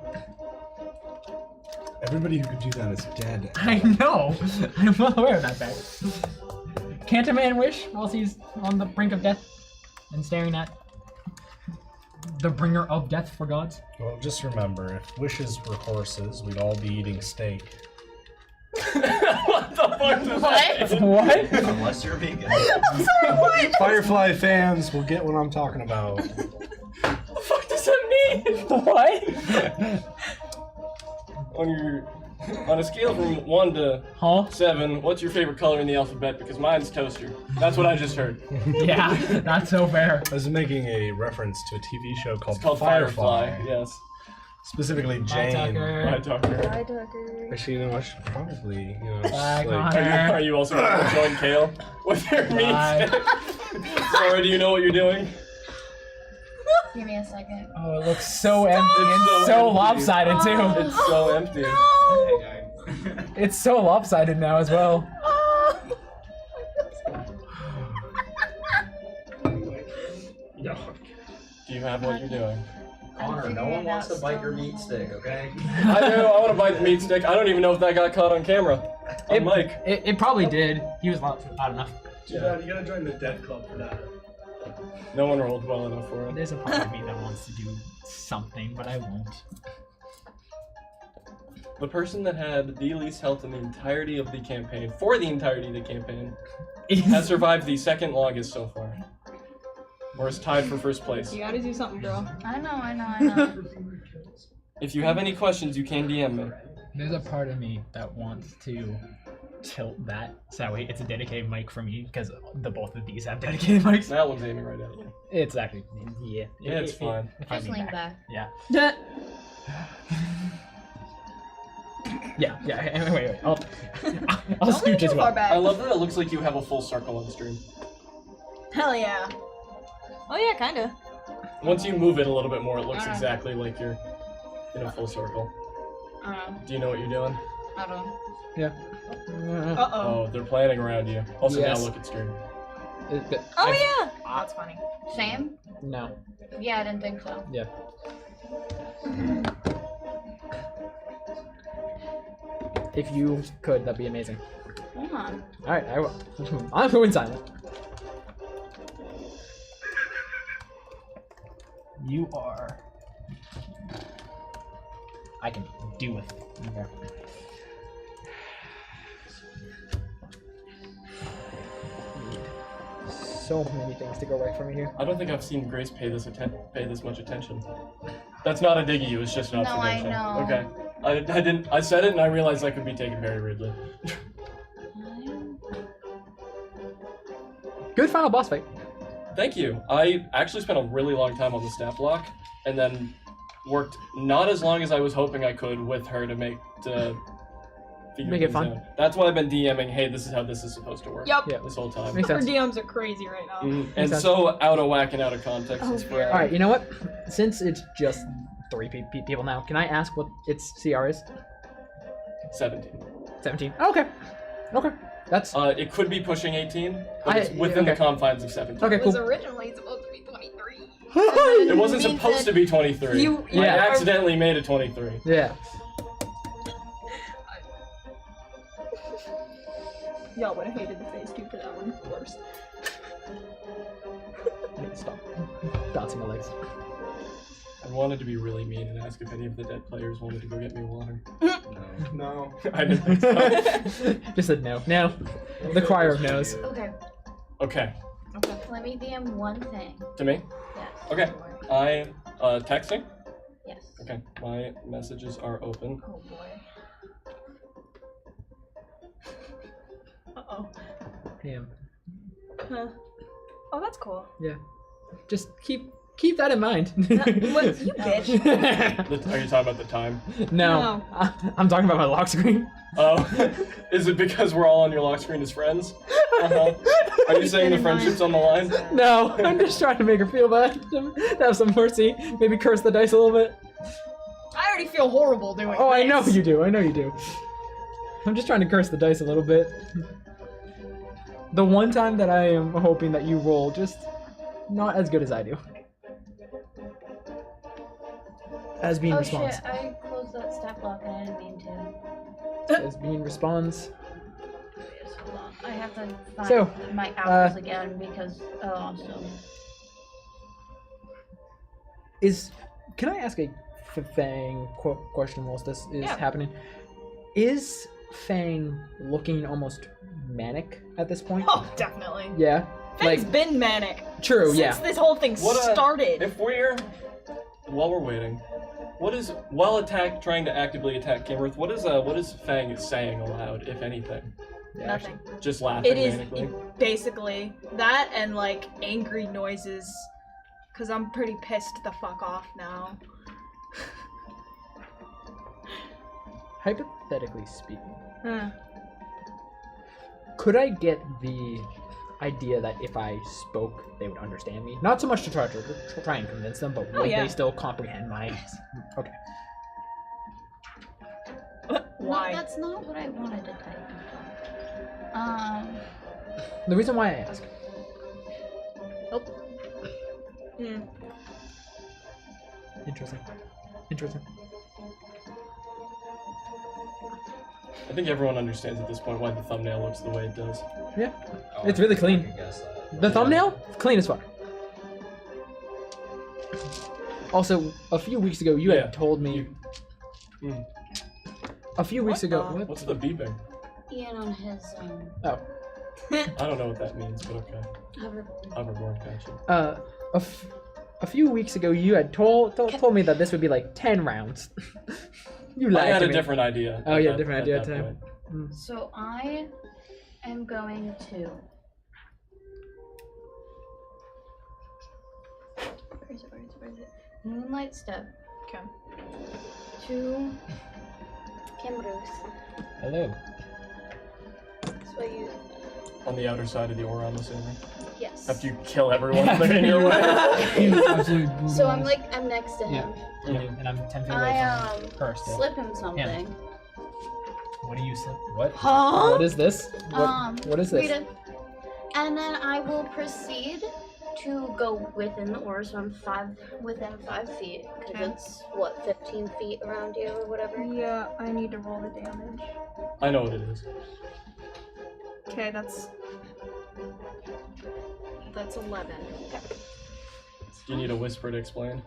Everybody who could do that is dead. I know. I'm well aware of that fact. Can't a man wish whilst he's on the brink of death and staring at the bringer of death for gods? Well, just remember, if wishes were horses, we'd all be eating steak. What the fuck does that mean? What? Unless you're vegan. Firefly fans will get what I'm talking about. What the fuck does that mean? What? On a scale from 1 to Huh? 7, what's your favorite color in the alphabet? Because mine's toaster. That's what I just heard. Yeah, that's so fair. I was making a reference to a TV show called, It's called Firefly. Yes. Specifically Jane. My talker. Bye, Tucker. Actually, you know, I should probably, you know, just, Bye, like, Connor. Are you also going to join Kale with your meat Bye. stick? Sorry, do you know what you're doing? Give me a second. Oh, it looks so empty and so so empty. lopsided too. It's so empty. It's so lopsided now as well. No. Do you have what you're doing? Connor, no one wants to bite your meat stick, okay? I do. I want to bite the meat stick. I don't even know if that got caught on camera. On mic. It probably did. He was loud enough. Too bad, you gotta join the dead club for that. No one rolled well enough for it. There's a part of me that wants to do something, but I won't. The person that had the least health in the entirety of the campaign, for the entirety of the campaign, has survived the second longest so far. Or is tied for first place. You gotta do something, bro. I know. If you have any questions, you can DM me. There's a part of me that wants to tilt that so that way it's a dedicated mic for me because the both of these have dedicated mics. That one's aiming right at you. It's actually Yeah, it's fine. if I Just lean lean back. Yeah. Duh. Yeah. Wait. I'll Don't lean scooch too as far well. back. I love that it looks like you have a full circle on stream. Hell yeah. Oh yeah, kinda. Once you move it a little bit more, it looks exactly like you're in a full circle. Do you know what you're doing? I don't. Yeah. Uh-oh. Oh, they're planning around you. Also, Yes. now look at stream. Oh yeah! That's funny. Same? No. Yeah, I didn't think so. Yeah. If you could, that'd be amazing. Hold on. Alright, I will. I'm going silent. You are. I can do it. Okay. So many things to go right for me here. I don't think I've seen Grace pay this much attention. That's not a dig at you. It's just an No, I observation. know. Okay. I didn't. I said it and I realized I could be taken very rudely. Good final boss fight. Thank you. I actually spent a really long time on the stat block, and then worked not as long as I was hoping I could with her to figure Make it things fun. out. That's why I've been DMing. Hey, this is how this is supposed to work. Yup. Yeah. This whole time. Makes Our sense. DMs are crazy right now. And sense. so out of whack and out of context. Oh, it's dear. forever. Alright, you know what? Since it's just 3 people now, can I ask what its CR is? 17. 17. Okay. Okay. That's. It could be pushing 18, but it's I- within the okay. confines of 17. Okay, It was cool. originally supposed to be 23. It wasn't supposed to be 23. You I Yeah. accidentally made it 23. Yeah. Y'all would have hated the phase 2 for that one. Worst. I need to stop bouncing my legs. I wanted to be really mean and ask if any of the dead players wanted to go get me water. No. I didn't think so. Just said no. No. The choir of no's. Okay. Okay. Let me DM one thing. To me? Yes. Okay. I texting? Yes. Okay. My messages are open. Oh boy. Uh-oh. Damn. Huh. Oh, that's cool. Yeah. Just keep that in mind. What? You bitch. Are you talking about the time? No. I'm talking about my lock screen. Oh. Is it because we're all on your lock screen as friends? Uh-huh. Are you saying the friendship's on the line? No, I'm just trying to make her feel bad. Have some mercy. Maybe curse the dice a little bit. I already feel horrible doing Oh, I know this. you do. I know you do. I'm just trying to curse the dice a little bit. The one time that I am hoping that you roll just not as good as I do. As Bean Oh responds. shit, I closed that stat block and I didn't mean to. As Bean responds. Yes, hold on. I have to find So, my hours again because awesome. Can I ask a Fang question whilst this is Yeah. happening? Is Fang looking almost manic at this point? Oh, definitely. Yeah. Fang's been manic. True, Since yeah. this whole thing started. If we're... While we're waiting, while trying to actively attack Kimberth, what is Fang saying aloud, if anything? Yeah, Nothing. Just laughing It is manically? basically that and like angry noises. Cause I'm pretty pissed the fuck off now. hypothetically speaking, Huh. could I get the idea that if I spoke, they would understand me? Not so much to try and convince them, but would yeah. they still comprehend my? Okay. Why? No, that's not what I wanted to type. The reason why I ask. Interesting. Interesting. I think everyone understands at this point why the thumbnail looks the way it does. Yeah. It's really clean. The thumbnail? Clean as fuck. Also, a few weeks ago, you had told me. A few weeks ago. What's the beeping? Ian on his Oh. I don't know what that means, but okay. Hoverboard, gotcha. A few weeks ago, you had told me that this would be like 10 rounds. You lied I had to a me. different idea. Oh, yeah, different idea at the time. So I am going to. Where is it? Moonlight step. Okay. To Camrose. Hello. So I use. On the outer side of the aura, I'm assuming. Yes. After you kill everyone that in your way. So I'm next to him. And I'm 10 feet away from her still. Slip him something. What do you slip? What? Huh? What is this? What is this? Read it. And then I will proceed to go within the aura, so I'm within 5 feet, because it's what, 15 feet around you or whatever. Yeah, I need to roll the damage. I know what it is. Okay, that's 11. Do you need a whisper to explain?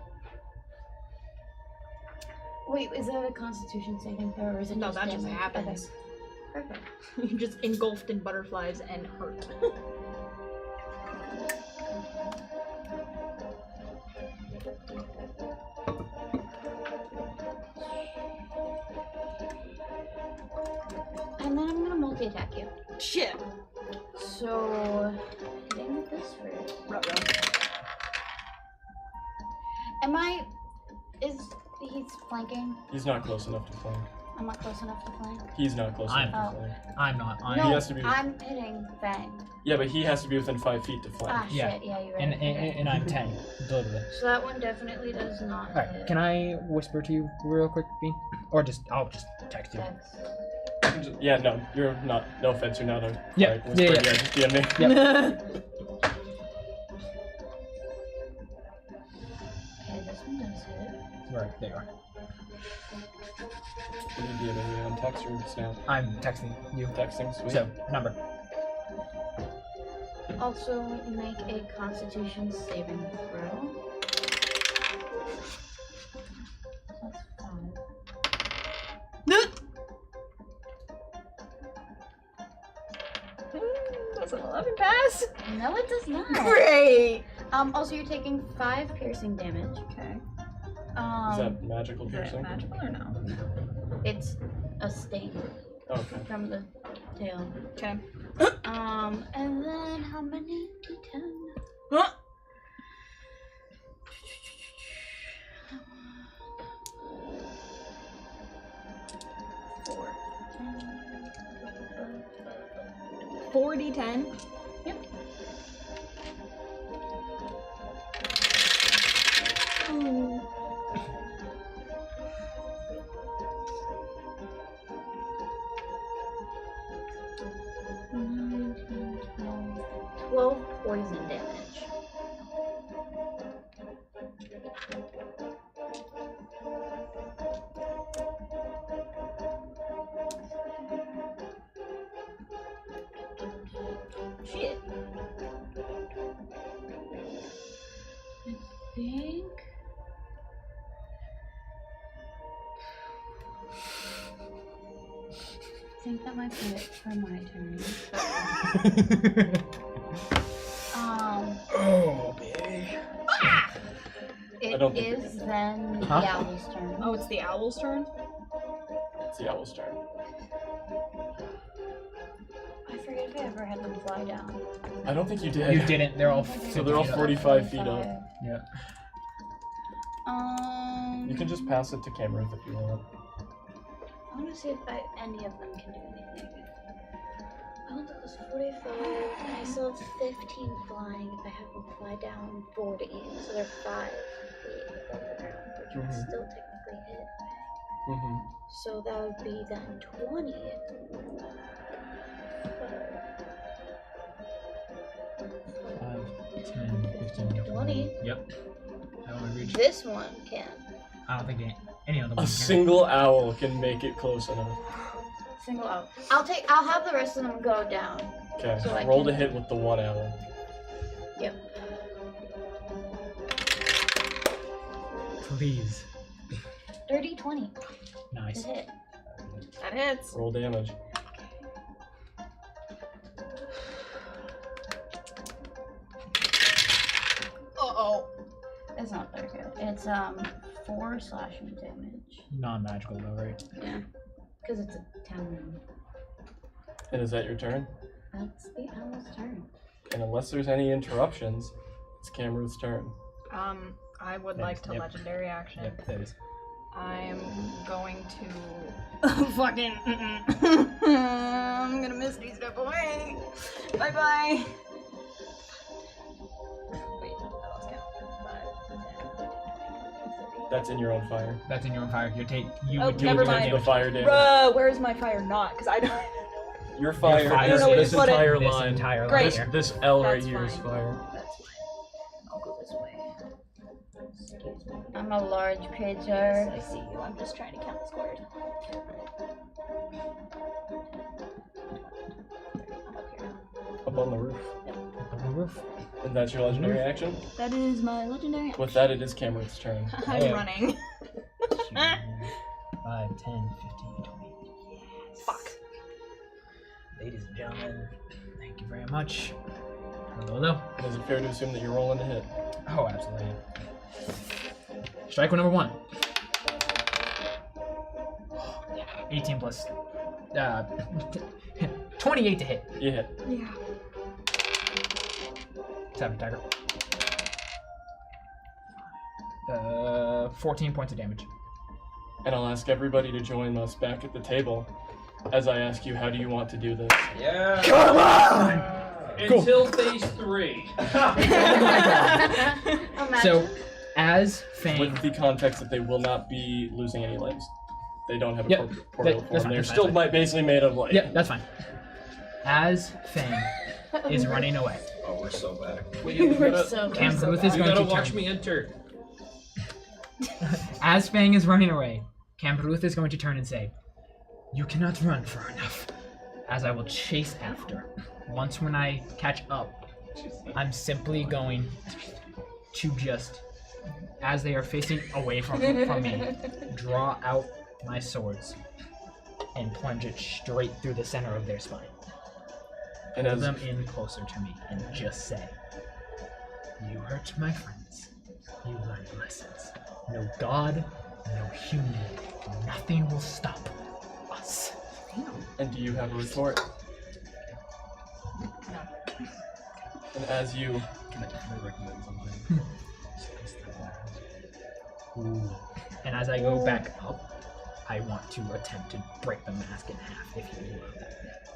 Wait, is that a Constitution saving throw, or is it No, just that just damage? happens. Okay. Perfect. You're just engulfed in butterflies and hurt. And then I'm gonna multi-attack you. Shit. So, hitting with this first. He's flanking? He's not close enough to flank. I'm not close enough to flank? He's not close enough to flank. I'm not. No, he has to be. I'm hitting Fang. Yeah, but he has to be within 5 feet to flank. Ah, shit, yeah, you're right. And I'm 10. Deliver it. So that one definitely does not Alright, hit. can I whisper to you real quick, Bean? Or I'll just text you. Yeah, no, you're not. No offense, you're not a. Yeah, right, whisper, yeah. Just DM me. Yep. Okay, this one does hit. Right, there you are. Can you DM me on text or snap? I'm texting you. Texting, sweet. So, number. Also, make a Constitution saving throw. That's 5. Does an 11 pass? No, it does not. Great. Also, you're taking 5 piercing damage. Okay. Is that magical piercing? Magical or no? It's a sting Okay. from the tail. Okay. And then how many? D10. Huh? Four D10. Yep. Ooh. Nine, 12 poison damage. Shit. I think that might be it for my turn. Oh, baby. It don't think is then the Huh? owl's turn. Oh, it's the owl's turn? It's the owl's turn. I forget if I ever had them fly down. I don't think you did. You didn't. They're all. So they're all 45 feet up. Yeah. You can just pass it to Cameron if you want. want to see if any of them can do anything. I want to lose 45, and I still have 15 flying if I have them fly down 40, so they're 5 feet above the ground, which would still technically hit. So that would be then 20. 5, 10, 15, 20. Yep. That one reach. This one can. I don't think any other one A can. single owl can make it close enough. Single out. I'll have the rest of them go down. Okay, So I roll can- to hit with the one owl. Yep. Please. 30, 20. Nice. To hit. That hits. Roll damage. Uh-oh. It's not very good. It's 4 slashing damage. Non-magical though, right? Yeah. Because it's a town room. And is that your turn? That's the owl's turn. And unless there's any interruptions, it's Cameron's turn. I would Yes, like to yep. legendary action. Yep, that is. I'm going to fucking I'm gonna misty step away. Bye bye. Wait, I lost count. 5, 10, 15, 20, That's in your own fire. That's in your own fire. You Oh, would do never your mind. The damage. fire damage. Bruh, where's my fire not? Because I don't. Your fire, fire is is this what it- entire This line. entire line Great. here. This L right That's here is fine. fire. That's fine. I'll go this way. Excuse me. I'm a large Yes, creature. I see you. I'm just trying to count the squares. I'm up here. Up on the roof. On the roof. And that's your legendary action? That is my legendary. With that, it is Cameron's turn. I'm Yeah. running. 5, 10, 15, 20. Fuck. Ladies and gentlemen, thank you very much. Hello. And is it fair to assume that you're rolling to hit? Oh, absolutely. Strike number 1. 18 plus 28 to hit. You hit. Yeah. 7 dagger. 14 points of damage. And I'll ask everybody to join us back at the table as I ask you, how do you want to do this? Yeah. Come on! Until phase 3. Imagine. So, as Fang, With the context that they will not be losing any limbs. They don't have a Yep, corporeal that's form. fine, They're that's still fine. basically made of light. yeah, that's fine. As Fang is running away, Oh, we're so back. We gotta, so Cam so Booth is you going gotta to watch turn. me enter. As Fang is running away, Camberuth is going to turn and say, "You cannot run far enough, as I will chase after. Once when I catch up, I'm simply going to just, as they are facing away from me, draw out my swords and plunge it straight through the center of their spine. And Pull as them in closer to me and just say, you hurt my friends. You learned lessons. No god, no human, nothing will stop us." And do you have a retort? And as you Can I recommend something? Ooh. And as I go back up, I want to attempt to break the mask in half, if you will allow that.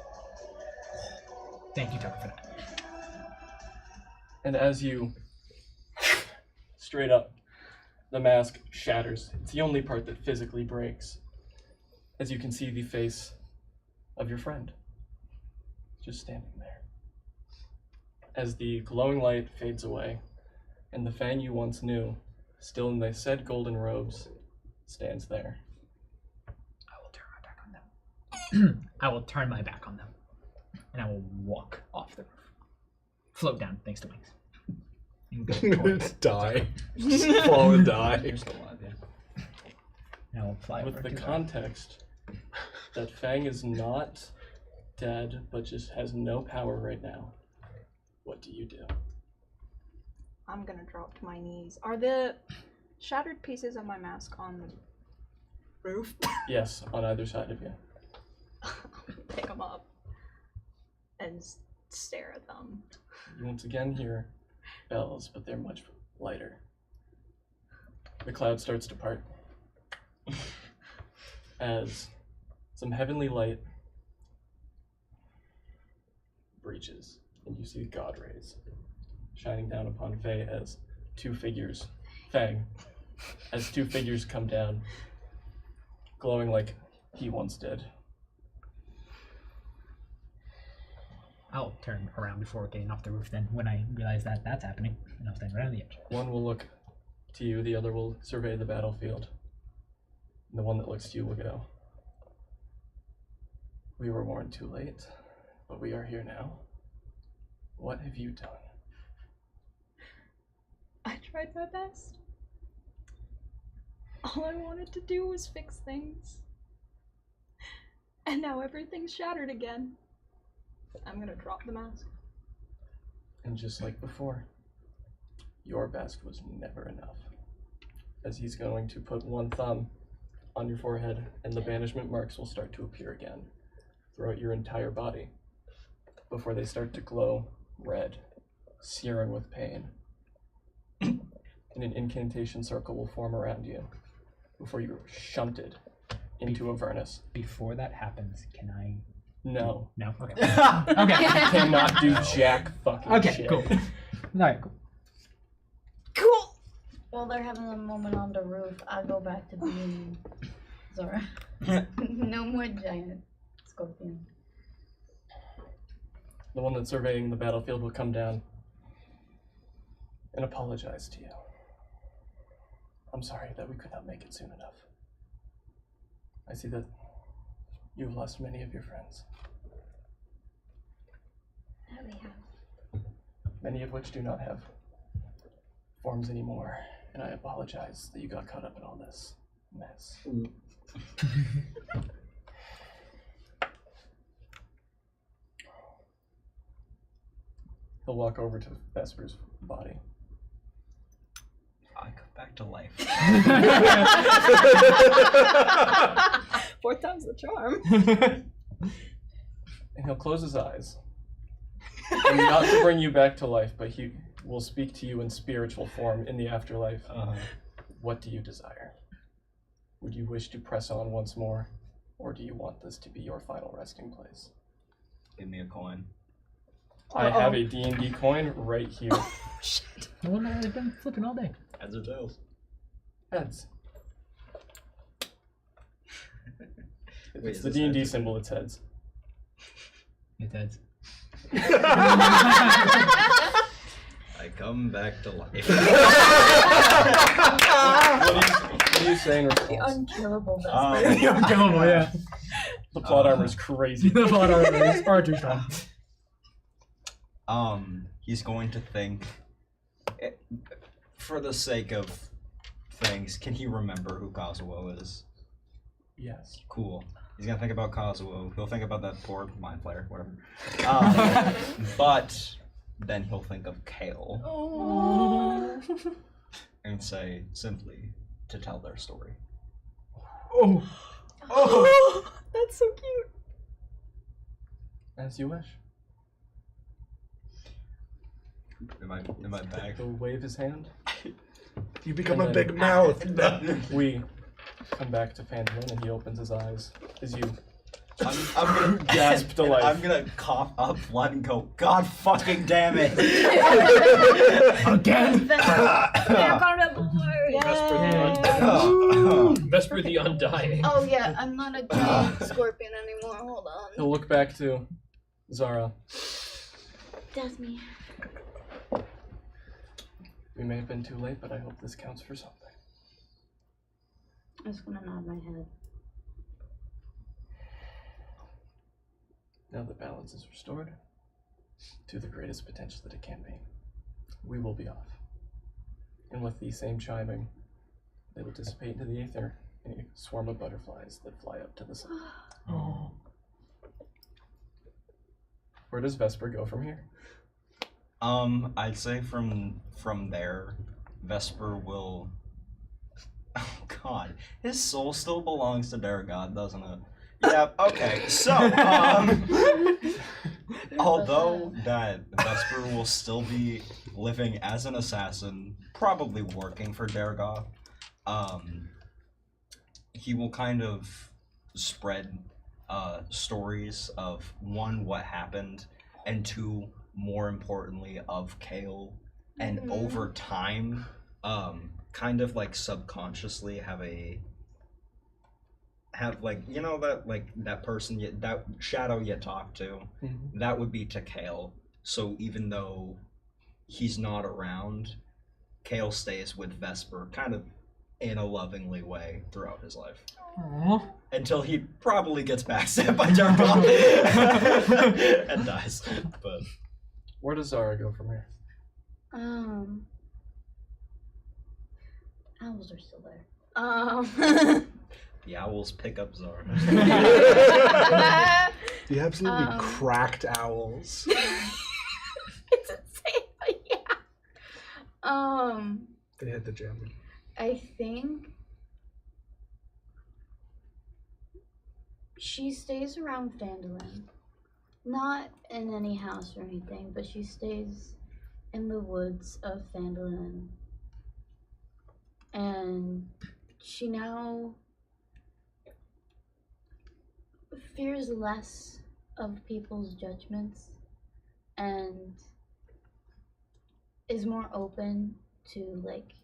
Thank you, Tucker, for that. And as you straight up, the mask shatters. It's the only part that physically breaks. As you can see the face of your friend, just standing there. As the glowing light fades away, and the Fang you once knew, still in the said golden robes, stands there. I will turn my back on them. I will turn my back on them. And I will walk off the roof. Float down, thanks to wings. And go towards. Die. Just fall and die. You're still alive, yeah. And I will fly With over the to them. context that Fang is not dead, but just has no power right now, what do you do? I'm gonna drop to my knees. Are the shattered pieces of my mask on the roof? Yes, on either side of you. Pick them up and stare at them. You once again hear bells, but they're much lighter. The cloud starts to part as some heavenly light breaches, and you see God rays shining down upon Faye as two figures, Fang, as two figures come down, glowing like he once did. I'll turn around before getting off the roof then, when I realize that that's happening, and I'll stand right on the edge. One will look to you, the other will survey the battlefield. And the one that looks to you will go, "We were warned too late, but we are here now. What have you done?" I tried my best. All I wanted to do was fix things. And now everything's shattered again. I'm gonna drop the mask. And just like before, your best was never enough. As he's going to put one thumb on your forehead, and the banishment marks will start to appear again throughout your entire body before they start to glow red, searing with pain. And an incantation circle will form around you before you're shunted into Avernus. Before that happens, can I... No. No? Okay. You cannot do jack fucking Okay, shit. cool. Alright, cool. Cool! While they're having a moment on the roof, I go back to being Zora. No more giant scorpion. The one that's surveying the battlefield will come down and apologize to you. I'm sorry that we could not make it soon enough. I see that you've lost many of your friends. That we have. Many of which do not have forms anymore, and I apologize that you got caught up in all this mess. He'll walk over to Vesper's body. I come back to life. 4 times the charm. And he'll close his eyes. And not to bring you back to life, but he will speak to you in spiritual form in the afterlife. What do you desire? Would you wish to press on once more, or do you want this to be your final resting place? Give me a coin. I have a D&D coin right here. Shit. The one that I've been flipping all day. Heads or tails? Heads. If Wait, it's is the this D&D heads? symbol, it's heads. It's heads. I come back to life. What do you say in The response? unkillable Unkillable, yeah. The plot armor is crazy. The plot armor is far too strong. He's going to think, for the sake of things, can he remember who Kazuo is? Yes. Cool. He's gonna think about Kazuo. He'll think about that poor mind flayer, whatever. But then he'll think of Kale and say simply to tell their story. Oh. Oh, that's so cute. As you wish. Am I back? He'll wave his hand. You become And a then- big mouth. We come back to Phandelver, and he opens his eyes as you I'm gonna gasp to life. I'm gonna cough up blood and go, God fucking damn it! Again? Vesper the Undying. Oh yeah, I'm not a giant scorpion anymore. Hold on. He'll look back to Zara. That's me. We may have been too late, but I hope this counts for something. I'm just gonna nod my head. Now that balance is restored to the greatest potential that it can be, we will be off. And with the same chiming, they will dissipate into the aether in a swarm of butterflies that fly up to the sun. Oh. Where does Vesper go from here? I'd say from there, Vesper will. Oh God, his soul still belongs to their god, doesn't it? Yeah. Okay. So, although that Vesper will still be living as an assassin, probably working for Dergoth, he will kind of spread stories of one, what happened, and two, more importantly, of Kale, and over time, kind of like subconsciously have like, you know, that like that person that shadow you talk to, that would be to Kale. So even though he's not around, Kale stays with Vesper kind of in a lovingly way throughout his life. Aww. Until he probably gets backstabbed by Jargon and dies. But Where does Zara go from here? Owls are still there. the owls pick up Zara. The absolutely cracked owls. It's insane, but yeah. They had the jam. I think she stays around Phandelver. Not in any house or anything, but she stays in the woods of Phandelver. And she now fears less of people's judgments and is more open to like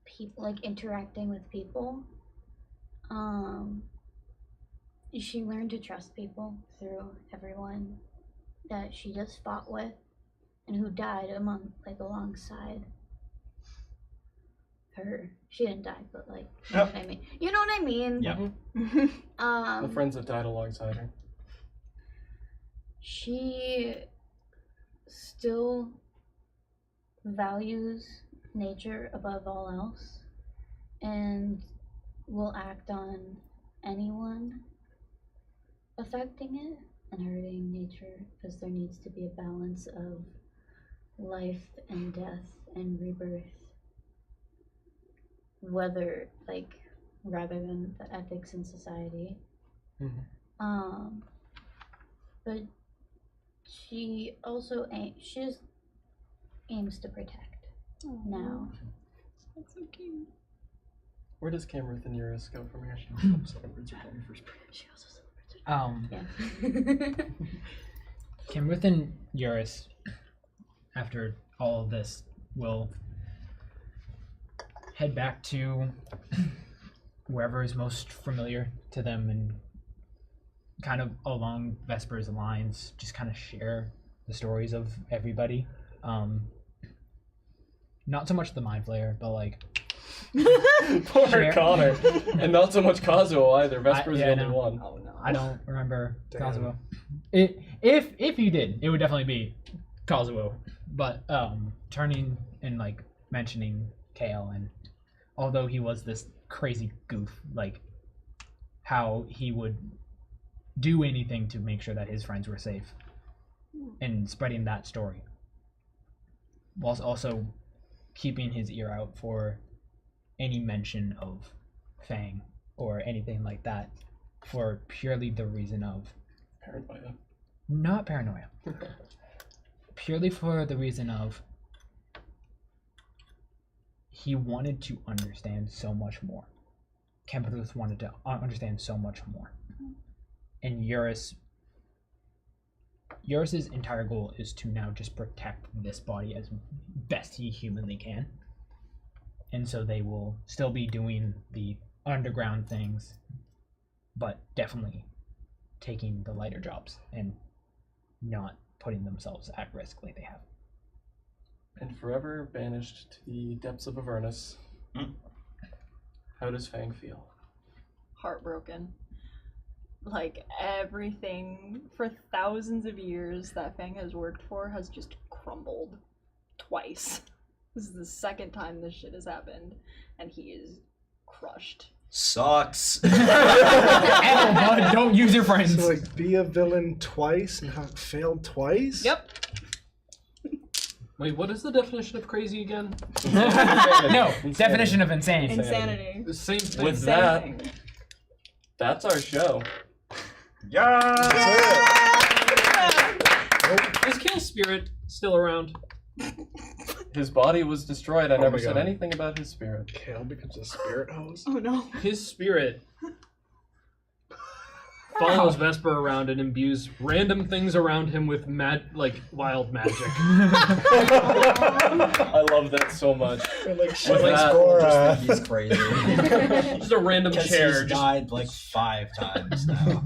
people, like interacting with people. She learned to trust people through everyone that she just fought with and who died alongside her. She didn't die, but like, you know what I mean? You know what I mean? Yeah. The friends that died alongside her. She still values nature above all else and will act on anyone affecting it and hurting nature, because there needs to be a balance of life and death and rebirth, whether like rather than the ethics in society. But she also aims to protect. Now That's so cute. Where does Cameruth and Eurus go from here? she also celebrates her. Yeah. Cameruth and Eurus, after all of this, will head back to wherever is most familiar to them and kind of along Vesper's lines, just kind of share the stories of everybody. Not so much the Mind Flayer, but like Poor Share. Connor. And not so much Kazuo either. Vesper's the only one. Oh no. I don't remember Damn. Kazuo. If you did, it would definitely be Kazuo. But turning and like mentioning Kale, and although he was this crazy goof, like how he would do anything to make sure that his friends were safe, and spreading that story, whilst also keeping his ear out for any mention of Fang or anything like that, for purely the reason of Paranoia. not paranoia, purely for the reason of he wanted to understand so much more. Cameruth wanted to understand so much more, and Eurus's entire goal is to now just protect this body as best he humanly can. And so they will still be doing the underground things, but definitely taking the lighter jobs and not putting themselves at risk like they have. And forever banished to the depths of Avernus. How does Fang feel? Heartbroken. Like everything for thousands of years that Fang has worked for has just crumbled twice. This is the second time this shit has happened, and he is crushed. Sucks. Bud, don't use your friends. So like be a villain twice and have failed twice? Yep. Wait, what is the definition of crazy again? No, definition of insane. Insanity. The same thing. With Same that, thing. that's our show. Yeah. Is Kale's spirit still around? His body was destroyed. I Oh never my said God. anything about his spirit. Kale becomes a spirit hose. Oh no. His spirit follows Vesper around and imbues random things around him with wild magic. I love that so much. Like, With Just that, Cora. think he's crazy. Just a random Because chair. he's Just, died like 5 times now.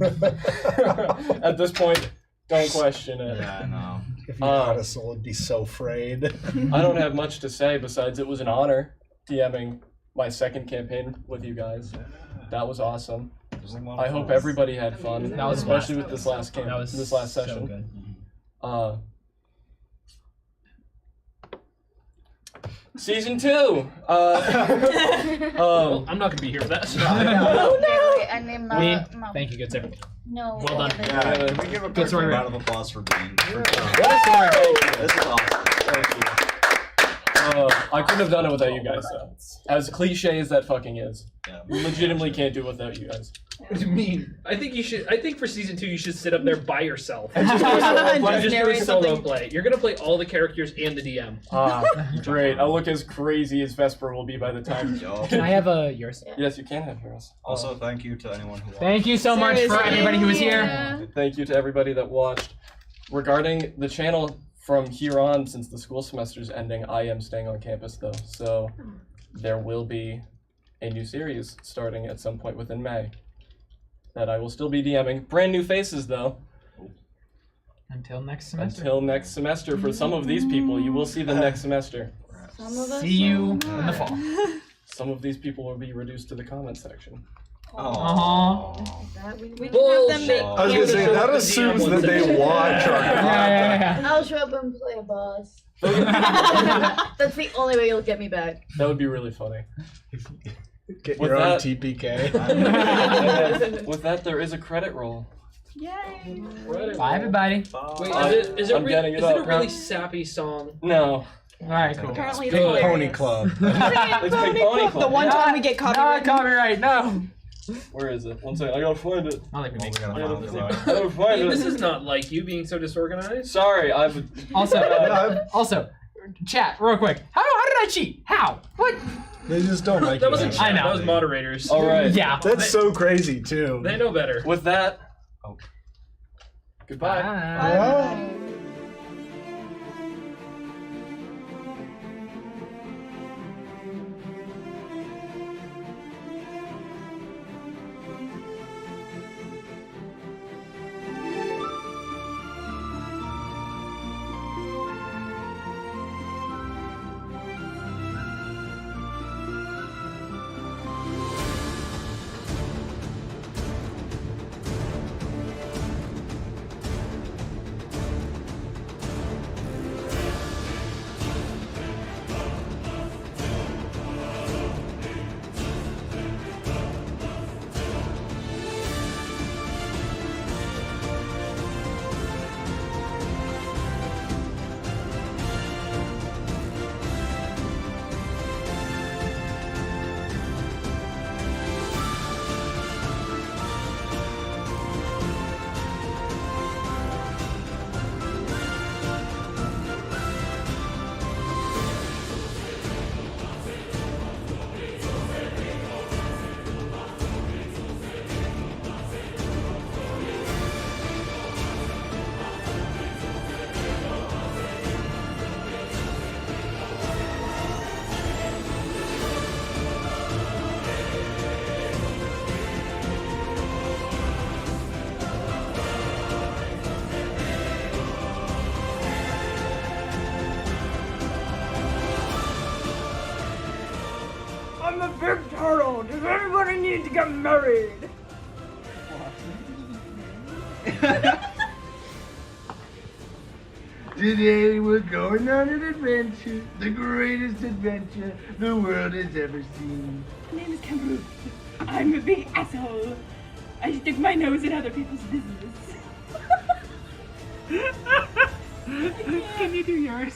at this point, don't question it. Yeah, I know. If you had a soul, it'd be so frayed. I don't have much to say besides it was an honor DMing my second campaign with you guys. That was awesome. I hope everybody had fun, That was especially fun. with this last That was this last so session. good. Season 2. well, I'm not gonna be here for that. So. I named Wayne, no. thank you, good sir. No. Well done. Yeah, can we give a quick story. round of applause for Dean? What a story. This is awesome. Thank you. I couldn't have done it without you guys, though. As cliche as that fucking is. Yeah. Legitimately can't do it without you guys. What do you mean? I think for season 2 you should sit up there by yourself. And just do a solo play. Just do a narrate solo something. play. You're gonna play all the characters and the DM. Great. I'll look as crazy as Vesper will be by the time. Yo. Can I have yours? Yes, you can have yours. Also, thank you to anyone who watched. Thank you so much for Seriously. everybody who was here. Yeah. Thank you to everybody that watched. Regarding the channel from here on, since the school semester's ending, I am staying on campus though, so there will be a new series starting at some point within May that I will still be DMing. Brand new faces though. Until next semester. Until next semester. For some of these people, you will see them next semester. Some of us See you are in the fall. Some of these people will be reduced to the comment section. Aw. We can have them Bullshit. make I was gonna say, that assumes that they watch our Yeah. I'll show up and play a boss. That That's the only way you'll get me back. would be really funny. Get With your own that- TPK. With that, there is a credit roll. Yay. Bye, everybody. Wait, is I'm getting it it a up. really sappy song? No. All right, cool. Apparently Big hilarious. Pony Club. It's Big Pony Club. The one time we get Not copyright. copyright, no. Where is it? One second, I gotta find it. I like me. I gotta find This it. is not like you being so disorganized. Sorry, I've. Also, chat, real quick. How did I cheat? How? What? They just don't like That you. wasn't I chat, know. that was moderators. All right. Yeah. That's so crazy too. They know better. With that. Goodbye. Bye. I'm a big turtle. Does everybody need to get married? Today we're going on an adventure, the greatest adventure the world has ever seen. My name is Kamru. I'm a big asshole. I stick my nose in other people's business. Can you do yours?